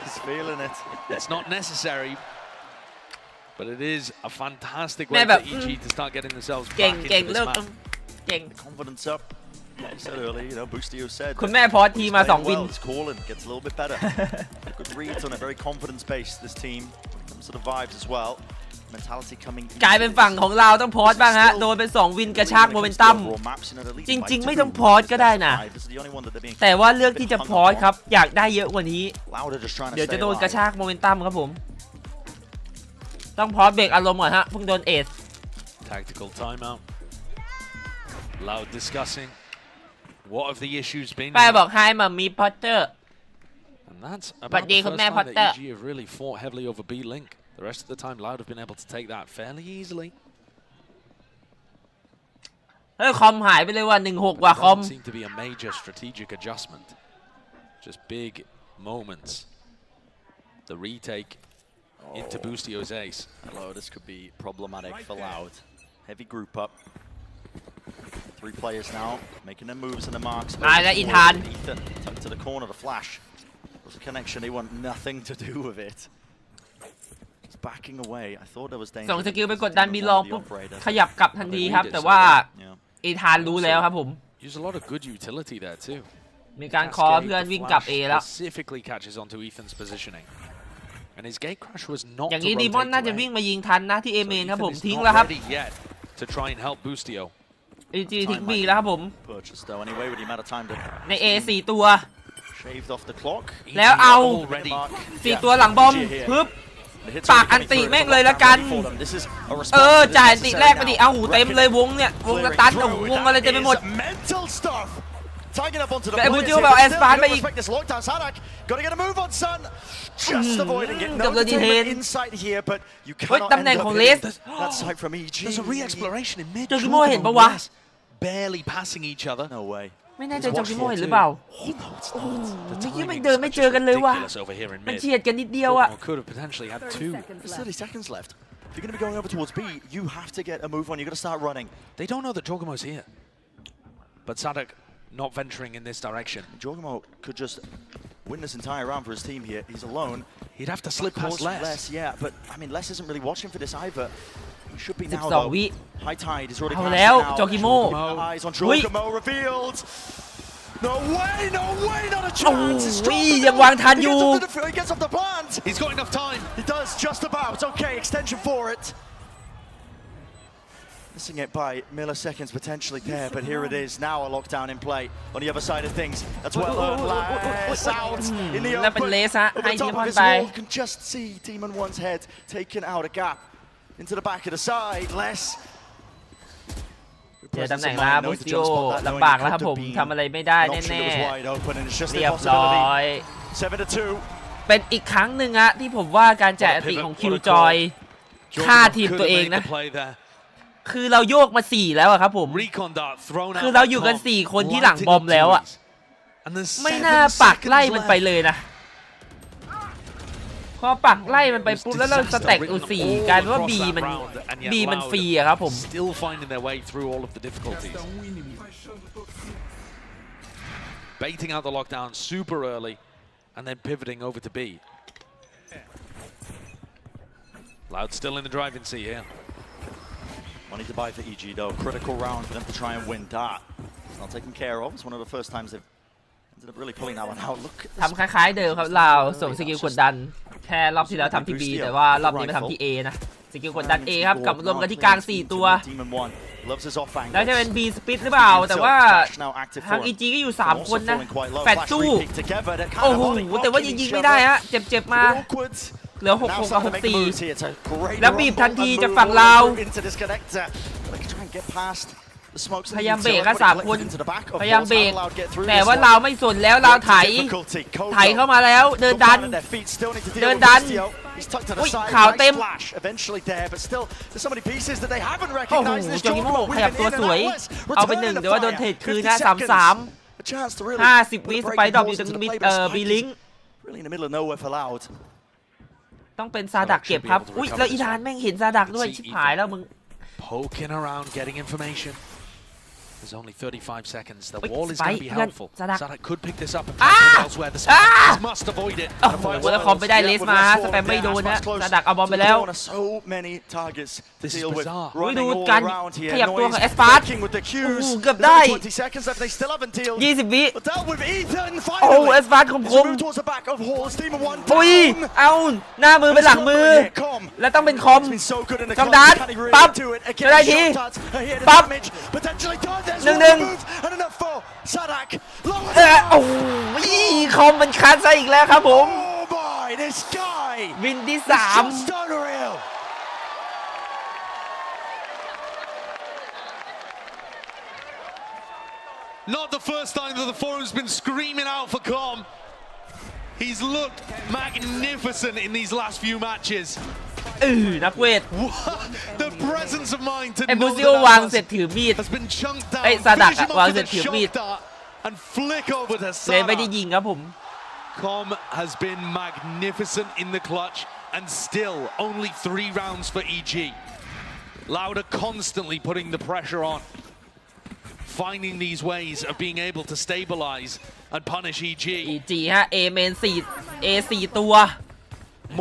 He's feeling it. It's not necessary, but it is a fantastic way for EG to start getting themselves back into this map. Confidence up. Like you said earlier, you know, Boostio said. คุณแม่พอทีมา2วิน His calling gets a little bit better. Good reads on a very confidence base. This team comes to the vibes as well. Mentality coming. กลายเป็นฝั่งของเราต้องพอสบ้างฮะโดนเป็น2วินกระชากโมเมนตัมจริงๆไม่ต้องพอสก็ได้นะแต่ว่าเลือกที่จะพอสครับอยากได้เยอะกว่านี้เดี๋ยวจะโดนกระชากโมเมนตัมครับผมต้องพอสเบรกอารมณ์ก่อนฮะเพิ่งโดนเอส Tactical timeout. Loud discussing what have the issues been. ป้าบอกให้มามีพอตเตอร์ And that's about the first time that EG have really fought heavily over B Link. The rest of the time, Loud have been able to take that fairly easily. เฮ้ยคอมหายไปเลยว่ะ1-6ว่ะคอม Seem to be a major strategic adjustment. Just big moments. The retake into Boostio's ace. Hello, this could be problematic for Loud. Heavy group up. 3 players now making their moves and their marks. Ethan tucked to the corner to flash. There's a connection. They want nothing to do with it. It's backing away. I thought there was danger. ส่งสกิลไปกดดันบีลองปุ๊บขยับกลับทันทีครับแต่ว่าอีธานรู้แล้วครับผม Use a lot of good utility there too. มีการคอเพื่อนวิ่งกลับ A แล้ว Specifically catches onto Ethan's positioning. And his gate crash was not อย่างนี้ดีมอนน่าจะวิ่งมายิงทันนะที่ A เมนครับผมทิ้งแล้วครับ to try and help Boostio. AG ทิ้ง B แล้วครับผมใน A 4 ตัวแล้วเอา4ตัวหลังบอมปึ๊บปากอันติแม่งเลยละกันจ่ายอันติแรกไปดิเอาหูเต็มเลยวงเนี่ยวงสตันวงอะไรเต็มไปหมดแต่ไอ้บูจิโอแบบแอสปาร์ไปอีกกับโดนดีเทนตำแหน่งของเลส There's a re-exploration in mid. โจกิโมเห็นปะวะ Barely passing each other. No way. ไม่แน่ใจโจกิโมเห็นหรือเปล่าไม่เดินไม่เจอกันเลยว่ะมันเฉียดกันนิดเดียวอะ Could have potentially had 2. There's 30 seconds left. If you're going to be going over towards B, you have to get a move on. You've got to start running. They don't know that Jorgamo's here. But 𝗟𝗓𝗏 not venturing in this direction. Jorgamo could just win this entire round for his team here. He's alone. He'd have to slip past Les. Yeah, but I mean, Les isn't really watching for this either. He should be now, 12 วิ High tide is already เอา passed แล้ว now. โจกิโม Eyes on Jorgamo revealed. No way, not a chance. ยังวางทันอยู่ He gets off the plant. He's got enough time. He does just about. Okay, extension for it. Missing it by milliseconds potentially there, but here it is now, a lockdown in play on the other side of things. That's well earned. Les out in the open. Over the top of his wall, you can just see Demon One's head taken out a gap into the back of the side. Les. เจอตำแหน่งแล้วบูสติโอลำบากแล้วครับผมทำอะไรไม่ได้แน่ๆเรียบร้อยเป็นอีกครั้งหนึ่งอะที่ผมว่าการจ่ายอติของคิวจอยฆ่าทีมตัวเองนะคือเราโยกมา4แล้วอะครับผมคือเราอยู่กัน4คนที่หลังบอมแล้วอะไม่น่าปักไล่มันไปเลยนะพอปักไล่มันไปปุ๊บแล้วเราสแต็กอุ4กลายเป็นว่า B มันฟรีอะครับผม Still finding their way through all of the difficulties. Baiting out the lockdown super early and then pivoting over to B. Loud still in the driving seat here. Money to buy for EG though. Critical round for them to try and win that. It's not taken care of. It's one of the first times they've ended up really pulling that one out. Look. ทำคล้ายๆเดิมครับเราส่งสกิลกดดันแค่รอบที่แล้วทำที่ B แต่ว่ารอบนี้มาทำที่ A นะสกิลกดดัน A ครับกลับรวมกันที่กลาง4ตัวแล้วจะเป็น B สปิดหรือเปล่าแต่ว่าทาง EG ก็อยู่3คนนะแฟดสู้โอ้โหแต่ว่ายิงไม่ได้ฮะเจ็บมาเหลือ6 กับ 6-4แล้วบีบทันทีจะฝั่งเราพยายามเบรกกัน3 คนพยายามเบรกแต่ว่าเราไม่สนแล้วเราไถเข้ามาแล้วเดินดันอุ้ยขาวเต็มโอ้โหโจกิโมขยับตัวสวยเอาไป1แต่ว่าโดนเทรดคืนนะ3-3 50 วิสไปดรอปอยู่ตรงมิดบีลิงต้องเป็นซาดักเก็บครับอุ้ยแล้วอีธานแม่งเห็นซาดักด้วยชิบหายแล้วมึง Poking around, getting information. There's only 35 seconds. The wall is going to be helpful. 𝗟𝗓𝗏 could pick this up and plant it elsewhere. The Spurs must avoid it. โอ้โหแล้วคอมไปได้เลสมาสแปมไม่โดนนะซาดักเอาบอลไปแล้วดูการขยับตัวของแอสปาร์ตโอ้โหเกือบได้20 วิโอ้แอสปาร์ตคมอุ้ยเอาหน้ามือเป็นหลังมือแล้วต้องเป็นคอมจอมดันปั๊บจะได้ทีปั๊บ1-1โอ้ยคอมมันคัดซะอีกแล้วครับผมวินที่3Not the first time that the forum's been screaming out for Com. He's looked magnificent in these last few matches. นักเวท The presence of mind to ไอ้บูซิโอวางเสร็จถือมีดไอ้ซาดักวางเสร็จถือมีด and flick over to เลยไม่ได้ยิงครับผม Com has been magnificent in the clutch and still only 3 rounds for EG. Louder constantly putting the pressure on, finding these ways of being able to stabilize and punish EG. EG ฮะ A main 4 A 4 ตัว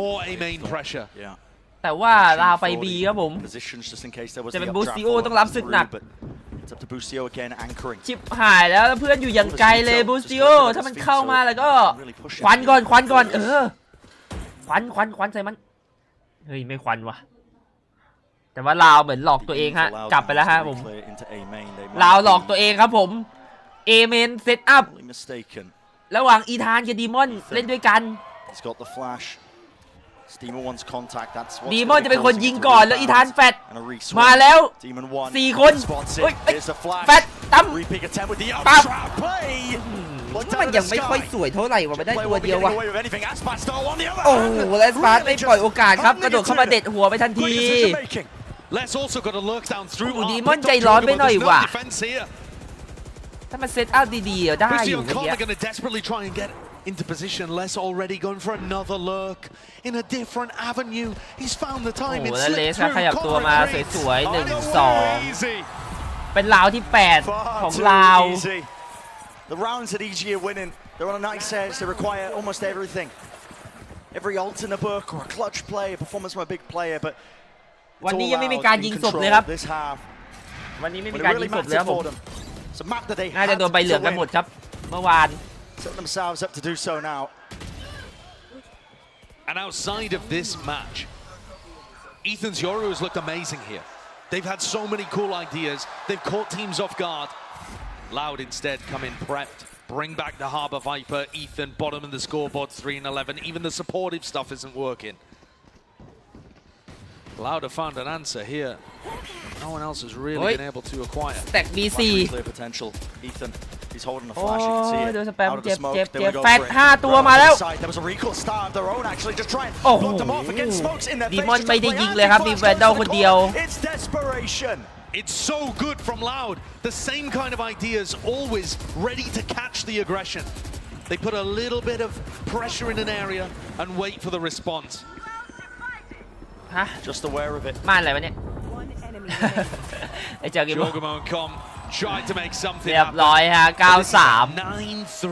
More A main pressure. Yeah. แต่ว่าลาวไป B ครับผม Positions just in case there was จะเป็น the บูส updraft ติโอต้องรับศึกหนัก It's up to Busio again anchoring. ชิบหายแล้วเพื่อนอยู่อย่างไกลเลยบูสติโอถ้ามันเข้ามาแล้วก็ควันก่อนควันใส่มันเฮ้ยไม่ควันว่ะแต่ว่าลาวเหมือนหลอกตัวเองฮะกลับไปแล้วฮะผมลาวหลอกตัวเองครับผม A main set up ระหว่างอีธานกับดีมอนเล่นด้วยกันดีมอนจะเป็นคนยิงก่อนแล้วอีธานแฟดมาแล้ว4 คนแฟดตั้มปั๊บมันยังไม่ค่อยสวยเท่าไหร่ว่ะไม่ได้ตัวเดียวว่ะโอ้โหและสปาร์ตไม่ปล่อยโอกาสครับกระโดดเข้ามาเด็ดหัวไปทันทีดีมอนใจร้อนไปหน่อยว่ะถ้ามันเซตอัพดีๆได้อยู่เมื่อกี้into position. Les already going for another lurk in a different avenue. He's found the time. โอ้แล้วเลสขยับตัวมาสวยๆ 1-2 เป็นลาวที่ 8 ของลาว The rounds that EG are winning, they're on a nice edge. They require almost everything. Every ult in the book or a clutch play, a performance from a big player, but วันนี้ยังไม่มีการยิงศพเลยครับวันนี้ไม่มีการยิงศพเลยครับผมน่าจะโดนใบเหลืองกันหมดครับเมื่อวาน Set themselves up to do so now. And outside of this match, Ethan's Yoru has looked amazing here. They've had so many cool ideas. They've caught teams off guard. Loud instead come in prepped. Bring back the Harbor Viper. Ethan bottom of the scoreboard, 3-11. Even the supportive stuff isn't working. Loud have found an answer here. No one else has really been able to acquire. Stack BC. Clear potential. Ethan. He's holding a flash, you can see it. Out of the smoke, they would go for it. 5 ตัวมาแล้ว There was a recall star of their own actually, just trying to block them off against smokes in their face. ดีมอนไม่ได้ยิงเลยครับมีแวนดอลคนเดียว It's desperation. It's so good from Loud. The same kind of ideas, always ready to catch the aggression. They put a little bit of pressure in an area and wait for the response. Just aware of it. มาอะไรวะเนี่ยไอ้เจ้ากิม Tried to make something เรียบร้อยฮะ 9-3 9-3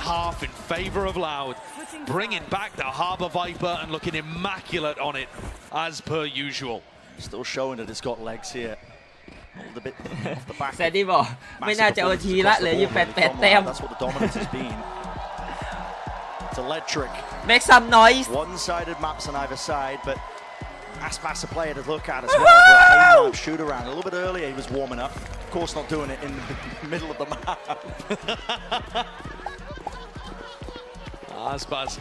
half in favor of Loud, bringing back the Harbor Viper and looking immaculate on it as per usual. Still showing that it's got legs here. A bit off the back. แซดดี้บอกไม่น่าจะโอทีละเหลืออยู่8 แต้ม That's what the dominance has been. It's electric. Make some noise. One-sided maps on either side, but Aspas a player to look at as well. Shoot around a little bit earlier. He was warming up. Of course, not doing it in the middle of the map. Aspas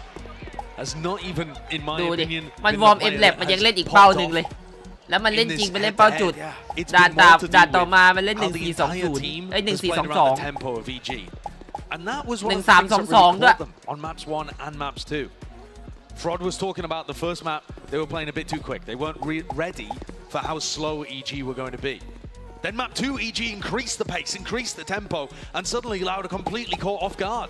has not even, in my opinion, มันวอร์ม M-Lab มันยังเล่นอีกเป้าหนึ่งเลยแล้วมันเล่นจริงมันเล่นเป้าจุดด่านต่อมามันเล่น 1-4-2-0 1-4-2-2 And that was one of the things that really caught them on maps 1 and maps 2. Frod was talking about the first map, they were playing a bit too quick. They weren't ready for how slow EG were going to be. Then map 2, EG increased the pace, increased the tempo, and suddenly Loud are completely caught off guard.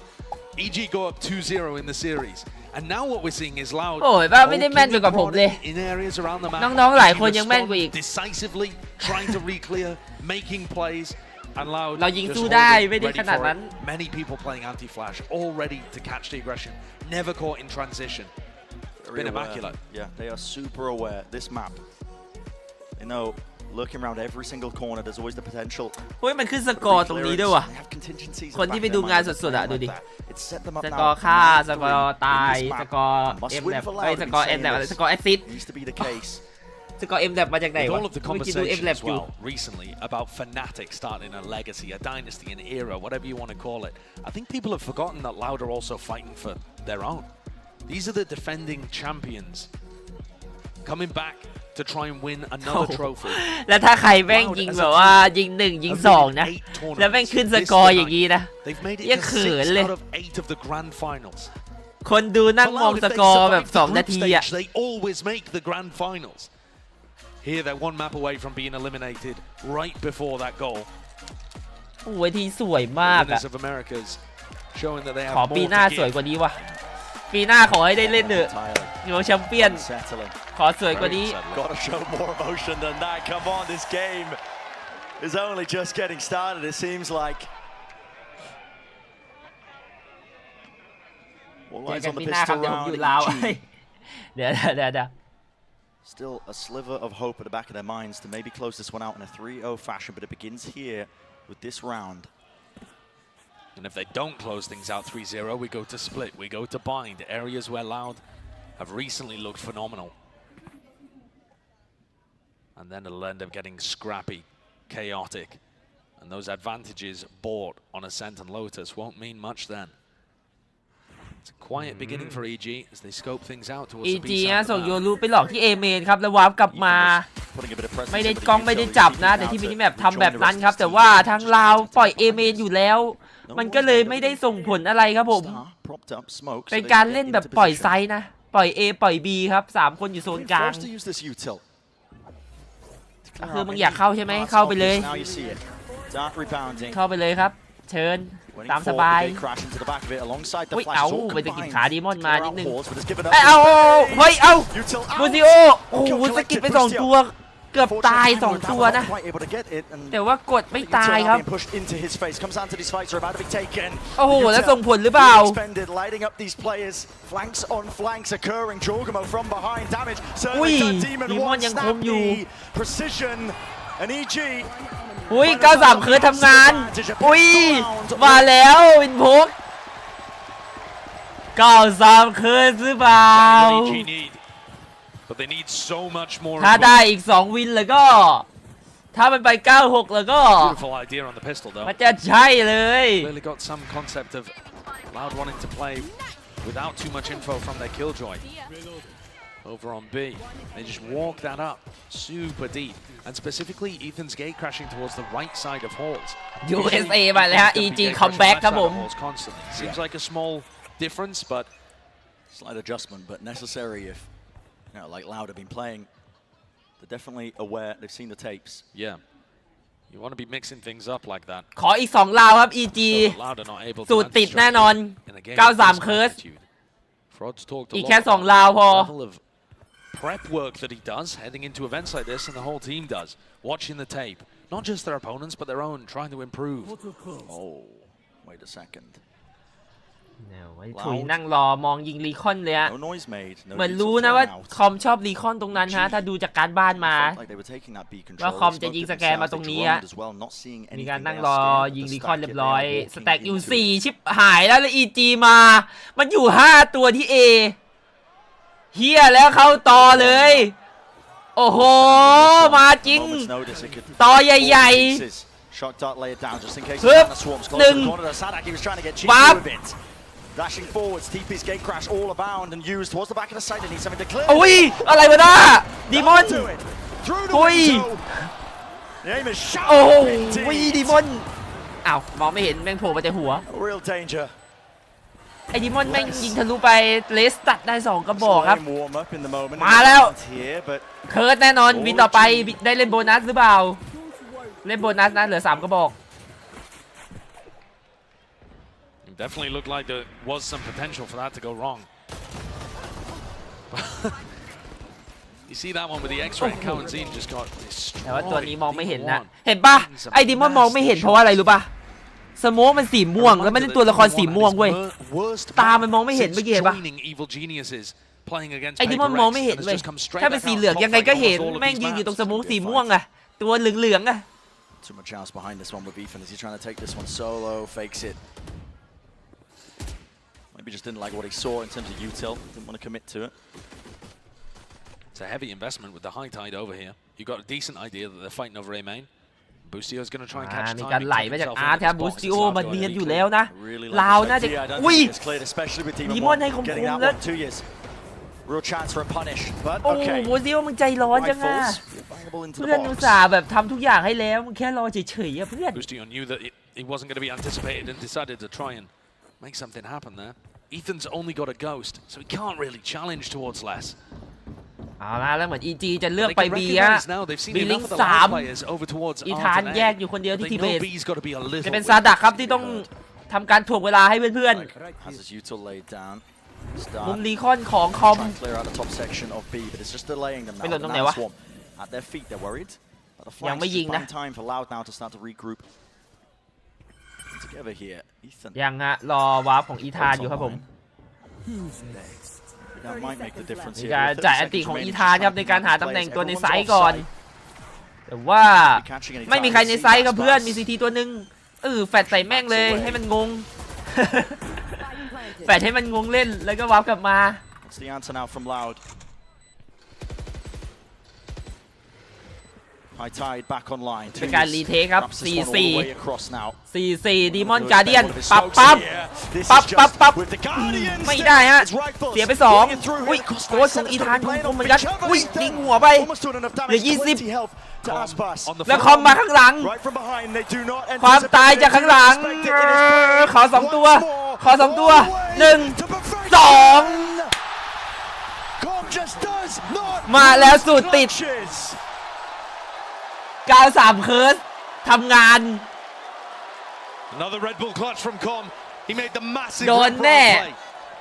EG go up 2-0 in the series. And now what we're seeing is Loud โอ้ยบ้าไม่ได้แม่นกว่าผมเลย in areas around the map. น้องๆหลายคนยังแม่นกว่าอีก Decisively trying to re-clear, making plays. And Loud เรายิงสู้ได้ไม่ได้ขนาดนั้น Many people playing anti-flash, all ready to catch the aggression, never caught in transition. Been immaculate. Yeah, they are super aware. This map, they know, looking around every single corner, there's always the potential. เฮ้ยมันขึ้นสกอร์ตรงนี้ด้วยว่ะคนที่ไปดูงานสดๆอะดูดิสกอร์ฆ่าสกอร์ตายสกอร์ M-Lab สกอร์ M-Lab อะไรสกอร์แอสซิสต์สกอร์ M-Lab มาจากไหนวะ All of the conversation as well recently about Fnatic starting a legacy, a dynasty, an era, whatever you want to call it. I think people have forgotten that Loud are also fighting for their own. These are the defending champions coming back to try and win another trophy. แล้วถ้าใครแม่งยิงแบบว่ายิง1ยิง2นะแล้วแม่งขึ้นสกอร์อย่างนี้นะยังเขินเลยคนดูนั่งมองสกอร์แบบ2นาทีอะ They always make the grand finals. Here they're one map away from being eliminated right before that goal. โอ้ยทีสวยมากอะ Showing that they have ขอ more ปี to หน้า give. สวยกว่านี้ว่ะ ปีหน้าขอให้ได้เล่นเถอะโยแชมเปี้ยนขอสวยกว่านี้ Gotta show more emotion than that. Come on, this game is only just getting started. It seems like. เจอกันปีหน้าครับเดี๋ยวผมอยู่ลาวเดี๋ยว Still a sliver of hope at the back of their minds to maybe close this one out in a 3-0 fashion, but it begins here with this round. And if they don't close things out 3-0, we go to split, we go to bind, areas where Loud have recently looked phenomenal. And then it'll end up getting scrappy, chaotic, and those advantages bought on Ascent and Lotus won't mean much then. It's a quiet beginning for EG as they scope things out towards the B side. นะส่งโยรูไปหลอกที่เอเมนครับแล้ววาร์ปกลับมาไม่ได้กล้องไม่ได้จับนะแต่ที่มินิแมปทำแบบนั้นครับแต่ว่าทางลาวปล่อยเอเมนอยู่แล้วมันก็เลยไม่ได้ส่งผลอะไรครับผมเป็นการเล่นแบบปล่อยไซส์นะปล่อย A ปล่อย B ครับ3คนอยู่โซนกลางคือมึงอยากเข้าใช่ไหมเข้าไปเลยเข้าไปเลยครับเชิญตามสบายอุ้ยเอาไปตะกิดขาดีมอนมานิดนึงเอาเฮ้ยเอาบูซิโอโอ้โหสกิดไป2ตัวเกือบตาย2ตัวนะแต่ว่ากดไม่ตายครับโอ้โหแล้วส่งผลหรือเปล่าอุ้ยดีมอนยังคมอยู่อุ้ย93เคยทำงานอุ้ยมาแล้ววินพก93เคยหรือเปล่าถ้าได้อีก2วินแล้วก็ถ้ามันไป96แล้วก็มันจะใช่เลย without too much info from their killjoy over on B. They just walk that up super deep, and specifically Ethan's gate crashing towards the right side of halls. USA มาแล้ว EG comeback ครับผม Seems like a small difference, but slight adjustment, but necessary if like Loud have been playing. They're definitely aware. They've seen the tapes. Yeah. You want to be mixing things up like that. ขออีก2ราวครับ EG สูตรติดแน่นอน93เคิร์สอีกแค่2ราวพอprep work that he does heading into events like this, and the whole team does, watching the tape, not just their opponents but their own, trying to improve. Oh, wait a second. ถุยนั่งรอมองยิงรีคอนเลยฮะเหมือนรู้นะว่าคอมชอบรีคอนตรงนั้นฮะถ้าดูจากการบ้านมาว่าคอมจะยิงสแกนมาตรงนี้ฮะมีการนั่งรอยิงรีคอนเรียบร้อยสแต็กอยู่4ชิปหายแล้วแล้ว EG มามันอยู่5ตัวที่ A เฮียแล้วเข้าต่อเลยโอ้โหมาจริงต่อใหญ่ๆปึ๊บ1ปั๊บDashing forwards, TP's gate crash all abound and used towards the back of the site and needs something to clear. โอ้ยอะไรวะน่ะดีมอนโอ้ยโอ้ยดีมอนอ้าวมองไม่เห็นแม่งโผล่มาแต่หัว Real danger. ไอ้ดีมอนแม่งยิงทะลุไปเลสตัดได้2กระบอกครับมาแล้วเคิร์ดแน่นอนวินต่อไปได้เล่นโบนัสหรือเปล่าเล่นโบนัสนะเหลือ3กระบอกDefinitely looked like there was some potential for that to go wrong. You see that one with the X-ray and Cowanzin just got destroyed. แต่ว่าตัวนี้มองไม่เห็นนะเห็นปะไอ้ดีมอนมองไม่เห็นเพราะว่าอะไรรู้ปะสโมกมันสีม่วงแล้วไม่ได้ตัวละครสีม่วงเว้ยตามันมองไม่เห็นเมื่อกี้เห็นปะไอ้ดีมอนมองไม่เห็นเลยถ้าเป็นสีเหลืองยังไงก็เห็นแม่งยืนอยู่ตรงสโมกสีม่วงอะตัวเหลืองๆอะ Too much else behind this one with Ethan as he's trying to take this one solo, fakes it. Maybe just didn't like what he saw in terms of util, didn't want to commit to it. It's a heavy investment with the high tide over here. You got a decent idea that they're fighting over A main. Boostio's going to try and catch time. มีการไหลมาจากอาร์ครับบูสติโอมันเนียนอยู่แล้วนะลาวน่าจะอุ้ยดีมอนให้คมๆแล้ว Real chance for a punish, but โอ้บูสติโอมึงใจร้อนจังอะเพื่อนอุตส่าห์แบบทำทุกอย่างให้แล้วมึงแค่รอเฉยๆอะเพื่อน Boostio knew that it wasn't going to be anticipated and decided to try and make something happen there. Ethan's only got a ghost, so he can't really challenge towards less. เอาละแล้วเหมือน EG จะเลือกไป B อะบีลิง3อีธานแยกอยู่คนเดียวที่ทีเบสจะเป็นซาดักครับที่ต้องทำการถ่วงเวลาให้เพื่อนๆ มุมรีคอนของคอม Try and clear out the top section of B, but it's just delaying them now. ไม่หล่นตรงไหน Now วะ Swarm at their feet, they're worried. But the ยัง flanks ไม่ just ยิงนะ buying time for Loud now to start to regroup. Together here, Ethan. ยังฮะรอวาร์ปของอีธานอยู่ครับผม That might make the difference มี here. การ With จ่าย 30 อันติ seconds ของอี remaining, ธาน just ครับ trying ใน to การ find หา the ตำแหน่ง players. ตัวใน Everyone's ไซส์ก่อน offside. แต่ว่า Catching any ไม่มีใครใน time. ไซส์ครับเพื่อนมีซีทีตัวหนึ่งแฟดใส่แม่งเลยให้มันงง แฟดให้มันงงเล่นแล้วก็วาร์ปกลับมา What's the answer now from Loud? High Tide back online. เป็นการรีเทคครับ Wraps this one all the way across now. 4-4 ดีมอนการเดียนปั๊บไม่ได้ฮะเสียไป2อุ้ยโค้ชของอีธานคมเหมือนกันอุ้ยยิงหัวไปเหลือ20แล้วคอมมาข้างหลังความตายจากข้างหลังขอ2ตัว1 2มาแล้วสูตรติด93 เคิร์สทำงาน Another Red Bull clutch from Com. He made the massive โดนแน่ play.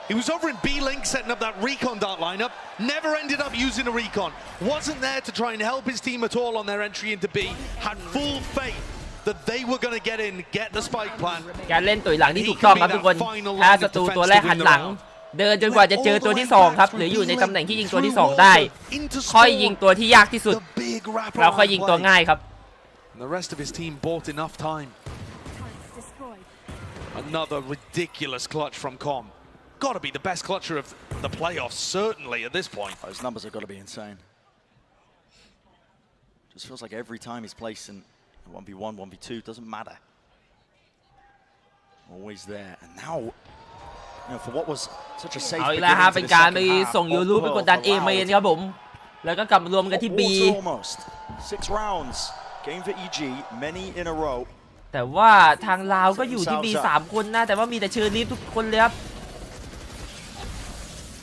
He was over in B Link setting up that recon dart lineup. Never ended up using a recon. Wasn't there to try and help his team at all on their entry into B. Had full faith that they were going to get in, get the spike plan. การเล่นตุ๋ยหลังที่ถูกต้องครับทุกคนถ้าศัตรูตัวแรกหันหลังเดินจนกว่าจะเจอตัวที่2ครับหรืออยู่ในตำแหน่งที่ยิงตัวที่2ได้ค่อยยิงตัวที่ยากที่สุดแล้วค่อยยิงตัวง่ายครับ The rest of his team bought enough time. Another ridiculous clutch from Com. Got to be the best clutcher of the playoffs, certainly at this point. Those numbers have got to be insane. Just feels like every time he's placed in 1v1, 1v2, doesn't matter. Always there. And now, you know, for what was such a safe เอาอีกแล้วครับ beginning เป็น to the การ second ไป half ส่งยูรูไปกดดัน of เอเมน Loud. ครับผมแล้วก็กลับมารวมกันที่ B Water almost. 6 rounds. Game for EG. Many in a row. แต่ว่าทางลาวก็อยู่ที่ B 3 คนนะแต่ว่ามีแต่เชอร์ลีฟทุกคนเลยครับ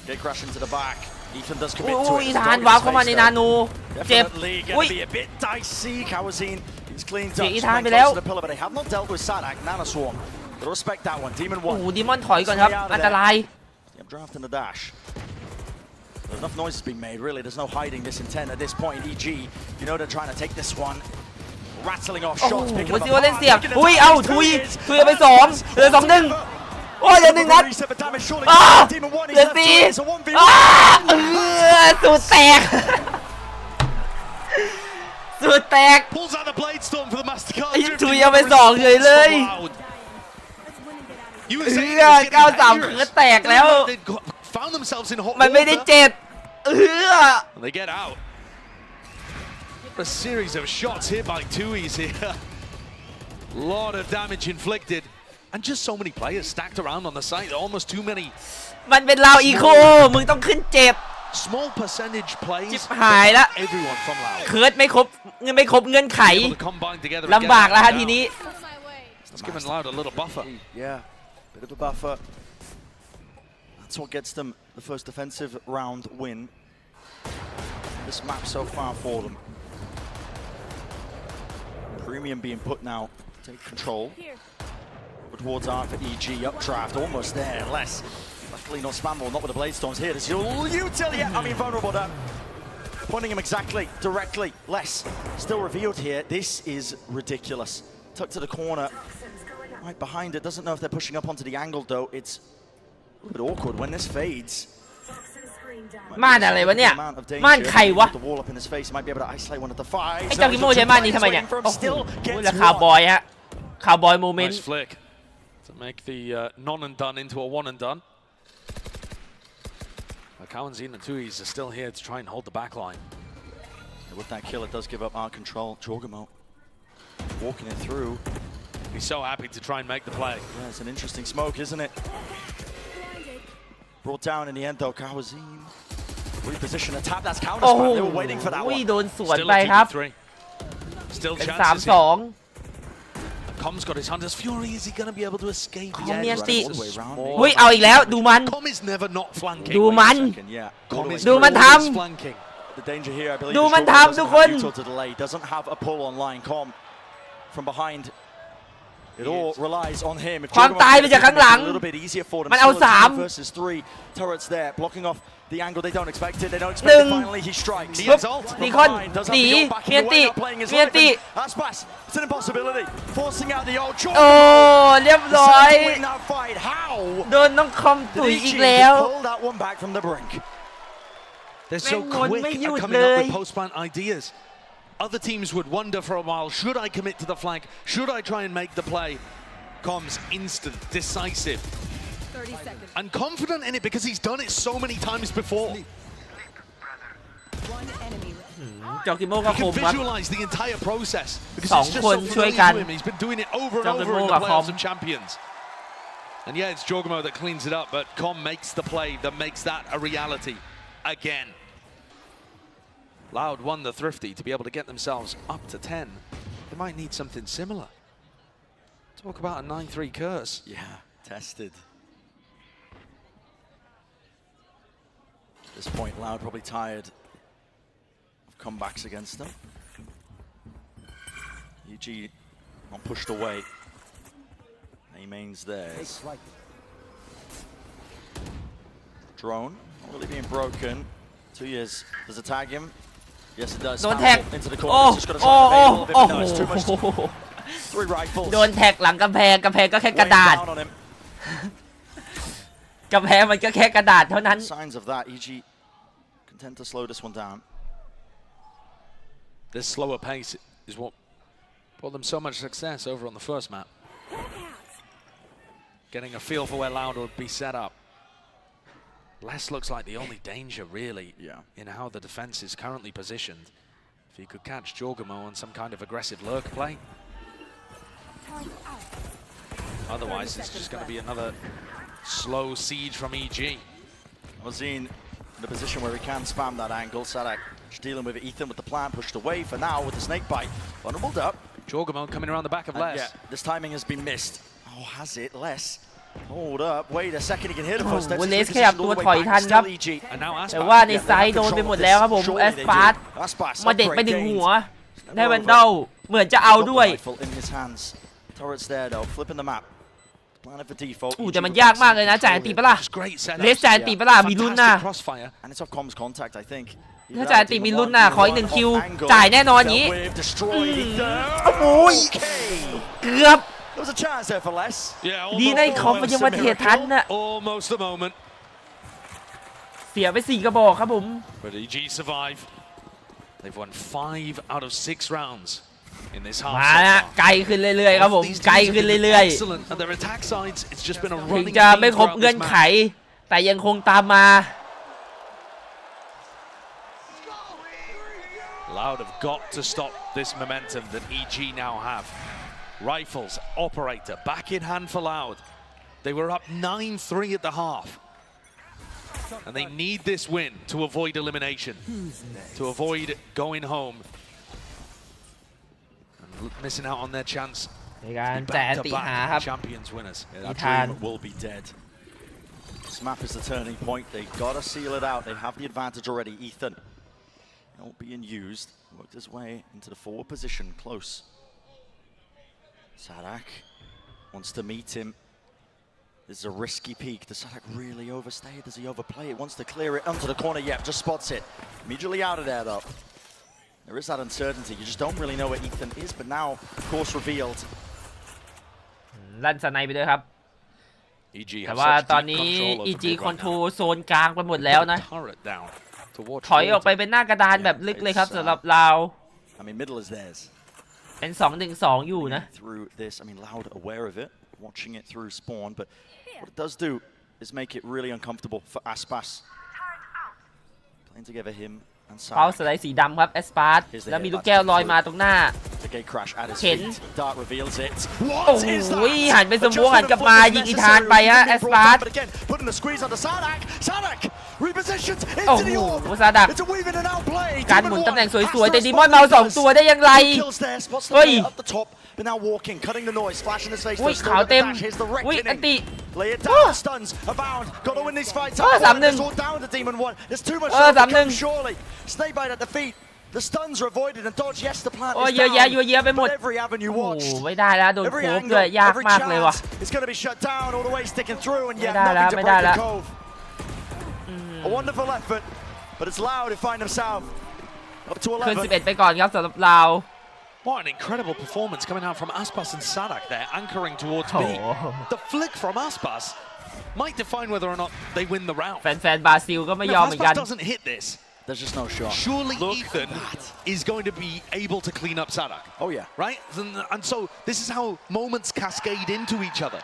Get crash into the back. Ethan does commit to อี it. ธานวาร์ปเข้ามาในนาโนเจ็บ Definitely อุ้ย going to be a bit dicey. Ksawazin is cleaned เสีย up. อีธาน Went ไปแล้ว close to the pillar, but they have not dealt with 𝗟𝗜𝗡𝗟𝗪. Nano Swarm. They'll respect that one. Demon โอ้โห 1. ดีมอนถอยก่อนครับอันตราย Yep, draft in the dash. There's enough noise has been made, really. There's no hiding this intent at this point. EG, you know they're trying to take this one. Rattling off โอ้โห shots, picking วั up น a ซิวเล่น pass, เสียบ making it อุ้ย down เอ้า to ทุย 2 ทุยไป2เหลือ2-1โอ้ยเหลือ1นัด Reset the damage, surely อ้า Demon 1 is เหลือ left to it. It's a 4 1v1. สูตรแตกสูตรแตก Pulls out the Blade Storm for the Mastercard. ไอ้ทุยเอาไป2เฉยเลย You were saying it was getting 93 เคิร์สแตกแล้ว They found themselves in hot มันไม่ได้ water. เจ็บAnd they get out. A series of shots hit by Tui's here. Lot of damage inflicted. And just so many players stacked around on the site. Almost too many. มันเป็นลาวอีโคมึงต้องขึ้นเจ็บ Small percentage plays. จิบหายละ Everyone from Lao. เคิร์สไม่ครบเงื่อนไข Able to combine together. ลำบากแล้วฮะทีนี้ It's given Loud a little buffer. Yeah, bit of a buffer. That's what gets them the first defensive round win. This map so far for them. Premium being put now. Take control. Towards art for EG. Updraft almost there. Less. Luckily not spammable. Not with the Blade Storms here. There's your util. Yeah, I mean vulnerable there. Pointing him exactly, directly. Less. Still revealed here. This is ridiculous. Tucked to the corner. Right behind it. Doesn't know if they're pushing up onto the angle though. It's a little bit awkward when this fades. ม่านอะไรวะเนี่ยม่านใครวะ The wall up in his face. Might be able to isolate one of the five. ไอ้เจ้ากิโมใช้ม่านนี้ทำไมเนี่ยโอ้โหแล้วคาวบอยฮะคาวบอยโมเมนต์ Nice flick to make the non and done into a one and done. Ksawazin and Tui's are still here to try and hold the back line. With that kill, it does give up our control. 𝗟𝗓𝗞𝗧 walking it through. He's so happy to try and make the play. Yeah, it's an interesting smoke, isn't it? Brought down in the end, though. Ksawazin reposition a tap. That's counter spam. They were waiting for that อุ้ย one. โดนสวน Still ไป a ครับ 2v3. Still เป็น chances here. 3-2 Com's got his Hunter's Fury. Is he going to be able to escape? คอมมีอันติ All the way around. อุ้ยเอาอีกแล้วดูมัน Com is never not flanking. ดูมัน Yeah. Com is ดูมันท always flanking. The danger here, I believe. ดู is มัน Jordan ทำ doesn't ทุก have คน util to delay. Doesn't have a pull on line. Com from behind. It all relies on him. ความตายไปจากข้างหลัง มันเอา3 versus 3 turrets there blocking off the angle. They don't expect it. They don't expect it. Finally he strikes. ดีคอนหนีเมียนติ 𝗟𝗚𝗞𝗧𝗢𝗞 It's an impossibility. Forcing out the old โอ้เรียบร้อยโดนน้องคอมตุ๋ยอีกแล้ว pull that one back from the brink. They're so quick at coming up with post-plant ideas. Other teams would wonder for a while, should I commit to the flank? Should I try and make the play? Comms instant, decisive. 30 seconds. And confident in it because he's done it so many times before. One enemy. จอกิโมก็ค You ม can ครับ visualize the entire process because สอง it's just คน so ช่วย familiar กัน to him. He's been doing it over and จอกิ over โม in กับ the คอม playoffs of champions. And yeah, it's 𝗟𝗚𝗞𝗧𝗏 that cleans it up, but Com makes the play that makes that a reality again. Loud won the Thrifty to be able to get themselves up to 10. They might need something similar. Talk about a 9-3 curse. Yeah, tested. At this point, Loud probably tired of comebacks against them. EG not pushed away. Main's theirs. Drone not really being broken. 2 years. Does it tag him? Yes, it does. โดนแท็ก into the โอ้ corner. Just got to โอ้ try โอ้ and โอ้ no, it's too much. 3 rifles. โดนแท็กหลังกำแพงก็แค่กระดาษ Weighing down on him. กำแพงมันก็แค่กระดาษเท่านั้น Signs of that. EG content to slow this one down. This slower pace is what brought them so much success over on the first map. Getting a feel for where Loud would be set up. Les looks like the only danger, really, in how the defense is currently positioned. If he could catch 𝗟𝗚𝗞𝗧𝗏 on some kind of aggressive lurk play. Otherwise, it's just going to be another slow siege from EG. Ozeen in a position where he can spam that angle. 𝗟𝗓𝗏 just dealing with Ethan with the plan, pushed away for now with the snake bite. Vulnerable up. 𝗟𝗚𝗞𝗧𝗏 coming around the back of Les. Yeah, this timing has been missed. Oh, has it? Les. Hold up. Wait a second. He can hear the footsteps. เลสขยับตัวถอยทันครับแต่ว่าในไซด์โดนไปหมดแล้วครับผมแอสปาร์ตมาเด็กไปดึงหัวได้แวนดอลเหมือนจะเอาด้วย Turrets there though, flipping the map. Planning for default. แต่มันยากมากเลยนะจ่ายอันติปะล่ะเลสจ่ายอันติปะล่ะมีลุ้นนะ And it's off comms contact, I think. ถ้าจ่ายอันติมีลุ้นนะขออีก1 คิวจ่ายแน่นอนนี้ โอ้ยเกือบ There was a chance there for Les. ดีในคอมมันยังมาเททันนะ Almost a moment. เสียไป4 กระบอกครับผม But EG survive. They've won 5 out of 6 rounds in this half. มาละไกลขึ้นเรื่อยๆครับผมไกลขึ้นเรื่อยๆ Excellent. And their attack sides, it's just been a ถึง running จะไม่ theme ครบ throughout เงื่อ this นไข match. แต่ยังคงตามมา Loud have got to stop this momentum that EG now have. Rifles, operator, back in hand for Loud. They were up 9-3 at the half. And they need this win to avoid elimination, to avoid going home and missing out on their chance. ในการแจกตีหาครับ Champions winners. That dream will be dead. This map is the turning point. They've got to seal it out. They have the advantage already. Ethan, not being used, worked his way into the forward position, close. 𝗟𝗏𝗏 wants to meet him. This is a risky peek. Does 𝗟𝗏𝗏 really overstay? Does he overplay it? Wants to clear it onto the corner. Yep, just spots it. Immediately out of there, though. There is that uncertainty. You just don't really know where Ethan is, but now, of course, revealed. ลั่นสไนไปด้วยครับ แต่ว่าตอนนี้ EG คอนโทรลโซนกลางไปหมดแล้วนะ ถอยออกไปเป็นหน้ากระดานแบบลึกเลยครับสำหรับเรา I mean, middle is theirs. เป็น 2-1-2 อยู่นะ Through this, I mean, Loud aware of it, watching it through spawn, but what it does do is make it really uncomfortable for 𝗟𝗏𝗏. Playing together him and เป้า 𝗟𝗏𝗏. สไลด์สีดำครับแอสปาร์ตแล้วมีลูกแก้วลอยมาตรงหน้า The gate crash at his เห็น feet. Dart reveals it. โอ้โหหันไปสมมุติหันกลับมายิงอีธานไปฮะแอสปาร์ต But again, putting the squeeze onto 𝗟𝗏𝗏. 𝗟𝗏𝗏 repositions โอ้ into โห the orb. ซาดัก It's a weave in and out play. การหมุนตำแหน่งสวยๆแต่ดีมอนเมา2 ตัวได้อย่างไร Kills there, spots the เฮ้ย player up the top, but now walking, cutting the noise, flashing his face. อุ้ย There's ขาว still เต็ม the dash. Here's the wreck อุ้ย in อัน him. ติ Lay it down, stuns, abound. Got to win these fights. It's all down to Demon 1. There's too much to come surely. Snake bite at the feet. The stuns are avoided and dodge. Yes, the plant โอ้ย is เยอะแยะ down. เยอะแยะไปหมด But every avenue โอ้ watched. ไม่ได้แล้วโดน Every โคบ angle, ด้วยยาก every มากเลยว่ะ chance is going to be shut down all the way, sticking through, and yetไม่ได้แล้ว nothing to ไม่ได้ break แล้ว the cove. A wonderful effort, but it's loud to find himself up to ขึ้น 11. 11 ไปก่อนครับสำหรับเรา What an incredible performance coming out from 𝗟𝗚𝗡 and 𝗍𝗏 there, anchoring towards B. The flick from 𝗟𝗚𝗡 might define whether or not they win the round. แฟนๆบราซิลก็ไม่ยอมเหมือนกัน If 𝗟𝗚𝗡 doesn't hit this, there's just no shot. Surely Ethan is going to be able to clean up 𝗍𝗏. Oh yeah. Right? And so this is how moments cascade into each other.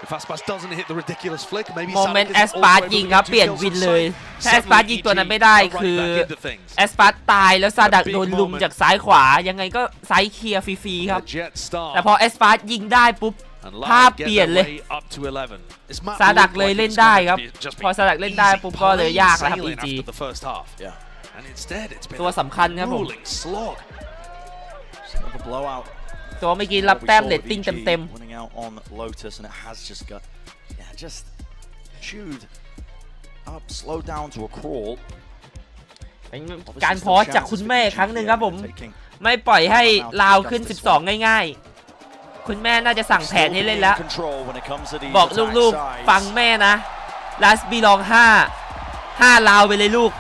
If 𝗟𝗚𝗡 doesn't hit the ridiculous flick, maybe โมเมน 𝗍𝗏 ต์ is แอส also ปาร์ able ยิง to ครับ get เปลี่ยน kills วิน on เลย site. ถ้าแอสปาร์ยิงตัวนั้นไม่ได้ Suddenly, คือ right back into things. แอสปาร์ตายแล้วซาดักโดนลุมจากซ้ายขวายังไงก็ไซด์เคลียร์ฟรีๆครับ The jet start. แต่พอแอสปาร์ยิงได้ปุ๊บ And ภาพ Loud เป get ลี่ยน their เลย way up to 11. This map ซาดัก looked เลย like เล่น it's ได้ gonna ครับ just พอ be ซาดักเล่นได้ easy ปุ๊บก็เลยยากแล้วครับ sailing EG after the first half. Yeah. And instead, it's been ตัวสำคัญครับผม grueling slog. A blowout. ตัวเมื่อกี้รับแต้มเรตติ้งเต็ม winning out on Lotus, and it has just got, just chewed up, slowed down to a crawl. ๆเป็นการพอสจากคุณแม่ครั้งหนึ่งครับผมไม่ปล่อยให้ลาวขึ้น 12 ง่ายๆคุณแม่น่าจะสั่งแผนให้เล่นแล้วบอกลูกๆฟังแม่นะลาสบีลอง5ลาวไปเลยลูก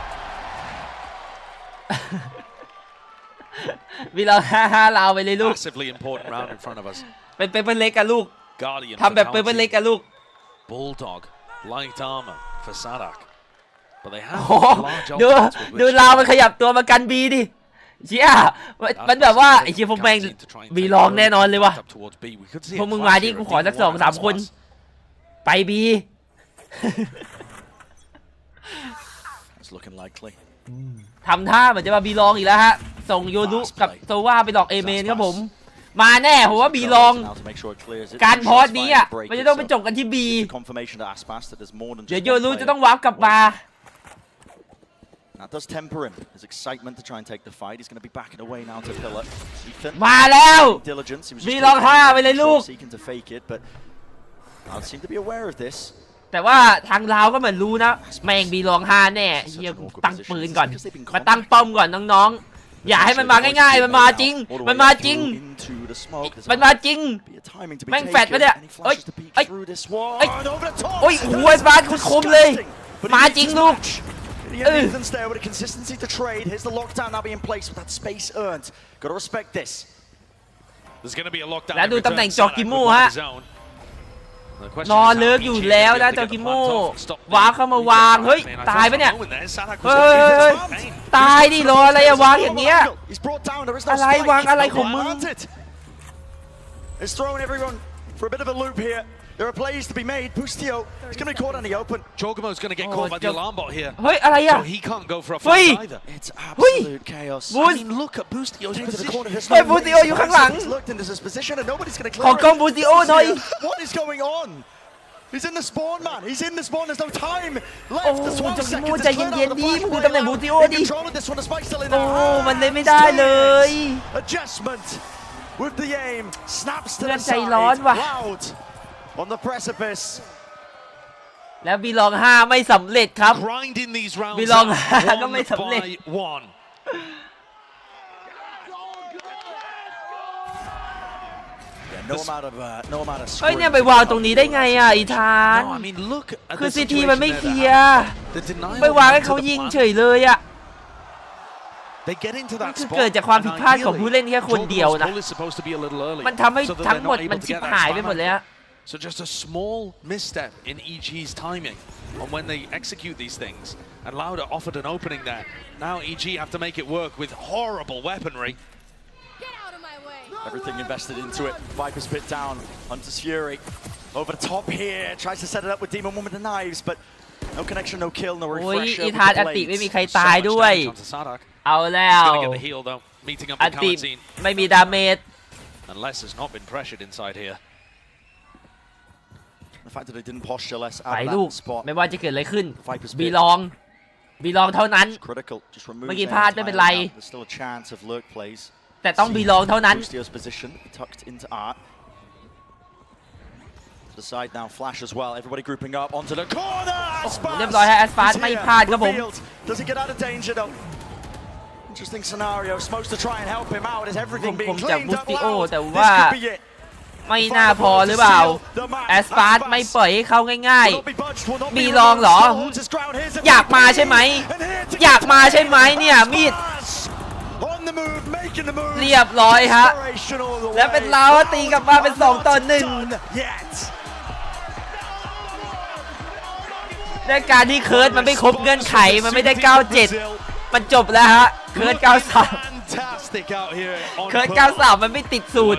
บีลอง5ลาวไปเลยลูก Massively important round in front of us. เป็นเปเปอร์เล็กกับลูก Guardian ทำแบบเปเปอร์เล็กกับลูก Bulldog, light armor for 𝗍𝗏. But they have โอ้โห large ดู offense with ดู which ลาวมันขยับตัวมากันบีดิเชี่ยมันแบบว่าไอ้เชี่ยพวกแม่งบีลองแน่นอนเลยว่ะ up towards B. We could see พวก a มึงมา clash ดิ here กู of ขอสัก D1 and 2-3 คน 𝗟𝗡𝗡. ไปบี It's looking likely. ทำท่าเหมือนจะมาบีลองอีกแล้วฮะส่งโยรุกับโซว่าไปหลอกเอเมนครับผมมาแน่ผมว่าบีลองการพอสนี้อ่ะมันจะต้องไปจบกันที่บีเดี๋ยวโยรุจะต้องวาร์ปกลับมา That does temper him. His excitement to try and take the fight. He's going to be backing away now to Pillar. Ethan. มาแล้ว Diligence. He was บีลอง5ไปเลยลูก seeking to fake it, but Loud seem to be aware of this. แต่ว่าทางลาวก็เหมือนรู้นะแม่งบีลอง5แน่เฮียกูตั้งปืนก่อนมาตั้งป้อมก่อนน้องๆอย่าให้มันมาง่ายๆมันมาจริงมันมาจริงมันมาจริงแม่งแฟดปะเนี่ยเอ้ยเอ้ยโอ้ยหัวบาสคมเลยมาจริงลูกEthan's there with a consistency to trade. Here's the lockdown now being placed with that space earned. Got to respect this. There's going to be a lockdown. แล้วดูตำแหน่งจอกิโม่ฮะนอนเลิกอยู่แล้วนะจอกิโม่วางเข้ามาวางเฮ้ยตายปะเนี่ยเฮ้ยตายดิรออะไรอะวางอย่างเงี้ยอะไรวางอะไรของมึง It's throwing everyone for a bit of a loop here. There are plays to be made. Bustio is going to be caught on the open. 𝗟𝗚𝗡's going to get caught by the alarm bot here. เฮ้ยอะไรอะ So he can't go for a fight either. It's absolute chaos. I mean, look at Bustio's position. เฮ้ยบูติโออยู่ข้างหลัง He's looked into his position and nobody's going to ขอ clear กล้อง it. บูติโอหน่อย What is going on? He's in the spawn, man. He's in the spawn. There's no time โอ้ left. There's 12 จอกิโม่ seconds ใจ to clear เย็น out ๆ the ดิ flash มึงดู player ตำแหน่ง now. บูติโอ In ดิ control of this one. The spike's still in โอ้ there. มันเลยไม่ได้เลย Adjustment with the aim. Snaps to เพื่อ the นใจร้อนว่ะ side. Loud on the precipice. แล้วบีลอง5ไม่สำเร็จครับ Grinding these rounds บีลอง out 5ก็ไม่ one สำเร็จ by one. No amount of เฮ้ยเนี่ยไปวางตรงนี้ได้ไงอ่ะอีธาน No, I mean, look at คือ the ซีทีมัน situation ไม่ there เคลี that ยร์ happened. The denial ไปวางให้ to เขา the ยิง plan. เฉยเลยอ่ะ They get into มัน that คือ spot. เกิดจากความผิด and พลาดของผู้เล่นแค่คนเดียว 𝗟𝗚𝗡's นะ goal is supposed to be a little earlier, มันทำให้ so that ทั้ง they're หมด not มัน able to ชิบ get that หายไป spam หมดเลย out. ฮะ So just a small misstep in EG's timing on when they execute these things. And Lauda offered an opening there. Now EG have to make it work with horrible weaponry. Everything invested into it. Viper's pit down. Hunter's Fury over the top here. Tries to set it up with Demon One with the knives, but no connection, no kill, no โอ้ย refresh. อีธานอันติไม่มีใครตายด้วย Onto 𝗍𝗏. เอาแล้ว Gonna get the heal though. Meeting up อัน with ติ Kamatine. ไม่มีดาเมจ And Les has not been pressured inside here. The fact that they didn't posture less ไป out ลูก of that spot. ไม่ว่าจะเกิดอะไรขึ้น Viper's บี pit. ลองเท่านั้น Critical. Just remove เมื่อกี้ them พลาดไม่เป็นไร entirely now. There's still a chance of lurk plays. แต่ต้องบีลองเท่านั้น Bustio's position tucked into Art. To the side now, Flash as well. Everybody grouping up onto the corner. เรียบร้อยฮะแอสฟาร์ไม่พลาดครับผม Does he get out of danger though? Interesting scenario. Supposed to try and help him out. Is everything being จาก cleaned บุส up ติโอ loud? แต่ This ว่า could be it. ไม่น่าพอหรือเปล่าแอสปาร์ตไม่ปล่อยให้เข้าง่ายๆมีลองเหรออยากมาใช่ไหมอยากมาใช่ไหมเนี่ยมีดเรียบร้อยฮะแล้วเป็นเราตีกลับมาเป็น2-1ด้วยการที่เคิร์ดมันไม่ครบเงื่อนไขมันไม่ได้97มันจบแล้วฮะเคิร์ด93เคิร์ด93มันไม่ติดสูตร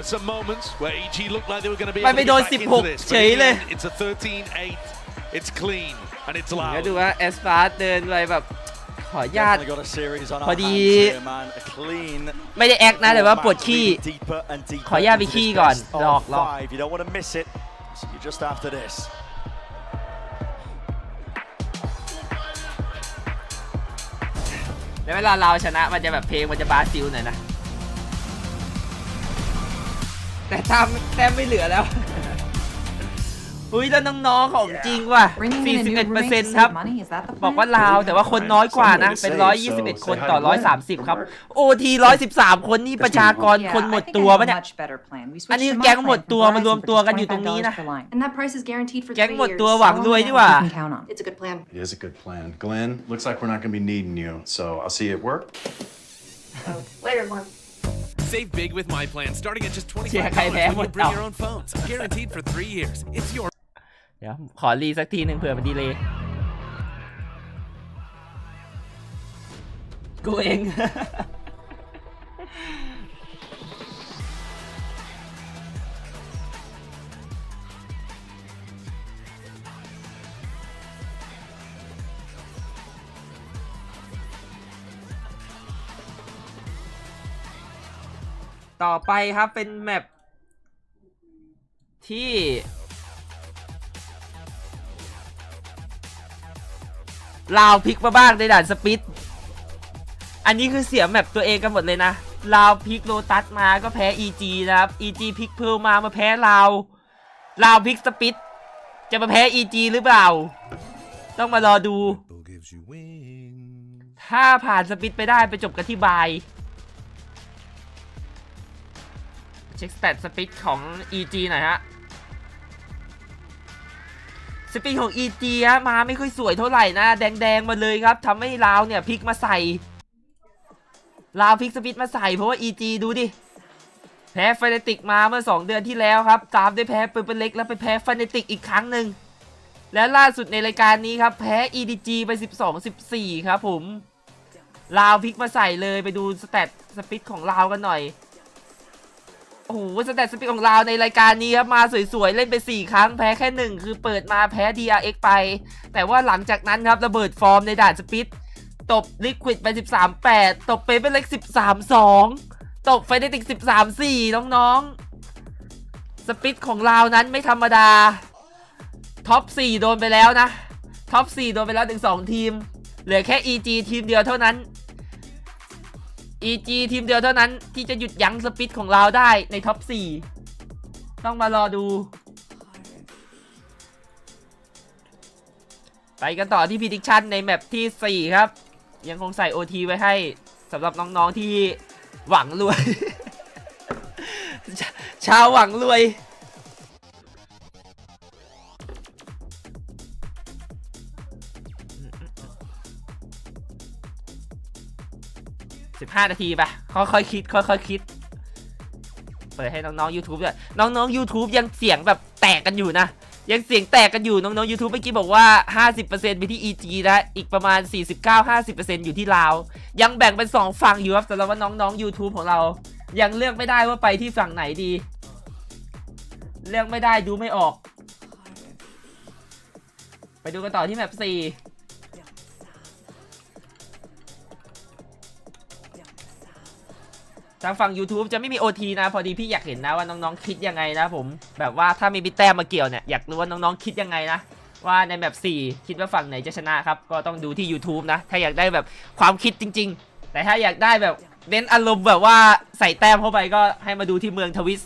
มันไปโดน16เฉยเลยก็ดูว่าแอสปาร์ตเดินไปแบบขอญาตพอดีไม่ได้แอคนะแต่ว่าปวดขี้ขอญาตไปขี้ก่อนหลอกแล้วเวลาเราชนะมันจะแบบเพลงมันจะบราซิลหน่อยนะแต่แต้มไม่เหลือแล้วอุ้ยแล้วน้องๆของจริงว่ะ 41% ครับบอกว่าลาวแต่ว่าคนน้อยกว่านะเป็น121คนต่อ130ครับโอที113คนนี่ประชากรคนหมดตัวปะเนี่ยอันนี้แก๊งหมดตัวมารวมตัวกันอยู่ตรงนี้นะแก๊งหมดตัวหวังรวยดีกว่า It's a good plan. It is a good plan. Glenn, looks like we're not going to be needing you, so I'll see you at work. Later, Glenn. Save big with my plan, starting at just $25 when you bring your own phones. Guaranteed for 3 years. It's your เดี๋ยวขอรีสักทีหนึ่งเผื่อมันดีเลยกูเอง ต่อไปครับเป็นแมปที่ลาวพลิกมาบ้างในด่านสปิดอันนี้คือเสียแมปตัวเองกันหมดเลยนะลาวพลิกโลตัสมาก็แพ้ EG นะครับ EG พลิกเพลมาแพ้ลาวพลิกสปิดจะมาแพ้ EG หรือเปล่าต้องมารอดูถ้าผ่านสปิดไปได้ไปจบกันที่บายเช็คสแตทสปิดของ EG หน่อยฮะสปิดของ EG ฮะมาไม่ค่อยสวยเท่าไหร่นะแดงๆมาเลยครับทำให้ลาวเนี่ยพลิกมาใส่ลาวพลิกสปิดมาใส่เพราะว่า EG ดูดิแพ้ฟาเนติกมาเมื่อ2 เดือนที่แล้วครับตามด้วยแพ้เปเปอร์เล็กแล้วไปแพ้ฟาเนติกอีกครั้งหนึ่งและล่าสุดในรายการนี้ครับแพ้ EDG ไป 12-14 ครับผมลาวพลิกมาใส่เลยไปดูสแตทสปิดของลาวกันหน่อยโอ้โหสแตทสปิดของเราในรายการนี้ครับมาสวยๆเล่นไป4 ครั้งแพ้แค่1คือเปิดมาแพ้ DRX ไปแต่ว่าหลังจากนั้นครับระเบิดฟอร์มในด่านสปิดตบลิควิดไป 13-8 ตบเปเปอร์เล็ก 13-2 ตบไฟเดติก 13-4 น้องๆสปิดของเรานั้นไม่ธรรมดาท็อป 4 โดนไปแล้วนะท็อป 4 โดนไปแล้วถึง2 ทีมเหลือแค่ EG ทีมเดียวเท่านั้นEG ทีมเดียวเท่านั้นที่จะหยุดยั้งสปิดของเราได้ในท็อป 4ต้องมารอดูไปกันต่อที่ prediction ในแมปที่ 4 ครับยังคงใส่ OT ไว้ให้สำหรับน้องๆที่หวังรวย ชาวหวังรวย15 นาทีไปค่อยๆคิดเปิดให้น้องๆ YouTube ด้วยน้องๆ YouTube ยังเสียงแบบแตกกันอยู่นะยังเสียงแตกกันอยู่น้องๆ YouTube เมื่อกี้บอกว่า 50% ไปที่ EG นะอีกประมาณ 49-50% อยู่ที่ลาวยังแบ่งเป็น2 ฝั่งอยู่ครับสำหรับว่าน้องๆ YouTube ของเรายังเลือกไม่ได้ว่าไปที่ฝั่งไหนดีเลือกไม่ได้ดูไม่ออกไปดูกันต่อที่แมป 4ทางฝั่ง YouTube จะไม่มี OT นะพอดีพี่อยากเห็นนะว่าน้องๆคิดยังไงนะผมแบบว่าถ้ามีแต้มมาเกี่ยวเนี่ยอยากรู้ว่าน้องๆคิดยังไงนะว่าในแบบ4คิดว่าฝั่งไหนจะชนะครับก็ต้องดูที่ YouTube นะถ้าอยากได้แบบความคิดจริงๆแต่ถ้าอยากได้แบบเน้นอารมณ์แบบว่าใส่แต้มเข้าไปก็ให้มาดูที่เมืองทวิส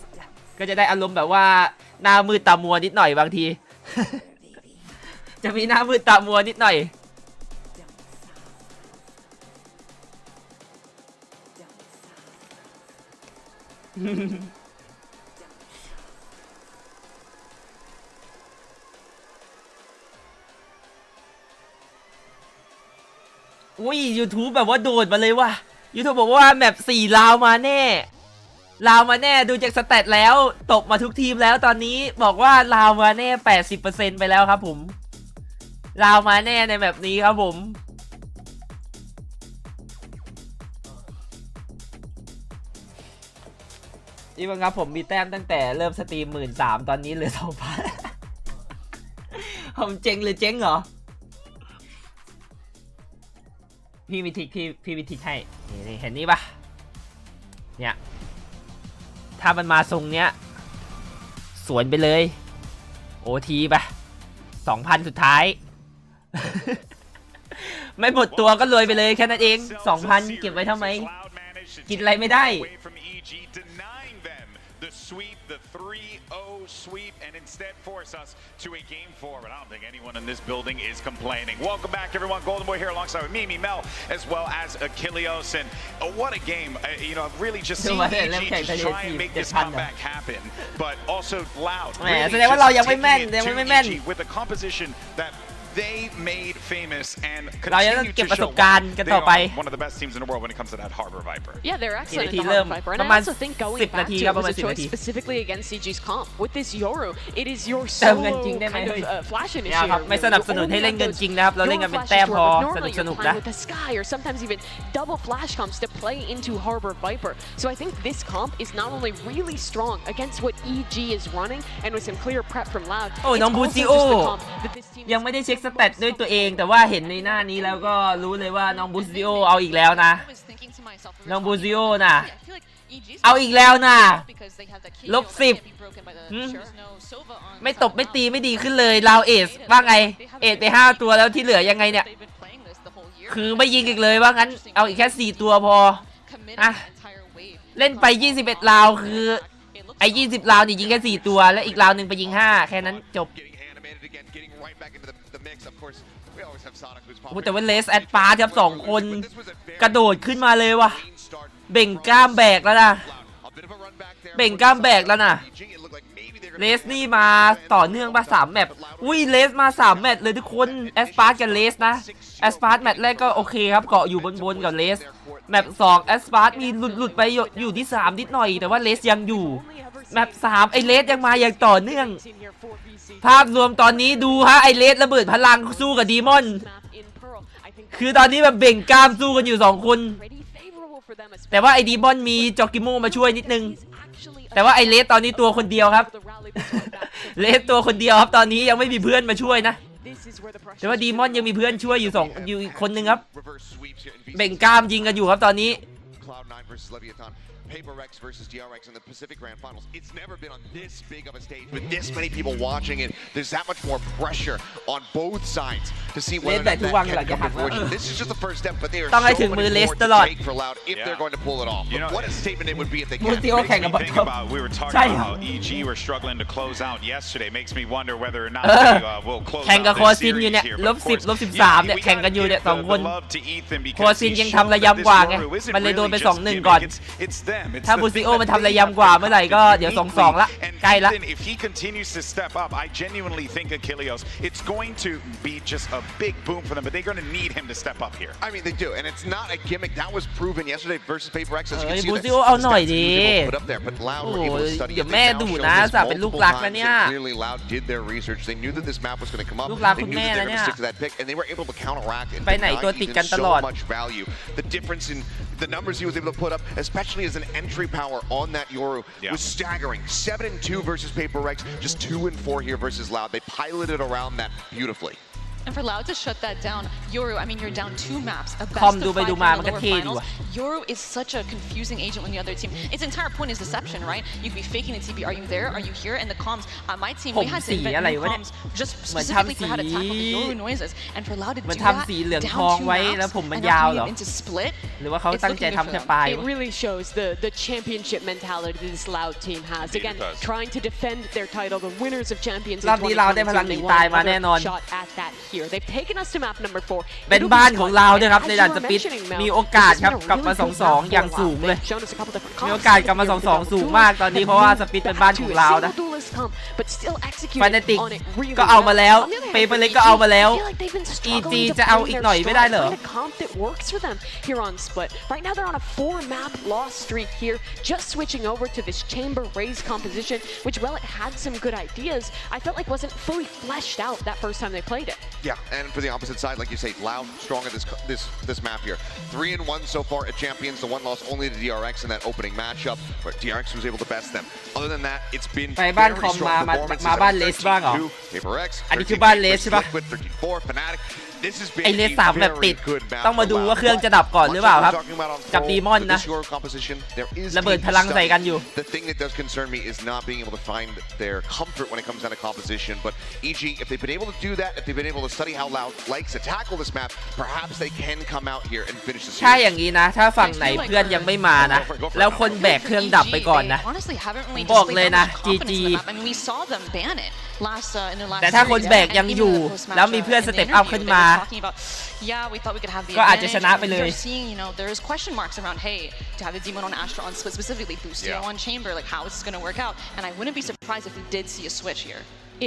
ก็จะได้อารมณ์แบบว่าหน้ามืดตามัวนิดหน่อยบางที จะมีหน้ามืดตามัวนิดหน่อย อุ้ย YouTube แบบว่าโดดมาเลยว่ะ YouTube บอกว่าแบบ4ลาวมาแน่ลาวมาแน่ดูจากสแตทแล้วตบมาทุกทีมแล้วตอนนี้บอกว่าลาวมาแน่ 80% ไปแล้วครับผมลาวมาแน่ในแบบนี้ครับผมนี่บังครับผมมีแต้มตั้งแต่เริ่มสตรีม 13,000 ตอนนี้เหลือ 2,000 ผมเจ๊งหรือเจ๊งเหรอพี่มีทิกพี่มีทิกให้นี่เห็นนี่ปะเนี่ยถ้ามันมาทรงเนี้ยสวนไปเลยโอทีปะ 2,000 สุดท้าย ไม่หมดตัวก็รวยไปเลยแค่นั้นเอง 2,000 เก็บไว้ทำไมกินอะไรไม่ได้The sweep, the 3-0 sweep, and instead force us to a game 4. But I don't think anyone in this building is complaining. Welcome back, everyone. Golden Boy here alongside with Mimi, Mel, as well as Achilles. And what a game. You know, I've really just seen EG just try and make this comeback happen. But also loud. Really just with a composition that they made famous and continue to show they are one of the best teams in the world when it comes to that Harbor Viper. Yeah, they're excellent at the Harbor Viper, and I also think going back to it was a choice specifically against CG's comp. With this Yoru, it is your solo kind of flash initiator. ไม่สนับสนุนให้เล่นเงินจริงนะครับเราเล่นกันเป็นแต้มพอสนุกนะ with the Sky or sometimes even double flash comps to play into Harbor Viper. So I think this comp is not only really strong against what EG is running and with some clear prep from Loud. โอ้น้องบูซิโอยังไม่ได้เช็คสแตทด้วยตัวเองแต่ว่าเห็นในหน้านี้แล้วก็รู้เลยว่าน้องบูซิโอเอาอีกแล้วนะน้องบูซิโอนะเอาอีกแล้วนะ-10ไม่ตบไม่ตีไม่ดีขึ้นเลยลาวเอสว่าไงเอสไป5ตัวแล้วที่เหลือยังไงเนี่ยคือไม่ยิงอีกเลยว่างั้นเอาอีกแค่4ตัวพออะเล่นไป21ลาวคือไอ้20ลาวนี่ยิงแค่4ตัวแล้วอีกลาวนึงไปยิง5แค่นั้นจบแต่ว่าเลสแอดปาร์ครับ2คนกระโดดขึ้นมาเลยว่ะเบ่งกล้ามแบกแล้วนะเบ่งกล้ามแบกแล้วนะเลสนี่มาต่อเนื่องป่ะ3แมตช์อุ้ยเลสมา3แมตช์เลยทุกคนแอสปาร์กับเลสนะแอสปาร์แมตช์แรกก็โอเคครับเกาะอยู่บนกับเลสแมตช์2แอสปาร์มีหลุดไปอยู่ที่3นิดหน่อยแต่ว่าเลสยังอยู่แมตช์3ไอเลสยังมาอย่างต่อเนื่องภาพรวมตอนนี้ดูฮะไอเลสระเบิดพลังสู้กับดีมอนคือตอนนี้แบบเบ่งกล้ามสู้กันอยู่2คนแต่ว่าไอดีมอนมีจ็อกกิโมมาช่วยนิดนึงแต่ว่าไอเลสตอนนี้ตัวคนเดียวครับเลสตัวคนเดียวครับตอนนี้ยังไม่มีเพื่อนมาช่วยนะแต่ว่าดีมอนยังมีเพื่อนช่วยอยู่อยู่คนนึงครับเบ่งกล้ามยิงกันอยู่ครับตอนนี้PaperX versus DRX in the Pacific Grand Finals. It's never been on this big of a stage with this many people watching it. There's that much more pressure on both sides to see whether that can come to fruition. This is just the first step, but there are so many more to take for Loud if they're going to pull it off. But what a statement it would be if they can. We were talking about how EG were struggling to close out yesterday. Makes me wonder whether or not they will close out this series here. But of course, we gotta give the love to Ethan because he showed that this Yoru isn't really just gimmick. It's them. ถ้าบูซิโอมันทำระยำกว่าเมื่อไหร่ก็เดี๋ยว 2-2 ละใกล้ละ If he continues to step up, I genuinely think Achilles, it's going to be just a big boom for them, but they're going to need him to step up here. I mean, they do, and it's not a gimmick. That was proven yesterday versus PaperX. As you can see, บูซิโอเอาหน่อยดิ put up there, but Loud were able to study it. เดี๋ยวแม่ดุนะจะเป็นลูกรักนะเนี่ย Clearly, Loud did their research. They knew that this map was going to come up. They knew that they were going to stick to that pick, and they were able to counteract and deny so much value. The difference in the numbers he was able to put up, especially as an entry power on that Yoru, was staggering. 7-2 versus PaperX, just 2-4 here versus Loud. They piloted around that beautifully. And for Loud to shut that down, Yoru, I mean, you're down 2 maps, a best of 5 in the lower finals. Yoru is such a confusing agent when the other team, its entire point is deception, right? You could be faking the TP, are you there, are you here? And the comms, my team, we had to invent new comms just specifically for how to tackle the Yoru noises. And for Loud to do that, down 2 maps, and now coming into split, it's looking good for them. It really shows the championship mentality that this Loud team has. Again, trying to defend their title, the winners of Champions in 2022, they want another shot at that here. here. They've taken us to map number 4. เป็นบ้านของเราด้วยครับในด่านสปิดมีโอกาสครับกลับมา 2-2 อย่างสูงเลยมีโอกาสกลับมา 2-2 สูงมากตอนนี้เพราะว่าสปิดเป็นบ้านของเรานะฟานาติกก็เอามาแล้วเปเปอร์เล็กก็เอามาแล้ว EG จะเอาอีกหน่อยไม่ได้เหรอ here on Split. Right now they're on a 4-map loss streak here, just switching over to this chamber raise composition, which while it had some good ideas, I felt like wasn't fully fleshed out that first time they played it. Yeah, and for the opposite side, like you say, Loud strong at this map here. 3-1 so far at Champions. The one loss only to DRX in that opening matchup, but DRX was able to best them. Other than that, it's been very strong performances. มาบ้านเลสบ้างเหรอ Paper X, อันนี้คือบ้านเลสใช่ปะ 13-4 Fnatic. ไอเลส3แบบติดต้องมาดูว่าเครื่องจะดับก่อนหรือเปล่าครับกับดีมอนนะระเบิดพลังใส่กันอยู่ The thing that does concern me is not being able to find their comfort when it comes down to composition. But EG, if they've been able to do that, if they've been able to study how Loud likes to tackle this map, perhaps they can come out here and finish the series. ถ้าอย่างนี้นะถ้าฝั่งไหนเพื่อนยังไม่มานะแล้วคนแบกเครื่องดับไปก่อนนะบอกเลยนะ GG แต่ถ้าคนแบกยังอยู่แล้วมีเพื่อนสเต็ปอัพขึ้นมาก็อาจจะชนะไปเลย There's question marks around, hey, to have the Demon on Astra on Split specifically, Boostio on Chamber, like how is this going to work out? And I wouldn't be surprised if we did see a switch here.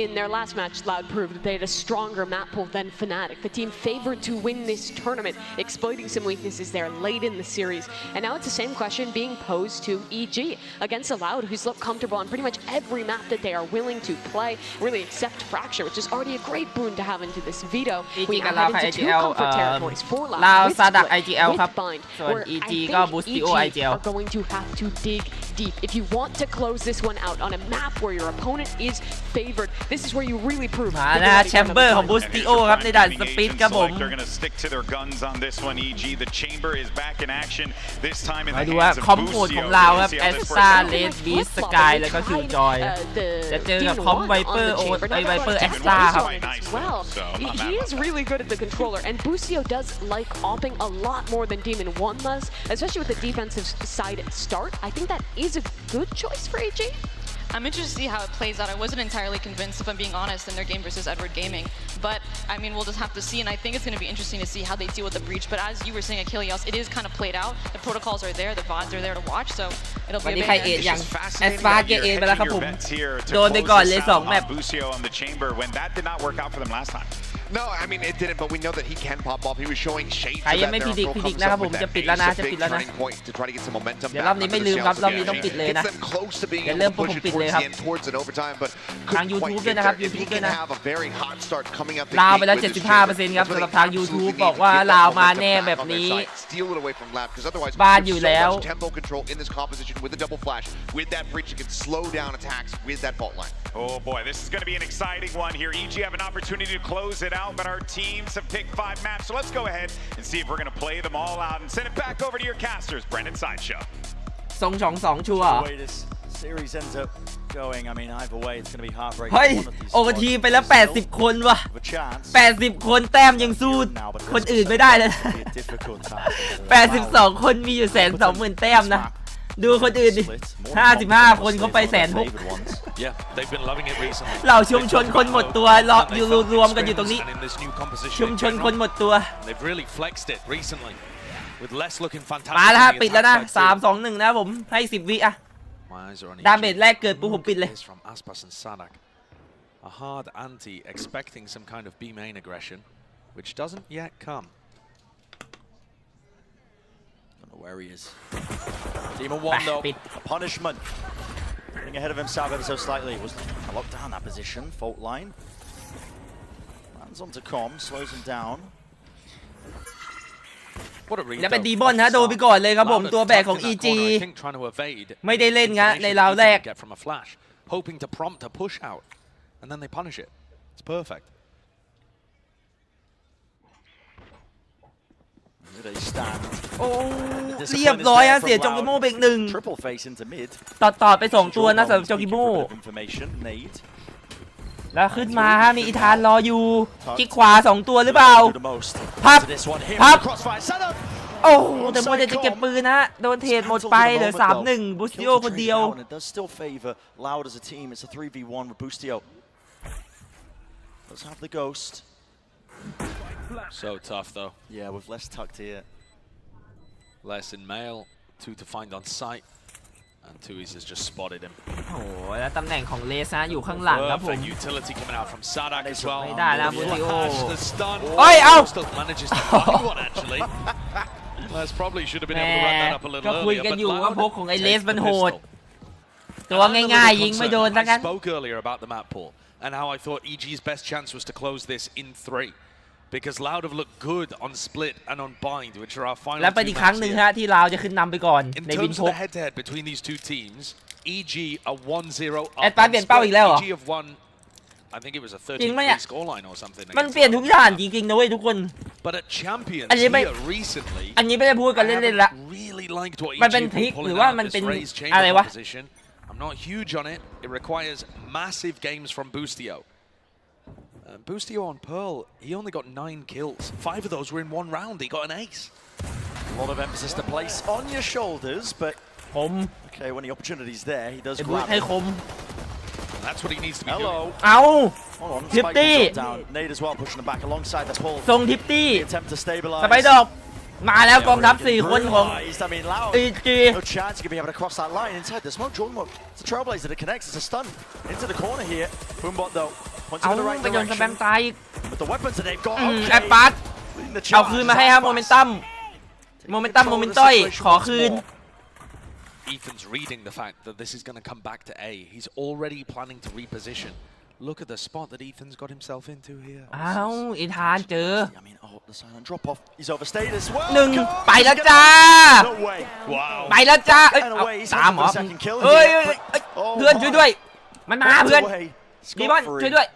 In their last match, Loud proved that they had a stronger map pool than Fnatic, the team favored to win this tournament, exploiting some weaknesses there late in the series. And now it's the same question being posed to EG against a Loud who's looked comfortable on pretty much every map that they are willing to play, really except Fracture, which is already a great boon to have into this veto. We now head into 2 comfort territories for Loud with Split, with Bind, where I think EG are going to have to dig deep. If you want to close this one out on a map where your opponent is favored, this is where you really prove มานะแชมเบอร์ของบูสติโอครับในด่านสปิดครับผม They're going to stick to their guns on this one. EG, the chamber is back in action. This time in the มาดูว่า hands of คอมโหมดของเราครับแอสตาเลดบีสกายแล้วก็คิวจอยจะเจอกับคอมไวเปอร์โอไวเปอร์แอสตาครับ Well, he is really good at the controller, and Boostio does like opping a lot more than Demon 1 does, especially with the defensive side start. I think that is a good choice for AG. I'm interested to see how it plays out. I wasn't entirely convinced, if I'm being honest, in their game versus Edward Gaming. But, I mean, we'll just have to see, and I think it's going to be interesting to see how they deal with the breach. But as you were saying, Achilles, it is kind of played out. The protocols are there, the VODs are there to watch, so it'll be a big game. It's fascinating watching your bets here to close this out on Boostio on the chamber when that did not work out for them last time. No, I mean it didn't, but we know that he can pop off. He was showing shades of ใครยังไม่พิดิกนะครับผมจะปิดแล้วนะจะปิดแล้วนะเดี๋ยวรอบนี้ไม่ลืมครับรอบนี้ต้องปิดเลยนะเดี๋ยวเริ่มปุ๊บผมปิดเลยครับทาง YouTube ด้วยนะครับ YouTube ด้วยนะลาวไปแล้ว 75% ครับสำหรับทาง YouTube บอกว่าลาวมาแน่แบบนี้บ้านอยู่แล้ว Oh boy, this is going to be an exciting one here. EG have an opportunity to close it out, but our teams have picked 5 maps. So let's go ahead and see if we're going to play them all out and send it back over to your casters, Brendan Sideshow. 2-2 ชัวร์ Series ends up going. I mean, either way, it's going to be heartbreaking. เฮ้ยโอเวอร์ทีไปแล้ว80 คนว่ะ80 คนแต้มยังสู้คนอื่นไม่ได้เลย82 คนมีอยู่120,000 แต้มนะดูคนอื่นดิ55 คนเขาไป160,000เราชุมชนคนหมดตัวอยู่รวมกันอยู่ตรงนี้ชุมชนคนหมดตัวมาแล้วฮะปิดแล้วนะ3-2-1นะผมให้10 วิอะดาเมจแรกเกิดปุ๊บผมปิดเลย A hard anti expecting some kind of B main aggression which doesn't yet come. Don't know where he is. Demon 1 though, a punishment. Getting ahead of himself ever so slightly. Was locked down that position, fault line. Lands onto Com, slows him down. แล้วเป็นดีบอนฮะโดนไปก่อนเลยครับผมตัวแบกของ EG ไม่ได้เล่นงะในราวแรก hoping to prompt a push out and then they punish it. It's perfect. โอ้เรียบร้อยฮะเสียจองกิโม่ไปอีกหนึ่งต่อไป2 ตัวนะสำหรับจองกิโม่แล้วขึ้นมาฮะมีอีธานรออยู่ที่ขวา2 ตัวหรือเปล่าพับโอ้แต่โมเดลจะเก็บปืนนะโดนเทรดหมดไปเหลือ 3-1 บูสติโอคนเดียว So tough though. Yeah, with less tucked here. Less in mail, 2 to find on sight, and 𝗟𝗧𝗟𝗟𝗢𝗪 has just spotted him. โอ้โหแล้วตำแหน่งของเลสนะอยู่ข้างหลังครับผม Perfect utility coming out from 𝗟𝗜𝗡𝗘 as well. ไม่ได้นะบูติโอ The stun. โอ้ยเอา Still manages to find one actually. Let's probably should have been able to wrap that up a little ก็คุย earlier. กัน But อยู่ว่า Loud พกของไอเลส takes มัน the โหด pistol. ตัวง่ายๆยิงไม่โดนทั้งนั้น I spoke earlier about the map pool and how I thought EG's best chance was to close this in 3. Because Loud have looked good on Split and on Bind, which are our final และเป็นอีกครั้งหนึ่งฮะที่ลาวจะขึ้นนำไปก่อน in ในวิน terms พ of ก the head-to-head between these two teams, EG are 1-0 up. แอดปาร์ตเปลี่ยนเป้าอีกแล้วเหรอ EG have won. I think it was a จริงไหมเนี่ย 13-3 scoreline or something. มันเปลี่ยนทุกอย่างจริงๆนะเว้ยทุกคน But at Champions อันนี้ไม่ here recently, อันนี้ไม่ได้พูดกันเล่นๆละ really liked what มัน EG เป็นทริค were หรือ pulling ว่า out มัน of เป็น this Raze อะไร chamber วะ composition. I'm not huge on it. It requires massive games from Boostio. Boostio on Pearl, he only got 9 kills. 5 of those were in 1 round. He got an ace. A lot of emphasis to place on your shoulders, but คม okay, when the opportunity's there, he does ไอ้บูท grab ให้ it. คม That's what he needs to be Hello. doing. เอา Hold on, ทิป Spike ตี้ can drop down. Nade as well, pushing them back alongside the pull. ทรงทิปตี้ The attempt to stabilize. สไปดอกมาแล้วกองทัพ4 คนของ Brutalized. I mean, Loud. EG No chance he could be able to cross that line inside the smoke. Jordan, it's a trailblazer that connects. It's a stun into the corner here. Boombot though, points เอา in the right ไปโดนสแปม direction. ตายอีก With the weapons that they've got, แอด okay. ปาร์ต Leading the เอา charge คืน is มาให้ครับ Aspas. โมเมนตัมโมเมนตัมขอคืน Ethan's reading the fact that this is going to come back to A. He's already planning to reposition. Look at the spot that Ethan's got himself into here. อ้าวอีธานเจอ I mean, oh, the silent drop off. He's overstayed as well. หนึ่ง Come on, ไปแล้ว he's จ้า gonna- No way. Wow. ไปแล้วจ้าเอ้ย And เอา away. He's ตาม heading เหรอ for the second kill เอ้ย here. เอ้ยเอ้ย Oh เพื่อนช่วยด้วย มันมา Knocked เพื่อน away. ดีมอน Scot-free. ช่วยด้วย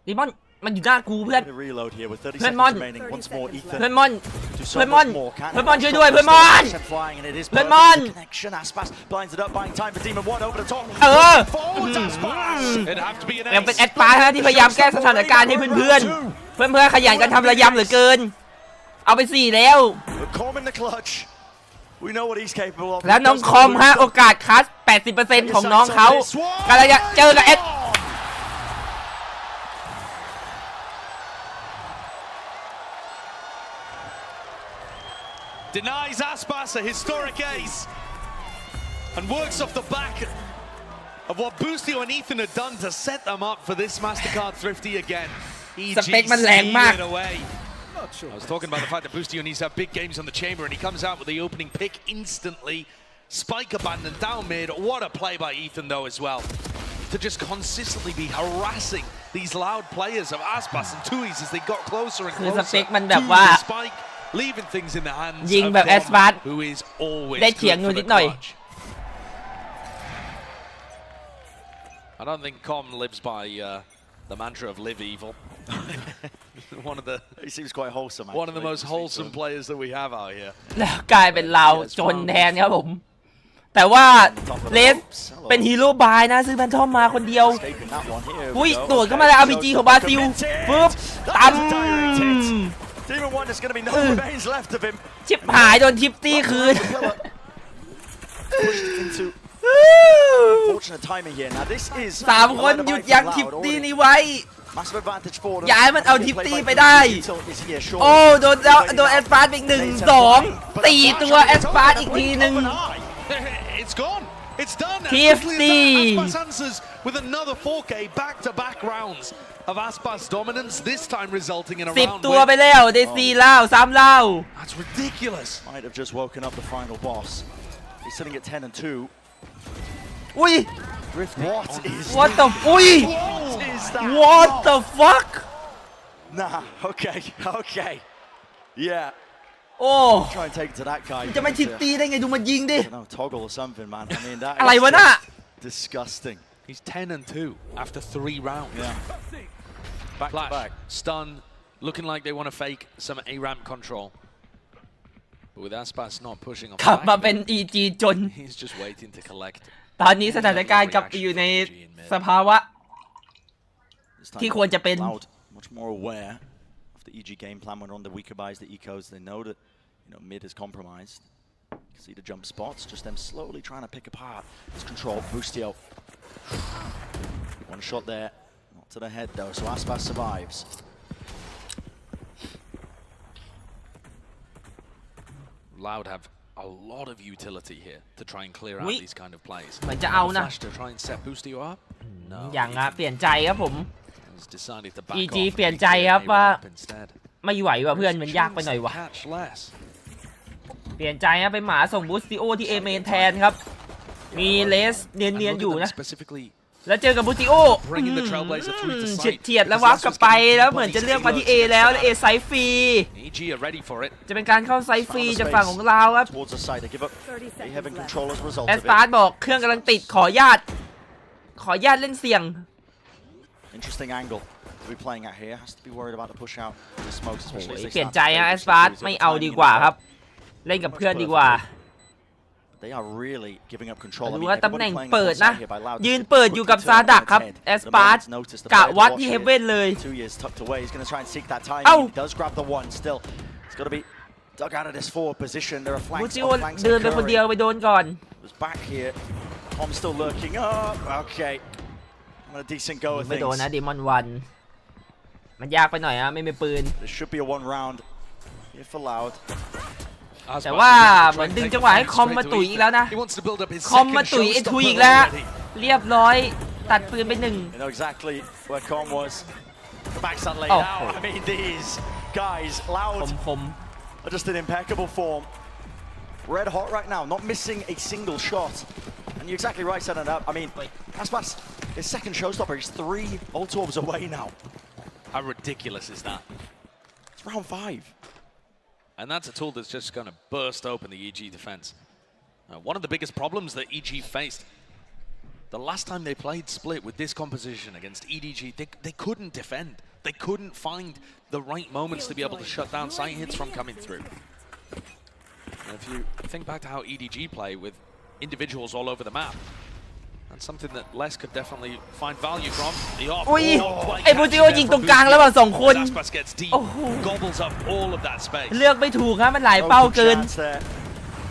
ดีมอนมันอยู่หน้ากูเพื่อน The reload here with 30 เพื่อน seconds มอน remaining. Once more, Ethan. เพื่อนมอน Do so เพื่อนมอน much more. Can't เพื่อนมอน have ช่วย that ด้วย shot. เพื่อนมอน Sent flying, and it is เพื่อน perfect. มอน The connection. Aspas blinds it up, buying time for Demon 1 over the top. เออ Forwards, Aspas. It'd have to be an ยังเป็น ace. แอดปาร์ตนะที่พยายามแก้สถานการณ์ให้เพื่อนๆ เพื่อนๆขยันกันทำระยำเหลือเกิน เอาไป4แล้ว But Corm in the clutch. We know what he's capable of. แล้วน้องคอมฮะโอกาสคัส 80% ของน้องเขากำลังจะเจอกับเอส Denies Aspas a historic ace and works off the back of what Boostio and Ethan had done to set them up for this MasterCard Thrifty again. EG สเปคมันแรงมาก stealing it away. I was talking about the fact that Boostio needs to have big games on the chamber, and he comes out with the opening pick instantly. Spike abandoned down mid. What a play by Ethan though as well. To just consistently be harassing these Loud players of Aspas and 𝗟𝗧𝗟𝗡 as they got closer and คือส closer เปคมัน to แบบว่า the Spike, leaving things in the hands ยิง of แบบแอส Crom, ปาร์ต who is always ได้เถียง good อยู่ for นิ the ดหน่อย clutch. I don't think Com lives by the mantra of live evil. He seems quite wholesome. One of the most wholesome players that we have out here. แล้วกลายเป็นเราจนแทนครับผม แต่ว่าเลสเป็นฮีโร่บายนะซื้อแพนทอมมาคนเดียว Escaping that one here. อุ้ยโดดเข้ามาแล้ว RPG ของบราซิลปึ๊บตั้ม Demon 1, there's going to be no remains left of him. ชิบหายโดนทิปตี้คืน Pushed into fortunate timing here. Now this is 3 คนหยุดยั้งทิปตี้นี้ไว้ massive advantage for them. อย่าให้มันเอาทิปตี้ไปได้ Is here, surely. โอ้โดนแล้วโดนแอดฟาสอีก1 2 4 ตัวแอดฟาสอีกทีหนึ่ง It's gone. It's done. As TFT. quickly as that, Aspas answers with another 4K back-to-back rounds of Aspas dominance. This time resulting in a 10 round ตัว win. ไปแล้วได้4แล้ว3แล้ว That's ridiculous. Might have just woken up the final boss. He's sitting at 10 and 2. อุ้ย What is What the อุ้ย What is that? What the fuck Nah, okay. Yeah. โอ้ Try and take it to that guy. จะไม่ทิปตี้ได้ไงดูมันยิงดิ I don't know, toggle or something, man. I mean, that อะไร is วะน่ะ just disgusting. He's 10 and 2 after 3 rounds. Yeah. Back Flash, to back. stun, looking like they want to fake some A-ramp control. But with Aspas not pushing off กลับ the มา back, เป็น EG จน he's just waiting to collect. ตอนนี้สถานการณ์กลับไปอยู่ในสภาวะ This time, ที่ควรจะเป็น Loud, much more aware of the EG game plan when they're on the weaker buys, the ecos. They know that mid is compromised. You can see the jump spots, just them slowly trying to pick apart this control. Boostio. One shot there. Not to the head though, so 𝗟𝗚𝗡 survives. Loud have a lot of utility here to try and clear out these kind of plays. เหมือนจะเอานะ Flash to try and set Boostio up. No. อย่างเปลี่ยนใจครับผม Has decided to back EG off เปลี่ยนใจครับว่า instead. ไม่ไหวว่ะเพื่อนมันยากไปหน่อยวะ Catch less. เปลี่ยนใจครับไปหมาส่งบูสติโอที่เอเมนแทนครับมีเลสเนียนๆอยู่นะแล้วเจอกับบูสติโอเฉียดแล้ววับกลับไปแล้วเหมือนจะเลือกมาที่ A แล้วและ A ไซส์ฟรีจะเป็นการเข้าไซส์ฟรีจากฝั่งของเราครับแอสปาร์ตบอกเครื่องกำลังติดขออนุญาตเล่นเสี่ยง Interesting angle to be playing at here. Has to be worried about the push out the smokes, especially as they เปลี่ยน start ใจนะแอสปาร์ตไม่เอาดีกว่าครับเล่นกับเพื่อนดีกว่า They are really giving up control. ดูว่าตำแหน่งเปิดนะยืนเปิดอยู่กับซาดักครับแอสปาร์ตกะวัดที่เฮเว่นเลย 2 years tucked away. He's going to try and seek that time. He does grab the one. Still, he's got to be dug out of this forward position. There are flanks. บูซิโอเดินไปคนเดียวไปโดนก่อน Was back here. Tom still lurking up. Okay. A decent go of ไม่ things. โดนนะเดมอนวันมันยากไปหน่อยนะไม่มีปืน There should be a 1 round here for Loud. แต่ว่าเหมือนดึงจังหวะให้คอมมาตุ๋ยอีกแล้วนะคอมมาตุ๋ยไอ้ทุยอีกแล้วเรียบร้อยตัดปืนไป1 You know exactly where Com was. The backside laid out. I mean these guys, Loud, are just in impeccable form. Red hot right now, not missing a single shot. And you're exactly right setting it up. I mean, 𝗟𝗚𝗡, his second showstopper. He's 3 ult orbs away now. How ridiculous is that? It's round 5. And that's a tool that's just going to burst open the EG defense. One of the biggest problems that EG faced, the last time they played split with this composition against EDG, they couldn't defend. They couldn't find the right moments to be able to shut down sight hits from coming through. And if you think back to how EDG play with individuals all over the map, that's something that Les could definitely find value from. The off. ไอ้บูซิโอยิงตรงกลางแล้วแบบ2 คนโอ้โห gobbles up all of that space. เลือกไม่ถูกครับมันหลายเป้าเกิน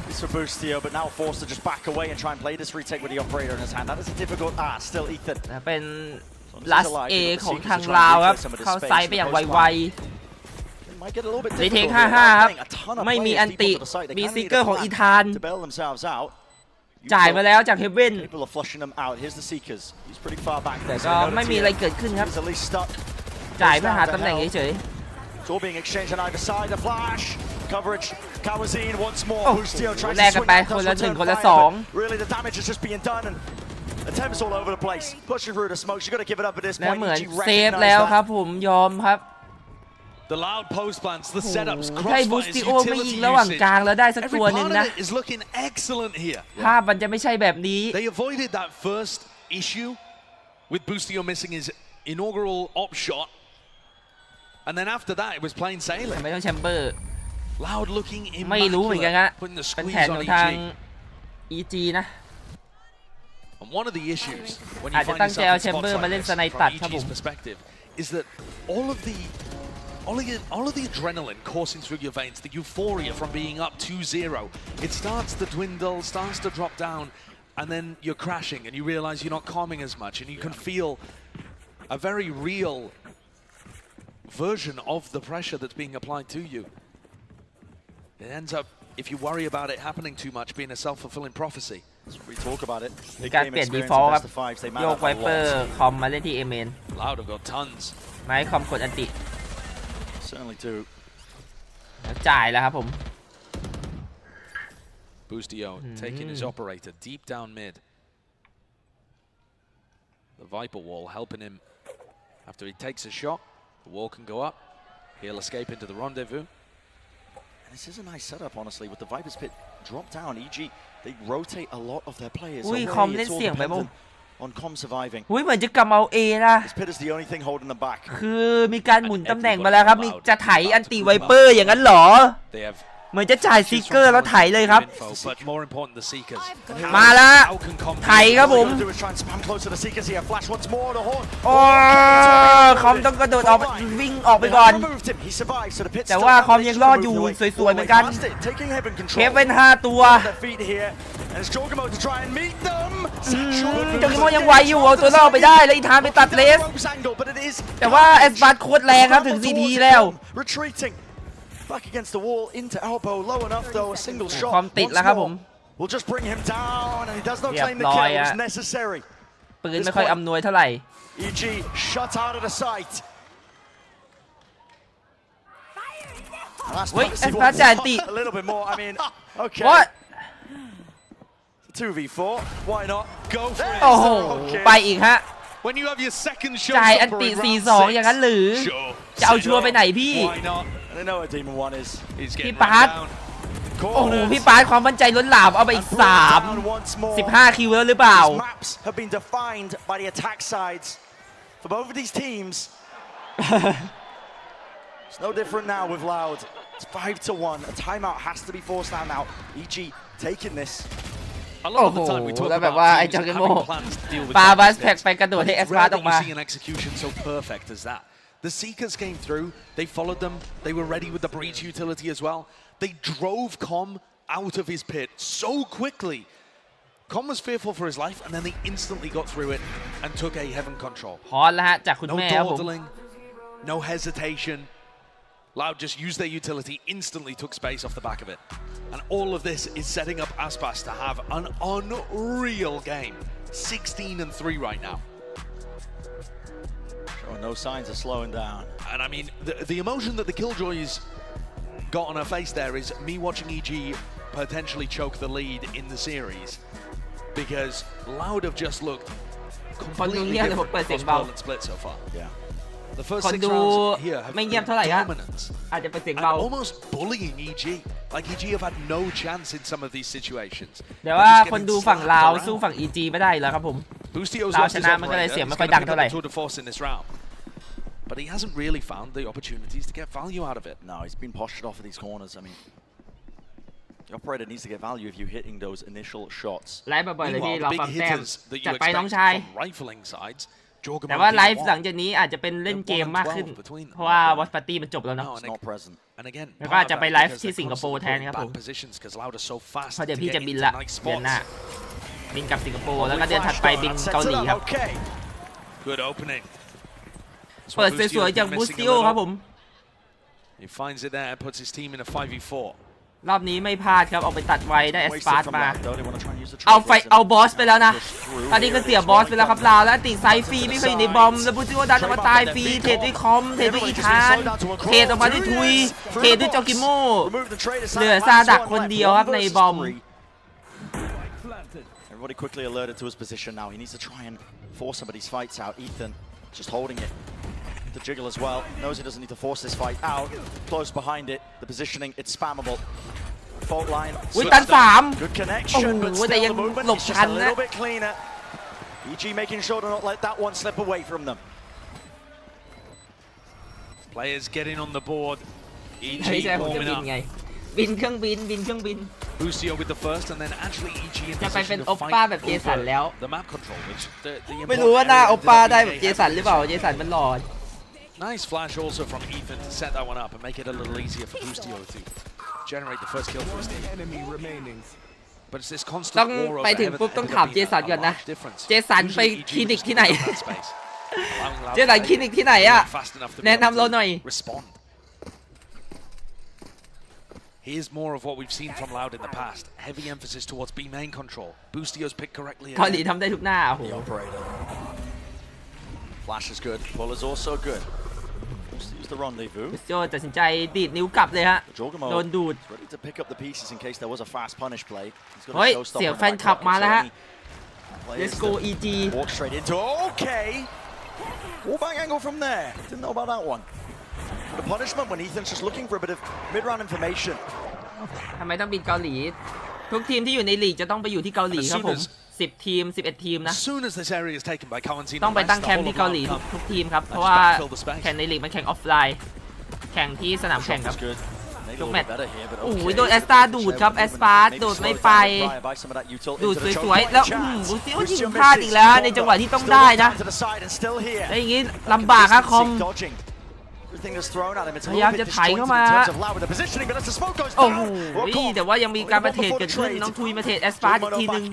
It's for Boostio, but now forced to just back away and try and play this retake with the operator in his hand. That is a difficult. Still Ethan. เป็นลัสเอของทางลาวครับเข้าไซด์ไปอย่างไวๆรีเทค 5-5 ครับไม่มีอันติมีซิกเกอร์ของอีธานจ่ายมาแล้วจากเฮเว่นแต่ก็ไม่มีอะไรเกิดขึ้นครับจ่ายเพื่อหาตำแหน่งเฉยแลกกันไปคนละ1คนละ2และเหมือนเซฟแล้วครับผมยอมครับ The loud post plants, the setups, ให้บูสติโอไม่ยิงระหว่างกลางแล้วได้สักตัวหนึ่งนะ is looking excellent here. ภาพมันจะไม่ใช่แบบนี้ They avoided that first issue with Boostio missing his inaugural op shot, and then after that it was plain sailing. ไม่ต้องแชมเบอร์ Loud looking ไม่รู้เหมือนกันนะเป็นแผนของทาง EG นะ And one of the issues when อาจ you จะ find ตั้งใจ yourself เอา in แชมเบอ spots ร์มา like เล่น this สไน from ตัดครับผม EG's perspective is that all of the adrenaline coursing through your veins, the euphoria from being up 2-0, it starts to dwindle, starts to drop down, and then you're crashing and you realize you're not calming as much, and you can feel a very real version of the pressure that's being applied to you. It ends up, if you worry about it happening too much, being a self-fulfilling prophecy. We talk about it. การเปลี่ยน default ครับโยกไวเปอร์คอมมาเล่นที่เอเมน Loud have got tons. ไม้คอมกดอันติ Certainly do. จ่ายแล้วครับผม Boostio taking his operator deep down mid. The Viper wall helping him after he takes a shot. The wall can go up. He'll escape into the rendezvous. And this is a nice setup, honestly, with the Viper's pit drop down. EG, they rotate a lot of their players. อุ้ยคอมเล่นเสียงไปมั้ง On Com surviving. อุ้ยเหมือนจะกำเอา A นะ This pit is the only thing holding them back. คือมีการหมุนตำแหน่งมาแล้วครับมีจะไถอันติไวเปอร์อย่างนั้นเหรอ They have เหมือนจะจ่ายซีเกอร์แล้วไถเลยครับ But more important, the Seekers. มาแล้วไถครับผมโอ้คอมต้องกระโดดออกวิ่งออกไปก่อนแต่ว่าคอมยังรอดอยู่สวยๆเหมือนกันเคฟเป็น5ตัวจงกิโมยังไหวอยู่เอาตัวรอดไปได้แล้วอีธานไปตัดเลสแต่ว่าเอสบัตโคตรแรงครับถึง CT แล้ว Back against the wall into elbow, low enough though, a single shot. คอมติดแล้วครับผม We'll just bring him down, and he does not claim the kill. It was necessary. ปืนไม่ค่อยอำนวยเท่าไหร่ EG shut out of the sight. เฮ้ยเอสพาจานติ A little bit more. I mean, okay. What? 2v4. Why not? Go for it. โอ้โหไปอีกฮะ When you have your second shot จ่ายอันติ 4-2 อย่างนั้นหรือจะเอาชัวร์ไปไหนพี่ Why not? I know what Demon One is. พี่ปาร์ตโอ้โหพี่ปาร์ตความมั่นใจล้นหลามเอาไปอีก15 คิวแล้วหรือเปล่า Maps have been defined by the attack sides for both of these teams. It's no different now with Loud. It's 5-1. A timeout has to be forced out now. EG taking this. โอ้โหแล้วแบบว่าไอ้จอร์เกโมปาบัสแพ็กไปกระโดดให้เอสพาร์ตออกมา The Seekers came through, they followed them, they were ready with the breach utility as well. They drove Com out of his pit so quickly. Com was fearful for his life, and then they instantly got through it and took a heaven control. พอแล้วฮะจากคุณแม่ครับผม No dawdling, no hesitation. Loud just used their utility, instantly took space off the back of it. And all of this is setting up Aspas to have an unreal game. 16-3 right now. No signs of slowing down. And I mean, the emotion that the Killjoys got on her face there is me watching EG potentially choke the lead in the series. Because Loud have just looked completely different across Pearl and Split so far. Yeah. The first 6 rounds here have been dominance. อาจจะเป็นเสียง And เบา almost bullying EG. Like EG have had no chance in some of these situations. แต่ว่าคนดูฝั่งลาวสู้ฝั่ง EG ไม่ได้แล้วครับผม ลาวชนะมันก็เลยเสียงไม่ค่อยดังเท่าไหร่ But he hasn't really found the opportunities to get value out of it. No, he's been postured off of these corners. I mean, the operator needs to get value if you're hitting those initial shots. ไลฟ์บ่อยๆเลยพี่เราฟังแต้ม that จัด you ไปน้อง expect ชาย from rifling sides, แต่ว่าไลฟ์หลังจากนี้อาจจะเป็นเล่นเกมมากขึ้นเพราะว่าวอตปาร์ตี้มันจบแล้วเนาะ Not present. And again, แล้วก็อาจจะไปไลฟ์ที่สิงคโปร์แทนครับผม เพราะเดี๋ยวพี่จะบินละเดือนหน้าบินกลับสิงคโปร์แล้วก็เดือนถัดไปบินเกาหลีครับ Good opening. เปิดสวยๆจากบูสติโอครับผม He finds it there, puts his team in a 5v4. รอบนี้ไม่พลาดครับออกไปตัดไวได้เอสปาร์ตมาเอาบอสไปแล้วนะตอนนี้ก็เสียบอสไปแล้วครับลาวแล้วติดไซฟรีไม่เคยอยู่ในบอมแล้วบูสติโอดันออกมาตายฟรีเทรดด้วยคอมเทรดด้วยอีธานเทรดออกมาด้วยทุยเทรดด้วยจอกิโมเหลือซาดักคนเดียวครับในบอม Everybody quickly alerted to his position now. He needs to try and force some of these fights out. Ethan just holding it. The jiggle as well. Knows he doesn't need to force this fight out. Close behind it. The positioning, it's spammable. Fault line. Good connection, but still the movement is just a little bit cleaner. EG making sure to not let that one slip away from them. Players getting on the board. EG ไม่ใช่ผมจะบินไงบินเครื่องบิน Busio with the first, and then actually EG in จะไปเป็น position โอ to ป้า fight แบบเจสันแล้ว over the map control, which the ไม่รู้ว่าหน้าโอป้าได้แบบเจสันหรือเปล่าเจสันมันหล่อ Nice flash also from Ethan to set that one up and make it a little easier for Busio to generate the first kill for his team. But it's this ต้อง constant war ไป over ถึง heaven ปุ๊บ that ต้อง ended ถาม up เจ being สัน a ก่อนนะ large difference. เจสันไป Usually EG คลินิก was ที่ไหน in that space, allowing Loud เจสันคลินิกที่ไหนอะ fast enough to be แนะ able นำเราหน่อย to respond. Here's more of what we've seen from Loud in the past. Heavy emphasis towards B main control. Boostio's picked correctly. เกาหลีทำได้ทุกหน้าโอ้โห The operator. Flash is good. Pull is also good. Use the rendezvous. โจตัดสินใจดีดนิ้วกลับเลยฮะ โดนดูด Ready to pick up the pieces in case there was a fast punish play. เฮ้ยเสียงแฟนคลับมาแล้วฮะ Let's go EG. Walk straight into. Okay. Wallbang angle from there. Didn't know about that one. The punishment when Ethan's just looking for a bit of mid-round information. ทำไมต้องบินเกาหลีทุกทีมที่อยู่ในลีกจะต้องไปอยู่ที่เกาหลีครับผม10 ทีม 11 ทีมนะ As soon as this area is taken by Quarantine, ต้องไปตั้งแคมป์ที่เกาหลีทุกทีมครับเพราะว่าแข่งในลีกมันแข่งออฟไลน์แข่งที่สนามแข่งครับ ยกแมตช์โอ้ยโดนแอสตาดูดครับแอสปาร์โดดไม่ไปดูดสวยๆแล้วบูซิโอยิงพลาดอีกแล้วในจังหวะที่ต้องได้นะแล้วอย่างงี้ลำบากครับคอมพยายามจะไถเข้ามาโอ้โหแต่ว่ายังมีการมาเทรดเกิดขึ้นน้องทุยมาเทรดแอสปาร์อีกทีนึง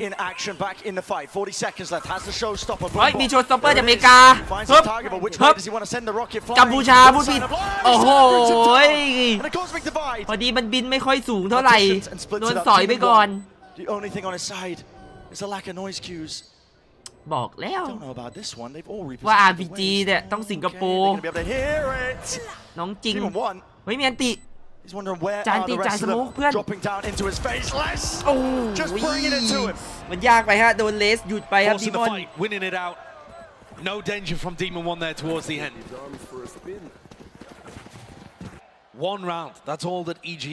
เฮ้ยมีโชว์สต็อปเปอร์จากอเมริกาเฮ้ยกัมพูชาพูดผิดโอ้โหพอดีมันบินไม่ค่อยสูงเท่าไหร่โดนสอยไปก่อนบอกแล้วว่า RPG เนี่ยต้องสิงคโปร์น้องจริงเฮ้ยมีอันติจานตีจ่ายสโมกเพื่อนโอ้ยมันยากไปฮะโดนเลสหยุดไปครับดีมอน No danger from Demon 1 there towards the end. One round, that's all that EG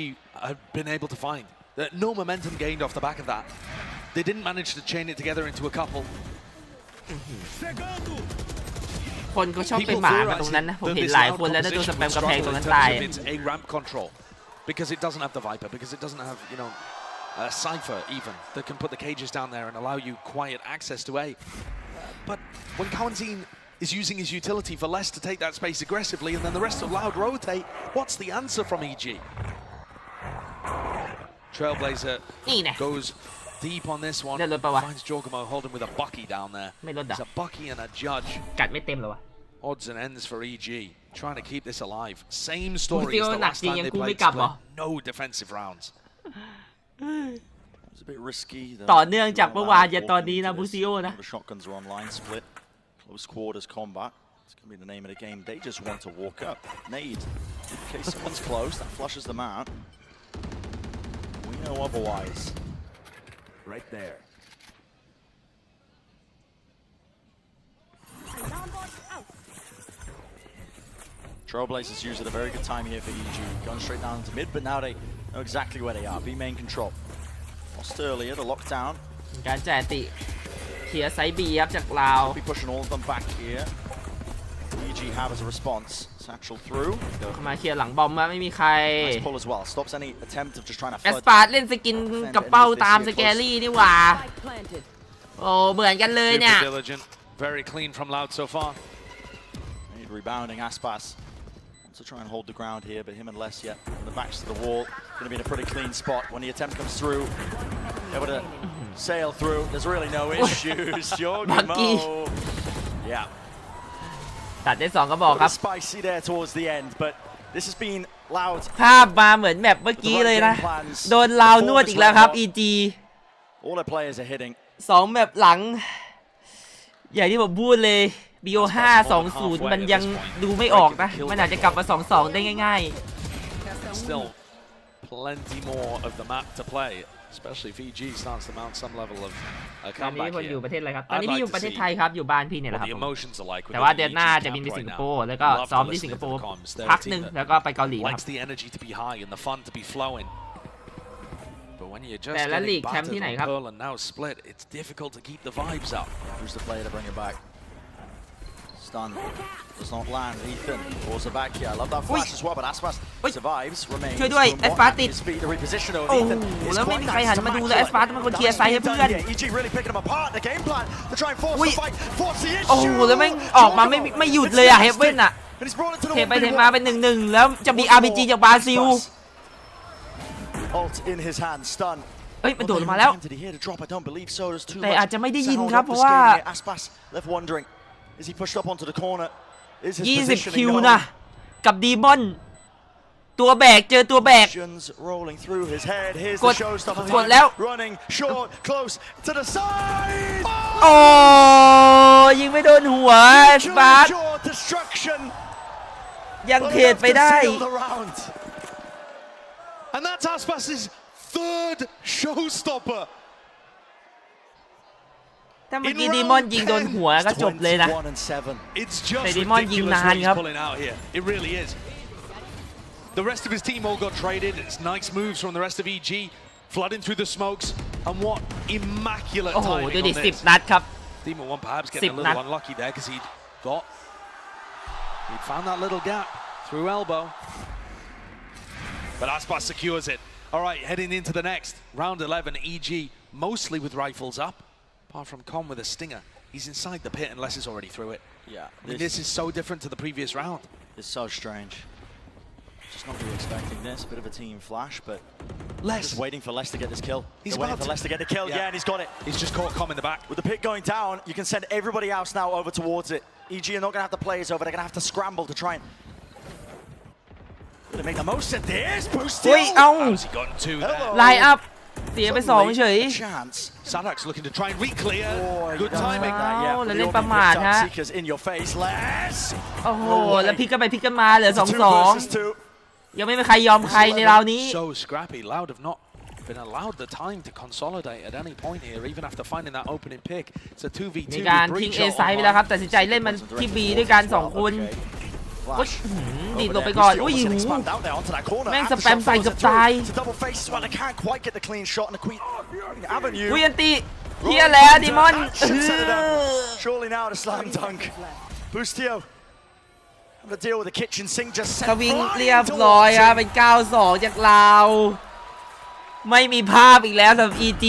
have been able to find. No momentum gained off the back of that. They didn't manage to chain it together into a couple. คนก็ชอบเป็นหมากันตรงนั้นนะผมเห็นหลายคนแล้วนะโดนสแปมกระแพงตรงนั้นตาย A ramp control because it doesn't have the Viper, because it doesn't have, you know, a Cypher even that can put the cages down there and allow you quiet access to A. But when 𝗟𝗜𝗡 is using his utility for less to take that space aggressively and then the rest of Loud rotate, what's the answer from EG? Trailblazer goes deep on this one, finds 𝗟𝗓𝗡 holding with a Bucky down there. It's a Bucky and a Judge. Odds and ends for EG, trying to keep this alive. Same story as the last time they played split. No defensive rounds. It's a bit risky. ต่อเนื่องจากเมื่อวานจนตอนนี้นะบูซิโอนะ The shotguns are online split. Close quarters combat. It's going to be the name of the game. They just want to walk up. Nade. In case someone's close, that flushes them out. We know otherwise. Right there. Trailblazers use it a very good time here for EG. Gone straight down to mid, but now they know exactly where they are. B main control. Lost earlier, the lockdown. การจ่ายติเคลียร์ไซบีครับจากลาว Be pushing all of them back here. EG have as a response. Satchel through. เข้ามาเคลียร์หลังบอมมาไม่มีใคร Nice pull as well. Stops any attempt of just trying to แอสปาร์เล่นสกินกับเป้าตามสแกรี่นี่หว่าโอ้เหมือนกันเลยเนี่ย Very clean from Loud so far. Need rebounding Aspas. Wants to try and hold the ground here, but him and Les yet on the backs to the wall. Going to be in a pretty clean spot when the attempt comes through. Able to sail through. There's really no issues. Yeah. ตัดได้2กระบอกครับ Spicy there towards the end, but this has been Loud. ภาพมาเหมือนแบบเมื่อกี้เลยนะโดนลาวนวดอีกแล้วครับ EG All the players are hitting. 2 แบบหลังอย่างที่ผมพูดเลย BO5 2-0 มันยังดูไม่ออกนะมันอาจจะกลับมา 2-2 ได้ง่ายๆ Still plenty more of the map to play, especially if EG starts to mount some level of a comeback here. ตอนนี้คนอยู่ประเทศอะไรครับตอนนี้พี่อยู่ประเทศไทยครับอยู่บ้านพี่เนี่ยแหละครับแต่ว่าเดือนหน้าจะบินไปสิงคโปร์แล้วก็ซ้อมที่สิงคโปร์พักนึงแล้วก็ไปเกาหลีครับแต่ละลีกแชมป์ที่ไหนครับ It's difficult to keep the vibes up. Who's the player to bring it back? Stun does not land. Ethan pulls it back here. I love that flash as well, but Aspas survives. Remains. ช่วยด้วยแอสปาร์ติดโอ้โหแล้วไม่มีใครหันมาดูแล้วแอสปาร์เป็นคนเคลียร์ไซให้เพื่อนโอ้โหแล้วไม่ออกมาไม่หยุดเลยอะเฮฟเว่นอะเทไปเทมาเป็น1-1แล้วจะมี RPG จากบราซิลเฮ้ยมันโดดมาแล้วแต่อาจจะไม่ได้ยินครับเพราะว่า20 คิวนะกับดีมอนตัวแบกเจอตัวแบกกดแล้วโอ้ยิงไม่โดนหัวสปาร์ยังเทรดไปได้ And that's Aspas's third showstopper. ถ้าเมื่อกี้ดีมอนยิงโดนหัวก็จบเลยนะแต่ดีมอนยิงนานครับ It really is. The rest of his team all got traded. It's nice moves from the rest of EG, flooding through the smokes, and what immaculate timing on this. โอ้โหดูดิ10 นัดครับ Demon 1 perhaps getting a little unlucky there because he'd found that little gap through elbow. But 𝗟𝗚𝗡 secures it. All right, heading into the next round 11. EG mostly with rifles up, apart from Con with a stinger. He's inside the pit unless he's already through it. Yeah, I mean, this is so different to the previous round. It's so strange. Just not really expecting this. Bit of a team flash, but just waiting for Les to get this kill. He's waiting for Les to get the kill. Yeah, and he's got it. He's just caught Com in the back. With the pit going down, you can send everybody else now over towards it. EG are not going to have the players over. They're going to have to scramble to try and make the most of this. Boost. อุ้ยเอ้า How's he gotten two there? ไลน์อัพเสียไป2เฉย Chance. 𝗟𝗚𝗡's looking to try and re-clear. Good อ้า timing. วแล้วเล่นประมาทฮะ Seekers in your face. Les. โอ้โหแล้วพลิกกันไปพลิกกันมาเหลือ 2-2 ยังไม่มีใครยอมใครในราวนี้ So scrappy. Loud have not been allowed the time to consolidate at any point here, even after finding that opening pick. It's a 2v2. มีการทิ้ง A ไซด์ไปแล้วครับตัดสินใจเล่นมันที่ B ด้วยกัน2คนดีดลงไปก่อนอุ้ยหูแม่งสแปมใส่กับตายอุ้ยอันตีเฮียแล้วดิมอน Surely now to slam dunk. Boostio. To deal with the kitchen sink just สวิงเรียบร้อยครับเป็น 9-2 จากลาวไม่มีภาพอีกแล้วสำหรับ EG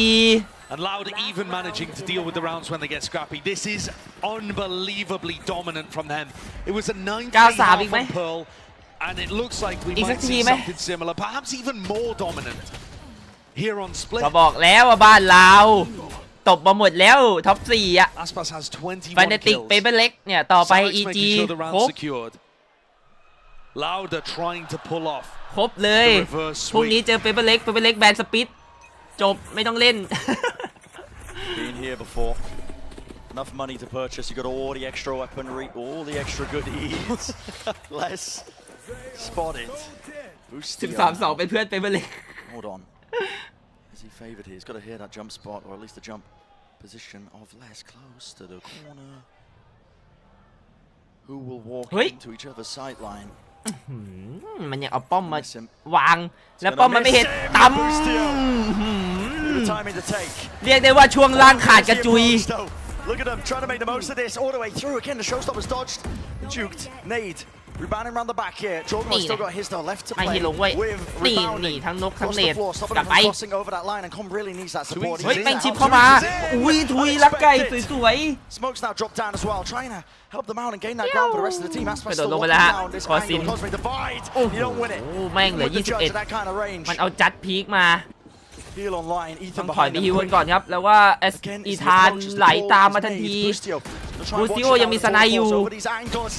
And Loud even managing to deal with the rounds when they get scrappy. This is unbelievably dominant from them. It was a 9-3 on Pearl, and it looks like we might see something similar, perhaps even more dominant here on Split. ก็บอกแล้วว่าบ้านเราตบมาหมดแล้วท็อป 4 อ่ะ 𝗟𝗚𝗡 has 21 Fnatic kills. เปเปอร์เล็กเนี่ยต่อไป EG ครบ Loud are trying to pull off ครบเลยพรุ่งนี้เจอเปเปอร์เล็กแบนสปิดจบไม่ต้องเล่น Been here before. Enough money to purchase. You got all the extra weaponry, all the extra goodies. Less spotted. 13-2 เป็นเพื่อนเปเปอร์เล็ก Hold on. Is he favoured here? He's got to hear that jump spot, or at least the jump position of Les close to the corner. Who will walk into each other's sideline? มันยังเอาป้อมมาวางแล้วป้อมมันไม่เห็นตั้มเรียกได้ว่าช่วงล่างขาดกระจุย Look at him trying to make the most of this all the way through. Again, the showstopper's dodged, juked, nade. Rebounding around the back here. Jordan still got his though left to play with rebounding. ทั้งนกทั้ง Across เน the ต floor, stopping กลับ him ไป from crossing over that line, and Com really needs that support. เฮ้ยแม่งชิปเข้ามาอุ้ยทุยลักไก่สวย Smoke's now dropped down as well, trying to help them out and gain that ground for the rest of the team. Aspas กระโดด still ลงไป locking แล้วฮะ down this ขอ angle. ซิน Cosmic divide. You don't win it. แม่งเหลือ 21 มันเอาจัดพีคมา Heal online. ต้ Ethan องถอย behind ไป them. ฮิวกันก่อนครับแล้วว่าอีธานไหลตามมาทันทีบูซิโอยังมีสไนอยู่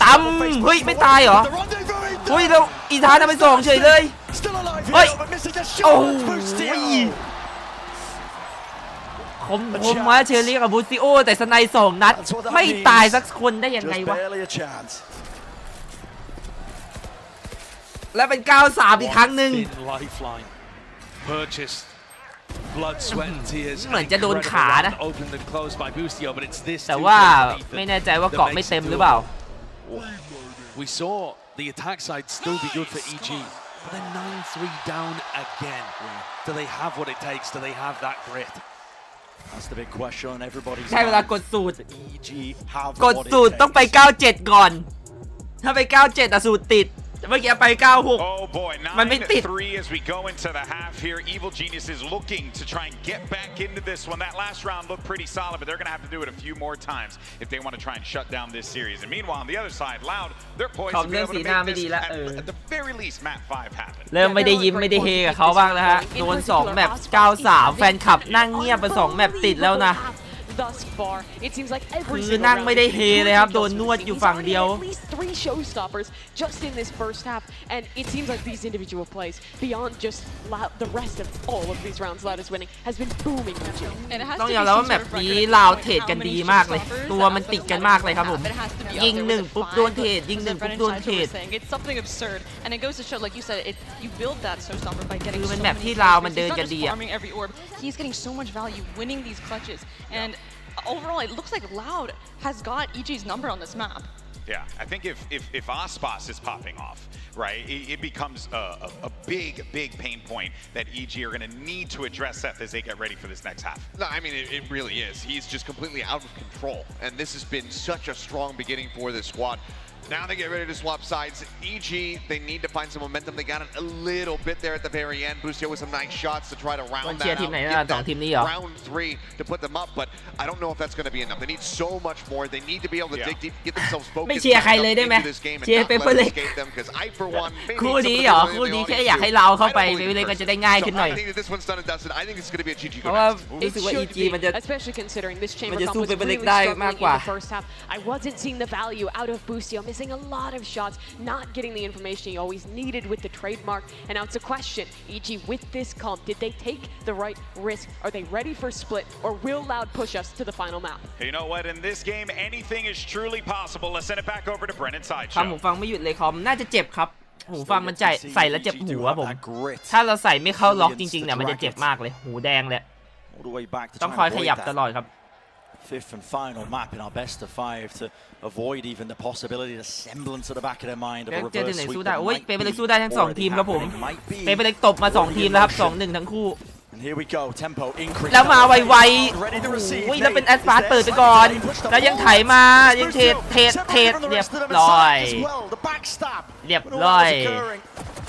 ตั้มเฮ้ยไม่ตายเหรอเฮ้ยแล้วอีธานทำไป2เฉยเลยเฮ้ยโอ้ยผมมาเชอรี่กับบูซิโอแต่สไน2 นัดไม่ตายสักคนได้ยังไงวะและเป็น 9-3 อีกครั้งหนึ่ง Purchased blood, sweat and tears. เหมือนจะโดนขานะ Opened and closed by Boostio, but it's this แต่ว่าไม่แน่ใจว่าเกาะไม่เต็มหรือเปล่า We saw the attack side still be good for EG, but they're 9-3 down again. Do they have what it takes? Do they have that grit? That's the big question. Everybody's ใช่เวลากดสูตร EG have กดสูตรต้องไป 9-7 ก่อนถ้าไป 9-7 แต่สูตรติดเมื่อกี้ไป 9-6 มันไม่ติด 9-3 as we go into the half here. Evil Genius is looking to try and get back into this one. That last round looked pretty solid, but they're going to have to do it a few more times if they want to try and shut down this series. And meanwhile, on the other side, Loud, they're poised to be able to make this at the very least map 5 happen. เริ่มไม่ได้ยิ้มไม่ได้เฮกับเขาบ้างแล้วฮะโดน2 แมป 9-3 แฟนคลับนั่งเงียบไป2 แมปติดแล้วนะ Thus far, it seems like every คือนั่งไม่ได้เฮเลยครับโดนนวดอยู่ฝั่งเดียว at least 3 showstoppers just in this first half, and it seems like these individual plays beyond just the rest of all of these rounds Loud is winning has been booming. ต้องยอมรับว่าแมปนี้ลาวเทรดกันดีมากเลยตัวมันติดกันมากเลยครับผมยิง1ปุ๊บโดนเทรดยิง1ปุ๊บโดนเทรด It's something absurd, and it goes to show, like you said, you build that showstopper by getting คือ so เป็น many แมปที่ลาวมัน kills. เดิน He's กัน not just ดีอะ farming every orb. He's getting so much value winning these clutches, and overall, it looks like Loud has got EG's number on this map. Yeah, I think if Aspas is popping off, right, it becomes a big pain point that EG are going to need to address Seth as they get ready for this next half. No, I mean, it really is. He's just completely out of control, and this has been such a strong beginning for this squad. Now they get ready to swap sides. EG, they need to find some momentum. They got it a little bit there at the very end. Boostio with some nice shots to try to round that out. Get that round 3 to put them up, but I don't know if that's going to be enough. They need so much more. They need to be able to dig deep, get themselves focused into this game and not let it escape them. Because I, for one, maybe คู่นี้เหรอคู่นี้แค่อยากให้เราเข้าไปเปเปอร์เล็กก็จะได้ง่ายขึ้นหน่อย I think that this one's done and dusted. I think it's going to be a GG เพราะว่ารู้สึกว่า EG มันจะ especially considering this chamber มันจะ comp สู้ was เปเปอร์เล็ก really ได้ struggling มาก in กว่า the first half. I wasn't seeing the value out of Boostio, missing a lot of shots, not getting the information he always needed with the trademark. And now it's a question, EG with this comp, did they take the right risk? Are they ready for split, or will Loud push us to the final map? You know what? In this game, anything is truly possible. Let's send it back over to Brennan ทำ Sideshow. หูฟังไม่หยุดเลยคอมน่าจะเจ็บครับหูฟังมันใส่แล้วเจ็บหูครับผมถ้าเราใส่ไม่เข้าล็อกจริงๆเนี่ยมันจะเจ็บมากเลยหูแดงเลยต้องคอยขยับตลอดครับ Fifth and final map in our best of 5 to avoid even the possibility, the semblance at the back of their mind of a reverse sweep. โอ้ยเปเปอร์เล็กสู้ได้ทั้ง2ทีมครับผมเปเปอร์เล็กตบมา2ทีมแล้วครับ 2-1 ทั้งคู่ And here we go, tempo increase. แล้วมาไวๆอุ้ยแล้วเป็นแอสฟาร์เปิดไปก่อนแล้วยังไถมายังเทเรียบร้อย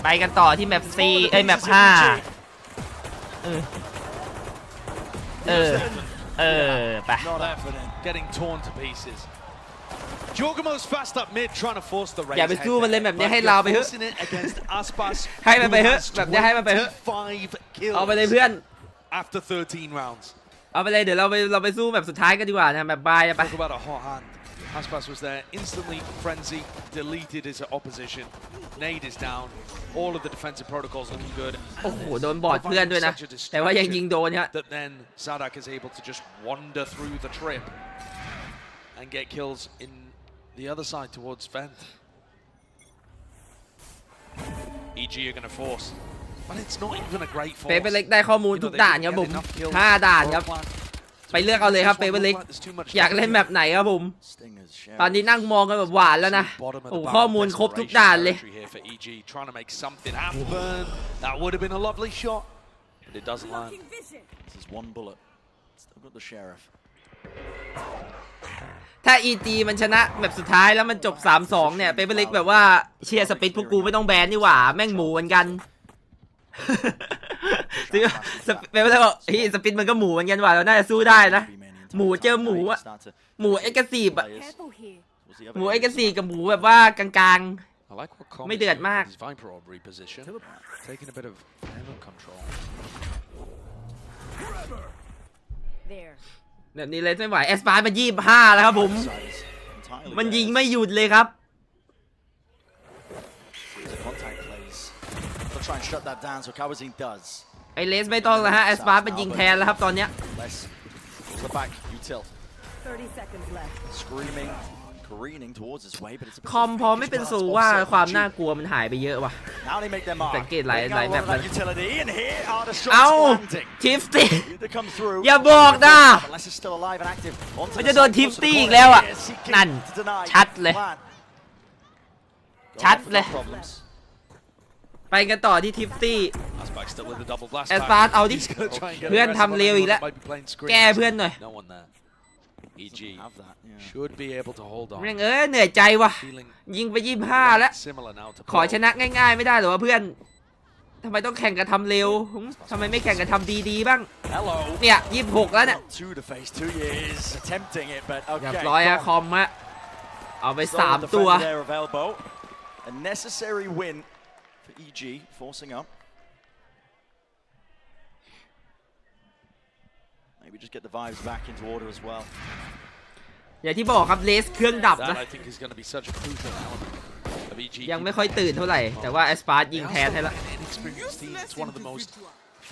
ไปกันต่อที่แมป4แมป5ไป Getting torn to pieces. Jorgamo's fast up mid, trying to force the race. อย่าไปสู้มันเลยแบบนี้ให้เราไปเถอะให้มันไปเถอะแบบนี้ให้มันไปเถอะเอาไปเลยเพื่อน After 13 rounds. เอาไปเลยเดี๋ยวเราไปสู้แบบสุดท้ายกันดีกว่านะแบบบายไป Talk about a hot hand. Aspas was there, instantly frenzy, deleted his opposition. Nade is down. All of the defensive protocols looking good. โอ้โหโดนบอดเพื่อนด้วยนะแต่ว่ายังยิงโดนครับ That then 𝗟𝗓𝗏 is able to just wander through the trip and get kills in the other side towards Vent. EG are going to force, but it's not even a great force. เปเปอร์เล็กได้ข้อมูลทุกด่านครับผม5ด่านครับไปเลือกเอาเลยครับเปเปอร์เล็กอยากเล่นแบบไหนครับผมตอนนี้นั่งมองกันแบบหวานแล้วนะโอ้ข้อมูลครบทุกด่านเลย Trying to make something happen. That would have been a lovely shot, but it doesn't land. This is one bullet. Still got the sheriff. ถ้า EG มันชนะแบบสุดท้ายแล้วมันจบ 3-2 เนี่ยเปเปอร์เล็กแบบว่าเชียร์สปิดพวกกูไม่ต้องแบนนี่หว่าแม่งหมูเหมือนกันเปเปอร์เล็กบอกเฮ้ยสปิดมันก็หมูเหมือนกันว่ะเราน่าจะสู้ได้นะหมูเจอหมูอะหมูเอ็กซ์ซีฟอะหมูเอ็กซ์ซีฟกับหมูแบบว่ากลางๆไม่เดือดมากแบบนี้เลยไม่ไหวแอสปาร์มัน25แล้วครับผมมันยิงไม่หยุดเลยครับไอเลสไม่ต้องแล้วฮะแอสปาร์มันยิงแทนแล้วครับตอนเนี้ยคอมพอไม่เป็นสูว่าความน่ากลัวมันหายไปเยอะว่ะสังเกตหลายแบบมันเอาทิฟตี้อย่าบอกนะมันจะโดนทิฟตี้อีกแล้วอ่ะนั่นชัดเลยไปกันต่อที่ทิฟตี้แอสปาร์เอาดิเพื่อนทำเร็วอีกแล้วแก้เพื่อนหน่อยEG should be able to hold on. เหนื่อยใจว่ะยิงไป25แล้วขอชนะง่ายๆไม่ได้หรอวะเพื่อนทำไมต้องแข่งกันทำเร็วทำไมไม่แข่งกันทำดีๆบ้างเนี่ย26แล้วเนี่ยเรียบร้อยอะคอมฮะเอาไป3ตัว A necessary win for EG forcing up. Maybe just get the vibes back into order as well. อย่างที่บอกครับเลสเครื่องดับนะยังไม่ค่อยตื่นเท่าไหร่แต่ว่าแอสปาร์ยิงแทนให้ละ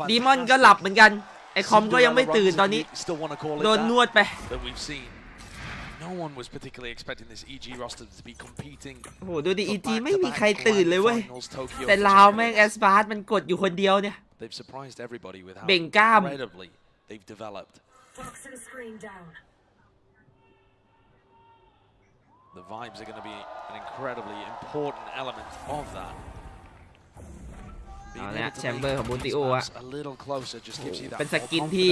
ดีมอนก็หลับเหมือนกันไอคอมก็ยังไม่ตื่นตอนนี้โดนนวดไปโอ้โหดูดิ EG ไม่มีใครตื่นเลยเว้ยแต่ลาวแม่งแอสปาร์มันกดอยู่คนเดียวเนี่ยเบ่งกล้ามthey've developed. The vibes are going to be an incredibly important element of that. เอาละแชมเบอร์ของบูติโออะเป็นสกินที่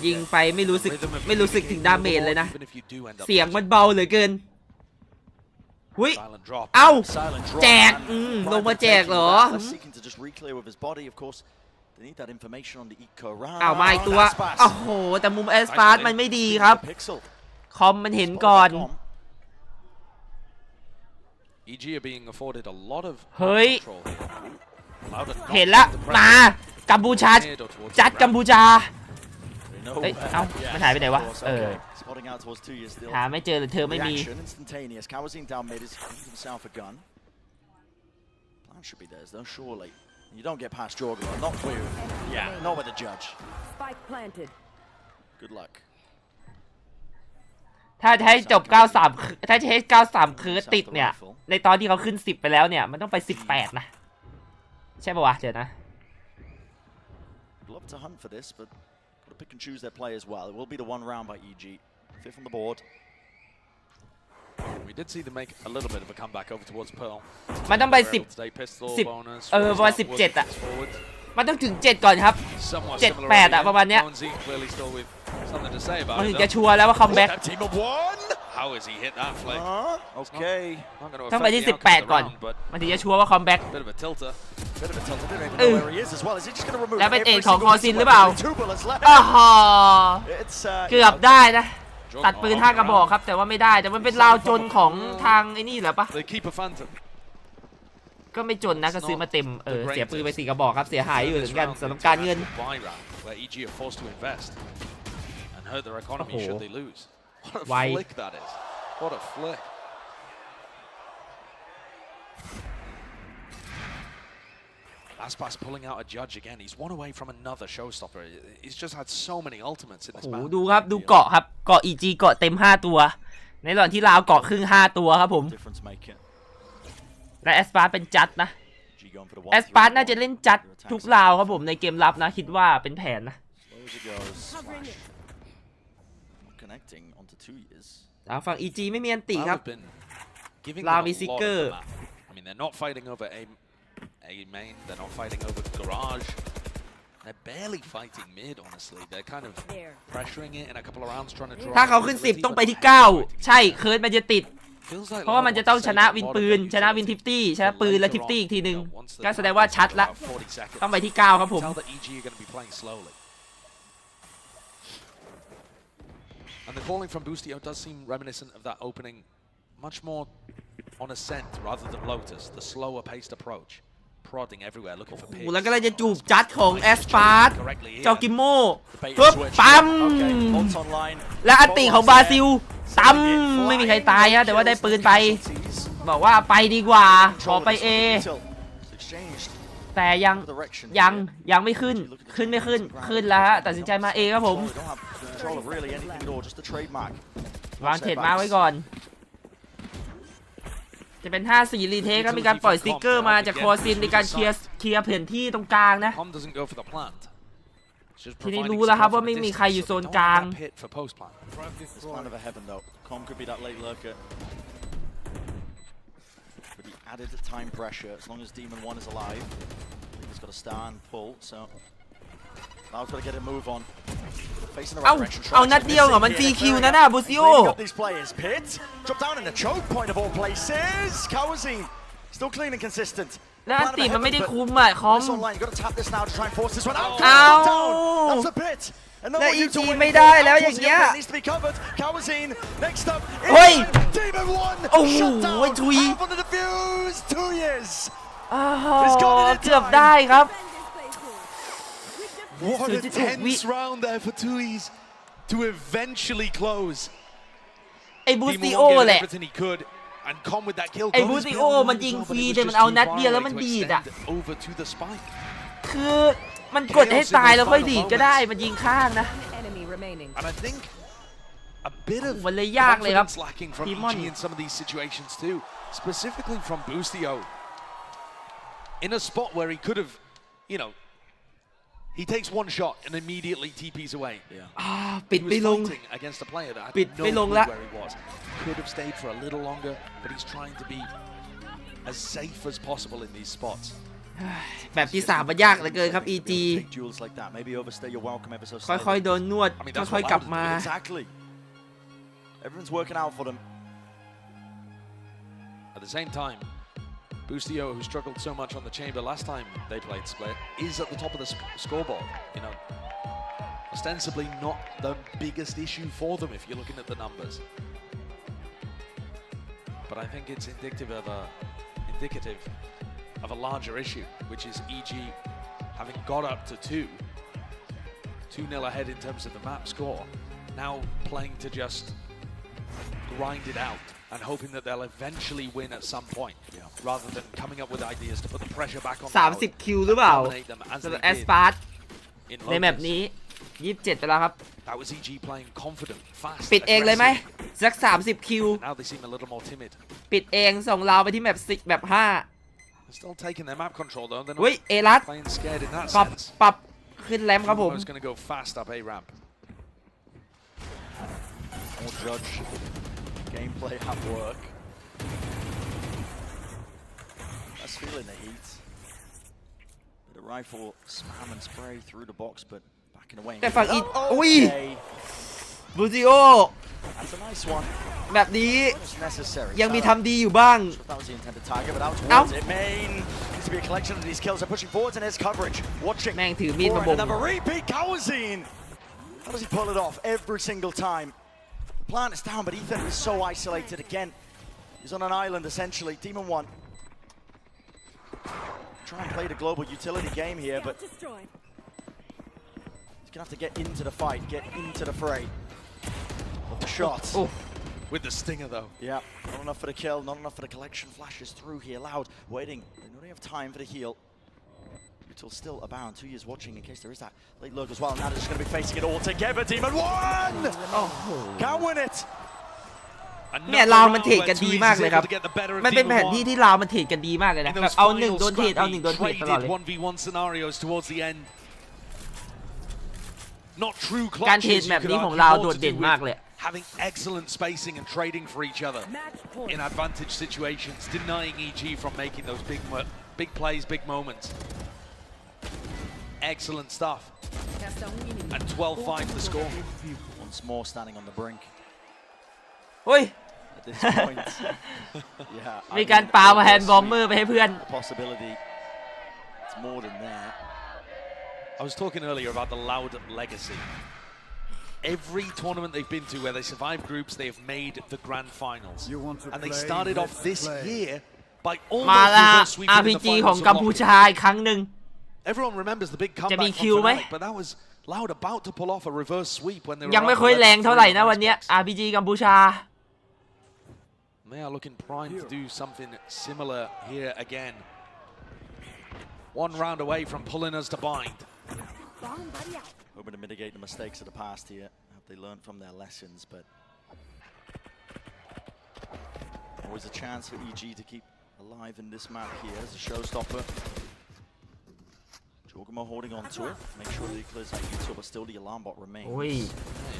ยิงไปไม่รู้สึกถึงดาเมจเลยนะเสียงมันเบาเหลือเกิน หุ้ยเอ้าแจกลงมาแจกเหรอเอามาอีกตัวโอ้โหแต่มุมแอสปาร์ตมันไม่ดีครับคอมมันเห็นก่อนเฮ้ยเห็นละมากัมพูชาจัดกัมพูชาเอ้ยเอ้ามันหายไปไหนวะหาไม่เจอหรือเธอไม่มีYou don't get past Jordan. Not clear. Yeah. Not with the judge. Spike planted. Good luck. ถ้าจะให้จบ93ถ้าจะให้93คือติดเนี่ยในตอนที่เขาขึ้น10ไปแล้วเนี่ยมันต้องไป18นะใช่ป่าวะเดี๋ยวนะ Love to hunt for this, but gotta pick and choose their play as well. It will be the one round by EG. Fifth on the board. We did see them make a little bit of a comeback over towards Pearl. มันต้องไป10ประมาณ17อ่ะมันต้องถึง7ก่อนครับ7-8อ่ะประมาณเนี้ยมันถึงจะชัวร์แล้วว่าคัมแบ็กต้องไปที่18ก่อนมันถึงจะชัวร์ว่าคัมแบ็กแล้วเป็นเอกของคอซินหรือเปล่าอ้าวเกือบได้นะตัดปืน5 กระบอกครับแต่ว่าไม่ได้แต่มันเป็นราวจนของทางไอ้นี่เหรอปะก็ไม่จนนะก็ซื้อมาเต็มเสียปืนไป4 กระบอกครับเสียหายอยู่เหมือนกันสำหรับการเงินโอ้โหไวAspas pulling out a judge again. He's one away from another showstopper. He's just had so many ultimates in this match. ดูครับดูเกาะครับเกาะ EG เกาะเต็ม5 ตัวในตอนที่ลาวเกาะครึ่ง5 ตัวครับผมและแอสปาร์เป็นจัดนะแอสปาร์น่าจะเล่นจัดทุกลาวครับผมในเกมรับนะคิดว่าเป็นแผนนะทางฝั่ง EG ไม่มีอันติครับลาวมีซิกเกอร์ I mean, they're not fighting over A main, they're not fighting over garage. They're barely fighting mid, honestly. They're kind of pressuring it in a couple of rounds, trying to draw. ถ้าเขาขึ้น10ต้องไปที่9ใช่เคิร์ดมันจะติดเพราะว่ามันจะต้องชนะวินปืนชนะวินทิฟตี้ชนะปืนและทิฟตี้อีกทีนึงก็แสดงว่าชัดละต้องไปที่9ครับผม And the calling from Boostio does seem reminiscent of that opening, much more on ascent rather than Lotus, the slower paced approach. Prodding everywhere, looking for pigs. แล้วก็เลยจะจูบจัดของแอสปาร์ตเจ้ากิมโม่ปึ๊บปั๊มและอันติของบราซิลตั้มไม่มีใครตายฮะแต่ว่าได้ปืนไปบอกว่าไปดีกว่าขอไป A แต่ยังไม่ขึ้นไม่ขึ้นแล้วฮะตัดสินใจมา A ครับผมวางเทรดมาไว้ก่อนจะเป็น5-4รีเทคครับมีการปล่อยสติ๊กเกอร์มาจากคอซินในการเคลียร์แผนที่ตรงกลางนะทีนี้รู้แล้วครับว่าไม่มีใครอยู่โซนกลางเอานัดเดียวเหรอมัน CQ นะน่ะบูซิโอแล้วอันติมันไม่ได้คุมอ่ะคอมเอาแล้ว EG ไม่ได้แล้วอย่างเงี้ยเฮ้ยโอ้โหทุยเกือบได้ครับWhat a tense round there for Tuis to eventually close. ไอ้บูซิโอแหละไอ้บูซิโอมันยิงฟรีแต่มันเอานัดเดียวแล้วมันดีดอ่ะคือมันกดให้ตายแล้วค่อยดีดก็ได้มันยิงข้างนะมันเลยยากเลยครับทีมอน in some of these situations too, specifically from Boostio in a spot where he could have, you know, he takes one shot and immediately TPs away. ปิดไม่ลง against a player that ปิดไม่ลงละ where he was. Could have stayed for a little longer, but he's trying to be as safe as possible in these spots. แบบที่3มันยากเหลือเกินครับ EG ค่อยๆโดนนวดค่อยๆกลับมา Everyone's working out for them. At the same time, Boostio, who struggled so much on the chamber last time they played split, is at the top of the scoreboard. You know, ostensibly not the biggest issue for them if you're looking at the numbers. But I think it's indicative of a larger issue, which is EG having got up to 2-0 ahead in terms of the map score, now playing to just grind it out and hoping that they'll eventually win at some point, rather than coming up with ideas to put the pressure back on 30 คิวหรือเปล่าสำหรับแอสปาร์ตในแมปนี้27ไปแล้วครับ That was EG playing confident, fast, ปิดเองเลยไหมสัก30 คิว now they seem a little more timid. ปิดเองส่งเราไปที่แมป10แบบ They're still taking their map control though. They're 5 เฮ้ย เอรัส playing scared in that ปรับ sense. ขึ้นแรมครับผม Is going to go fast up A ramp. More judge gameplay at work. Let's feel in the heat. The rifle spam and spray through the box, but backing away. แต่ฝั่งอีกอุ้ยบูซิโอ That's a nice one. แบบนี้ยังมีทำดีอยู่บ้าง That was the intended target, but out towards it. Main needs to be a collection of these kills. They're pushing forwards and there's coverage. Watching แม่งถือมีดมาบ่ง another repeat. 𝗟𝗟𝗡𝗟𝗓. How does he pull it off every single time? The plant is down, but Ethan is so isolated again. He's on an island essentially. Demon 1. Try and play the global utility game here, but he's gonna have to get into the fight, get into the fray. The shot. With the stinger though. Yeah, not enough for the kill, not enough for the collection. Flashes through here, Loud, waiting. They know they have time for the heal. Util still abound. 2 years watching in case there is that late lurk as well. Now they're just going to be facing it all together. Demon 1! Can't win it. เนี่ยลาวมันเทรดกันดีมากเลยครับมันเป็นแผนที่ลาวมันเทรดกันดีมากเลยนะแบบเอา1โดนเทรดเอา1โดนเทรดตลอดเลย 1v1 scenarios towards the end. Not true การเทรดแบบนี้ของลาวโดดเด่นมากเลย Having excellent spacing and trading for each other in advantage situations, denying EG from making those big plays, big moments. Excellent stuff. And 12-5 the score. Once more standing on the brink. เฮ้ย At this point, yeah. มีการปาแฮนด์บอมเมอร์ไปให้เพื่อน Possibility. It's more than that. I was talking earlier about the Loud legacy. Every tournament they've been to where they survived groups, they have made the grand finals. And they started off this year by almost reverse sweeping the finals. ของกัมพูชาอีกครั้งหนึ่ง Everyone remembers the big comeback from Fnatic, but that was Loud about to pull off a reverse sweep when they were ยังไม่ค่อยแรงเท่าไหร่นะวันนี้ RPG กัมพูชา They are looking primed to do something similar here again. One round away from pulling us to bind. Hoping to mitigate the mistakes of the past here. Have they learned from their lessons? But always a chance for EG to keep alive in this map here as a showstopper. 𝗟𝗚𝗡 holding on to it. Make sure that he clears that YouTube, but still the alarm bot remains. โอ้ย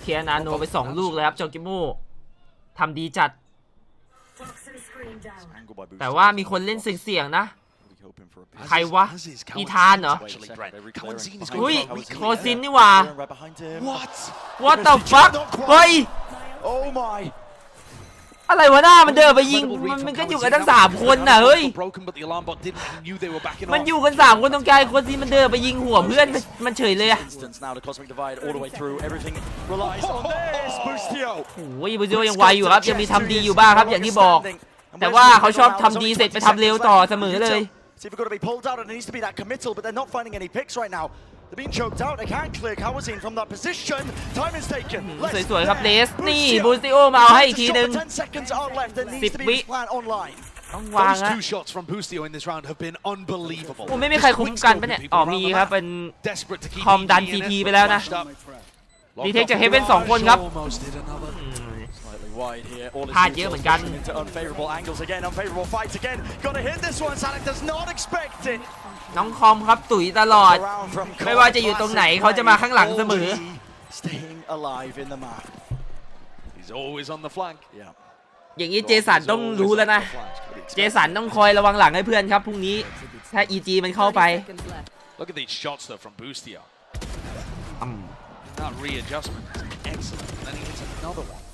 เทียนาโนไป2 ลูกเลยครับ𝗟𝗚𝗡ทำดีจัดแต่ว่ามีคนเล่นเสี่ยงๆนะใครวะอีธานเหรออุ้ยโคซินนี่หว่า What the fuck เฮ้ย Oh my อะไรวะหน้ามันเดินไปยิงมันก็อยู่กันทั้ง3 คนน่ะเฮ้ยมันอยู่กัน3 คนตรงกลางโคซินมันเดินไปยิงหัวเพื่อนมันเฉยเลยอะโอ้ยบูซิโอยังไวอยู่ครับยังมีทำดีอยู่บ้างครับอย่างที่บอกแต่ว่าเขาชอบทำดีเสร็จไปทำเร็วต่อเสมอเลย See if we've got to be pulled out, and it needs to be that committal, but they're not finding any picks right now. They're being choked out. They can't clear ๊awazin from that position. Time is taken. สวยๆครับเดสนี่บูซิโอมาเอาให้อีกทีนึง 10 seconds are left. There needs to be this plan online. ต้องวาง Those นะ 2 shots from Boostio in this round have been unbelievable. โอ้ไม่มีใครคุ้มกันปะเนี่ยอ๋อมีครับเป็นคอมดันทีไปแล้วนะดีเทคจากเฮเว่น2 คนครับพลาดเยอะเหมือนกันน้องคอมครับตุ๋ยตลอดไม่ว่าจะอยู่ตรงไหนเขาจะมาข้างหลังเสมออย่างนี้เจสันต้องรู้แล้วนะเจสันต้องคอยระวังหลังให้เพื่อนครับพรุ่งนี้ถ้า EG มันเข้าไป Look at these shots though from Boostio. That readjustment is excellent. And then he hits another one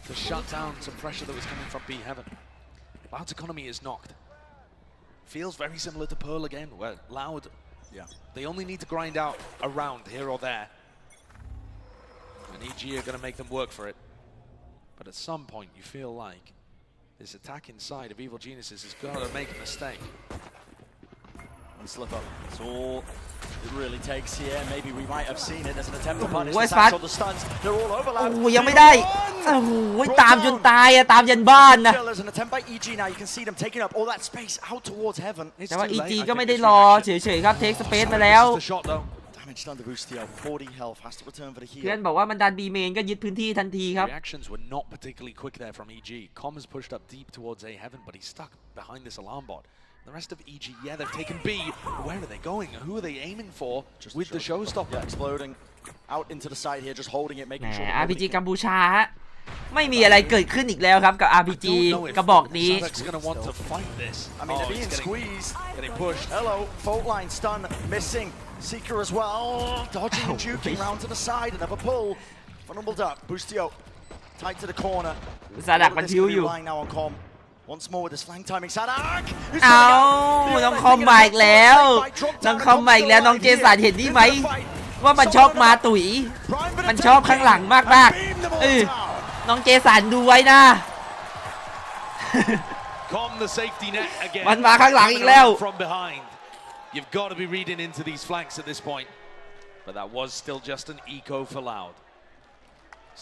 to shut down some pressure that was coming from B Heaven. Loud's economy is knocked. Feels very similar to Pearl again, where Loud, they only need to grind out a round here or there. And EG are going to make them work for it. But at some point, you feel like this attack inside of Evil Geniuses has got to make a mistake. And slip up. That's all it really takes here. Maybe we might have seen it as an attempt to punish the stuns. They're all over Loud. โอ้ยังไม่ได้โอ้โหตามจนตายอะตามยันบ้านนะ There's an attempt by EG now. You can see them taking up all that space out towards heaven. แต่ว่า EG ก็ไม่ได้รอเฉยๆครับ take space มาแล้ว Damage done to Boostio. 40 health has to return for the heal. เพื่อนบอกว่ามันดัน B main ก็ยึดพื้นที่ทันทีครับ Reactions were not particularly quick there from EG. Com has pushed up deep towards A heaven, but he's stuck behind this alarm bot. The rest of EG, yeah, they've taken B. Where are they going? Who are they aiming for with the showstopper? Yeah, exploding out into the side here, just holding it, making sure. RPG กัมพูชาฮะไม่มีอะไรเกิดขึ้นอีกแล้วครับกับ RPG กระบอกนี้ I mean, they're being squeezed. Getting pushed. Hello, fault line stun missing. Seeker as well, dodging and juking round to the side. Another pull. Funneled up. Boostio tight to the corner. ซาดักมันพิ้วอยู่ now on Com. Once more with his flank timing. Sadak. เอาน้องคอมมาอีกแล้วน้องคอมมาอีกแล้วน้องเจสันเห็นนี่ไหมว่ามันชอบมาตุ๋ยมันชอบข้างหลังมากน้องเจสันดูไว้นะมันมาข้างหลังอีกแล้ว You've got to be reading into these flanks at this point. But that was still just an eco for Loud.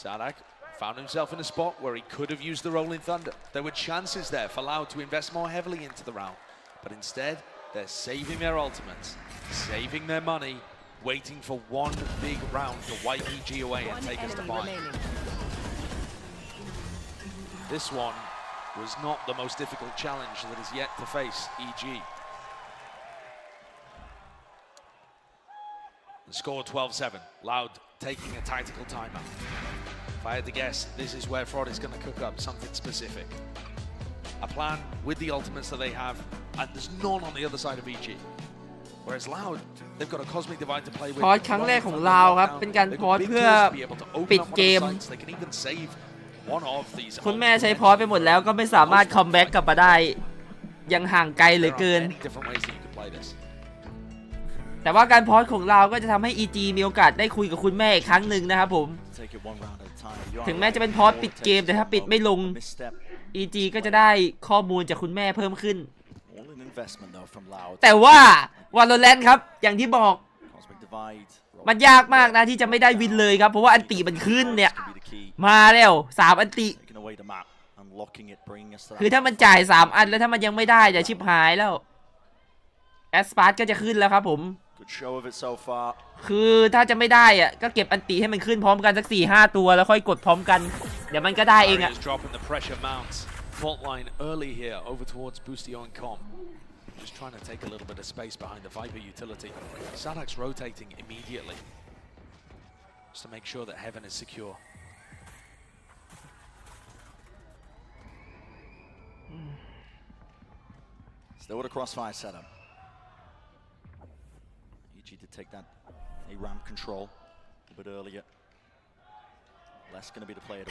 Sadak found himself in a spot where he could have used the Rolling Thunder. There were chances there for Loud to invest more heavily into the round. But instead, they're saving their ultimates, saving their money, waiting for one big round to wipe EG away and take us to final. This one was not the most difficult challenge that is yet to face EG. The score 12-7. Loud taking a tactical timeout. If I had to guess, this is where Fraud is going to cook up something specific. A plan with the ultimates that they have, and there's none on the other side of EG. Whereas Loud, they've got a cosmic divide to play with. พอสครั้งแรกของเราครับเป็นการพอสเพื่อปิดเกมคุณแม่ใช้พอสไปหมดแล้วก็ไม่สามารถคัมแบ็กกลับมาได้ยังห่างไกลเหลือเกินแต่ว่าการพอสของเราก็จะทำให้ EG มีโอกาสได้คุยกับคุณแม่อีกครั้งหนึ่งนะครับผมถึงแม้จะเป็นพอสปิดเกมแต่ถ้าปิดไม่ลง EG ก็จะได้ข้อมูลจากคุณแม่เพิ่มขึ้นแต่ว่า Valorant ครับอย่างที่บอกมันยากมากนะที่จะไม่ได้วินเลยครับเพราะว่าอันติมันขึ้นเนี่ยมาแล้ว3อันติคือถ้ามันจ่าย3อันแล้วถ้ามันยังไม่ได้จะชิบหายแล้วแอสปาร์ตก็จะขึ้นแล้วครับผมคือถ้าจะไม่ได้อะก็เก็บอันติให้มันขึ้นพร้อมกันสัก 4-5 ตัวแล้วค่อยกดพร้อมกันเดี๋ยวมันก็ได้เองอะFault line early here over towards Boostio and Com. Just trying to take a little bit of space behind the Viper utility. Sadak's rotating immediately just to make sure that Heaven is secure. Still with a crossfire setup. EG did take that a ramp control a bit earlier.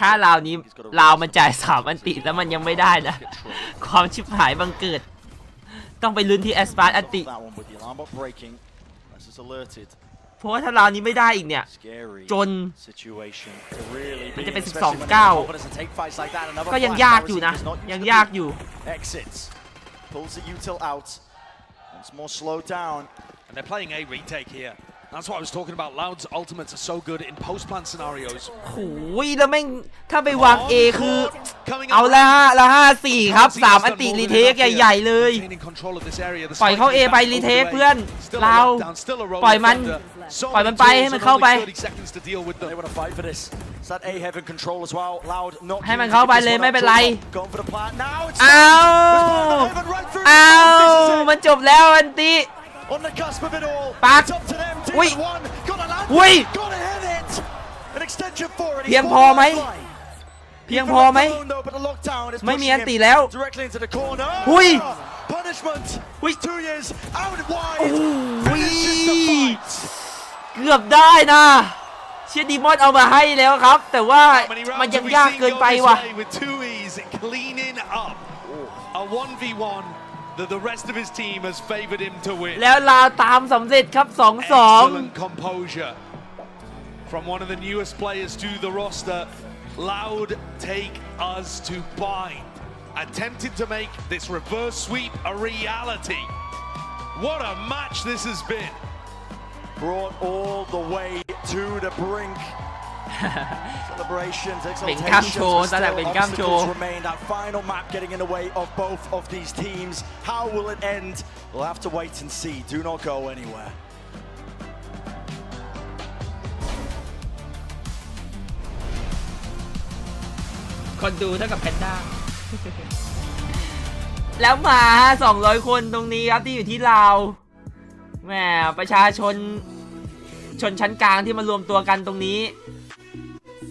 ถ้าราวนี้ราวมันจ่าย3อันติแล้วมันยังไม่ได้นะความชิบหายบังเกิดต้องไปลุ้นที่แอสปาร์ตอันติเพราะว่าถ้าราวนี้ไม่ได้อีกเนี่ยจนมันจะเป็น 12-9 ก็ยังยากอยู่นะยังยากอยู่ And they're playing a retake here. That's what I was talking about. Loud's ultimates are so good in post-plan scenarios. โอ้ยแล้วแม่งถ้าไปวาง A คือเอาละ5-4ครับ3อันติรีเทคใหญ่ๆเลยปล่อยเข้า A ไปรีเทคเพื่อนเราปล่อยมันไปให้มันเข้าไปให้มันเข้าไปเลยไม่เป็นไรเอามันจบแล้วอันติปักอุ้ยเพียงพอไหมไม่มีอันติแล้วอุ้ยเกือบได้นะเชียดีมอนเอามาให้แล้วครับแต่ว่ามันยังยากเกินไปว่ะ A 1v1 that the rest of his team has favored him to win. แล้วลาวตามสำเร็จครับ 2-2 Excellent composure from one of the newest players to the roster. Loud take us to bind. Attempted to make this reverse sweep a reality. What a match this has been. Brought all the way to the brink. Celebrations, เป็นกล้ามโชว์ exaltations, เป็นกล้ามโชว์ obstacles remain. That final map getting in the way of both of these teams. How will it end? We'll have to wait and see. Do not go anywhere. คนดูเท่ากับแพนด้า แล้วมา200 คนตรงนี้ครับที่อยู่ที่ลาวแหมประชาชนชนชั้นกลางที่มารวมตัวกันตรงนี้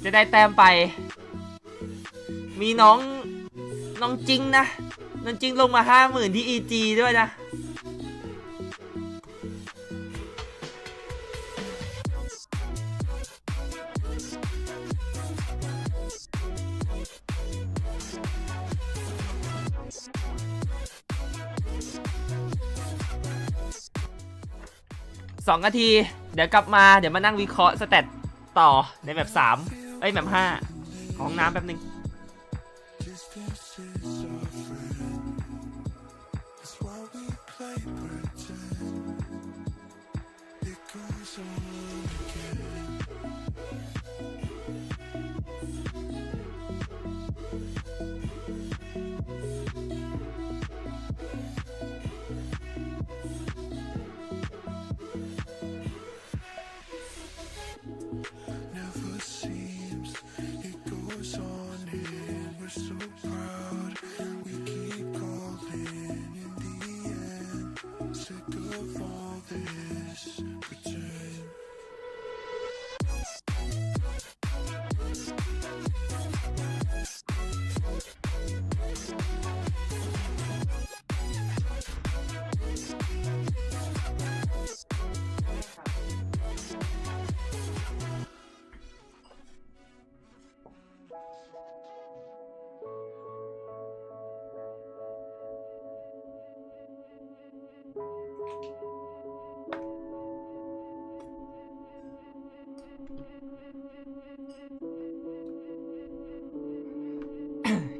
จะได้แต้มไปมีน้องจริงนะน้องจริงลงมา 50,000 ที่ EG ด้วยนะ2 นาทีเดี๋ยวกลับมาเดี๋ยวมานั่งวิเคราะห์สแตทต่อในแบบ3แบบ5ของน้ำแป๊บนึง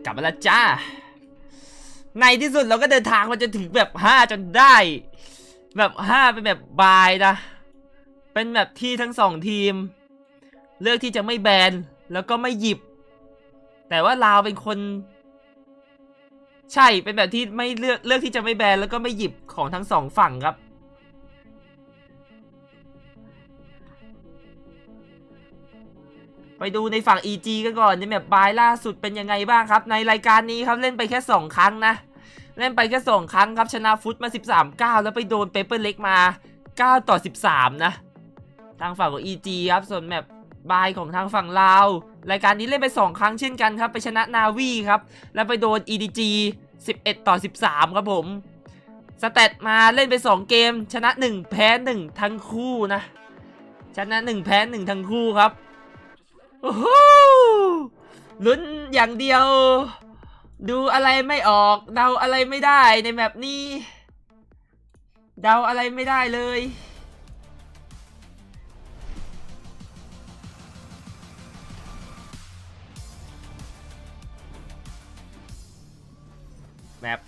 กลับมาแล้วจ้าในที่สุดเราก็เดินทางมาจนถึงแบบ5จนได้แบบ5เป็นแบบบายนะเป็นแบบที่ทั้ง2ทีมเลือกที่จะไม่แบนแล้วก็ไม่หยิบแต่ว่าลาวเป็นคนใช่เป็นแบบที่ไม่เลือกที่จะไม่แบนแล้วก็ไม่หยิบของทั้ง2ฝั่งครับไปดูในฝั่ง EG กันก่อนในแมปบายล่าสุดเป็นยังไงบ้างครับในรายการนี้ครับเล่นไปแค่2 ครั้งนะเล่นไปแค่2 ครั้งครับชนะฟุตมา 13-9 แล้วไปโดนเปเปอร์เล็กมา9-13นะทางฝั่งของ EG ครับส่วนแมปบายของทางฝั่งลาวรายการนี้เล่นไป2 ครั้งเช่นกันครับไปชนะนาวีครับแล้วไปโดน EDG 11-13 ครับผมสแตทมาเล่นไป2 เกมชนะ1แพ้1ทั้งคู่นะชนะ1แพ้1ทั้งคู่ครับโอ้โหลุ้นอย่างเดียวดูอะไรไม่ออกเดาอะไรไม่ได้ในแมปนี้เดาอะไรไม่ได้เลยแมป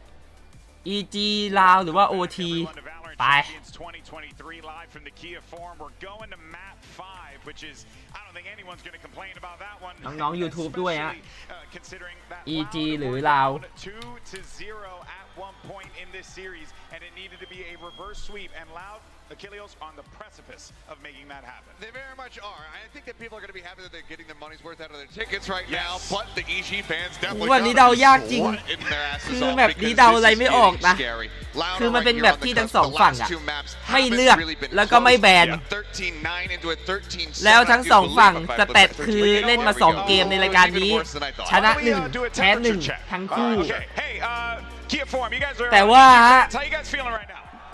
5 EG ลาวหรือว่า OT ไปน้องๆ YouTube ด้วยฮะ EG หรือลาว Achilles on the precipice of making that happen. They very much are. I think that people are going to be happy that they're getting their money's worth out of their tickets right now, but the EG fans definitely วันนี้เดายากจริงคือแบบนี้เดาอะไรไม่ออกนะคือมันเป็นแบบที่ทั้ง2 ฝั่งอะไม่เลือกแล้วก็ไม่แบนแล้วทั้ง2 ฝั่งสแตทคือเล่นมา2 เกมในรายการนี้ชนะ1แพ้1ทั้งคู่แต่ว่า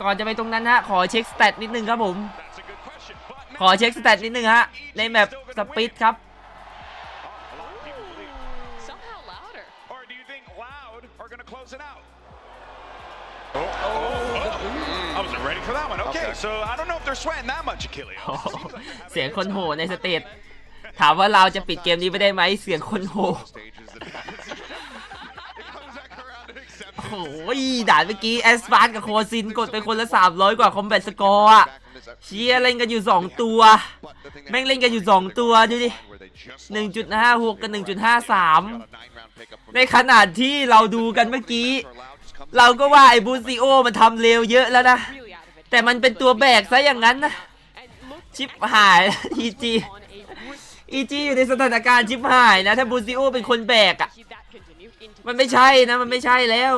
ก่อนจะไปตรงนั้นฮะขอเช็คสแตทนิดนึงครับผมขอเช็คสแตทนิดนึงฮะในแมปสปิดครับ I wasn't ready for that one. Okay, so I don't know if they're sweating that much, Achilles. เสียงคนโหในสเตจถามว่าเราจะปิดเกมนี้ไปได้ไหมเสียงคนโหโอ้โหด่านเมื่อกี้แอสฟาร์กับโคซินกดไปคนละ300กว่าคอมแบทสกอร์อะเชียร์เล่นกันอยู่2ตัวแม่งเล่นกันอยู่2ตัวดูดิ 1.56 กับ 1.53 ในขนาดที่เราดูกันเมื่อกี้เราก็ว่าไอ้บูซิโอมันทำเร็วเยอะแล้วนะแต่มันเป็นตัวแบกซะอย่างนั้นนะชิปหายEGอยู่ในสถานการณ์ชิปหายนะถ้าบูซิโอเป็นคนแบกอ่ะมันไม่ใช่นะมันไม่ใช่แล้ว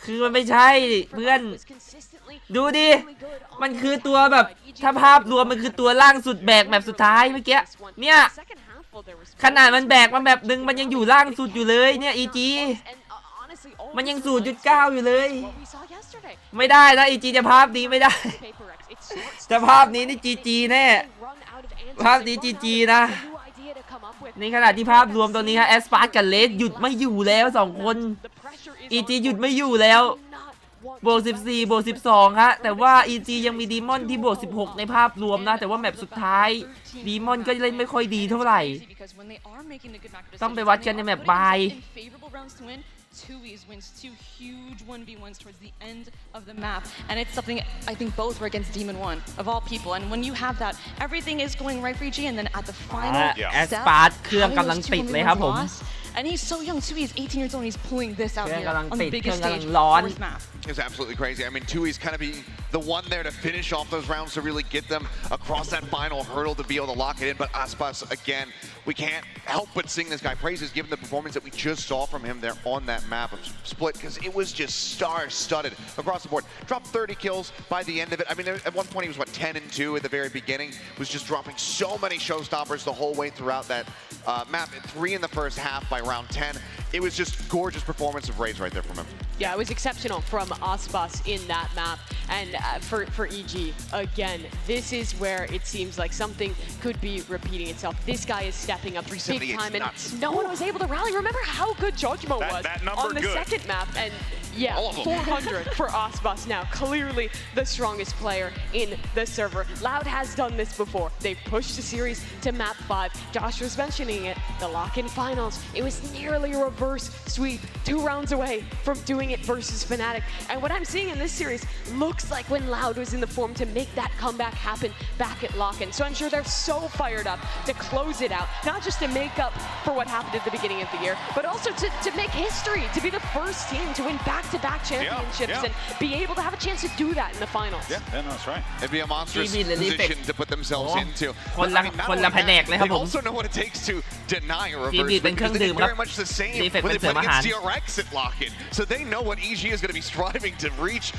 คือมันไม่ใช่เพื่อนดูดิมันคือตัวแบบถ้าภาพรวมมันคือตัวล่างสุดแบกแบบสุดท้ายเมื่อกี้เนี่ยขนาดมันแบกมาแบบนึงมันยังอยู่ล่างสุดอยู่เลยเนี่ยEGมันยัง 0.9 อยู่เลยไม่ได้นะEGจะภาพนี้ไม่ได้แต่ภาพนี้นี่ GG แน่ภาพนี้ GG นะในขณะที่ภาพรวมตอนนี้ฮะแอสปาร์กับเลสหยุดไม่อยู่แล้ว2คนEG หยุดไม่อยู่แล้วบวก14บวก12ฮะแต่ว่า EG ยังมีดีมอนที่บวก16ในภาพรวมนะแต่ว่าแมปสุดท้ายดีมอนก็เล่นไม่ค่อยดีเท่าไหร่ต้องไปวัดกันในแมปบาย𝗬𝗟s wins 2 huge 1v1s towards the end of the map, and it's something I think both were against Demon One of all people. And when you have that, everything is going right for EG, and then at the final step, having those 2 1v1s and he's so young too. He's 18 years old. And he's pulling this out here on the biggest stage for his map. It's absolutely crazy. I mean, 𝗬𝗟s kind of be the one there to finish off those rounds to really get them across that final hurdle to be able to lock it in. But 𝗬𝗓s, again, we can't help but sing this guy praises given the performance that we just saw from him there on that map of Split, because it was just star-studded across the board. Dropped 30 kills by the end of it. I mean, at one point he was, what, 10-2 at the very beginning. Was just dropping so many showstoppers the whole way throughout that map. 3 in the first half by round 10. It was just gorgeous performance of Raze right there from him. Yeah, it was exceptional from 𝗬𝗓s in that map. And for EG, again, this is where it seems like something could be repeating itself. This guy is stepping up big time, and no one was able to rally. Remember how good Jojimo was on the second map, and yeah, 400 for 𝗬𝗓s now. Clearly the strongest player in the server. Loud has done this before. They've pushed the series to map 5. Josh was mentioning it, the lock-in finals. It was nearly a reverse sweep, 2 rounds away from doing it versus Fnatic. And what I'm seeing in this series looks like when Loud was in the form to make that comeback happen back at lock-in. So I'm sure they're so fired up to close it out, not just to make up for what happened at the beginning of the year, but also to make history, to be the first team to win back-to-back championships and be able to have a chance to do that in the finals. Yeah, no, that's right. It'd be a monstrous position to put themselves into. They also know what it takes to deny a reverse sweep, because they did very much the same when they played against DRX at lock-in. So they know what EG is going to be striving to reach,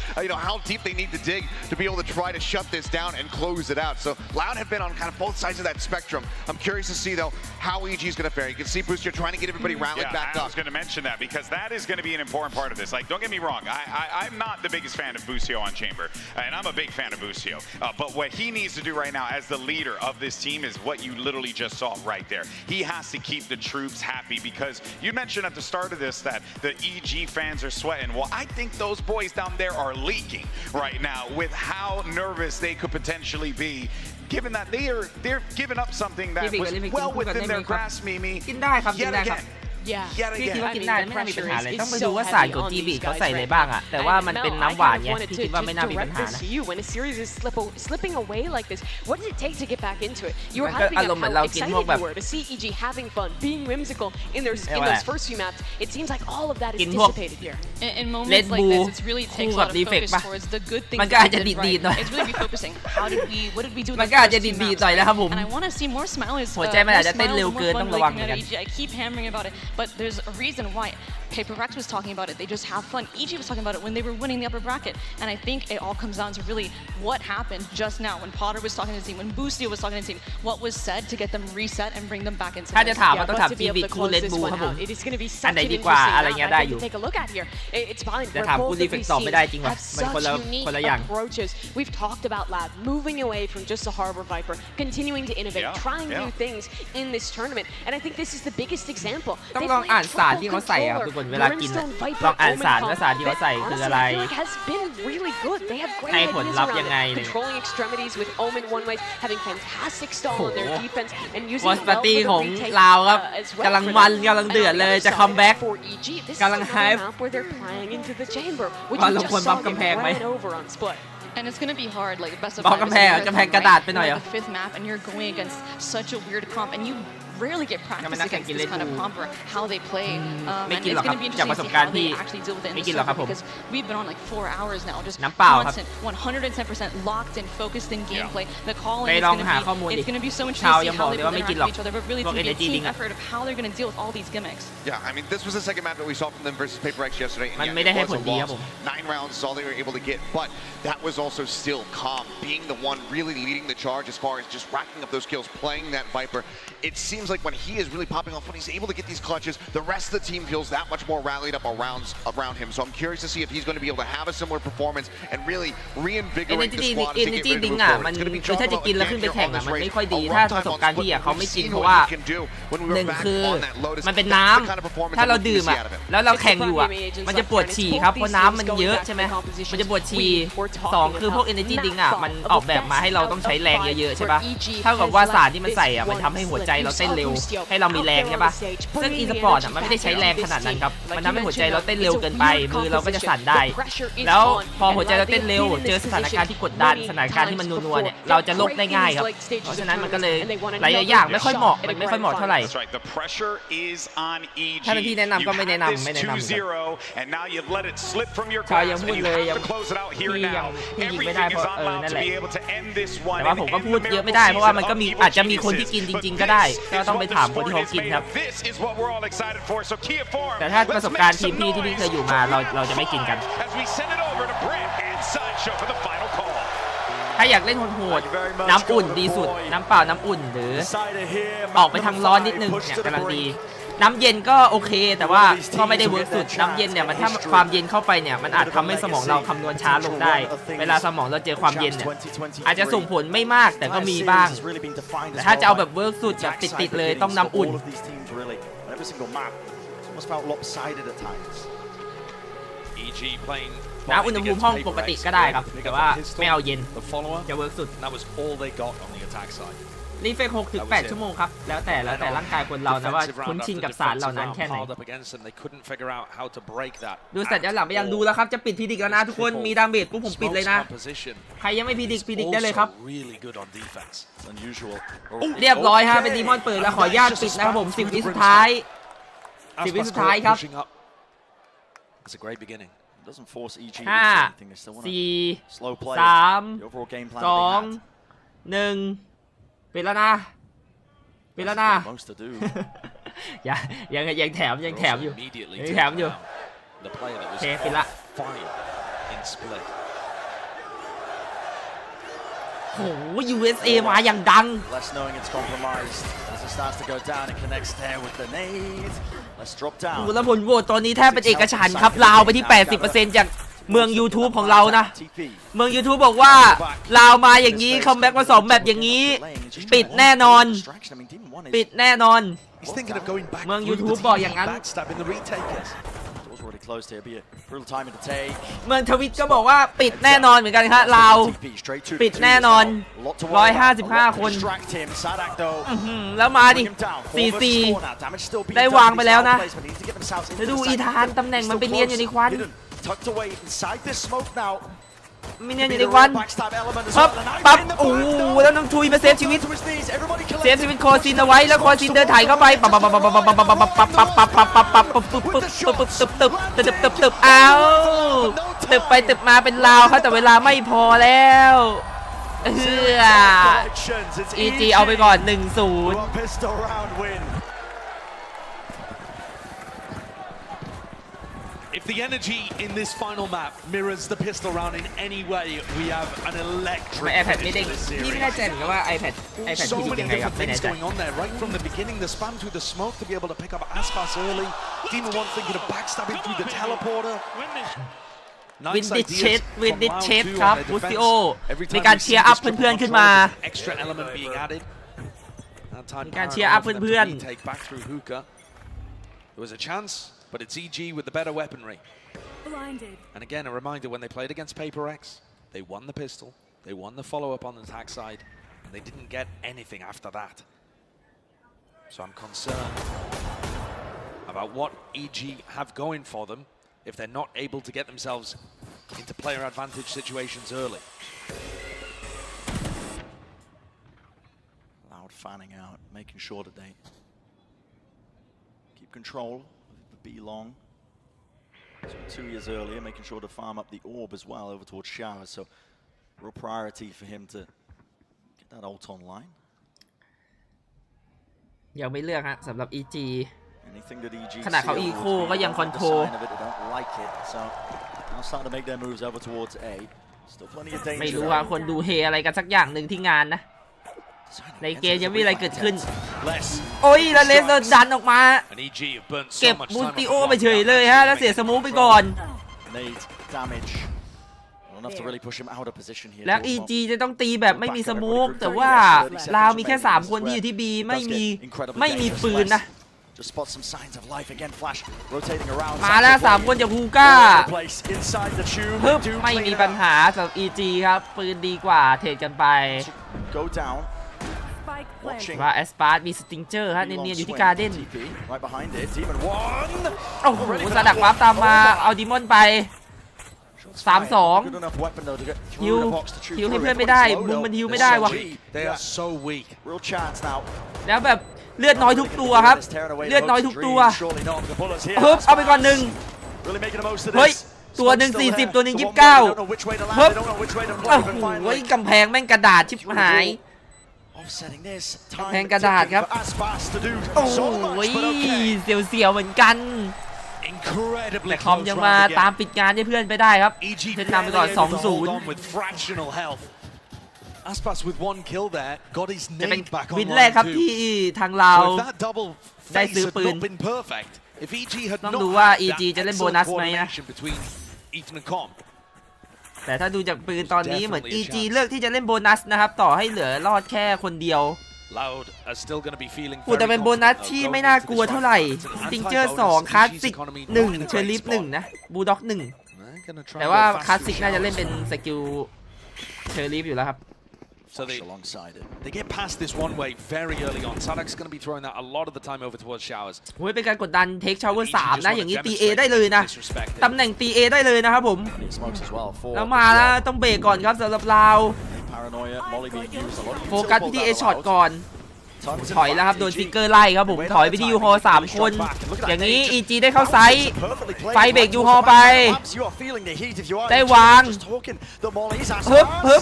how deep they need to dig to be able to try to shut this down and close it out. So Loud have been on kind of both sides of that spectrum. I'm curious to see, though, how EG is going to fare. You can see Booster trying to get everybody rallied back up. I was going to mention that, because that is going to be an important part of this. Like, don't get me wrong, I'm not the biggest fan of Busio on Chamber, and I'm a big fan of Busio. But what he needs to do right now as the leader of this team is what you literally just saw right there. He has to keep the troops happy, because you mentioned at the start of this that the EG fans are sweating. Well, I think those boys down there are leaking right now with how nervous they could potentially be, given that they're giving up something that was well within their grasp, Mimi. Yet again. พี่คิดว่ากินได้ไม่น่ามีปัญหาเลยต้องไปดูว่าสารของจีบีเขาใส่อะไรบ้างอะแต่ว่ามันเป็นน้ำหวานไงพี่คิดว่าไม่น่ามีปัญหานะ When a series is slipping away like this, what does it take to get back into it? You were มันก็ hyping อารมณ์ up เหมือน how เรากินพวก excited แบบ you were to see EG having fun, being whimsical in those first few maps. It seems like all of that is กินพวก dissipated here. In moments like this, it's really takes a lot of focus towards the good things มันก็ that อา we จจะ did ดีด right. ๆหน่อย It's really be focusing. What did we do? มันก็อาจจะดีดๆหน่อยนะครับผม And I want to see more smiles. หัวใจมันอาจจะเต้นเร็วเกินต้องระวังเหมือนกัน I keep hammering about it, but there's a reason why. 𝗟𝗓s was talking about it. They just have fun. EG was talking about it when they were winning the upper bracket. And I think it all comes down to really what happened just now when Potter was talking to the team, when Busio was talking to the team, what was said to get them reset and bring them back into ถ้าจะ this. ถามมัน Yeah, ต้อง but ถาม to จี be able บี to คู่ close เลน this บู one ครับผม out, it is going to be อัน such ไหน an ดีกว่า interesting อะไร map. เงี้ย I ได้ think อยู่ to take a look at here. It's fine. แต่ We're ถาม both คู่ of รีเฟก these ตอบไม่ได้จริง teams ว่ะ have มันคน such ละ unique คนละอย่าง approaches. We've talked about Loud moving away from just the Harbor Viper, continuing to innovate, trying new things in this tournament. And I think this is the biggest example. ต้องลองอ่านสารที่เขาใส่ครับทุกคนเวลากินลองอ่านสารว่าสารที่เขาใส่คืออะไรให้ผลลัพธ์ยังไงเลยวอสปาร์ตี้ของลาวครับกำลังมันกำลังเดือดเลยจะคัมแบ็กกำลังไฮป์เราควรบัฟกำแพงไหมAnd it's gonna be hard, like best of บัฟกำแพงกำแพงกระดาษไปหน่อยเหรอ the fifth map, and you're going against such a weird comp, and you rarely get practice against this kind of comp or how they play. And it's gonna be interesting to see how they actually deal with it in the server because we've been on like 4 hours now, just constant, 110% locked and focused in gameplay. The calling is gonna be so interesting to see how they interact with each other, but really it's gonna be a team effort of how they're gonna deal with all these gimmicks. Yeah, I mean this was the second map that we saw from them versus Paper X yesterday. And yeah, it was a loss. 9 rounds is all they were able to get, but that was also still calm, being the one really leading the charge as far as just racking up those kills, playing that Viper. It seems like when he is really popping off, when he's able to get these clutches, the rest of the team feels that much more rallied up around him. So I'm curious to see if he's going to be able to have a similar performance and really reinvigorate the squad to get rid of those bullets. It's going to be trouble again here on this race. A long time on split, we'll see what he can do when we were back on that Lotus. มันเป็นน้ำถ้าเราดื่มอ่ะแล้วเราแข่งอยู่อ่ะมันจะปวดฉี่ครับเพราะน้ำมันเยอะใช่ไหมมันจะปวดฉี่2คือพวก energy drink อ่ะมันออกแบบมาให้เราต้องใช้แรงเยอะๆใช่ป่ะเท่ากับว่าสารที่มันใส่อ่ะมันทำให้หัวใจเราเต้นเร็วให้เรามีแรงใช่ป่ะซึ่ง e-sport อ่ะมันไม่ได้ใช้แรงขนาดนั้นครับมันทำให้หัวใจเราเต้นเร็วเกินไปมือเราก็จะสั่นได้แล้วพอหัวใจเราเต้นเร็วเจอสถานการณ์ที่กดดันสถานการณ์ที่มันนัวๆเนี่ยเราจะลบได้ง่ายครับเพราะฉะนั้นมันก็เลยหลายอย่างไม่ค่อยเหมาะมันไม่ค่อยเหมาะเท่าไหร่ถ้าเป็นที่แนะนำก็ไม่แนะนำชาวยังพูดเลยยังพี่ยิงไม่ได้เพราะนั่นแหละแต่ว่าผมก็พูดเยอะไม่ได้เพราะว่ามันก็มีอาจจะมีคนที่กินจริงๆก็ได้ก็ต้องไปถามคนที่เขากินครับแต่ถ้าประสบการณ์ทีมพี่ที่พี่เคยอยู่มาเราจะไม่กินกันถ้าอยากเล่นโหดๆน้ำอุ่นดีสุดน้ำเปล่าน้ำอุ่นหรือออกไปทางร้อนนิดนึงเนี่ยกำลังดีน้ำเย็นก็โอเคแต่ว่าก็ไม่ได้เวิร์กสุดน้ำเย็นเนี่ยมันถ้าความเย็นเข้าไปเนี่ยมันอาจทำให้สมองเราคำนวณช้าลงได้เวลาสมองเราเจอความเย็นเนี่ยอาจจะส่งผลไม่มากแต่ก็มีบ้างแต่ถ้าจะเอาแบบเวิร์กสุดแบบติดๆเลยต้องน้ำอุ่นน้ำอุณหภูมิห้องปกติก็ได้ครับแต่ว่าไม่เอาเย็นจะเวิร์กสุดรีเฟก6 ถึง 8 ชั่วโมงครับแล้วแต่ร่างกายคนเรานะว่าคุ้นชินกับสารเหล่านั้นแค่ไหนดูเสร็จย้อนหลังไปยังดูแล้วครับจะปิดพีดิกแล้วนะทุกคนมีดาเมจปุ๊บผมปิดเลยนะใครยังไม่พีดิกได้เลยครับเรียบร้อยฮะเป็นดีมอนเปิดแล้วขออนุญาตปิดนะครับผม10 วิสุดท้าย10 วิสุดท้ายครับ5 4 3 2 1ปิดแล้วนะยังแถมอยู่โอเคปิดละโห USA มาอย่างดังแล้วผลโหวตตอนนี้แทบเป็นเอกฉันท์ครับลาวไปที่ 80% จากเมือง YouTube ของเรานะเมือง YouTube บอกว่าลาวมาอย่างนี้คัมแบ็กมา2แบบอย่างนี้ปิดแน่นอนเมือง YouTube บอกอย่างนั้นเมืองทวิตก็บอกว่าปิดแน่นอนเหมือนกันครับลาวปิดแน่นอน155 คนแล้วมาดิ44ได้วางไปแล้วนะแล้วดูอีธานตำแหน่งมันไปเนียนอยู่ในควันมีเนียนอยู่ในควันปั๊บโอ้แล้วน้องทุยมาเซฟชีวิตคอซินเอาไว้แล้วคอซินเดินถ่ายเข้าไปปั๊บตึบอ้าวตึบไปตึบมาเป็นลาวครับแต่เวลาไม่พอแล้วEG เอาไปก่อน 1-0 If the energy in this final map mirrors the pistol round in any way, we have an electric iPad ไม่ได้พี่ไม่แน่ใจเหมือนกันว่า iPad พี่ดิยังไงครับไม่แน่ใจ going on there right from the beginning. The spam through the smoke to be able to pick up 𝗟𝗚𝗡 early. Demon One thinking of backstabbing through the teleporter. วินดิเชสครับบูสติโอมีการเชียร์อัพเพื่อนๆขึ้นมามีการเชียร์อัพเพื่อนๆ There was a chance, but it's EG with the better weaponry. Blinded. And again, a reminder, when they played against Paper X, they won the pistol, they won the follow-up on the attack side, and they didn't get anything after that. So I'm concerned about what EG have going for them if they're not able to get themselves into player advantage situations early. Loud fanning out, making sure that they keep control of the B long. So 2 years earlier, making sure to farm up the orb as well over towards Showers. So real priority for him to get that ult online. ยังไม่เลือกฮะสำหรับ EG Anything that EG ขนาดเขา Eco ก็ยังคอนโทรล ไม่รู้ว่าคนดูเฮอะไรกันสักอย่างหนึ่งที่งานนะในเกมยังไม่มีอะไรเกิดขึ้นโอ้ยแล้วเลสดันออกมาเก็บมูติโอไปเฉยเลยฮะแล้วเสียสมูไปก่อนแล้ว EG จะต้องตีแบบไม่มีสมูกแต่ว่าลาวมีแค่3คนที่อยู่ที่ B ไม่มีปืนนะมาแล้ว3คนจากฮูก้าฮึบไม่มีปัญหาสำหรับ EG ครับปืนดีกว่าเทรดกันไปว่าแอสปาร์ตมีสติงเจอร์ฮะเนียนๆอยู่ที่การ์เด้นโอ้โหสดักวาร์ปตามมาเอาดิมอนไป3-2ฮิวให้เพื่อนไม่ได้มุมมันฮิวไม่ได้วะแล้วแบบเลือดน้อยทุกตัวครับเลือดน้อยทุกตัวฮึบเอาไปก่อนหนึ่งเฮ้ยตัวหนึ่ง40ตัวหนึ่ง29ฮึบโอ้โหกำแพงแม่งกระดาษชิบหายแพงกระดาษครับโอ้ยเสียวๆเหมือนกันแต่คอมยังมาตามปิดงานให้เพื่อนไปได้ครับเพื่อนนำไปก่อน 2-0 จะเป็นวินแรกครับที่ทางเราได้ซื้อปืนต้องดูว่า EG จะเล่นโบนัสไหมนะแต่ถ้าดูจากปืนตอนนี้เหมือน EG เลือกที่จะเล่นโบนัสนะครับต่อให้เหลือรอดแค่คนเดียวแต่เป็นโบนัสที่ไม่น่ากลัวเท่าไหร่สติงเจอร์2คลาสสิก1เชอร์ลิฟ1นะบูลด็อก1แต่ว่าคลาสสิกน่าจะเล่นเป็นสกิลเชอร์ลิฟอยู่แล้วครับ So they get past this one way very early on. 𝗟𝗜𝗡 going to be throwing that a lot of the time over towards Showers. โอ้ยเป็นการกดดันเทคชาวเวอร์3นะอย่างนี้ตี A ได้เลยนะตำแหน่งตี A ได้เลยนะครับผมแล้วมาแล้วต้องเบรกก่อนครับสำหรับเราโฟกัสไปที่ A ช็อตก่อนถอยแล้วครับโดนฟิกเกอร์ไล่ครับผมถอยไปที่ยูฮอ3คนอย่างนี้ EG ได้เข้าไซส์ไฟเบรกยูฮอไปได้วางฮึบ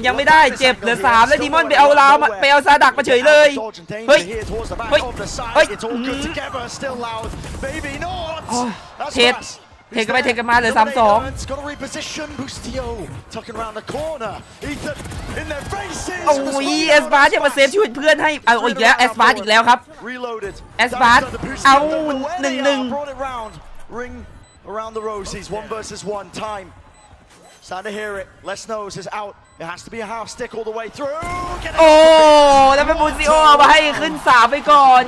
ยังไม่ได้เจ็บเหลือ3แล้วดีมอนไปเอาลาวไปเอาซาดักมาเฉยเลยเฮ้ยเทกันไปเทกันมาเหลือ 3-2 โอ้ยเอสบาร์จะมาเซฟช่วยเพื่อนให้เอาอีกแล้วเอสบาร์อีกแล้วครับเอสบาร์เอา1-1 โอ้แล้วเป็นบูซิโอเอามาให้ขึ้น3ไปก่อน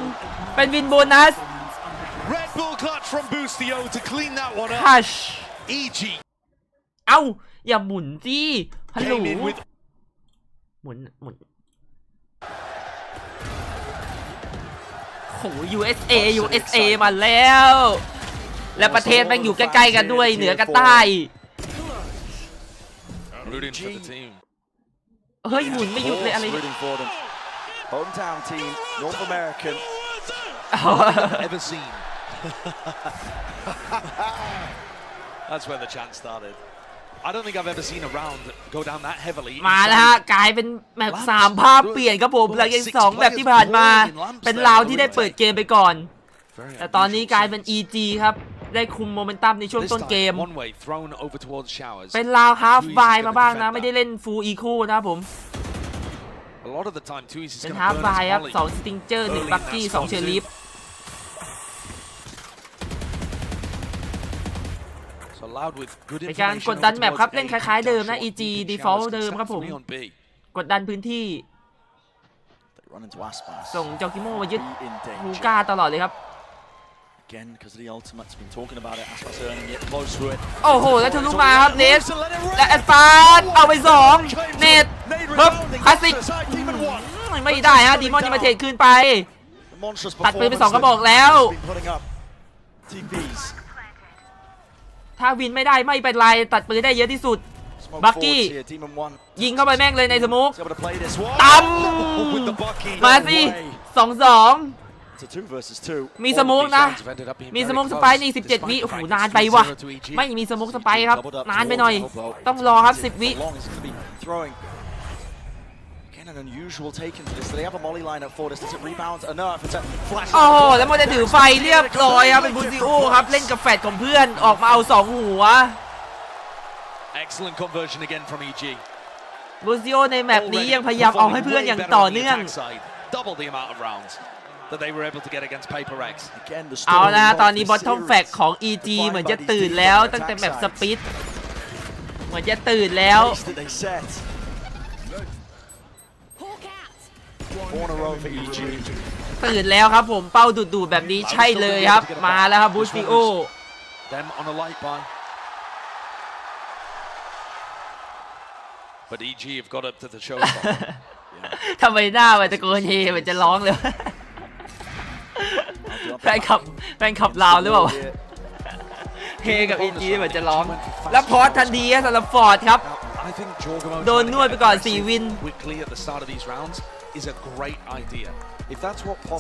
เป็นวินโบนัสRed Bull clutch from Boostio to clean that one up. EG. เอ้าอย่าหมุนสิฮัลโหลหมุนโห USA มาแล้วและประเทศแม่งอยู่ใกล้ๆกันด้วยเหนือกับใต้เฮ้ยหมุนไม่หยุดเลยอะไรเนี่ย Hometown team North American ever seen. That's where the chant started. I don't think I've ever seen a round go down that heavily. มาแล้วฮะกลายเป็นแมป3ภาพเปลี่ยนครับผมหลังจาก2แมปที่ผ่านมาเป็นลาวที่ได้เปิดเกมไปก่อนแต่ตอนนี้กลายเป็น EG ครับได้คุมโมเมนตัมในช่วงต้นเกมเป็นลาวฮาล์ฟไบมาบ้างนะไม่ได้เล่นฟูลอีโคนะครับผมเป็นฮาล์ฟไบครับ2สติงเจอร์1บักกี้2เชอร์ลิฟในการกดดันแมปครับเล่นคล้ายๆเดิมนะ EG default เดิมครับผมกดดันพื้นที่ส่งจอกิโมมายึดฮูก้าตลอดเลยครับ Again, because the ultimate's been talking about it. Aspas earning it close to it. โอ้โหแล้วทะลุมาครับเนสและแอดฟาสเอาไป2เนตปึ๊บคลาสสิกไม่ได้ฮะดีมอนยังมาเทรดคืนไปตัดปืนไป2กระบอกแล้วถ้าวินไม่ได้ไม่เป็นไรตัดปืนได้เยอะที่สุดบักกี้ยิงเข้าไปแม่งเลยในสโมกตั้มมาสิ2-2มีสโมกนะมีสโมกสไปร์ใน17วิโอ้โหนานไปว่ะไม่มีสโมกสไปร์ครับนานไปหน่อยต้องรอครับ10วิโอ้โหแล้วมันจะถือไฟเรียบร้อยครับเป็นบูซิโอครับเล่นกับแฟดของเพื่อนออกมาเอา2หัวExcellent conversion again from EG. บูซิโอในแมปนี้ยังพยายามเอาให้เพื่อนอย่างต่อเนื่อง Double the amount of rounds that they were able to get against Paper Rex. เอาละตอนนี้บอททอมแฟกของ EG เหมือนจะตื่นแล้วตั้งแต่แมปสปิดเหมือนจะตื่นแล้วตื่นแล้วครับผมเป้าดูดแบบนี้ใช่เลยครับมาแล้วครับบูซิโอBut EG have got up to the show. ทำไมหน้ามันตะโกนเฮมันจะร้องเลยแฟนขับลาวหรือเปล่าเฮกับ EG เหมือนจะร้องแล้วพอทันทีสำหรับฟอร์ดครับโดนนวดไปก่อน4วิน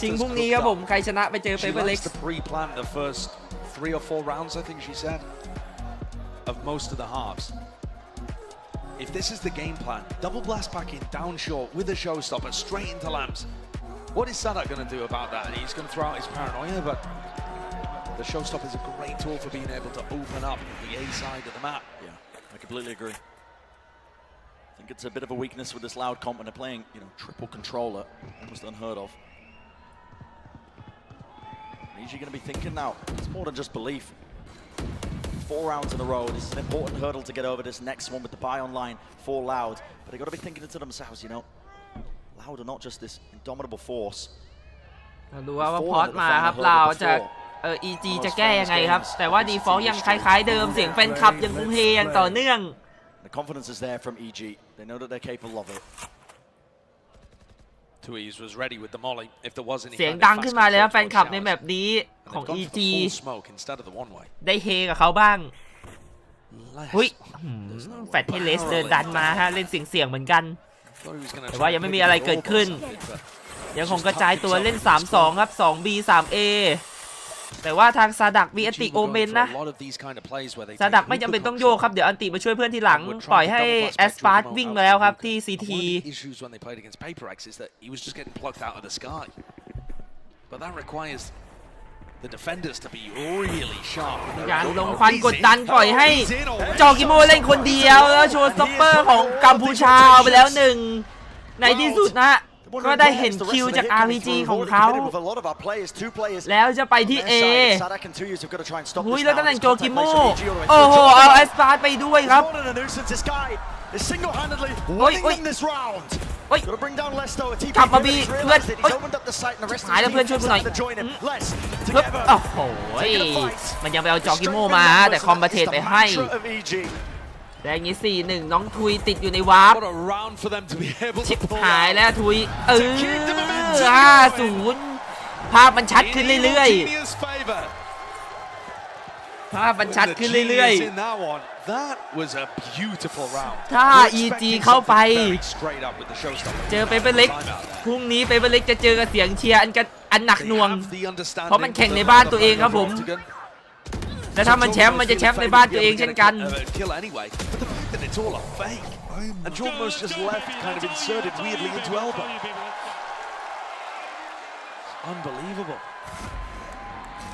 ชิงพรุ่งนี้ครับผมใครชนะไปเจอเปเปอร์เล็ก 3 or 4 rounds I think she said of most of the halves. If this is the game plan, double blast packing down short with a showstopper straight into lamps. What is 𝗟𝗓𝗏 going to do about that? And he's going to throw out his paranoia, but the showstopper is a great tool for being able to open up the A side of the map. Yeah, I completely agree. I think it's a bit of a weakness with this loud comp when they're playing, triple controller, almost unheard of. EG going to be thinking now. It's more than just belief. 4 rounds in a row. This is an important hurdle to get over this next one with the buy online for Loud. But they got to be thinking it to themselves, Loud are not just this indomitable force. ดูว่าพอดมาครับเราจะEG จะแก้ยังไงครับแต่ว่าดีฟอลต์ยังคล้ายๆเดิมเสียงแฟนคลับยังคงเฮอย่างต่อเนื่อง The confidence is there from EG. They know that they're capable of it. 𝗟𝗏𝗏 was ready with the molly if there was any เสียงดังขึ้นมาเลยครับแฟนคลับในแมปนี้ของ EG ได้เฮกับเขาบ้างหุ้ยแฟดเทเลสเดินดันมาฮะเล่นเสียงเหมือนกันแต่ว่ายังไม่มีอะไรเกิดขึ้นยังคงกระจายตัวเล่น 3-2 ครับ 2B 3A แต่ว่าทางซาดักมีอันติโอเมนนะซาดักไม่จำเป็นต้องโยกครับเดี๋ยวอันติมาช่วยเพื่อนทีหลังปล่อยให้แอสปาร์ตวิ่งมาแล้วครับที่ CTการลงควันกดดันปล่อยให้จอกิโมเล่นคนเดียวแล้วโชว์สต็อปเปอร์ของกัมพูชาเอาไปแล้ว1ในที่สุดนะก็ได้เห็นคิวจาก RPG ของเขาแล้วจะไปที่ A หุ้ยแล้วตำแหน่งโจกิโมโอ้โหเอาแอสปาร์ตไปด้วยครับโอ้ยกลับมาบีเพื่อนหายแล้วเพื่อนช่วยกูหน่อยโอ้โหมันยังไปเอาจอกิโมมาแต่คอมบาเทตไปให้แดงนี้ 4-1 น้องทุยติดอยู่ในวาร์ปชิบหายแล้วทุย5-0ภาพมันชัดขึ้นเรื่อยๆภาพมันชัดขึ้นเรื่อยๆถ้า EG เข้าไปเจอเปเปอร์เล็กพรุ่งนี้เปเปอร์เล็กจะเจอกับเสียงเชียร์อันหนักหน่วงเพราะมันแข่งในบ้านตัวเองครับผมแต่ถ้ามันแชมป์มันจะแชมป์ในบ้านตัวเองเช่นกัน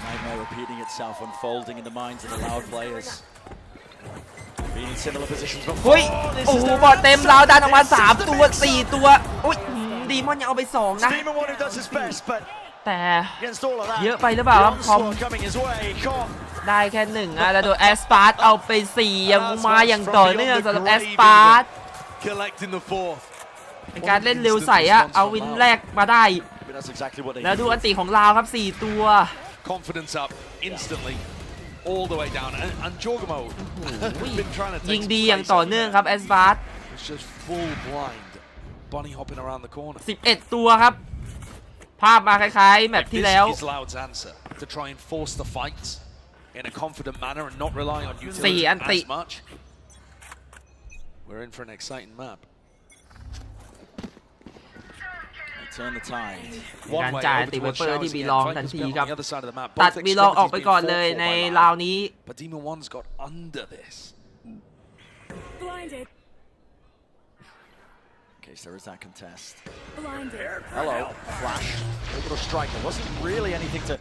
Nightmare repeating itself, unfolding in the minds of the Loud players. Being in similar positions before. เฮ้ยโอ้โหบอลเต็มเราดันออกมา3ตัว4ตัวอุ้ยดีมอนยังเอาไป2นะแต่เยอะไปหรือเปล่าครับคอมได้แค่1แล้วโดนแอสปาร์ตเอาไป4ยังมาอย่างต่อเนื่องสำหรับแอสปาร์ตเป็นการเล่นเร็วใส่เอาวินแรกมาได้แล้วดูอันติของลาวครับ4ตัว confidence up instantly all the way down and 𝗟𝗓𝗡 been trying to ยิงดีอย่างต่อเนื่องครับแอสบาร์ it's just full blind bunny hopping around the corner 11 ตัวครับภาพมาคล้ายๆแมตช์ที่แล้ว This is Loud's answer to try and force the fights in a confident manner and not rely on utility as much. We're in for an exciting map. Turn the tide. การจ่ายติไวเปอร์ที่บีลองทันทีครับตัดบีลองออกไปก่อนเลยในราวนี้ But Demon One's got under this. Blinded. Okay, so there is that contest. Blinded. Hello, flash. Able to strike. There wasn't really anything to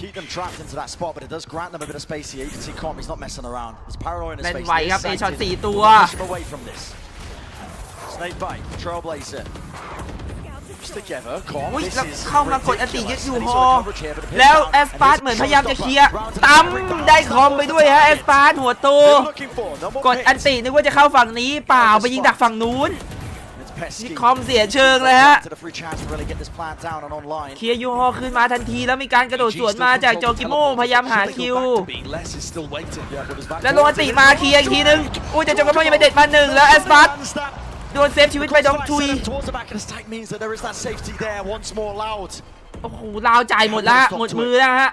keep them trapped into that spot, but it does grant them a bit of space here. You can see 𝗟𝗓𝗡, he's not messing around. There's paranoia in his face. เล่นไวครับเอช็อต4 ตัว Push him away from this. Snake bite, Trailblazer. Together, 𝗟𝗓𝗡. อุ้ยแล้วเข้ามากดอติยึดอยู่ฮอแล้วแอสปาร์ตเหมือนพยายามจะเคลียร์ตั้มได้คอมไปด้วยฮะแอสปาร์ตหัวโตกดอันตินึกว่าจะเข้าฝั่งนี้เปล่าไปยิงดักฝั่งนู้นนี่คอมเสียเชิงเลยฮะเคลียร์ยูฮอขึ้นมาทันทีแล้วมีการกระโดดสวนมาจากโจกิโมพยายามหาคิวแล้วลงอันติมาเคลียร์อีกทีนึงอุ้ยแต่โจกิโมยังไปเด็ดมา1แล้วแอสปาร์ตโดนเซฟชีวิตไปดองทุยโอ้โหลาวจ่ายหมดแล้วหมดมือแล้วฮะ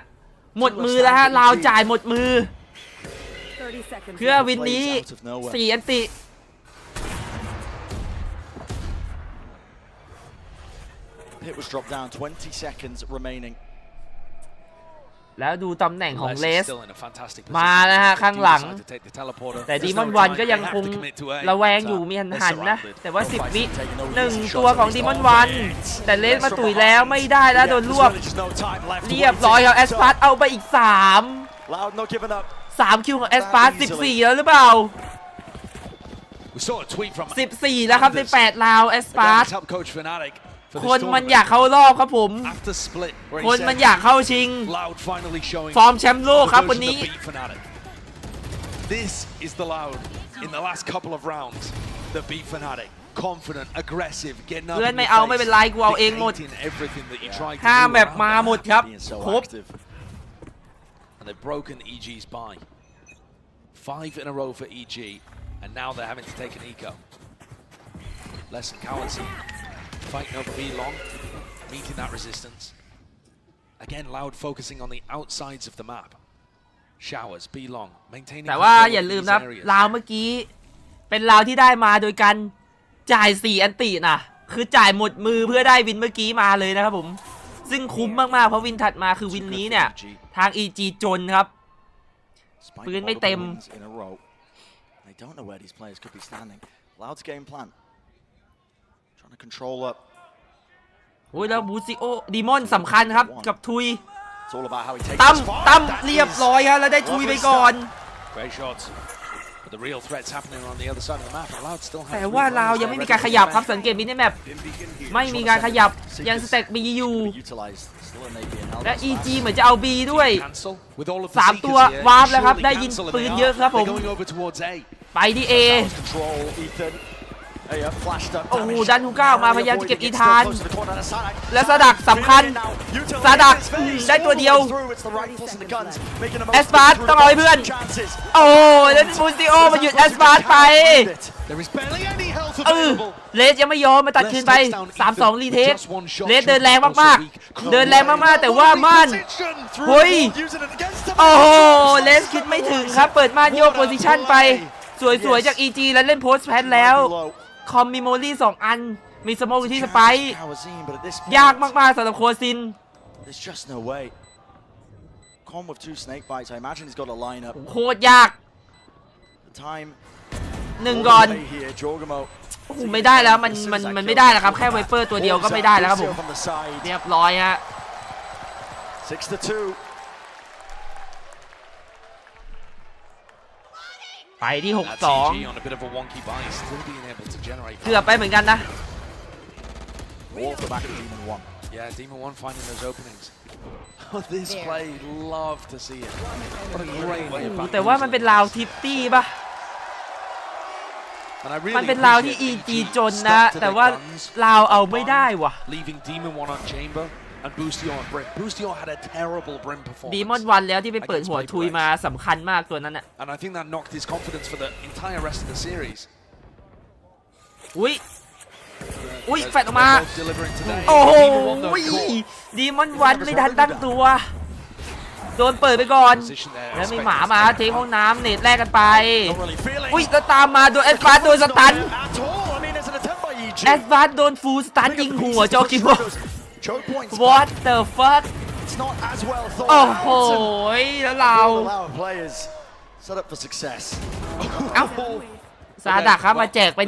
หมดมือแล้วฮะลาวจ่ายหมดมือเพื่อวินนี้4 อันติ Hit was dropped down. 20 seconds remaining. แล้วดูตำแหน่งของเลสมานะฮะข้างหลังแต่ดีมอนวันก็ยังคงระแวงอยู่มีหันนะแต่ว่า10 วิ1 ตัวของดีมอนวันแต่เลสมาตุ๋ยแล้วไม่ได้แล้วโดนรวบเรียบร้อยครับแอสปาร์ตเอาไปอีก3คิวของแอสปาร์ต14แล้วหรือเปล่า14แล้วครับใน8ราวแอสปาร์ตคนมันอยากเข้ารอบครับผมคนมันอยากเข้าชิงฟอร์มแชมป์โลกครับวันนี้ This is the Loud in the last couple of rounds. The beat fanatic, confident, aggressive, getting up. เพื่อนไม่เอาไม่เป็นไรกูเอาเองหมด5 แบบมาหมดครับครบ And they've broken EG's buy. 5 in a row for EG, and now they're having to take an eco. Less than 𝗟𝗓𝗡𝗖fighting over B long, meeting that resistance. Again, Loud focusing on the outsides of the map. Showers, B long, maintaining. แต่ว่าอย่าลืมนะราวเมื่อกี้เป็นราวที่ได้มาโดยการจ่าย4 อันตินะคือจ่ายหมดมือเพื่อได้วินเมื่อกี้มาเลยนะครับผมซึ่งคุ้มมากๆเพราะวินถัดมาคือวินนี้เนี่ยทาง EG จนครับปืนไม่เต็ม โอ้ยแล้วบูซิโอดีมอนสำคัญครับกับทุยตั้มเรียบร้อยครับแล้วได้ทุยไปก่อนแต่ว่าเรายังไม่มีการขยับครับสังเกตมินิแมปไม่มีการขยับยังสแต็กบีอยู่และ EG เหมือนจะเอา B ด้วย3 ตัววาร์ปแล้วครับได้ยินปืนเยอะครับผมไปที่ A โอ้โหดันฮูก้ามาพยายามจะเก็บอีธานและสดักสำคัญสดักได้ตัวเดียวแอสปาร์ตต้องเอาให้เพื่อนโอ้แล้วบูซิโอมาหยุดแอสปาร์ตไปเลสยังไม่ยอมมาตัดคืนไป 3-2 รีเทคเลสเดินแรงมากๆเดินแรงมากๆแต่ว่าม่านเฮ้ยโอ้โหเลสคิดไม่ถึงครับเปิดม่านโยกโพซิชั่นไปสวยๆจาก EG แล้วเล่นโพสต์แพนแล้วคอมมีโมลี่2 อันมีสโมกที่สไปร์ยากมากๆสำหรับโคซินโคตรยาก1 ก่อนโอ้โหไม่ได้แล้วมันไม่ได้แล้วครับแค่ไวเปอร์ตัวเดียวก็ไม่ได้แล้วครับผมเรียบร้อยฮะไปที่ 6-2 เกือบไปเหมือนกันนะแต่ว่ามันเป็นราวทิปตี้ป่ะมันเป็นราวที่ EG จนนะแต่ว่าราวเอาไม่ได้ว่ะ and Boostion on Brim. Boostion had a terrible Brim ดีมอน performance. วันแล้วที่ไปเปิดหัวทุยมาสำคัญมากตัวนั้นอ่ะ And I think that knocked his confidence for the entire rest of the series. อุ้ยแฟดออกมาโอ้โหดีมอนวันไม่ทันตั้งตัวโดนเปิดไปก่อนแล้วมีหมามาเทห้องน้ำเน็ตแลกกันไปอุ้ยแล้วตามมาโดนแอดวานซ์โดนสตันแอดวานซ์โดนฟูลสตันยิงหัวจอกิโม What the fuck โอ้โหแล้วเราเอ้าซาดักครับมาแจกไป1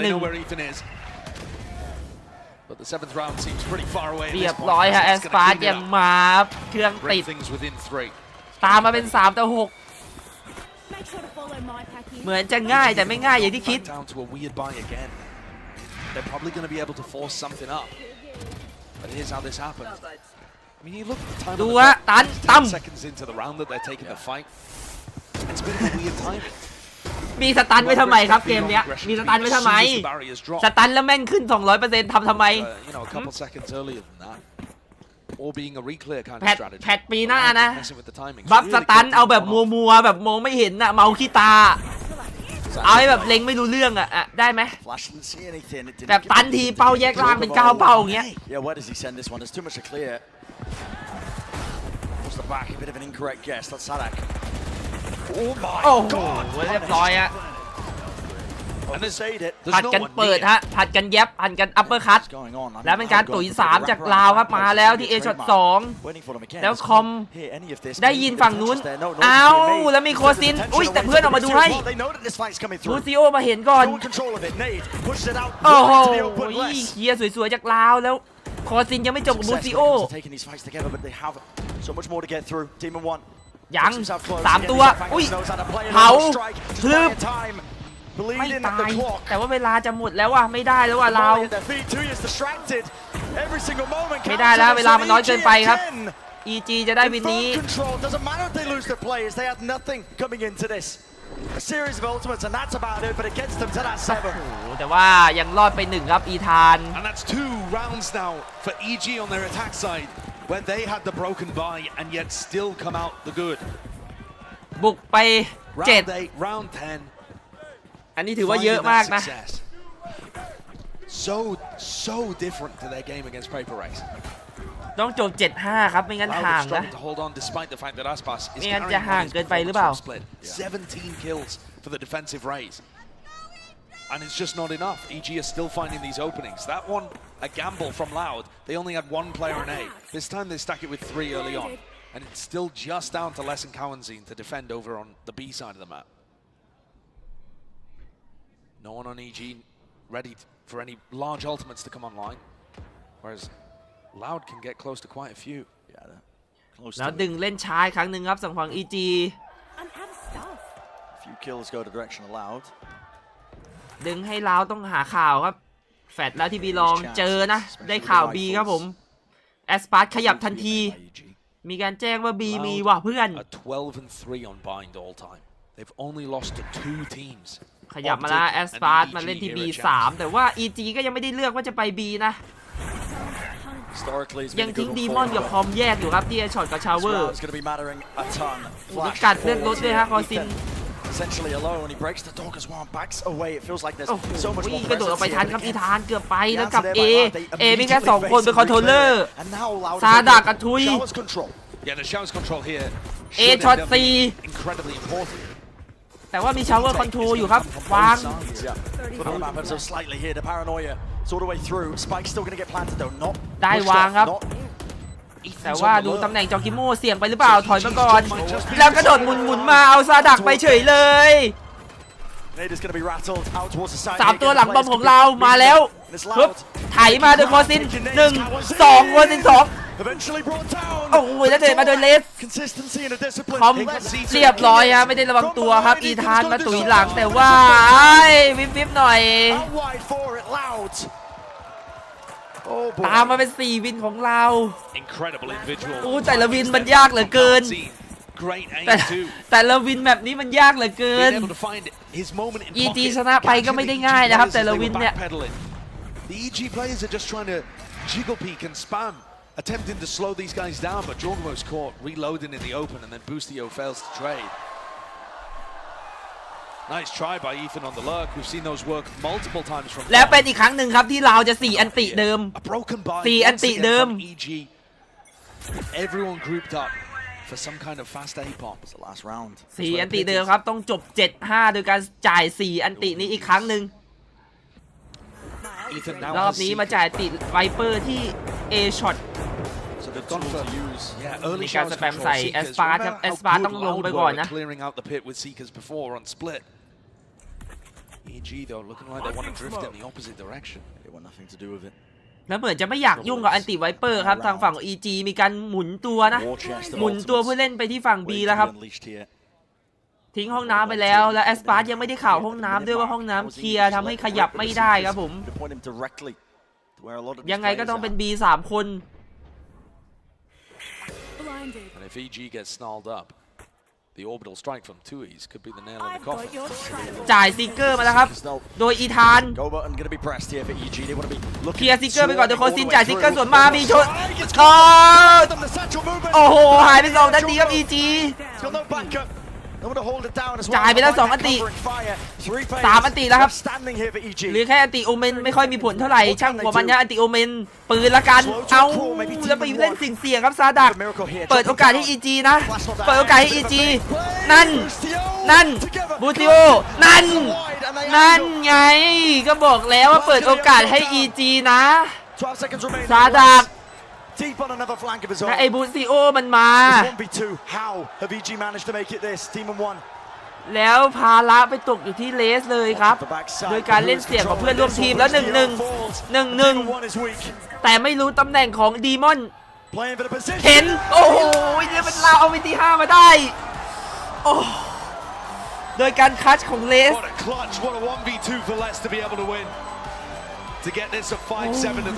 But the 7th round seems pretty far away. เรียบร้อยฮะแอสปาร์ยังมาเครื่องติดตามมาเป็น3-6เหมือนจะง่ายแต่ไม่ง่ายอย่างที่คิด They're probably going to be able to force something up. But here's how this happened. I mean, you look at the time. ดูฮะตันตั้ม seconds into the round that they're taking the fight. It's been a weird timing. มีสตันไว้ทำไมครับเกมเนี้ยมีสตันไว้ทำไมสตันแล้วแม่นขึ้น 200% ทำไม a couple seconds earlier than that. Or being a reclear kind of strategy. แพทปีหน้านะบัฟสตันเอาแบบมัวๆแบบมองไม่เห็นอะเมาขี้ตาเอาให้แบบเล็งไม่รู้เรื่องอะได้ไหมแบบตันทีเป้าแยกล่างเป็น9 เป้าอย่างเงี้ยโอ้โหเรียบร้อยอะผัดกันเปิดฮะผัดกันแยบผัดกันอัปเปอร์คัตแล้วเป็นการตุ๋ย3จากลาวครับมาแล้วที่เอช็อต2แล้วคอมได้ยินฝั่งนู้นเอาแล้วมีโคซินอุ้ยแต่เพื่อนออกมาดูให้บูซิโอมาเห็นก่อนโอ้โหเคลียร์สวยๆจากลาวแล้วโคซินยังไม่จบกับบูซิโอยัง3 ตัวอุ้ยเผาพลึบไม่ตายแต่ว่าเวลาจะหมดแล้วว่ะไม่ได้แล้วว่ะเราไม่ได้แล้วเวลามันน้อยเกินไปครับ EG จะได้วินนี้แต่ว่ายังรอดไป1ครับอีธาน And that's 2 rounds now for EG on their attack side where they had the broken buy and yet still come out the good บุกไป7 round 10อันนี้ถือว่าเยอะมากนะ so different to their game against Paper Race ต้องจบ 7-5 ครับไม่งั้นห่างนะไม่งั้นจะห่างเกินไปหรือเปล่า17 kills for the defensive raise and it's just not enough. EG are still finding these openings. That one a gamble from Loud. They only had 1 player in A. This time they stack it with 3 early on and it's still just down to 𝗟𝗟𝗡𝗟𝗡 to defend over on the B side of the map. No one on EG ready for any large ultimates to come online, whereas Loud can get close to quite a few. แล้วดึงเล่นช้าครั้งหนึ่งครับฝั่งของ EG. Few kills go the direction of Loud. ดึงให้ลาวต้องหาข่าวครับแฟดแล้วที่บีลองเจอนะได้ข่าว B ครับผมแอสปาร์ตขยับทันทีมีการแจ้งว่า B มีว่ะเพื่อน 12-3 on bind all time. They've only lost to 2 teams. ขยับมาแล้วแอสปาร์ตมาเล่นที่ B3 แต่ว่า EG ก็ยังไม่ได้เลือกว่าจะไป B นะยังทิ้งดีมอนกับคอมแยกอยู่ครับที่ช็อตกับชาวเวอร์มีกัดเลือดรถด้วยฮะคอซินกระโดดออกไปทันครับอีธานเกือบไปแล้วกับ A มีแค่2 คนเป็นคอนโทรลเลอร์ซาดากับทุย A ช็อต4แต่ว่ามีชาวเวอร์คอนโทรลอยู่ครับวางได้วางครับแต่ว่าดูตำแหน่งจอกิโม่เสี่ยงไปหรือเปล่าถอยมาก่อนแล้วกระโดดหมุนมาเอาซาดักไปเฉยเลย3 ตัวหลังบอมของเรามาแล้วปึ๊บไถมาโดยคอซิน1-2คอซิน2โอ้ยแล้วเดินมาโดยเลสคอมเรียบร้อยฮะไม่ได้ระวังตัวครับอีธานมาตุ๋ยหลังแต่ว่าวิบหน่อยตามมาเป็น4 วินของเราโอ้แต่ละวินมันยากเหลือเกินแต่ละวินแบบนี้มันยากเหลือเกิน EG ชนะไปก็ไม่ได้ง่ายนะครับแต่ละวินเนี่ย attempting to slow these guys down, but Jorgo's caught reloading in the open, and then Boostio fails to trade. Nice try by Ethan on the lurk. We've seen those work multiple times from. แล้วเป็นอีกครั้งหนึ่งครับที่เราจะ4 อันติเดิม 4 อันติเดิม Everyone grouped up for some kind of fast A bomb. It's the last round. 4 อันติเดิมครับต้องจบ 7-5 โดยการจ่าย4 อันตินี้อีกครั้งหนึ่งรอบนี้มาจ่ายติดไวเปอร์ที่ A shot มีการสแปมใส่แอสปาร์ครับแอสปาร์ต้องลงไปก่อนนะ Clearing out the pit with Seekers before on split. EG though looking like they want to drift in the opposite direction. They want nothing to do with it. แล้วเหมือนจะไม่อยากยุ่งกับอันติไวเปอร์ครับทางฝั่งของ EG มีการหมุนตัวนะหมุนตัวเพื่อเล่นไปที่ฝั่ง B แล้วครับทิ้งห้องน้ำไปแล้วและแอสปาร์ยังไม่ได้ข่าวห้องน้ำด้วยว่าห้องน้ำเคลียร์ทำให้ขยับไม่ได้ครับผมยังไงก็ต้องเป็น B 3 คน And if EG gets snarled up, the orbital strike from Tui's could be the nail in the coffin. จ่ายซิกเกอร์มาแล้วครับโดยอีธานเคลียร์ซิกเกอร์ไปก่อนโดยโคซินจ่ายซิกเกอร์ส่วนมามีชนโอ้โหหายไป2 นาทีครับ EG จ่ายไปแล้ว2 อันติ3 อันติแล้วครับหรือแค่อันติโอเมนไม่ค่อยมีผลเท่าไหร่ช่างหัวมันยะอันติโอเมนปืนละกันเอาแล้วไปเล่นเสี่ยงครับซาดักเปิดโอกาสให้ EG นะเปิดโอกาสให้ EG นั่นบูติโอนั่นไงก็บอกแล้วว่าเปิดโอกาสให้ EG นะซาดักและไอ้บูติโอมันมาแล้วภาระไปตกอยู่ที่เลสเลยครับโดยการเล่นเสี่ยงของเพื่อนร่วมทีมแล้ว1-1 แต่ไม่รู้ตำแหน่งของดีมอนเห็นโอ้โหเนี่ยมันลาวเอาไปที่5มาได้โอ้โดยการคัชของเลส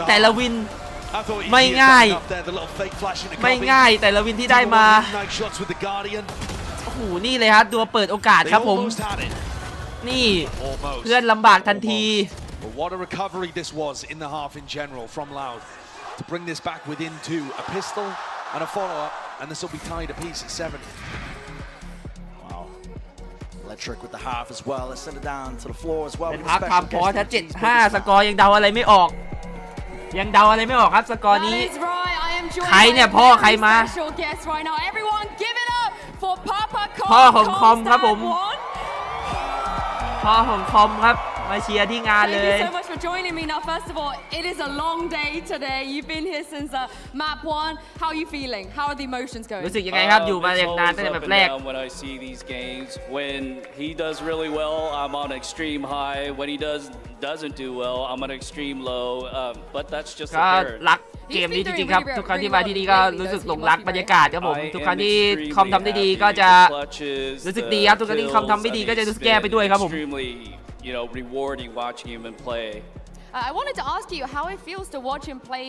แต่ละวินไม่ง่ายแต่ละวินที่ได้มาโอ้โหนี่เลยครับตัวเปิดโอกาสครับผมนี่เพื่อนลำบากทันที What a recovery this was in the half in general from Loud to bring this back within 2, a pistol and a follow-up, and this will be tied apiece at 7. Wow, electric with the half as well. Let's send it down to the floor as well. เป็นพักทำพอถ้า7-5 สกอร์ยังเดาอะไรไม่ออกครับสกอร์นี้ใครเนี่ยพ่อใครมาพ่อของคอมครับผมพ่อของคอมครับมาเชียร์ที่งานเลย Thank you so much for joining me. Now, first of all, it is a long day today. You've been here since map 1. How are you feeling? How are the emotions going? รู้สึกยังไงครับอยู่มาอย่างนานตั้งแต่แบบแรก When I see these games, when he does really well, I'm on extreme high. When he doesn't do well, I'm on extreme low. But that's just ก็รักเกมนี้จริงๆครับทุกครั้งที่มาที่นี่ก็รู้สึกหลงรักบรรยากาศครับผมทุกครั้งที่คอมทำได้ดีก็จะรู้สึกดีครับทุกครั้งที่คอมทำไม่ดีก็จะรู้สึกแย่ไปด้วยครับผมrewarding watching him play. I wanted to ask you how it feels to watch him play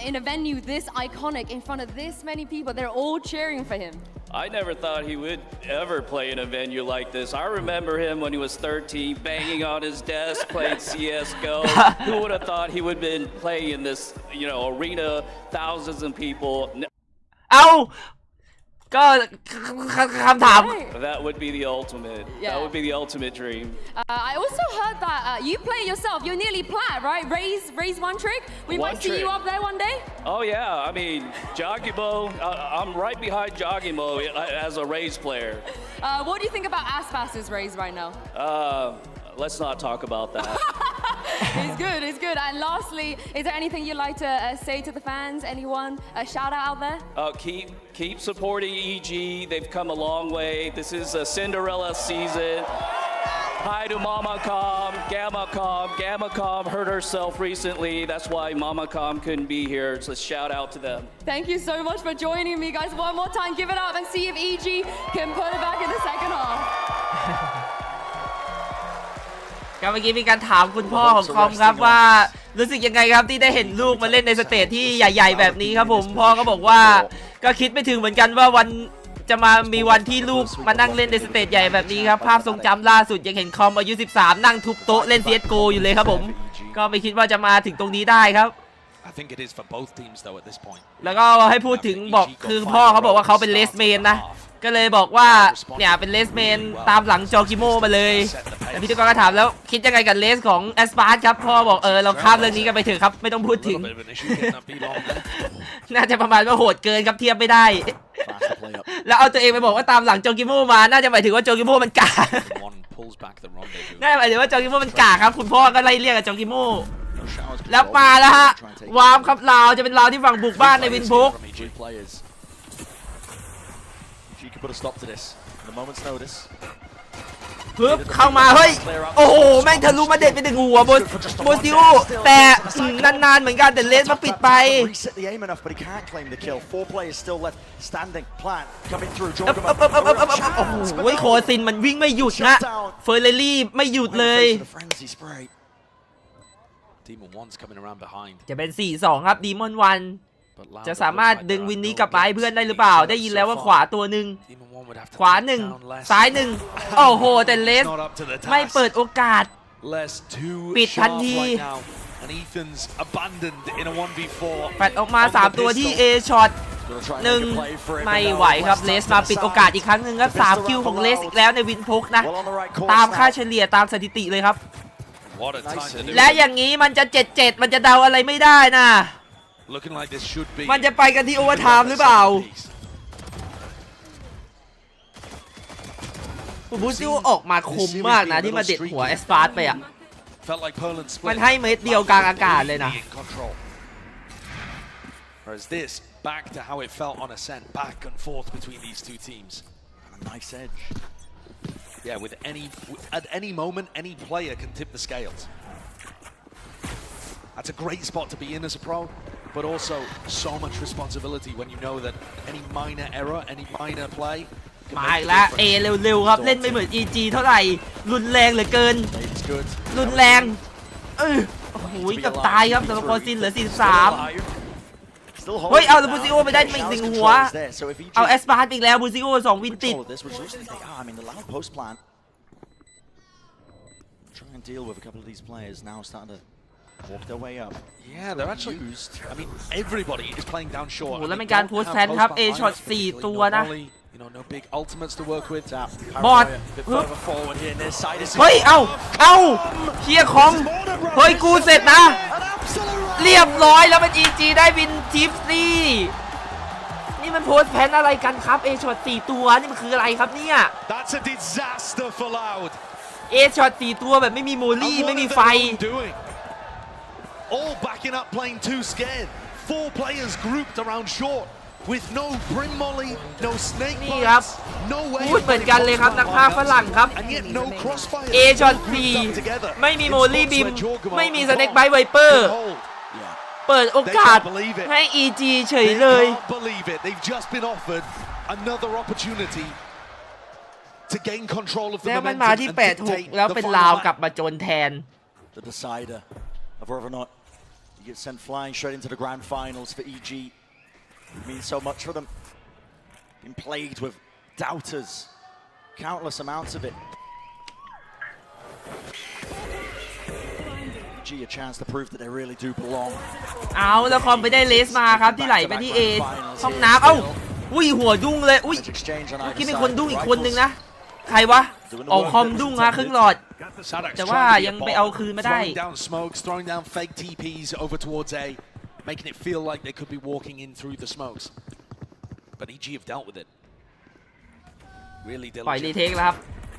in a venue this iconic in front of this many people. They're all cheering for him. I never thought he would ever play in a venue like this. I remember him when he was 13, banging on his desk, playing CS:GO. Who would have thought he would have been playing in this, arena, thousands of people. เอาก็คำถาม That would be the ultimate. Yeah. That would be the ultimate dream. I also heard that you play yourself. You're nearly plat, right? Raise one trick. We might see you up there one day. Oh yeah, I mean, Jogimo. I'm right behind Jogimo as a Raze player. What do you think about Aspas's Raze right now? Let's not talk about that. It's good. And lastly, is there anything you'd like to say to the fans? Anyone? A shout out there? Keep supporting EG. They've come a long way. This is a Cinderella season. Hi to Mama Com, Gamma Com. Gamma Com hurt herself recently. That's why Mama Com couldn't be here. So shout out to them. Thank you so much for joining me, guys. One more time, give it up and see if EG can put it back in the second half. ก็เมื่อกี้มีการถามคุณพ่อของคอมครับว่ารู้สึกยังไงครับที่ได้เห็นลูกมาเล่นในสเตจที่ใหญ่ๆแบบนี้ครับผมพ่อก็บอกว่าก็คิดไม่ถึงเหมือนกันว่าวันจะมีวันที่ลูกมานั่งเล่นในสเตจใหญ่แบบนี้ครับภาพทรงจำล่าสุดยังเห็นคอมอายุ13นั่งทุบโต๊ะเล่น CS:GO อยู่เลยครับผมก็ไม่คิดว่าจะมาถึงตรงนี้ได้ครับ I think it is for both teams though at this point. แล้วก็ให้พูดถึงบอกคือพ่อเขาบอกว่าเขาเป็นเลสเมนนะก็เลยบอกว่าเนี่ยเป็นเลสเมนตามหลังจอกิโมมาเลยแต่พิธีกรก็ถามแล้วคิดยังไงกับเลสของแอสปาร์ครับพ่อบอกเราข้ามเรื่องนี้กันไปเถอะครับไม่ต้องพูดถึงน่าจะประมาณว่าโหดเกินครับเทียบไม่ได้แล้วเอาตัวเองไปบอกว่าตามหลังจอกิโมมาน่าจะหมายถึงว่าจอกิโมมันกาน่าจะหมายถึงว่าจอกิโมมันกาครับคุณพ่อก็ไล่เรียกกับจอกิโมแล้วมาแล้วฮะวาร์ปครับลาวจะเป็นลาวที่ฝั่งบุกบ้านในวินพุกปึ๊บเข้ามาเฮ้ยโอ้โหแม่งทะลุมาเด็ดไปถึงหัวโบซิโอแต่นานๆเหมือนกันแต่เลสมาปิดไปโอ้โหโคซินมันวิ่งไม่หยุดนะเฟอร์เรลี่ไม่หยุดเลยจะเป็น 4-2 ครับดีมอนวันจะสามารถดึงวินนี้กลับมาให้เพื่อนได้หรือเปล่าได้ยินแล้วว่าขวาตัวหนึ่งขวาหนึ่งซ้ายหนึ่งโอ้โหแต่เลสไม่เปิดโอกาสปิดทันทีแฟดออกมา3ตัวที่ A ช็อต1ไม่ไหวครับเลสมาปิดโอกาสอีกครั้งหนึ่งครับ3คิวของเลสอีกแล้วในวินพุกนะตามค่าเฉลี่ยตามสถิติเลยครับและอย่างนี้มันจะ7-7มันจะเดาอะไรไม่ได้นะมันจะไปกันที่โอเวอร์ไทม์หรือเปล่าบูซิลออกมาคมมากนะที่มาเด็ดหัวเอสปาร์ตไปอ่ะมันให้เม็ดเดียวกลางอากาศเลยนะback to how it felt on ascent, back and forth between these two teams. A nice edge. Yeah, at any moment, any player can tip the scales. That's a great spot to be in as a pro, but also so much responsibility when you know that any minor error, any minor play. มาอีกแล้วเอเร็วๆครับเล่นไม่เหมือน EG เท่าไหร่รุนแรงเหลือเกินรุนแรงโอ้โหกับตายครับสำหรับโคซินเหลือ43เฮ้ยเอาบูซิโอไปได้อีก1หัวเอาเอสปาร์ตอีกแล้วบูซิโอ2วินติด Try and deal with a couple of these players now starting to walk their way up. Yeah, they're actually. I mean, everybody is playing down short. แล้วเป็นการโพสแพนครับ A ช็อต4ตัวนะ No big ultimates to work with. บอดเฮ้ยเอาเชียร์คอมเฮ้ยกูเสร็จนะเรียบร้อยแล้วเป็น EG ได้วินทิฟซี่นี่มันโพสแพนอะไรกันครับ A ช็อต4ตัวนี่มันคืออะไรครับเนี่ย That's a disaster for Loud. A ช็อต4ตัวแบบไม่มีโมลี่ไม่มีไฟ All backing up, playing too scared. 4 players grouped around short with no brim molly, no snake นี่ครับ พูดเหมือนกันเลยครับนักพากย์ฝรั่งครับ A ช็อต4ไม่มีโมลี่บิมไม่มีสเน็กไบท์ไวเปอร์เปิดโอกาสให้ EG เฉยเลย They've just been offered another opportunity to gain control of the แล้วมันมาที่8-6แล้วเป็นลาวกลับมาโจนแทน The decider of whether or not you get sent flying straight into the grand finals for EG. It means so much for them. Been plagued with doubters, countless amounts of it. EG a chance to prove that they really do belong. เอาแล้วคอมไปได้เลสมาครับที่ไหลไปที่ A ห้องน้ำอุ้ยหัวดุ้งเลยอุ้ยคิดเป็นคนดุ้งอีกคนนึงนะใครวะคอมดุ้งฮะครึ่งหลอดแต่ว่ายังไปเอาคืนมาได้ throwing down fake TPs over towards A, making it feel like they could be walking in through the smokes. But EG have dealt with it. Really ปล่อยรีเทคแล้วครับ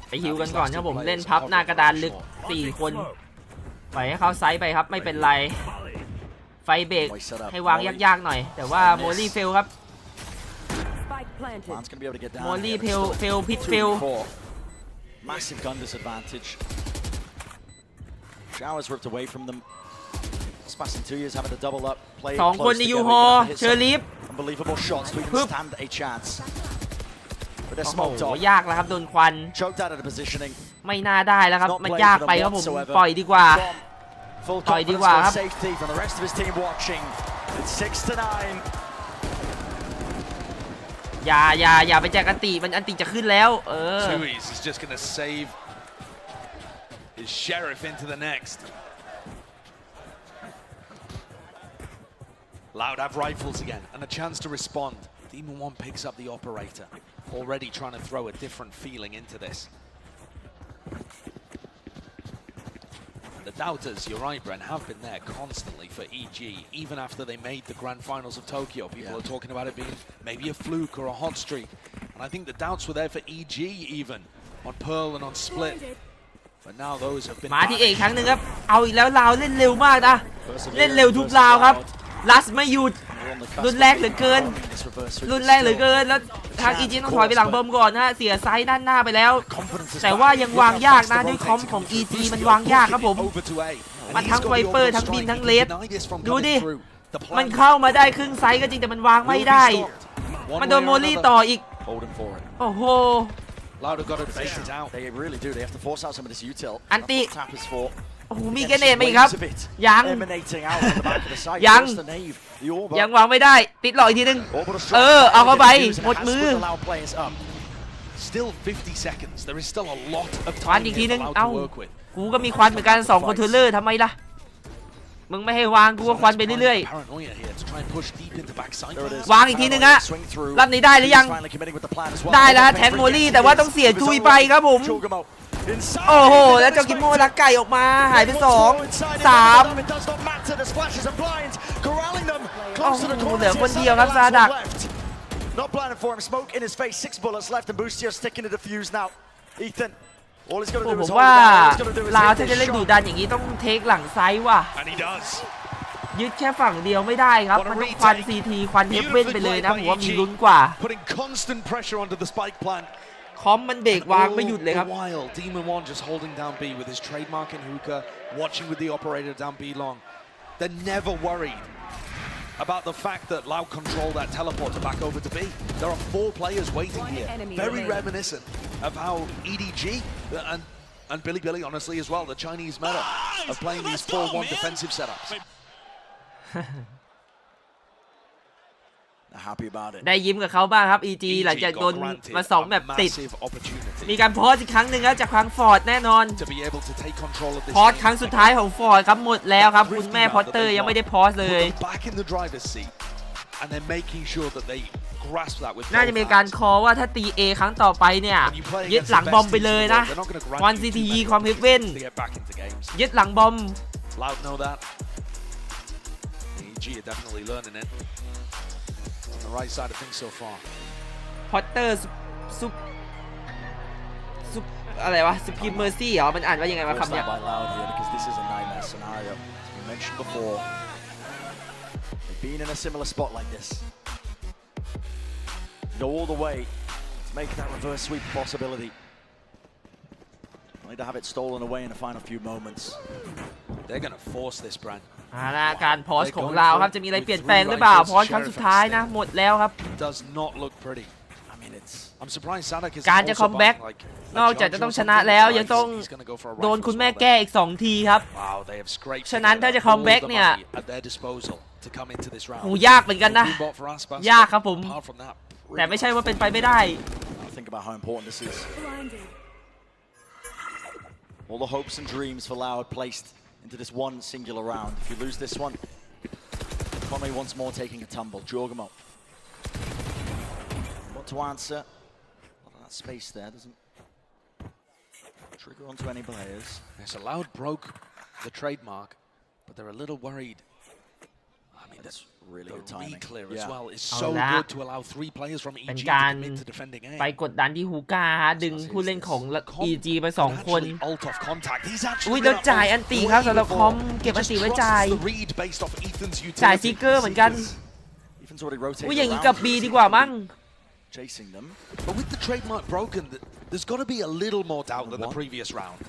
ไปฮิวกันก่อนครับผมเล่นพับหน้ากระดานลึก4คนปล่อยให้เขาไซส์ไปครับไม่เป็นไรไฟเบรกให้วางยากๆหน่อยแต่ว่าโมลี่เฟลครับโมลี่เฟลพิทเฟล Massive gun disadvantage. Showers ripped away from them. Smash in 2 years having to double up. Play 2 คนในยูฮอเชอร์ลีฟ Unbelievable shots to even stand a chance. But they're smoked off. ยากแล้วครับโดนควัน Choked out of the positioning. ไม่น่าได้แล้วครับมันยากไปครับผมปล่อยดีกว่าปล่อยดีกว่าครับ Safety from the rest of his team watching. It's 6-9. อย่าไปแจกอันติมันอันติจะขึ้นแล้วTuis is just gonna save his sheriff into the next. Loud have rifles again and a chance to respond. Demon One picks up the operator, already trying to throw a different feeling into this. The doubters, you're right, Brent, have been there constantly for EG, even after they made the grand finals of Tokyo. People are talking about it being maybe a fluke or a hot streak. And I think the doubts were there for EG even, on Pearl and on Split. But now those have been มาที่เอกครั้งหนึ่งครับเอาอีกแล้วลาวเล่นเร็วมากนะเล่นเร็วทุกลาวครับลัสไม่หยุดรุนแรงเหลือเกินแล้วทางอีจีต้องถอยไปหลังบอมก่อนนะเสียไซส์ด้านหน้าไปแล้วแต่ว่ายังวางยากนะด้วยคอมของ EG มันวางยากครับผมมันทั้งไวเปอร์ทั้งบินทั้งเลสดูดิมันเข้ามาได้ครึ่งไซส์ก็จริงแต่มันวางไม่ได้มันโดนโมลี่ต่ออีกโอ้โหLoud have got to base it out. They really do. They have to force out some of this util. อันติ Tap is for. โอ้โหมีแกเนตมาอีกครับยังวางไม่ได้ติดหลอกอีกทีนึงเอาเข้าไปหมดมือ Still 50 seconds. There is still a lot of ควัน time อีกทีนึง here for เอ้า Loud to work with. กูก็มีควันเหมือนกัน2คอนโทรลเลอร์ทำไมล่ะมึงไม่ให้วางกูก็ควันไปเรื่อยๆวางอีกทีนึงฮะรับนี้ได้หรือยังได้แล้วแทงโมลี่แต่ว่าต้องเสียจุยไปครับผมโอ้โหแล้วเจ้ากิมโมลักไก่ออกมาหายไป2 3โอ้โหเหลือคนเดียวครับซาดัก Not blinded for him. Smoke in his face. 6 bullets left, and Boostio sticking to the fuse now. Ethan. All he's got to do is hold it down. ลาวถ้าจะเล่นดุดันอย่างนี้ต้องเทคหลังไซด์ว่ะยึดแค่ฝั่งเดียวไม่ได้ครับมันต้องควัน CT ควันเฮฟเว่นไปเลยนะผมว่ามีลุ้นกว่าคอมมันเบรกวางไม่หยุดเลยครับ Demon One just holding down B with his trademark in hookah, watching with the operator down B long. They're never worried about the fact that Loud controlled that teleporter back over to B. There are 4 players waiting here. Very reminiscent of how EDG and Billy honestly as well, the Chinese meta of playing these 4-1 defensive setups. Happy about it. ได้ยิ้มกับเขาบ้างครับ EG หลังจากโดนมา2แบบติดมีการพอสอีกครั้งหนึ่งแล้วจากครั้งฟอร์ดแน่นอนพอสครั้งสุดท้ายของฟอร์ดครับหมดแล้วครับคุณแม่พอตเตอร์ยังไม่ได้พอสเลยน่าจะมีการคอว่าถ้าตี A ครั้งต่อไปเนี่ยยึดหลังบอมไปเลยนะวัน CTE ความเฮฟเว่นยึดหลังบอมRight side of things so far. Potter อะไรวะ Supreme Mercy เหรอมันอ่านว่ายังไงวะคำเนี้ย Because this is a nightmare scenario. As we mentioned before, they've been in a similar spot like this. Go all the way to make that reverse sweep a possibility. Only to have it stolen away in the final few moments. They're going to force this, Brand. การพอสของเราครับจะมีอะไรเปลี่ยนแปลงหรือเปล่าพอสครั้งสุดท้ายนะหมดแล้วครับ Does not look pretty. I mean, I'm surprised Sadak is การจะคัมแบ็กนอกจากจะต้องชนะแล้วยังต้องโดนคุณแม่แก้อีก2ทีครับฉะนั้นถ้าจะคัมแบ็กเนี่ยโหยากเหมือนกันนะยากครับผมแต่ไม่ใช่ว่าเป็นไปไม่ได้ Think about how important this is. All the hopes and dreams for Loud placed into this one singular round. If you lose this one, Conway once more taking a tumble. Jorgamo. What to answer? A lot of that space there doesn't trigger onto any players. Yes, Loud broke the trademark, but they're a little worried. I mean, that's really good timing. Clear as well is so good to allow 3 players from EG to commit to defending A. ไปกดดันที่ฮูก้าดึงผู้เล่นของ EG ไป2 คนอุ้ยแล้วจ่ายอันตีครับสำหรับคอมเก็บอันตีไว้จ่ายซิกเกอร์เหมือนกันอุ้ยอย่างนี้กับ B ดีกว่ามั้ง Chasing them. But with the trademark broken, there's got to be a little more doubt than the previous round.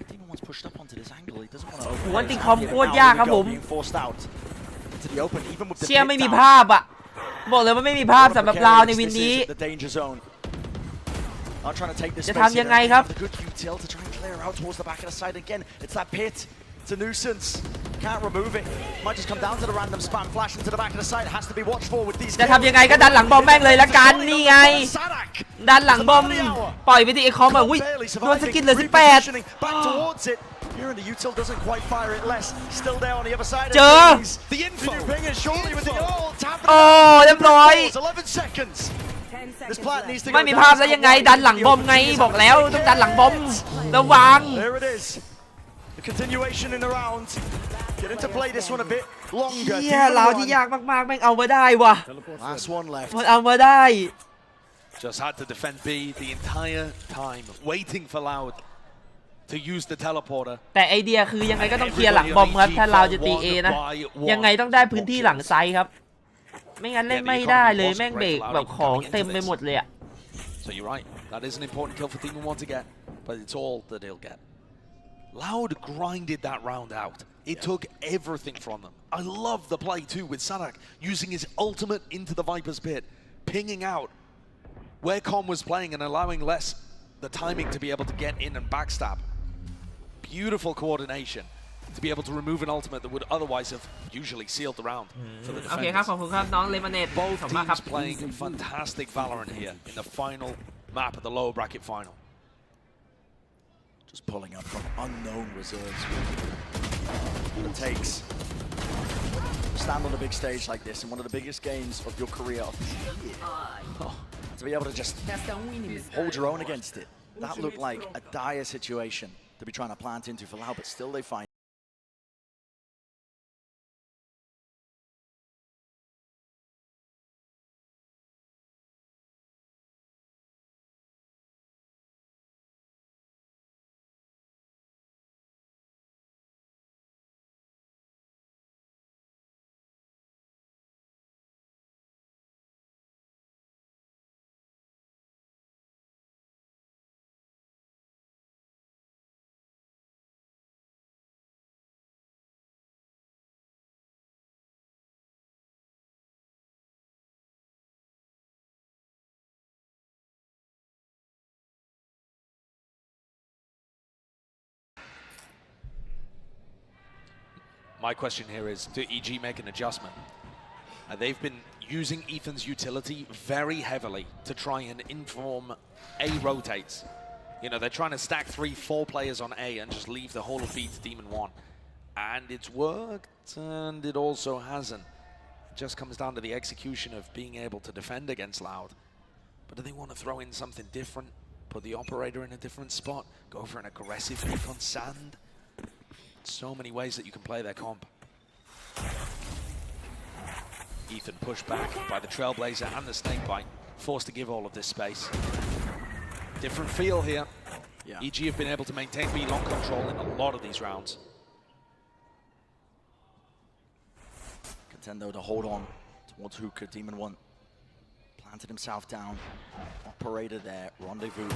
Demon One's pushed up onto this angle. He doesn't want to. หัวตีคอมโคตรยากครับผม Forced out into the open, even with the เชียร์ไม่มีภาพอ่ะบอกเลยว่าไม่มีภาพสำหรับเราในวินนี้จะทำยังไงครับ to try and clear out towards the back of the side again. It's that pit. It's a nuisance. Can't remove it. Might just come down to the random spam flash into the back of the side. Has to be watched for with these. จะทำยังไงก็ดันหลังบอมแม่งเลยละกันนี่ไงดันหลังบอมปล่อยไปที่ไอคอมอ่ะอุ้ยโดนสกินเหลือ18 Here and the util doesn't quite fire it. Less still there on the other side. เจอ The info. Surely with the ult. โอ้เรียบร้อย 11 seconds. This plant needs to go ไม่มีภาพแล้วยังไงดันหลังบอมไงบอกแล้วต้องดันหลังบอมระวัง There it is. The continuation in the round. Getting to play this one a bit longer. เฮียเราที่ยากมากๆแม่งเอามาได้ว่ะ Last one left. มันเอามาได้ Just had to defend B the entire time, waiting for Loud to use the teleporter. แต่ไอเดียคือยังไงก็ต้องเคลียร์หลังบอมครับถ้าเราจะตี A นะยังไงต้องได้พื้นที่หลังไซด์ครับไม่งั้นเล่นไม่ได้เลยแม่งเบรกแบบของเต็มไปหมดเลยอะ So you're right, that is an important kill for Team 1 to get, but it's all that they'll get. Loud grinded that round out. It took everything from them. I love the play too with 𝗟𝗓𝗏 using his ultimate into the Viper's pit, pinging out where Con was playing and allowing less the timing to be able to get in and backstab. Beautiful coordination to be able to remove an ultimate that would otherwise have usually sealed the round for the โอเค defenders. ครับขอบคุณครับน้องเลมอนเนต Both ขอบคุณมากครับ teams playing fantastic Valorant here in the final map of the lower bracket final. Just pulling up from unknown reserves. What it takes. Stand on a big stage like this in one of the biggest games of your career. To be able to just hold your own against it. That looked like a dire situation to be trying to plant into for Loud, but still they find. My question here is, do EG make an adjustment? They've been using Ethan's utility very heavily to try and inform A rotates. You know, they're trying to stack 3-4 players on A and just leave the whole of B to Demon 1. And it's worked, and it also hasn't. It just comes down to the execution of being able to defend against Loud. But do they want to throw in something different? Put the operator in a different spot? Go for an aggressive pick on sand? So many ways that you can play their comp. Ethan pushed back by the Trailblazer and the Snakebite, forced to give all of this space. Different feel here. Yeah. EG have been able to maintain B long control in a lot of these rounds. Contendo to hold on towards 𝗟𝗏𝗏, Demon 1. Planted himself down. Operator there, rendezvous.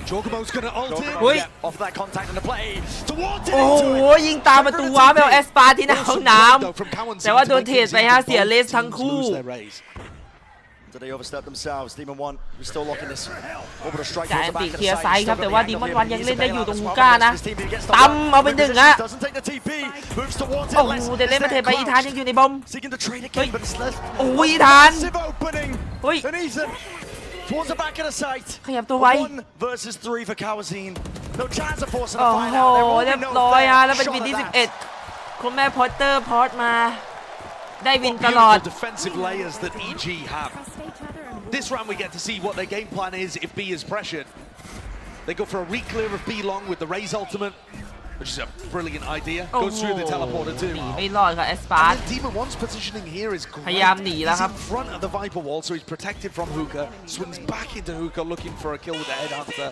Chocobo's gonna ult in. Yeah, off that contact and the play towards it. โอ้โหยิงตามประตูว้าไปเอาแอสปาที่หน้าห้องน้ำแต่ว่าโดนเทรดไปฮะเสียเลสทั้งคู่ Did they overstep themselves? Demon 1 who's still locking this over the strike จ่าย towards อั the นติ back of เคลี the ยร์ไซ site. ด์ครับแต่ว่าดีมอนวันยังเล่นได้อยู่ตรงฮู Isabella ก้า well นะ as his team gets the ตำเอาไปหนึ่งฮะ Doesn't take the TP. Moves towards it. โอ้โหแต่เล่นมาเทรดไปอีธานยังอยู่ในบอม Seeking to trade again, but it's less. โอ้ยอีธาน Massive opening. เฮ้ย And Ethan towards the back of the site. ขยับตัวไว้ 1 versus 3 for 𝗟𝗏𝗏. No chance of forcing โอ้ a โห fight out. There will เรี be ยบ no ร้อยฮะ fair แล้วเป็น shot วิน at ที่ that. 11คุณแม่พอตเตอร์พอตมาได้วินตลอด Beautiful defensive layers that EG have. This round we get to see what their game plan is if B is pressured. They go for a re-clear of B long with the Raze ultimate, which is a brilliant idea. Goes through the teleporter ห too. นีไม่รอดครับแอสปา And then Demon 1's positioning here is พ great. ยายามหนีแล้วครับ He's in front of the Viper wall, so he's protected from 𝗟𝗏𝗏, swings back into 𝗟𝗏𝗏 looking for a kill with the headhunter.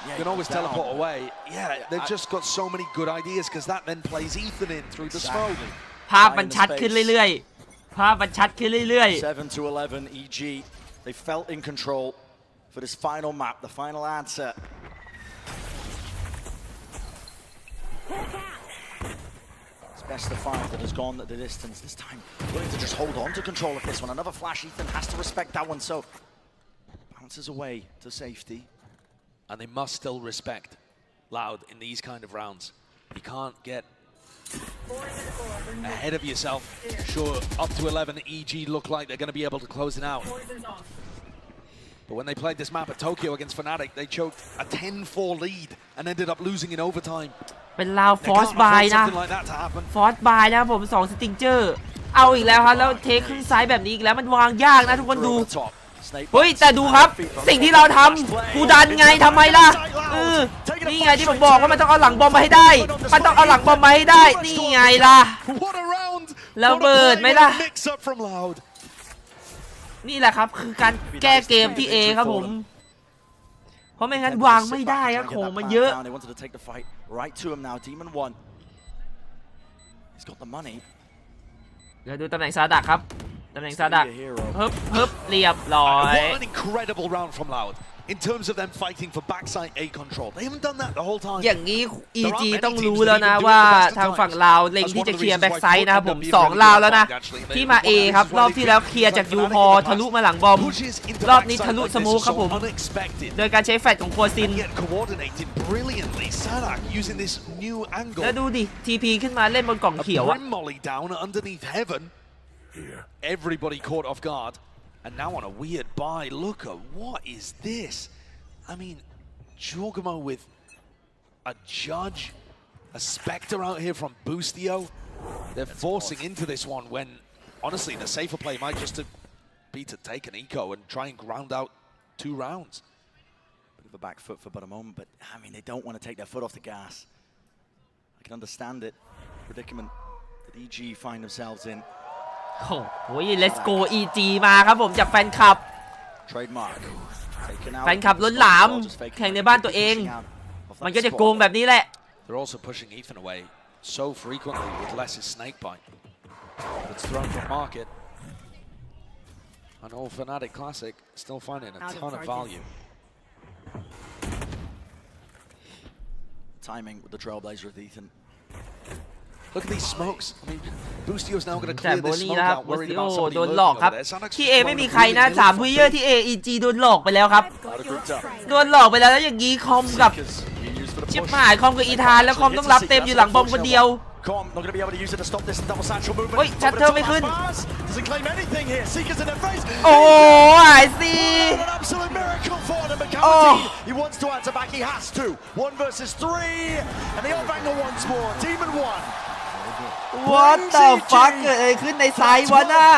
You can always teleport away. Yeah, they've just got so many good ideas because that then plays Ethan in through the smoke. ภาพมันชัดขึ้นเรื่อยๆภาพมันชัดขึ้นเรื่อย 7-11 EG. They felt in control for this final map, the final answer. It's best of 5 that has gone the distance this time. Willing to just hold on to control of this one. Another flash, Ethan has to respect that one, so bounces away to safety. And they must still respect Loud in these kind of rounds. You can't get ahead of yourself. Sure, up to 11, EG look like they're going to be able to close it out. But when they played this map at Tokyo against Fnatic, they choked a 10-4 lead and ended up losing in overtime. เป็นลาวฟอร์สบายนะฟอร์สบายนะผม2สติงเจอร์เอาอีกแล้วครับแล้วเทคขึ้นซ้ายแบบนี้อีกแล้วมันวางยากนะทุกคนดูเฮ้ยแต่ดูครับสิ่งที่เราทำกูดันไงทำไมล่ะนี่ไงที่ผมบอกว่ามันต้องเอาหลังบอมมาให้ได้มันต้องเอาหลังบอมมาให้ได้นี่ไงล่ะแล้วเบิดไหมล่ะนี่แหละครับคือการแก้เกมที่ A ครับผมเพราะไม่งั้นวางไม่ได้ครับของมันเยอะเดี๋ยวดูตำแหน่งซาดักครับตำแหน่งซาดักฮึบเรียบร้อย What an incredible round from Loud in terms of them fighting for backside A control. They haven't done that the whole time. อย่างนี้ EG ต้องรู้แล้วนะว่าทางฝั่งลาวเล็งที่จะเคลียร์แบ็กไซด์นะครับผม2ลาวแล้วนะที่มา A ครับรอบที่แล้วเคลียร์จากยูพอทะลุมาหลังบอมรอบนี้ทะลุสโมคครับผมโดยการใช้แฟลชของโคซินแล้วดูดิ TP ขึ้นมาเล่นบนกล่องเขียวอะ Everybody caught off guard, and now on a weird buy. Look at what is this? I mean, 𝗟𝗟𝗡 with a judge, a Spectre out here from Boostio. They're forcing into this one when, honestly, the safer play might just be to take an eco and try and ground out 2 rounds. Bit of a back foot for but a moment, but I mean, they don't want to take their foot off the gas. I can understand it. Predicament that EG find themselves in. โอ้ย let's go EG มาครับผมจากแฟนคลับล้นหลามแข่งในบ้านตัวเองมันก็จะโกงแบบนี้แหละ They're also pushing Ethan away so frequently with Less's snake bite. It's thrown from market. An old Fnatic classic still finding a ton of value. Timing with the Trailblazer with Ethan. Look at these smokes. I mean, Boostio's now going to clear this smoke out, worried about somebody โดนหลอกครับที่ A ไม่มีใครนะ3 player ที่ A EG โดนหลอกไปแล้วครับโดนหลอกไปแล้วอย่างนี้คอมกับชิบหายคอมกับอีธานแล้วคอมต้องรับเต็มอยู่หลังบอมคนเดียวเฮ้ยชัตเตอร์ไม่ขึ้นโอ้หายสิโอ้ He wants to answer back. He has to. 1 versus 3, and they all bang once more. Team in 1. What the fuck เกิดอะไรขึ้นในไซด์วะน่ะ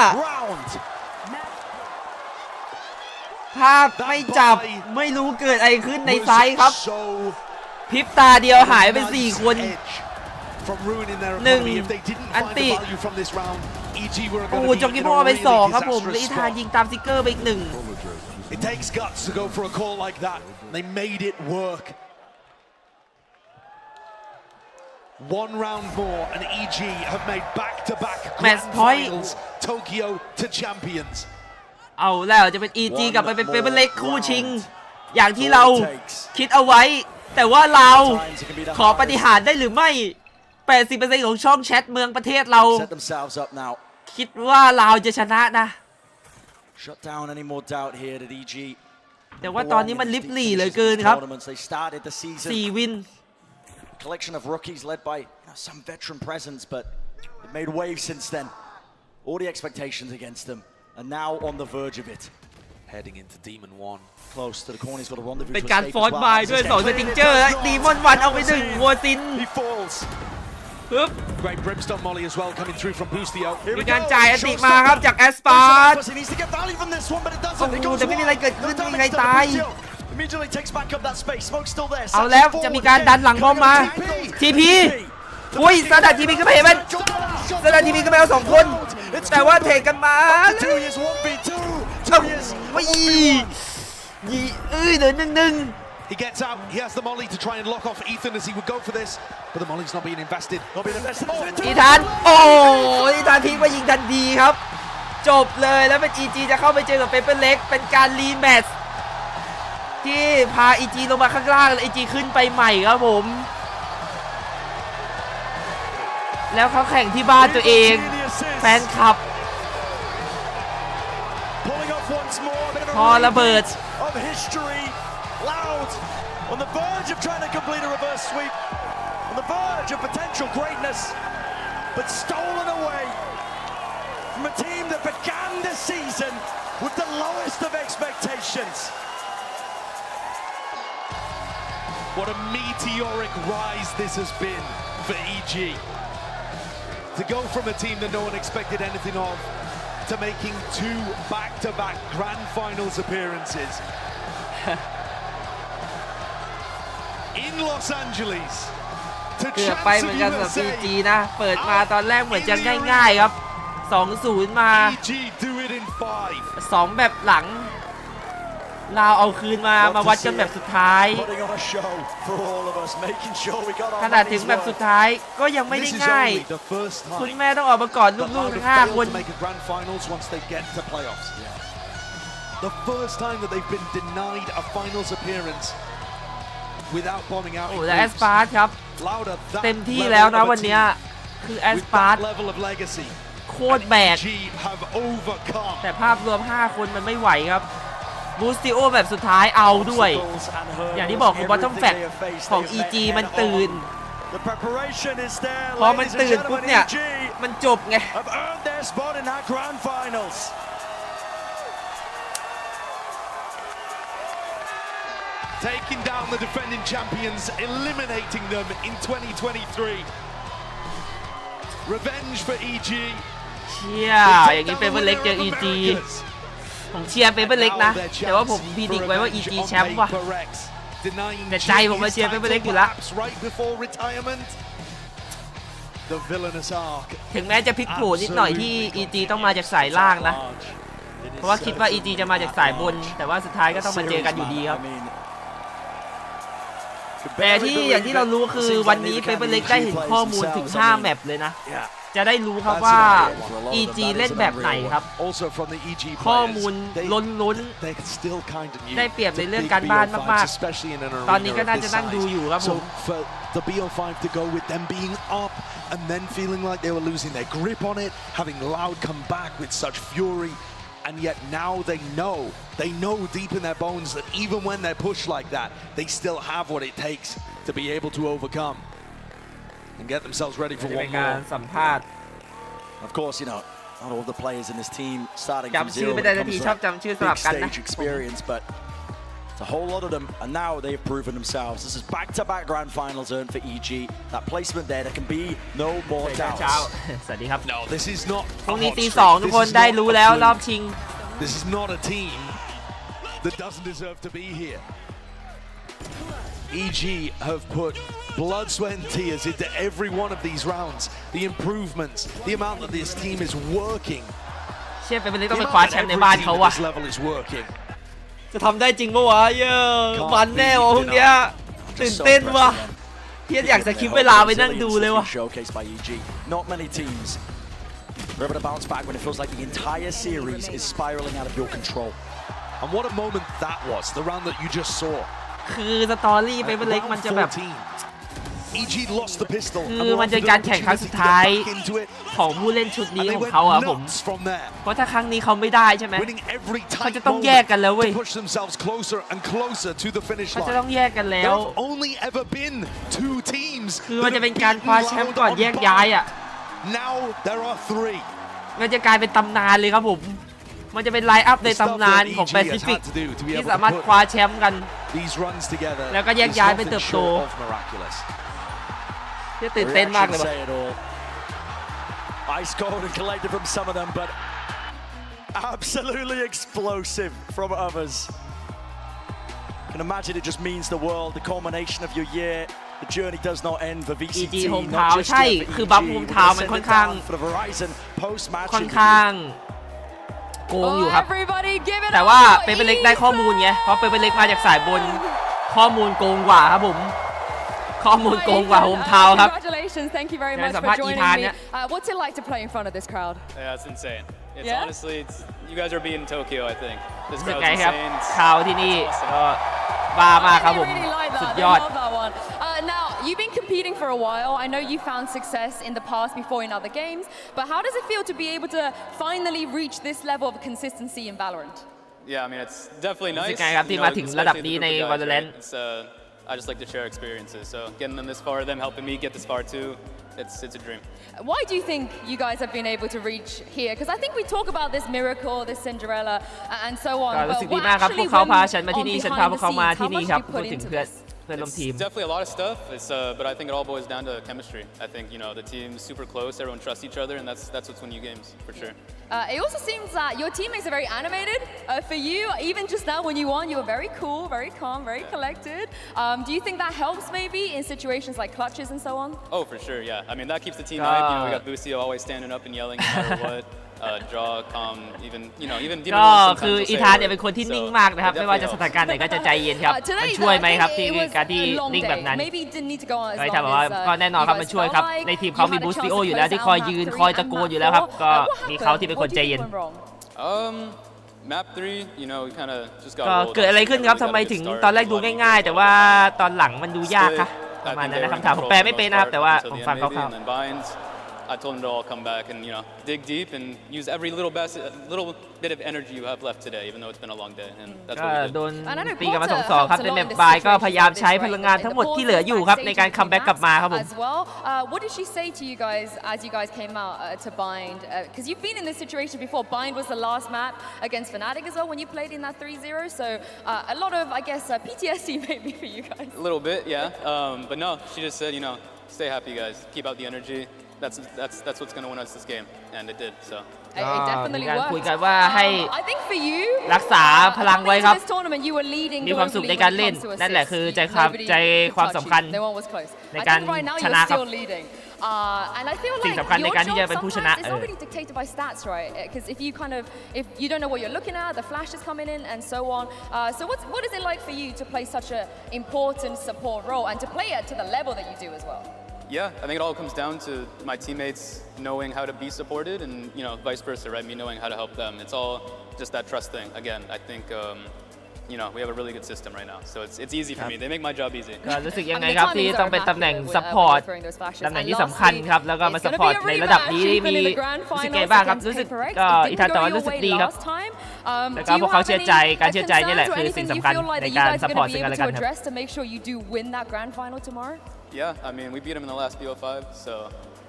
ภาพไม่จับไม่รู้เกิดอะไรขึ้นในไซด์ครับพริบตาเดียวหายไป4 คน1อันติโอ้จงกิโมไป2ครับผมแล้วอีธานยิงตามซิกเกอร์ไปอีก1 It takes guts to go for a call like that. They made it work. 1 round more, and EG have made back-to-back grand finals, Tokyo to champions. เอาแล้วจะเป็น EG กลับไปเป็นเฟเวอร์เล็กคู่ชิงอย่างที่เราคิดเอาไว้แต่ว่าเราขอปฏิหารย์ได้หรือไม่ 80% ของช่องแชทเมืองประเทศเราคิดว่าเราจะชนะนะShut down any more doubt here at EG. แต่ว่าตอนนี้มันลิบหลี่เหลือเกินครับ4 วิน Collection of rookies led by some veteran presence, but it made waves since then. All the expectations against them, and now on the verge of it. Heading into Demon 1. Close to the corner, he's got a rendezvous. เป็นการฟอร์สบายด้วย2 สติงเจอร์ดีมอน1เอาไป1 วัวซิน He falls. Great brimstone molly as well coming through from Boostio. มีการจ่ายอันติมาครับจากแอสปาร์ตโอ้โหแต่ไม่มีอะไรเกิดขึ้นไม่มีใครตายเอาแล้วจะมีการดันหลังบอมมาทีพีอุ้ยซาดาทีพีก็ไม่เห็นมันซาดาทีพีก็ไม่เอา2 คนแต่ว่าเทกันมาไม่เหลือ1 He gets out. He has the molly to try and lock off Ethan as he would go for this, but the molly's not being invested. อีธานโอ้อีธานทิ้งไปยิงทันทีครับจบเลยแล้วเป็น EG จะเข้าไปเจอกับเปเปอร์เล็กเป็นการรีแมตช์ที่พา EG ลงมาข้างล่างแล้ว EG ขึ้นไปใหม่ครับผมแล้วเขาแข่งที่บ้านตัวเองแฟนคลับพอระเบิดLoud on the verge of trying to complete a reverse sweep, on the verge of potential greatness, but stolen away from a team that began the season with the lowest of expectations. What a meteoric rise this has been for EG. To go from a team that no one expected anything of to making 2 back-to-back grand finals appearances. In Los Angeles. เกือบไปเหมือนกันสำหรับ EG นะเปิดมาตอนแรกเหมือนจะง่ายๆครับ 2-0 มา2แบบหลังลาวเอาคืนมาวัดกันแบบสุดท้ายขนาดถึงแบบสุดท้ายก็ยังไม่ได้ง่ายคุณแม่ต้องออกมาก่อนลูกๆทั้ง5 คน The first time that they've been denied a finals appearance without bombing out. โอ้และแอสปาร์ตครับเต็มที่แล้วนะวันนี้คือแอสปาร์ตโคตรแบกแต่ภาพรวม5 คนมันไม่ไหวครับบูสติโอแบบสุดท้ายเอาด้วยอย่างที่บอกคือบอททอมแฟกของ EG มันตื่นพอมันตื่นปุ๊บเนี่ยมันจบไงTaking down the defending champions, eliminating them in 2023. Revenge for EG. เชียอย่างนี้เปเปอร์เล็กเจอ EG ผมเชียร์เปเปอร์เล็กนะแต่ว่าผมพิจิกไว้ว่า EG แชมป์ว่ะแต่ใจผมมาเชียร์เปเปอร์เล็กอยู่ละถึงแม้จะพลิกโผนิดหน่อยที่ EG ต้องมาจากสายล่างนะเพราะว่าคิดว่า EG จะมาจากสายบนแต่ว่าสุดท้ายก็ต้องมาเจอกันอยู่ดีครับแต่ที่อย่างที่เรารู้คือวันนี้เปเปอร์เล็กได้เห็นข้อมูลถึง5 แมปเลยนะจะได้รู้ครับว่า EG เล่นแบบไหนครับข้อมูลล้นๆได้เปรียบในเรื่องการบ้านมากๆตอนนี้ก็น่าจะนั่งดูอยู่ครับผม The BO5 to go with them being up and then feeling like they were losing their grip on it, having Loud come back with such fury, and yet now they know deep in their bones that even when they're pushed like that, they still have what it takes to be able to overcome and get themselves ready for one more. สัมภาษณ์ Of course, you know, not all the players in this team starting from จำชื่อ zero ไม่ when ได้ it ทัน comes ที to ชอบจำชื่อสลั big บกันนะ stage experience, but it's a whole lot of them, and now they've proven themselves. This is back-to-back grand finals earned for EG. That placement there can be no more doubts. สวัสดีครับ No, this is not. พรุ่งนี้ตี 2ทุกคนได้รู้แล้วรอบชิง This is not a team that doesn't deserve to be here. EG have put blood, sweat and tears into every one of these rounds. The improvements, the amount that this team is working. เชื่อเป็นไปได้ต้องไปคว้าแชมป์ในบ้านเขาว่ะ This level is working. จะทำได้จริงปะวะเยอะมันแน่วะพวกเนี้ยตื่นเต้นว่ะเพียรอยากจะคิดเวลาไปนั่งดูเลยว่ะ Showcased by EG. Not many teams are able to bounce back when it feels like the entire series is spiraling out of your control. And what a moment that was, the round that you just saw. คือสตอรี่เปเปอร์เล็กมันจะแบบ EG lost the pistol คือมันจะการแข่งครั้งสุดท้ายของผู้เล่นชุดนี้ของเขาอะผมเพราะถ้าครั้งนี้เขาไม่ได้ใช่ไหมเขาจะต้องแยกกันแล้วเว้ยเขาจะต้องแยกกันแล้วคือมันจะเป็นการคว้าแชมป์ก่อนแยกย้ายอะมันจะกลายเป็นตำนานเลยครับผมมันจะเป็นไลน์อัพในตำนานของแปซิฟิกที่สามารถคว้าแชมป์กันแล้วก็แยกย้ายไปเติบโตจะตื่นเต้นมากเลยว่ะ Ice cold and collected from some of them, but absolutely explosive from others. Can imagine it just means the world, the culmination of your year. The journey does not end for VCT. Not just ใช่คือบัฟโฮมทาวน์มันค่อนข้างโกงอยู่ครับแต่ว่าเปเปอร์เล็กได้ข้อมูลไงเพราะเปเปอร์เล็กมาจากสายบนข้อมูลโกงกว่าครับผมข้อมูลโกงกว่าโฮมทาวน์ครับ Congratulations, thank you very much for joining me. What's it like to play in front of this crowd? Yeah, it's insane. It's honestly, you guys are beating Tokyo, I think. This รู้สึก crowd's ไงครับ insane. ข่าวที่นี่ก็บ้ามากครับผมสุดยอด Now, you've been competing for a while. I know you found success in the past before in other games, but how does it feel to be able to finally reach this level of consistency in Valorant? Yeah, I mean, it's definitely nice. รู้สึกไงครับที่มาถึงระดับนี้ใน Valorant It's I just like to share experiences. So getting them this far, them helping me get this far too, it's a dream. Why do you think you guys have been able to reach here? Because I think we talk about this miracle, this Cinderella, and so on. ก็รู้สึกดีมากครับพวกเขาพาฉันมาที่นี่ฉันพาพวกเขามาที่นี่ครับพูดถึงเพื่อนร่วมทีม It's definitely a lot of stuff. But I think it all boils down to chemistry. I think the team's super close. Everyone trusts each other, and that's what's win you games for sure. It also seems that your teammates are very animated. For you, even just now when you won, you were very cool, very calm, very collected. Do you think that helps maybe in situations like clutches and so on? Oh, for sure, yeah. I mean, that keeps the team hype. We got Busio always standing up and yelling no matter what. Draw, calm, even ก็คืออีธานเนี่ยเป็นคนที่นิ่งมากนะครับไม่ว่าจะสถานการณ์ไหนก็จะใจเย็นครับมันช่วยไหมครับที่การที่นิ่งแบบนั้นก็ถ้าบอกว่าก็แน่นอนครับมันช่วยครับในทีมเขามีบูสติโออยู่แล้วที่คอยยืนคอยตะโกนอยู่แล้วครับก็มีเขาที่เป็นคนใจเย็น Map 3, we kind of just got ก็เกิดอะไรขึ้นครับทำไมถึงตอนแรกดูง่ายๆแต่ว่าตอนหลังมันดูยากครับประมาณนั้นนะคำถามผมแปลไม่เป็นนะครับแต่ว่าผมฟังคร่าวI told them to all come back and dig deep and use every little bit of energy you have left today, even though it's been a long day. And that's what we did. โดนตีกันมา2-2ครับในแมปบายก็พยายามใช้พลังงานทั้งหมดที่เหลืออยู่ครับในการคัมแบ็กกลับมาครับผม What did she say to you guys as you guys came out to Bind? Because you've been in this situation before. Bind was the last map against Fnatic as well when you played in that 3-0. So a lot of, I guess, PTSD maybe for you guys. A little bit, yeah. But no, she just said, stay happy, guys. Keep out the energy. That's what's going to win us this game, and it did. So. It definitely worked. คุยกันว่าให้ I think for you รักษาพลังไว้ครับ this tournament you were leading มีความสุขในการเล่นนั่นแหละคือใจความสำคัญในการชนะครับ And I feel like สิ่งสำคัญในการที่จะเป็นผู้ชนะ it's already dictated by stats, right? Because if you don't know what you're looking at, the flash is coming in and so on. So what is it like for you to play such an important support role and to play it to the level that you do as well? Yeah, I think it all comes down to my teammates knowing how to be supported and, vice versa, right? Me knowing how to help them. It's all just that trust thing. Again, I think, we have a really good system right now. So it's easy for me. They make my job easy. ก็รู้สึกยังไงครับที่ต้องเป็นตำแหน่งซัพพอร์ตตำแหน่งที่สำคัญครับแล้วก็มาซัพพอร์ตในระดับนี้มีรู้สึกไงบ้างครับรู้สึกก็อีธานตอนรู้สึกดีครับแล้วก็พวกเขาเชื่อใจการเชื่อใจนี่แหละคือสิ่งสำคัญในการซัพพอร์ตซึ่งกันและกันครับ Yeah, I mean, we beat them in the last BO5, so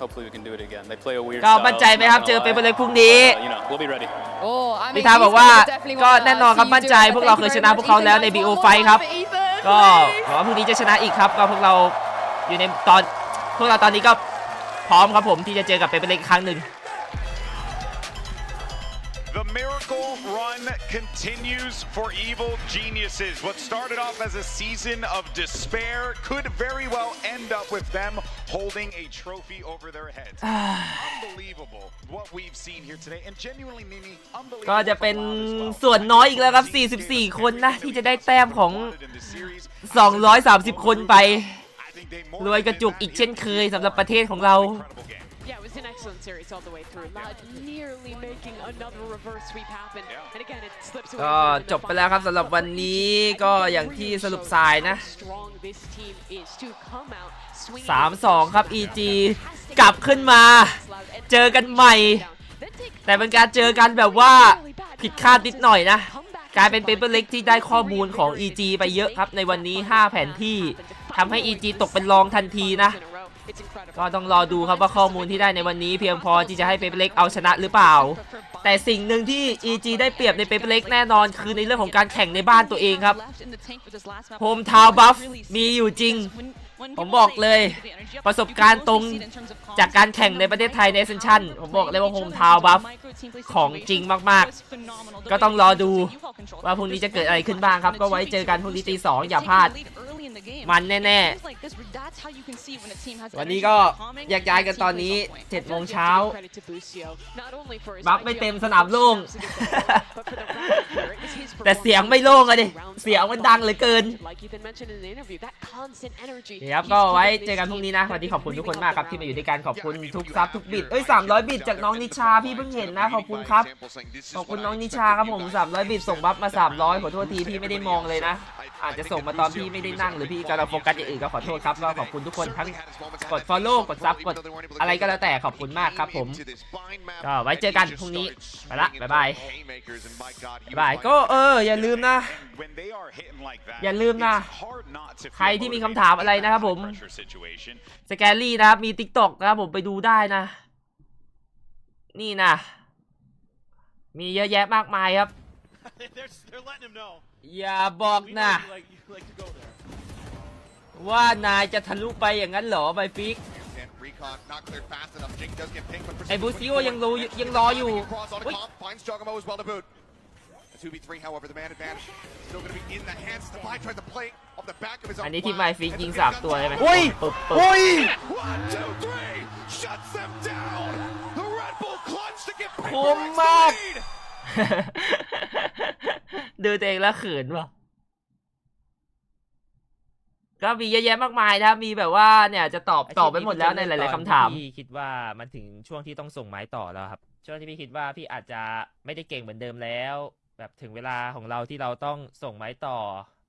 hopefully we can do it again. They play a weird ก็มั่นใจไหมครับเจอเป็นเลยพรุ่งนี้ we'll be ready. พี่ทาบอกว่าก็แน่นอนครับมั่นใจพวกเราเคยชนะพวกเขาแล้วใน BO5 ครับก็หวังว่าพรุ่งนี้จะชนะอีกครับก็พวกเราอยู่ในพวกเราตอนนี้ก็พร้อมครับผมที่จะเจอกับเป็นเลยอีกครั้งหนึ่งThe miracle run continues for Evil Geniuses. What started off as a season of despair could very well end up with them holding a trophy over their heads. Unbelievable what we've seen here today, and genuinely, Nini, unbelievable. ก็จะเป็นส่วนน้อยอีกแล้วครับ44คนนะที่จะได้แต้มของ230คนไปรวยกระจุกอีกเช่นเคยสำหรับประเทศของเราYeah, it was an excellent series all the way through. Loud nearly making another reverse sweep happen. And again, it slips away. ก็จบไปแล้วครับสำหรับวันนี้ก็อย่างที่สรุปทรายนะ 3-2 ครับ EG กลับขึ้นมาเจอกันใหม่แต่เป็นการเจอกันแบบว่าผิดคาดนิดหน่อยนะกลายเป็นเปเปอร์เล็กที่ได้ข้อมูลของ EG ไปเยอะครับในวันนี้5แผนที่ทำให้ EG ตกเป็นรองทันทีนะก็ต้องรอดูครับว่าข้อมูลที่ได้ในวันนี้เพียงพอที่จะให้เปเปอร์เล็กเอาชนะหรือเปล่าแต่สิ่งหนึ่งที่ EG ได้เปรียบในเปเปอร์เล็กแน่นอนคือในเรื่องของการแข่งในบ้านตัวเองครับโฮมทาวน์บัฟมีอยู่จริงผมบอกเลยประสบการณ์ตรงจากการแข่งในประเทศไทยในเซนชั่นผมบอกเลยว่าโฮมทาวน์บัฟของจริงมากๆก็ต้องรอดูว่าพรุ่งนี้จะเกิดอะไรขึ้นบ้างครับก็ไว้เจอกันพรุ่งนี้ 2:00 อย่าพลาดมันแน่ๆวันนี้ก็แยกย้ายกันตอนนี้ 7 โมงเช้าบัฟไม่เต็มสนามโล่ง แต่เสียงไม่โล่งอะดิเสียงมันดังเหลือเกินครับก็ไว้เจอกันพรุ่งนี้นะวันนี้ขอบคุณทุกคนมากครับที่มาอยู่ด้วยกันขอบคุณทุกซับทุกบิต300 บิตจากน้องนิชาพี่เพิ่งเห็นนะขอบคุณครับขอบคุณน้องนิชาครับผม300 บิตส่งบัฟมา300ขอโทษทีพี่ไม่ได้มองเลยนะอาจจะส่งมาตอนพี่ไม่ได้นั่ง หรือพี่กำลังโฟกัสอย่างอื่นก็ขอโทษครับก็ขอบคุณทุกคนทั้งกด follow กดซับกดอะไรก็แล้วแต่ขอบคุณมากครับผมก็ไว้เจอกันพรุ่งนี้ไปละบ๊ายบายก็อย่าลืมนะใครที่มีคำถามอะไรนะครับผมสแกรี่นะครับมี TikTok นะครับผมไปดูได้นะนี่นะมีเยอะแยะมากมายครับอย่าบอกนะว่านายจะทะลุไปอย่างนั้นเหรอไบฟิกไอ้บูซิโอยังรออยู่ อันนี้ที่ไบฟิกยิง3 ตัวใช่ไหมอุ้ยคมมากดูตัวเองแล้วเขินว่ะก็มีเยอะแยะมากมายนะมีแบบว่าเนี่ยจะตอบไปหมดแล้วในหลายๆคำถามพี่คิดว่ามันถึงช่วงที่ต้องส่งไม้ต่อแล้วครับช่วงที่พี่คิดว่าพี่อาจจะไม่ได้เก่งเหมือนเดิมแล้วแบบถึงเวลาของเราที่เราต้องส่งไม้ต่อ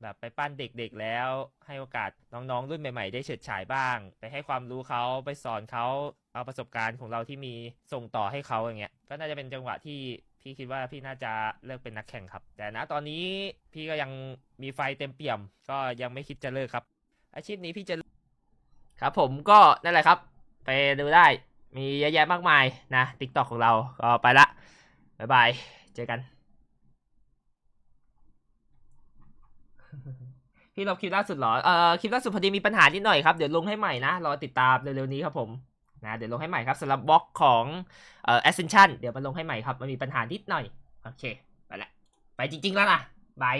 แบบไปปั้นเด็กๆแล้วให้โอกาสน้องๆรุ่นใหม่ๆได้เฉิดฉายบ้างไปให้ความรู้เขาไปสอนเขาเอาประสบการณ์ของเราที่มีส่งต่อให้เขาอย่างเงี้ยก็น่าจะเป็นจังหวะที่พี่คิดว่าพี่น่าจะเลิกเป็นนักแข่งครับแต่ณตอนนี้พี่ก็ยังมีไฟเต็มเปี่ยมก็ยังไม่คิดจะเลิกครับอาชีพนี้พี่จะครับผมก็นั่นแหละครับไปดูได้มีเยอะแยะมากมายนะ TikTok ของเราก็ไปละบ๊ายบายเจอกันพี่ลบคลิปล่าสุดเหรอคลิปล่าสุดพอดีมีปัญหานิดหน่อยครับเดี๋ยวลงให้ใหม่นะรอติดตามเร็วๆนี้ครับผมนะเดี๋ยวลงให้ใหม่ครับสำหรับบล็อกของAscension เดี๋ยวมาลงให้ใหม่ครับมันมีปัญหานิดหน่อยโอเคไปละไปจริงๆแล้วนะบาย